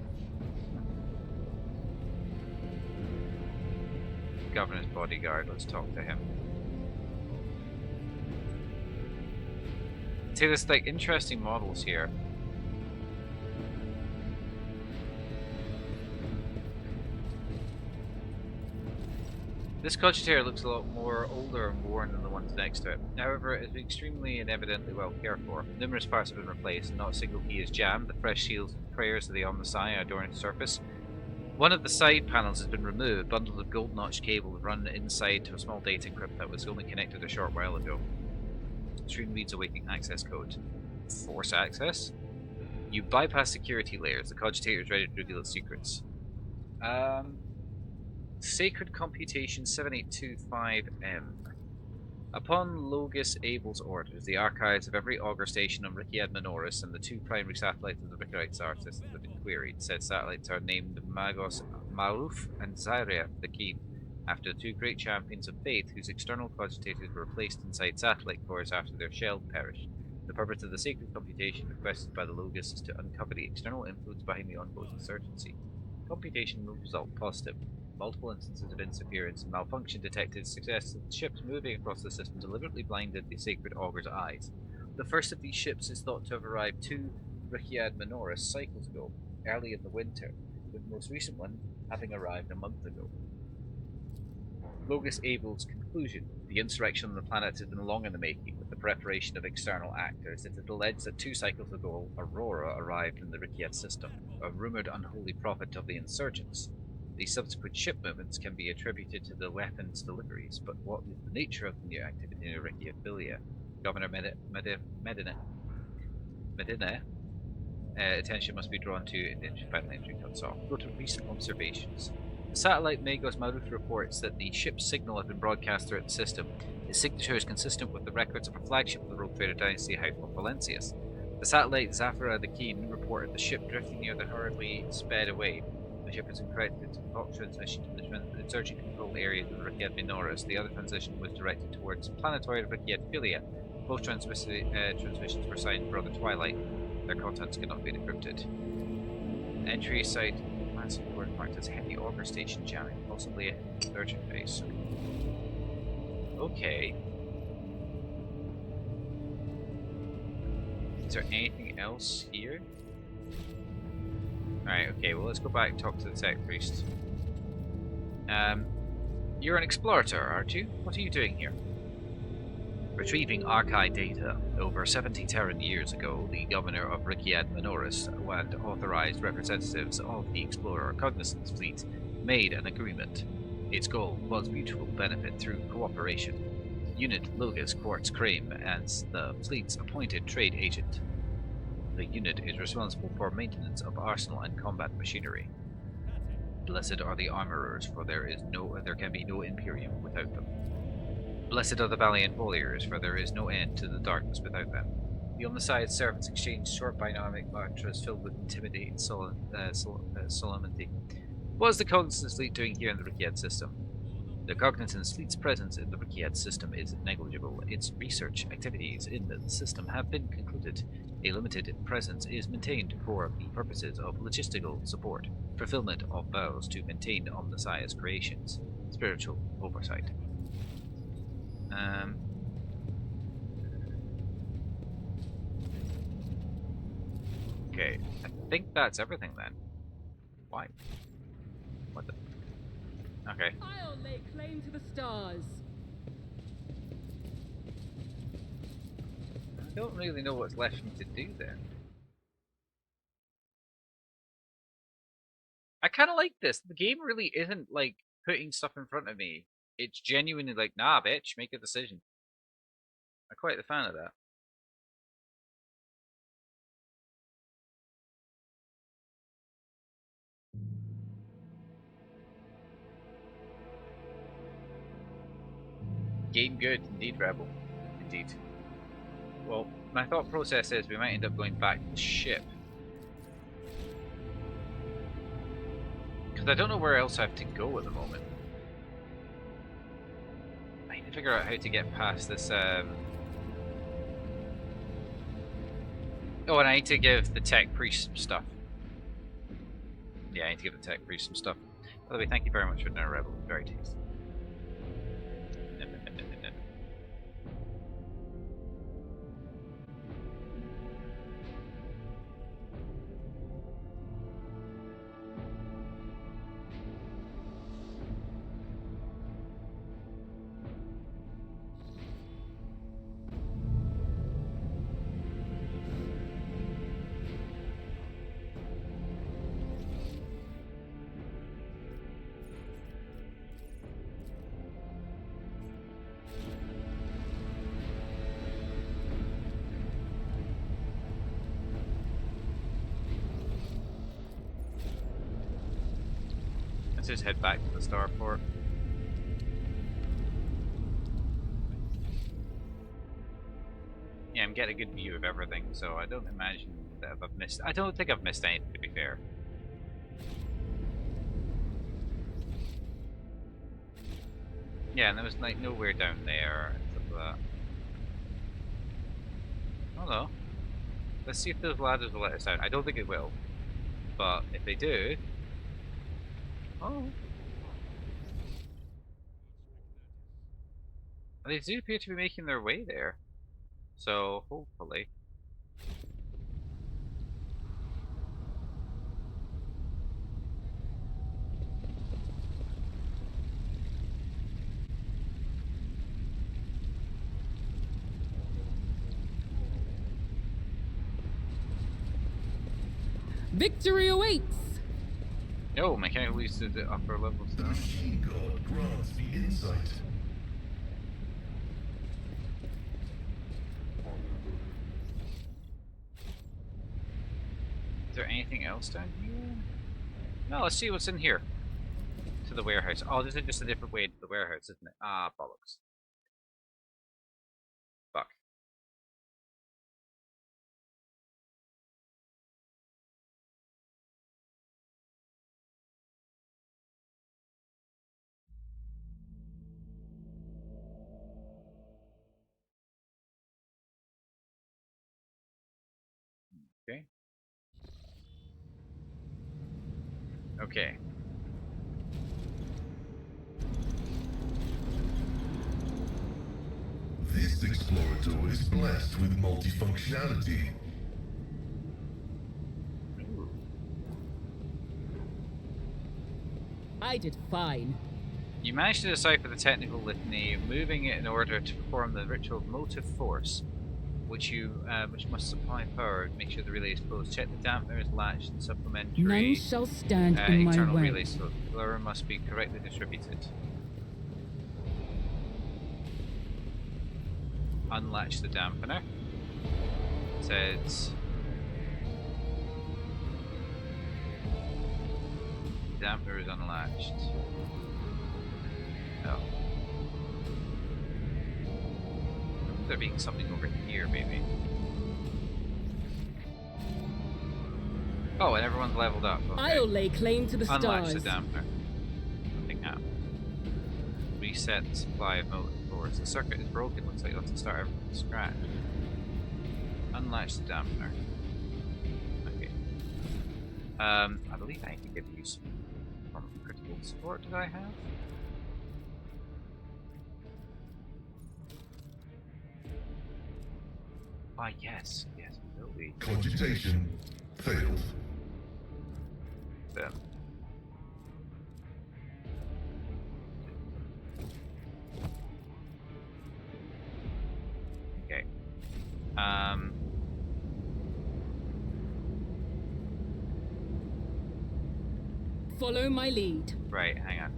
Governor's bodyguard. Let's talk to him. See, there's like interesting models here. This cogitator looks a lot more older and worn than the ones next to it. However, it's extremely and evidently well cared for. Numerous parts have been replaced, and not a single key is jammed. The fresh seals and prayers of the Omnissiah adorn its surface. One of the side panels has been removed. Bundles of gold-notched cable run inside to a small data crypt that was only connected a short while ago. Screen reads awaiting access code. Force access? You bypass security layers. The cogitator is ready to reveal its secrets. Sacred Computation 7825M. Upon Logus Abel's orders, the archives of every augur station on Ricciad Minoris and the two primary satellites of the Rickite star system have been queried. Said satellites are named Magos Maruf and Zyria the Keen, after the two great champions of faith whose external cogitators were placed inside satellite cores after their shell perished. The purpose of the sacred computation requested by the Logus is to uncover the external influence behind the ongoing insurgency. Computation will result positive. Multiple instances of interference and malfunction detected suggests that ships moving across the system deliberately blinded the sacred augur's eyes. The first of these ships is thought to have arrived to Ricciad Minoris cycles ago, early in the winter, with the most recent one having arrived a month ago. Logus Abel's conclusion: the insurrection on the planet has been long in the making, with the preparation of external actors. It is alleged that 2 cycles ago, Aurora arrived in the Ricciad system, a rumoured unholy prophet of the insurgents. The subsequent ship movements can be attributed to the weapons deliveries, but what is the nature of the new activity in Ricciad Filia? Governor Medina, attention must be drawn to if final entry cuts off. Go to recent observations. The satellite Magos Maruf reports that the ship's signal has been broadcast throughout the system. Its signature is consistent with the records of a flagship of the rogue trader dynasty, House of Valencius. The satellite Zafira the Keen reported the ship drifting near the hurriedly sped away. The ship is encrypted to Fox transmission to the insurgent control areas of Ricciad Minoris. The other transmission was directed towards planetoid Ricciad Filia. Both transmissions were signed Brother Twilight. Their contents cannot be decrypted. Entry site massive word marked as heavy augur station jamming, possibly a insurgent base. Okay. Is there anything else here? Alright, okay, well let's go back and talk to the tech priest. You're an explorator, aren't you? What are you doing here? Retrieving archive data. Over 70 Terran years ago, the governor of Rikiad Minoris and authorized representatives of the Explorer Cognizance fleet made an agreement. Its goal was mutual benefit through cooperation. Unit Logus Quartz Crane as the fleet's appointed trade agent. The unit is responsible for maintenance of arsenal and combat machinery. Blessed are the armorers, for there can be no Imperium without them. Blessed are the valiant warriors, for there is no end to the darkness without them. The on the side servants exchange short binomic mantras filled with intimidating solemnity. What is the Cognizance fleet doing here in the Rikiad system? The Cognizance fleet's presence in the Rikiad system is negligible. Its research activities in the system have been concluded. A limited presence is maintained for the purposes of logistical support, fulfillment of vows to maintain Omnissiah's creations, spiritual oversight. Okay, I think that's everything then. Why? What the? Okay. I'll lay claim to the stars. I don't really know what's left for me to do then. I kind of like this. The game really isn't like putting stuff in front of me. It's genuinely like, nah, bitch, make a decision. I'm quite the fan of that. Game good, indeed, Rebel. Indeed. Well, my thought process is we might end up going back to the ship. Because I don't know where else I have to go at the moment. I need to figure out how to get past this, Oh, and I need to give the tech priest some stuff. Yeah, I need to give the tech priest some stuff. By the way, thank you very much for dinner, Rebel. Very tasty. Let's just head back to the starport. Yeah, I'm getting a good view of everything, so I don't imagine that I've missed. I don't think I've missed anything, to be fair. Yeah, and there was like nowhere down there and stuff like that. Oh no. Let's see if those ladders will let us out. I don't think it will. But if they do... Oh. They do appear to be making their way there. So, hopefully. Victory awaits! No, mechanical leads to the upper levels The now. machine god grants the insight. Is there anything else down here? No, let's see what's in here. To the warehouse. Oh, this is just a different way to the warehouse, isn't it? Ah, bollocks. Fuck. Okay. Okay. This explorator is blessed with multifunctionality. I did fine. You managed to decipher the technical litany, moving it in order to perform the ritual of motive force, which must supply power. Make sure the relay is closed. Check the dampener is latched and supplementary. None shall stand in my internal way. relay power must be correctly distributed. Unlatch the dampener. Says dampener is unlatched. Oh. There being something over here, maybe. Oh, and everyone's leveled up. Okay. I'll lay claim to the stars. Unlatch the dampener. Nothing happened. Reset the supply of motive force. The circuit is broken. Looks like you'll have to start everything from scratch. Unlatch the dampener. Okay. I believe I can give you some critical support. Did I have? Ah, yes, will be. Cogitation failed. Then. Okay. Follow my lead. Right, hang on.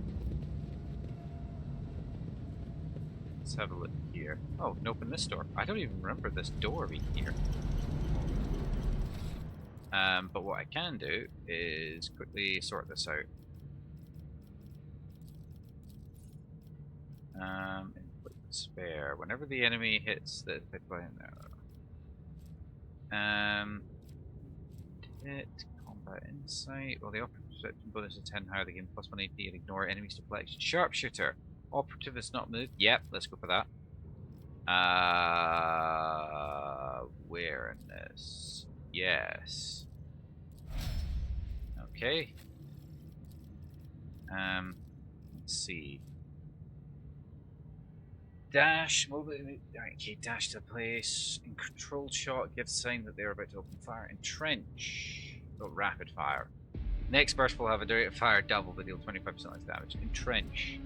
Let's have a look here. Oh, can open this door. I don't even remember this door being here. But what I can do is quickly sort this out. Inflict despair. Whenever the enemy hits the hit combat insight. Well, the operative perception bonus is 10 higher. The game plus 1 AP and ignore enemies deflection. Sharpshooter. Operative is not moved. Yep, let's go for that. Awareness. Yes. Okay. Let's see. Dash, mobility. Okay, dash to place. In controlled shot, gives sign that they're about to open fire. Entrench. Oh, rapid fire. Next burst will have a direct fire double, but deal 25% less damage. Entrench.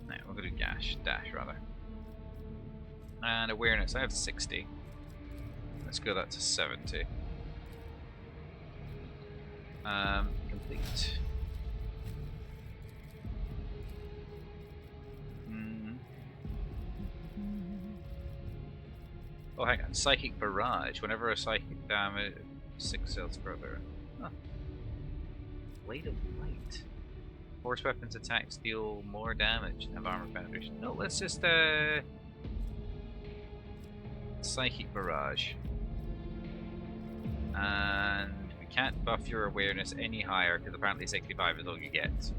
No, we'll go to dash rather. And awareness, I have 60. Let's go that to 70. Complete. Oh, hang on. Psychic Barrage. Whenever a psychic damage, 6 cells further. Huh. Blade of Light. Force weapons attacks deal more damage and have armor penetration. No, let's just, Psychic Barrage. And we can't buff your awareness any higher because apparently 65 is all you get.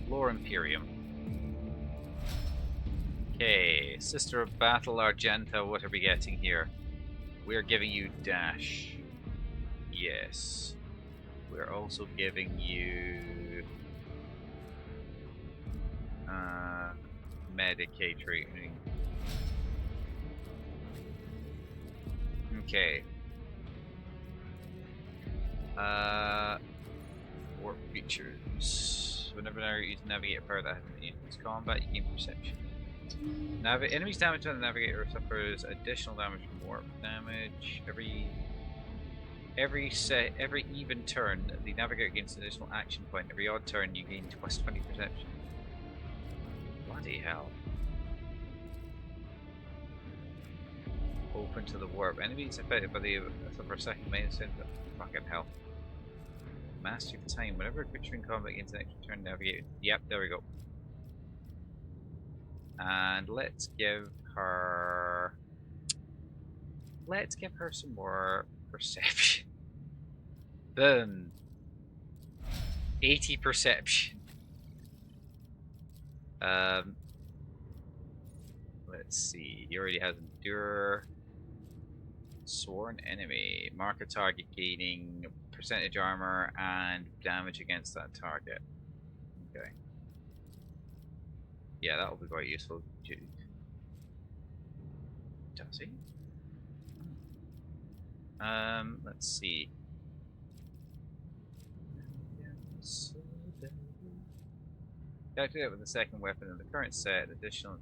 Lore Imperium. Okay, Sister of Battle Argenta, what are we getting here? We're giving you dash. Yes. We're also giving you Medicaid treatment. Okay. Warp features. Whenever you navigate power that hasn't been used in combat, you gain perception. Enemies damage on the navigator suffers additional damage from warp damage. Every even turn, the navigator gains an additional action point. Every odd turn, you gain plus 20 perception. Bloody hell. Open to the warp. Enemies affected by the suffer a second main center. Fucking hell. Mastery of time. Whenever a creature in combat gains an extra turn, navigate. Yep, there we go. And let's give her some more perception. Boom. 80 perception. Let's see. He already has endure. Sworn enemy. Mark a target gaining percentage armor and damage against that target. Okay. Yeah, that'll be quite useful. Does he? Let's see. Calculate with the second weapon in the current set, additional.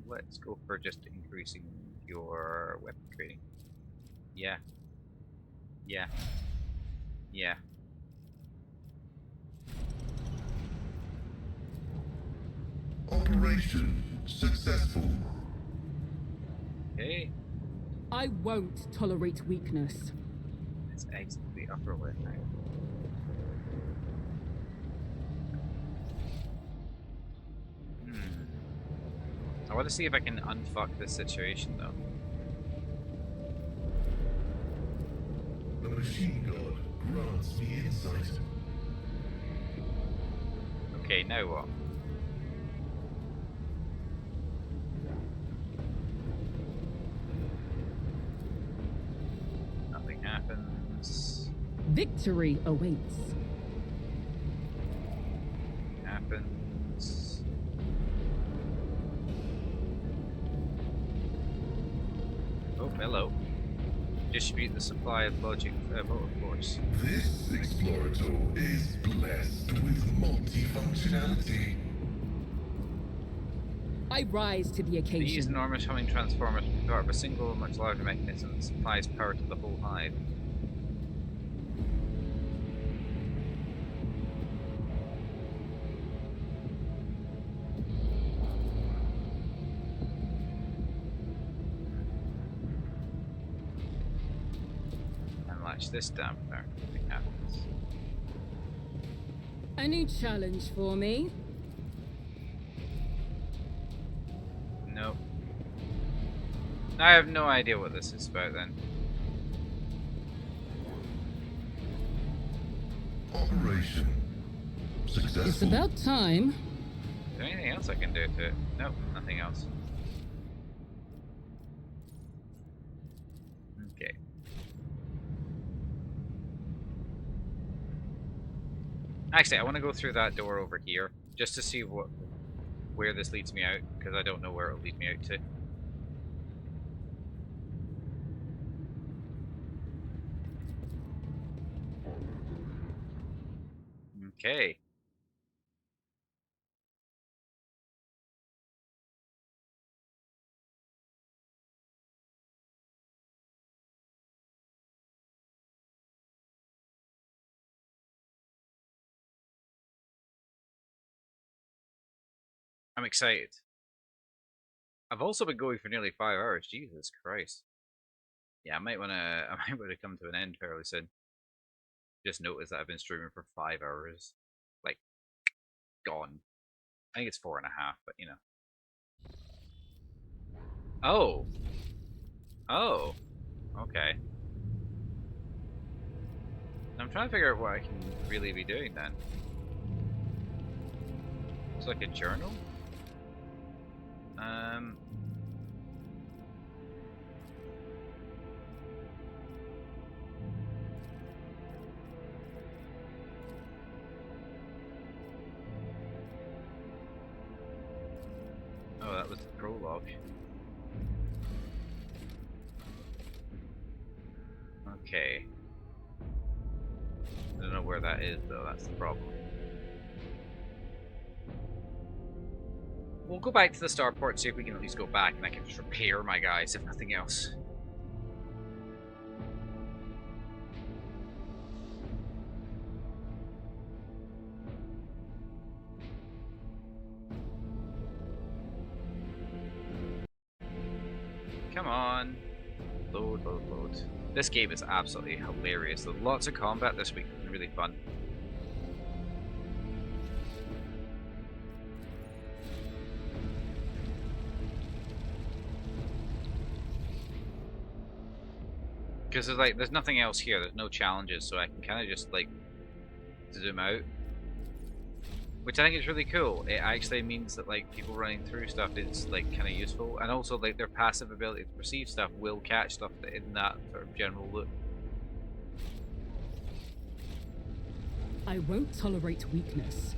Let's go for just increasing your weapon training. Yeah. Yeah. Yeah. Operation successful. Okay. I won't tolerate weakness. Let's exit the upper left now. I want to see if I can unfuck this situation though. The machine god grants me insight. Okay, now what? Nothing happens. Victory awaits. Happens. Oh, hello. Distribute the supply of logic motor force. This explorator is blessed with multi-functionality. I rise to the occasion. These enormous humming transformers are part of a single, much larger mechanism that supplies power to the whole hive. Latch this down there. Nothing happens. A new challenge for me. Nope. I have no idea what this is about then. Operation successful. It's about time. Is there anything else I can do to it? Nope, nothing else. Okay. Actually, I want to go through that door over here just to see where this leads me out, because I don't know where it'll lead me out to. Okay. I'm excited. I've also been going for nearly 5 hours. Jesus Christ. Yeah, I might wanna come to an end fairly soon. Just noticed that I've been streaming for 5 hours. Like, gone. I think it's 4.5, but you know. Oh. Oh. Okay. I'm trying to figure out what I can really be doing then. It's like a journal? Oh, that was the prologue. Okay. I don't know where that is though, that's the problem. We'll go back to the starport, see if we can at least go back, and I can just repair my guys, if nothing else. Come on. Load, load, load. This game is absolutely hilarious. There's lots of combat this week, it's really fun. Because there's nothing else here, there's no challenges, so I can kind of just like zoom out. Which I think is really cool. It actually means that like people running through stuff is like kind of useful, and also like their passive ability to perceive stuff will catch stuff in that sort of general loop. I won't tolerate weakness.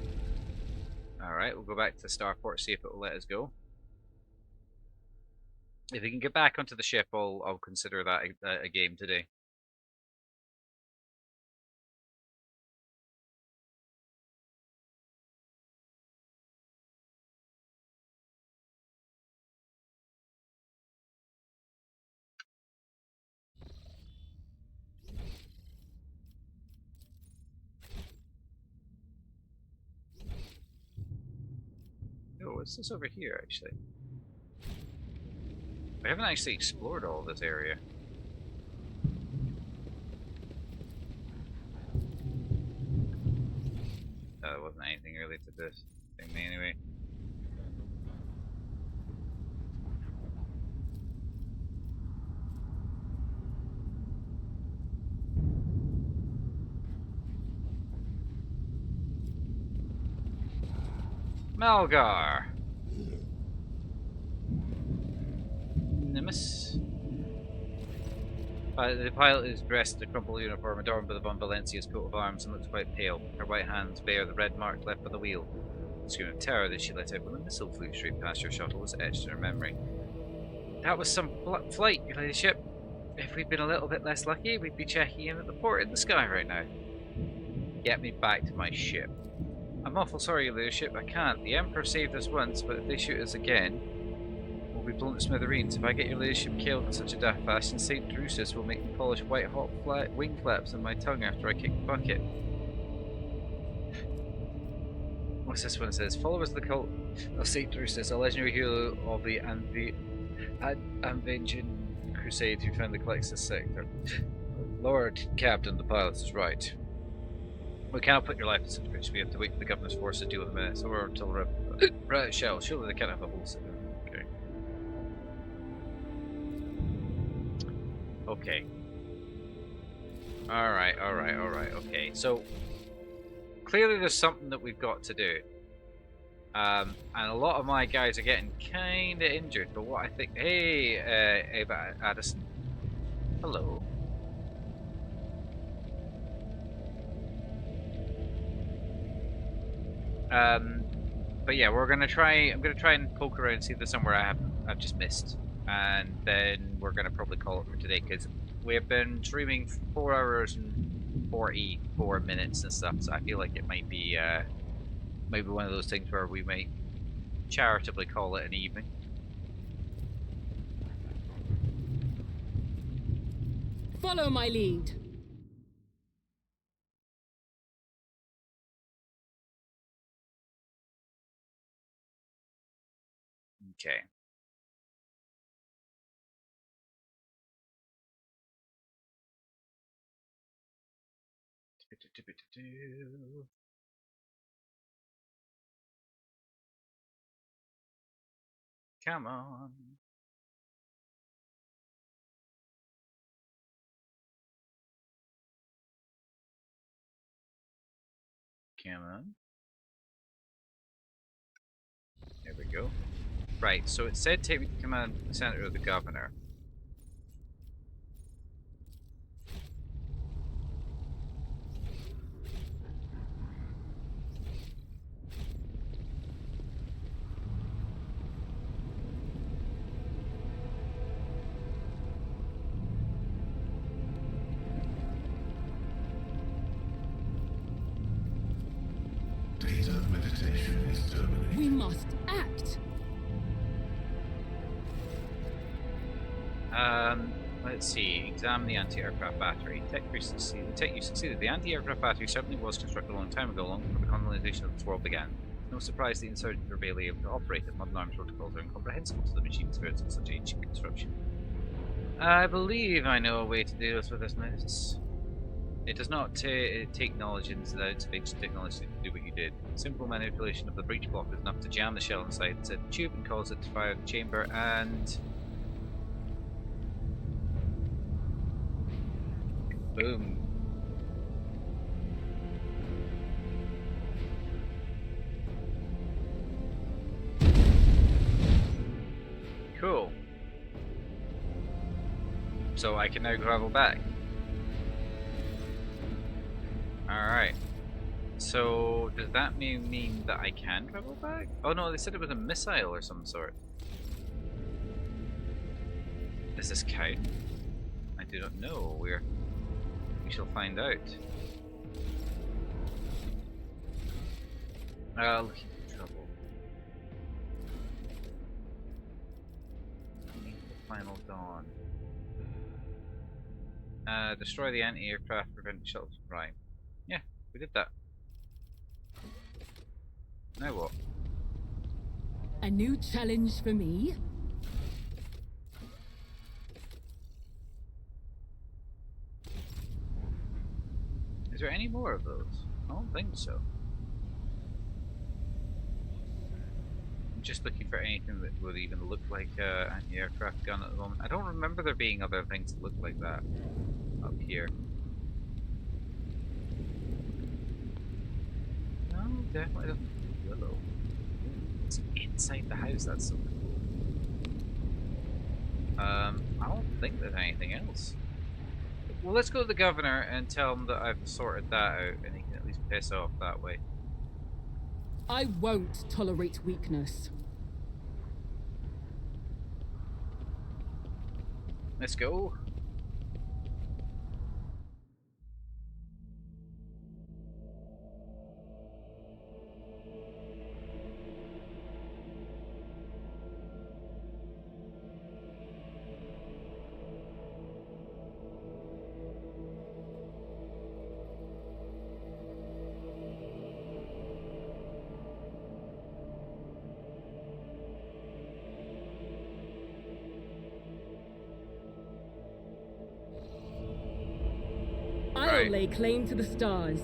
Alright, we'll go back to the starport, see if it will let us go. If we can get back onto the ship, I'll consider that a game today. Oh, what's this over here, actually? I haven't actually explored all of this area. There wasn't anything related to this thing anyway. Malgar! Nimbus. The pilot is dressed in a crumpled uniform adorned by the von Valencia's coat of arms and looks quite pale. Her white hands bear the red mark left by the wheel. The scream of terror that she let out when the missile flew straight past her shuttle was etched in her memory. That was some flight, your ladyship. If we'd been a little bit less lucky, we'd be checking in at the port in the sky right now. Get me back to my ship. I'm awful sorry, your ladyship, I can't. The Emperor saved us once, but if they shoot us again, we'll be blown to smithereens. If I get your ladyship killed in such a daft fashion, St. Drusus will make me polish white-hot wing flaps on my tongue after I kick the bucket. What's this one? It says, followers of the cult of St. Drusus, a legendary hero of the Anvengian Crusade who found the Calixtus sector. Lord Captain, the pilot is right. We cannot put your life in such risk. We have to wait for the governor's force to deal with the menace, or until right shell. Surely they can't have a whole city. Okay. Okay. Alright, okay. So, clearly there's something that we've got to do. And a lot of my guys are getting kinda injured, but what I think... Hey, Ava Addison. Hello. But yeah, I'm gonna try and poke around and see if there's somewhere I've just missed, and then we're gonna probably call it for today because we have been streaming 4 hours and 44 minutes and stuff. So I feel like it might be maybe one of those things where we might charitably call it an evening. Follow my lead. Okay. Come on. Come on. There we go. Right, so it said take me to command center of the governor. Data meditation is terminated. We must act. Let's see. Examine the anti-aircraft battery. Tech you succeeded. The anti-aircraft battery certainly was constructed a long time ago, long before the colonization of this world began. No surprise the insurgents were barely able to operate it. Modern arms protocols are incomprehensible to the machine spirits of such ancient construction. I believe I know a way to deal with this mess. It does not take knowledge into the of ancient technology to do what you did. Simple manipulation of the breech block is enough to jam the shell inside, set the tube, and cause it to fire the chamber, and... boom. Cool. So I can now travel back. Alright. So, does that mean that I can travel back? Oh no, they said it was a missile or some sort. Does this count? I do not know. We shall find out. Looking for trouble. The final dawn. Destroy the anti-aircraft, prevent shuttles from flying. Yeah, we did that. Now what? A new challenge for me? Is there any more of those? I don't think so. I'm just looking for anything that would even look like an anti-aircraft gun at the moment. I don't remember there being other things that look like that up here. No, definitely doesn't. Willow. It's inside the house, that's so cool. I don't think there's anything else. Well, let's go to the governor and tell him that I've sorted that out and he can at least piss off that way. I won't tolerate weakness. Let's go. I'll lay claim to the stars.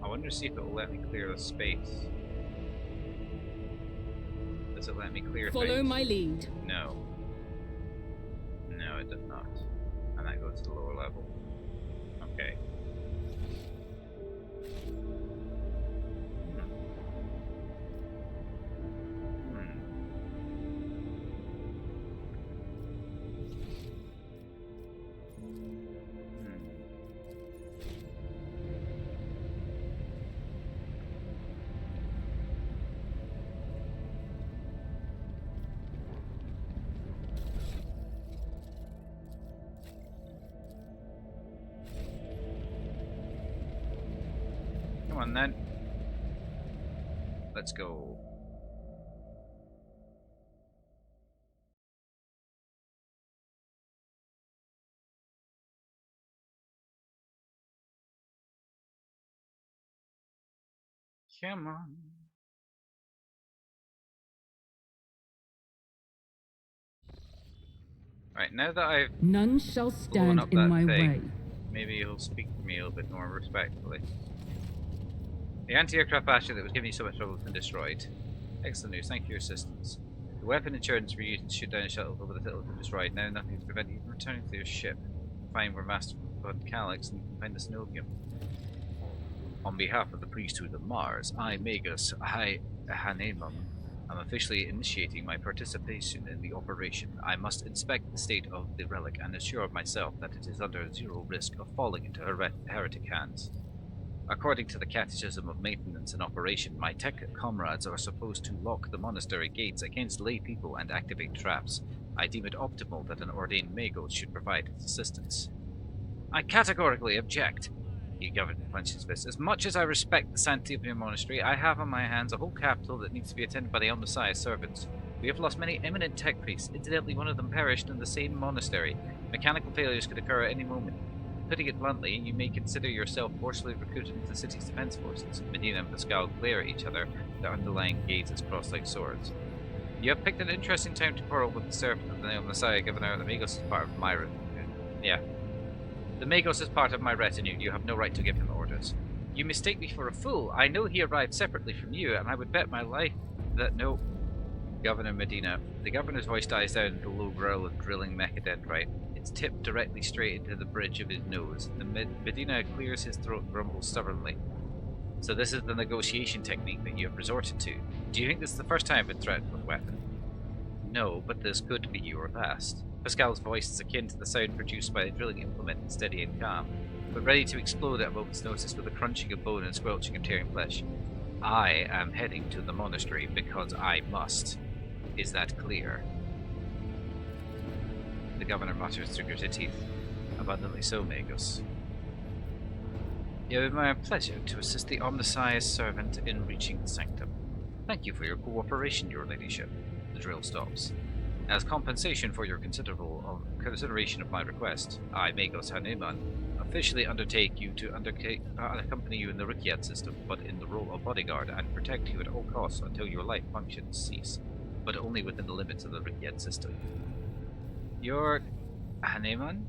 I wonder to see if it will let me clear the space. Does it let me clear Follow things? my lead. No. No, it does not. And that goes to the lower level. Okay. Come on then. Let's go. Come on. Right, now that I've None shall blown stand up in that my thing, way. maybe he'll speak to me a little bit more respectfully. The anti-aircraft battery that was giving you so much trouble has been destroyed. Excellent news, thank you for your assistance. The weapon insurance were used to shoot down a shuttle, but the shuttle has been destroyed. Now nothing is preventing you from returning to your ship. Find where Master von Calyx and you can find the Snovium. On behalf of the priesthood of Mars, I, Magus Hanemum, am officially initiating my participation in the operation. I must inspect the state of the relic and assure myself that it is under zero risk of falling into heretic hands. According to the Catechism of Maintenance and Operation, my tech comrades are supposed to lock the monastery gates against lay people and activate traps. I deem it optimal that an ordained Magos should provide its assistance. I categorically object. The governor clenched his fist. As much as I respect the sanctity of your monastery, I have on my hands a whole capital that needs to be attended by the Messiah's servants. We have lost many eminent tech priests. Incidentally, one of them perished in the same monastery. Mechanical failures could occur at any moment. Putting it bluntly, you may consider yourself forcibly recruited into the city's defense forces. Medina and Pascal glare at each other, their underlying gazes crossed like swords. You have picked an interesting time to quarrel with the servant of the Messiah, Governor. The Magos is part of my The Magos is part of my retinue. You have no right to give him orders. You mistake me for a fool. I know he arrived separately from you, and I would bet my life that no... Governor Medina. The governor's voice dies down into a low growl of drilling mechadendrite. It's tipped directly straight into the bridge of his nose. The Medina clears his throat and grumbles stubbornly. So this is the negotiation technique that you have resorted to. Do you think this is the first time you've been threatened with a weapon? No, but this could be your last. Pascal's voice is akin to the sound produced by a drilling implement, steady and calm, but ready to explode at a moment's notice with a crunching of bone and squelching of tearing flesh. I am heading to the monastery because I must. Is that clear? The governor mutters through gritted teeth. Abundantly so, Magos. It would be my pleasure to assist the Omnissiah's servant in reaching the sanctum. Thank you for your cooperation, your ladyship. The drill stops. As compensation for your consideration of my request, I, Magos Haneman, officially undertake you to accompany you in the Rikiat system, but in the role of bodyguard, and protect you at all costs until your life functions cease, but only within the limits of the Rikiat system. You're Haneman?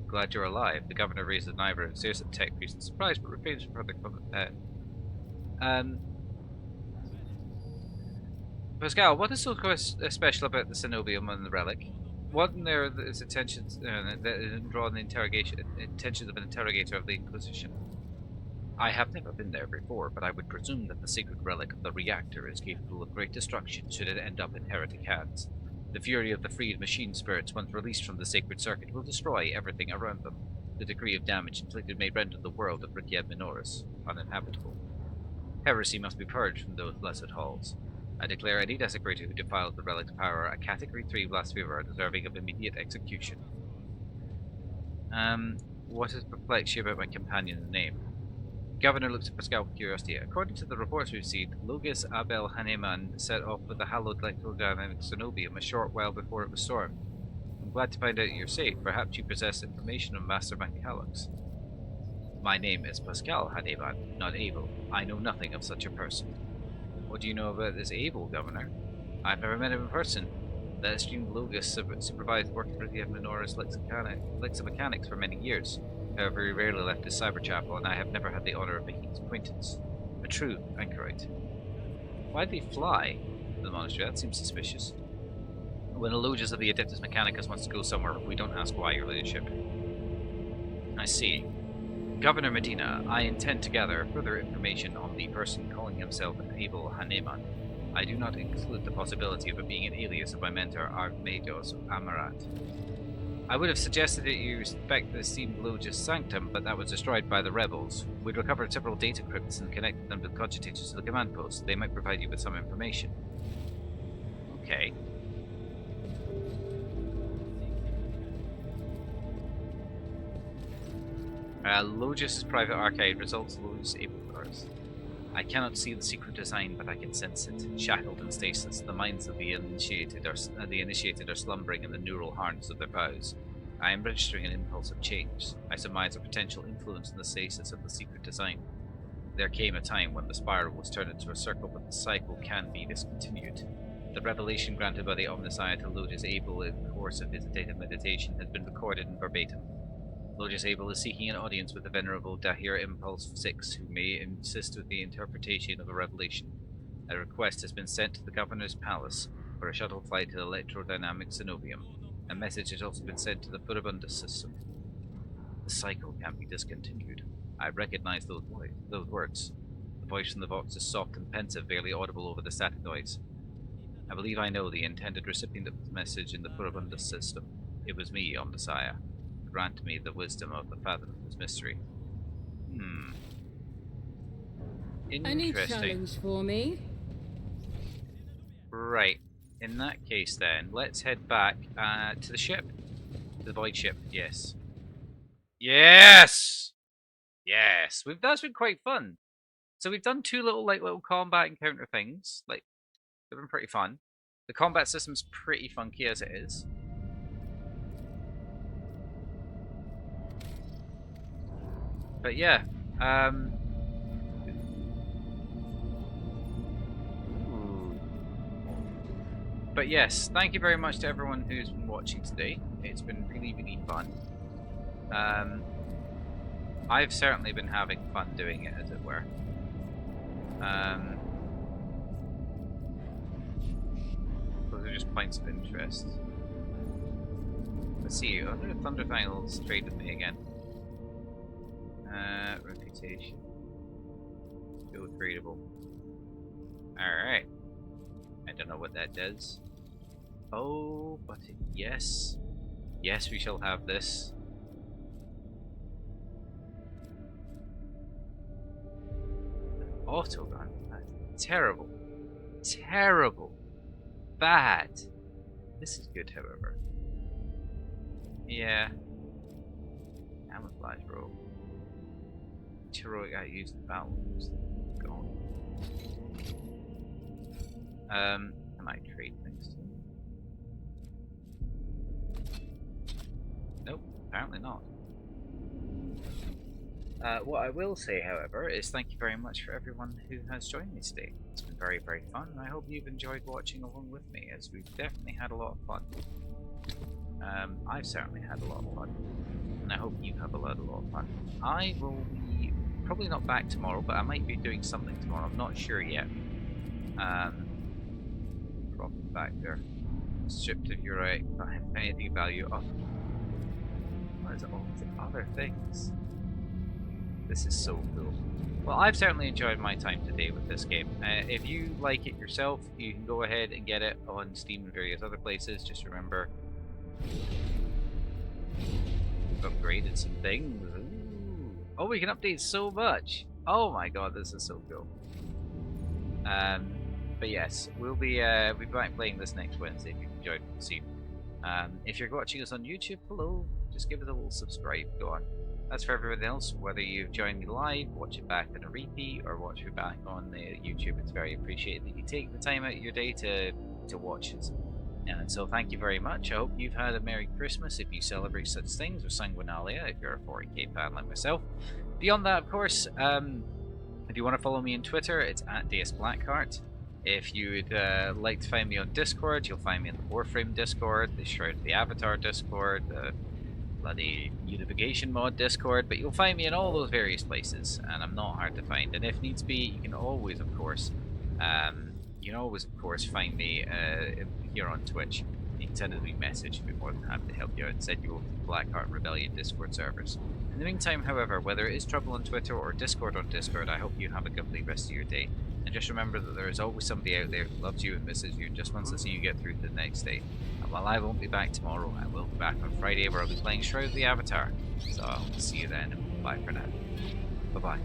Glad you're alive. The governor raises an eyebrow and stares at the tech priest in surprise, but refrains from further comment. Pascal, what is so special about the Cenobium and the relic? What in there is attentions that draw the attentions of an interrogator of the Inquisition? I have never been there before, but I would presume that the sacred relic of the reactor is capable of great destruction should it end up in heretic hands. The fury of the freed machine spirits, once released from the sacred circuit, will destroy everything around them. The degree of damage inflicted may render the world of Rikiad Minoris uninhabitable. Heresy must be purged from those blessed halls. I declare any desecrator who defiles the relic's power a Category 3 blasphemer deserving of immediate execution. What has perplexed you about my companion's name? Governor looks at Pascal with curiosity. According to the reports we've received, Logis Abel Haneman set off with the hallowed electrodynamic Cenobium a short while before it was stormed. I'm glad to find out you're safe. Perhaps you possess information on Master Machalux. My name is Pascal Haneman, not Abel. I know nothing of such a person. What do you know about this Abel, Governor? I've never met him in person. That esteemed Logis supervised work for the Minoris Leximechanics for many years. However, he rarely left his cyber chapel, and I have never had the honor of making his acquaintance. A true anchorite. Why did he fly to the monastery? That seems suspicious. When a Logis of the Adeptus Mechanicus wants to go somewhere, we don't ask why, your ladyship. I see. Governor Medina, I intend to gather further information on the person calling himself Abel Haneman. I do not exclude the possibility of it being an alias of my mentor, Archmagus Amarat. I would have suggested that you respect the esteemed Logis Sanctum, but that was destroyed by the rebels. We'd recovered several data crypts and connected them with cogitators to the command post. They might provide you with some information. Okay. Logis' private archive results Logis Able cards. I cannot see the secret design, but I can sense it. Shackled in stasis, the minds of the initiated are slumbering in the neural harness of their vows. I am registering an impulse of change. I surmise a potential influence in the stasis of the secret design. There came a time when the spiral was turned into a circle, but the cycle can be discontinued. The revelation granted by the Omnissiah to Logis Able in the course of his data meditation has been recorded in verbatim. Logis Able is seeking an audience with the venerable Dahir Impulse 6, who may assist with the interpretation of the revelation. A request has been sent to the governor's palace for a shuttle flight to the electrodynamic Cenobium. A message has also been sent to the Furibundus system. The cycle can't be discontinued. I recognize those words. The voice from the box is soft and pensive, barely audible over the static noise. I believe I know the intended recipient of the message in the Furibundus system. It was me, Omnissiah. Grant me the wisdom of the fathom of this mystery. Any challenge for me? Right. In that case then, let's head back to the ship. To the void ship, yes. Yes! Yes! That's been quite fun. So we've done two little combat encounter things. They've been pretty fun. The combat system's pretty funky as it is. But yeah, but yes, thank you very much to everyone who's been watching today. It's been really, really fun. I've certainly been having fun doing it, as it were. Those are just points of interest. Let's see, I wonder if Thunderfang will trade with me again. Reputation. Go tradable. Alright. I don't know what that does. Oh, but yes. Yes, we shall have this. Auto run. That's terrible. Terrible. Bad. This is good, however. Yeah. Camouflage robe. Heroic I used in battle. Gone. Can I trade things to him? Nope, apparently not. What I will say, however, is thank you very much for everyone who has joined me today. It's been very, very fun, and I hope you've enjoyed watching along with me, as we've definitely had a lot of fun. I've certainly had a lot of fun, and I hope you have a lot of fun. I will be probably not back tomorrow, but I might be doing something tomorrow. I'm not sure yet. Drop it back there. Stripped of your right. Not have anything of value. Oh, what is all the other things? This is so cool. Well, I've certainly enjoyed my time today with this game. If you like it yourself, you can go ahead and get it on Steam and various other places. Just remember, we've upgraded some things. Ooh. Oh, we can update so much. Oh my god, this is so cool. But yes, we'll be back playing this next Wednesday if you've enjoyed what you've seen. If you're watching us on YouTube, hello. Just give us a little subscribe. Go on. As for everyone else, whether you've joined me live, watch it back on a repeat, or watch me back on YouTube, it's very appreciated that you take the time out of your day to watch us. And so thank you very much. I hope you've had a Merry Christmas if you celebrate such things, or Sanguinalia if you're a 40k fan like myself. Beyond that, of course, if you want to follow me on Twitter, it's @DSBlackheart. If you would like to find me on Discord, you'll find me in the Warframe Discord, the Shroud of the Avatar Discord, the bloody Unification Mod Discord, but you'll find me in all those various places, and I'm not hard to find. And if needs be, you can always, of course, find me here on Twitch. You can send a wee message. I'd be more than happy to help you out and send you over to the Blackheart Rebellion Discord servers. In the meantime, however, whether it is trouble on Twitter or Discord on Discord, I hope you have a goodly rest of your day. And just remember that there is always somebody out there who loves you and misses you and just wants to see you get through to the next day. And while I won't be back tomorrow, I will be back on Friday where I'll be playing Shroud of the Avatar. So I'll see you then. Bye for now. Bye-bye.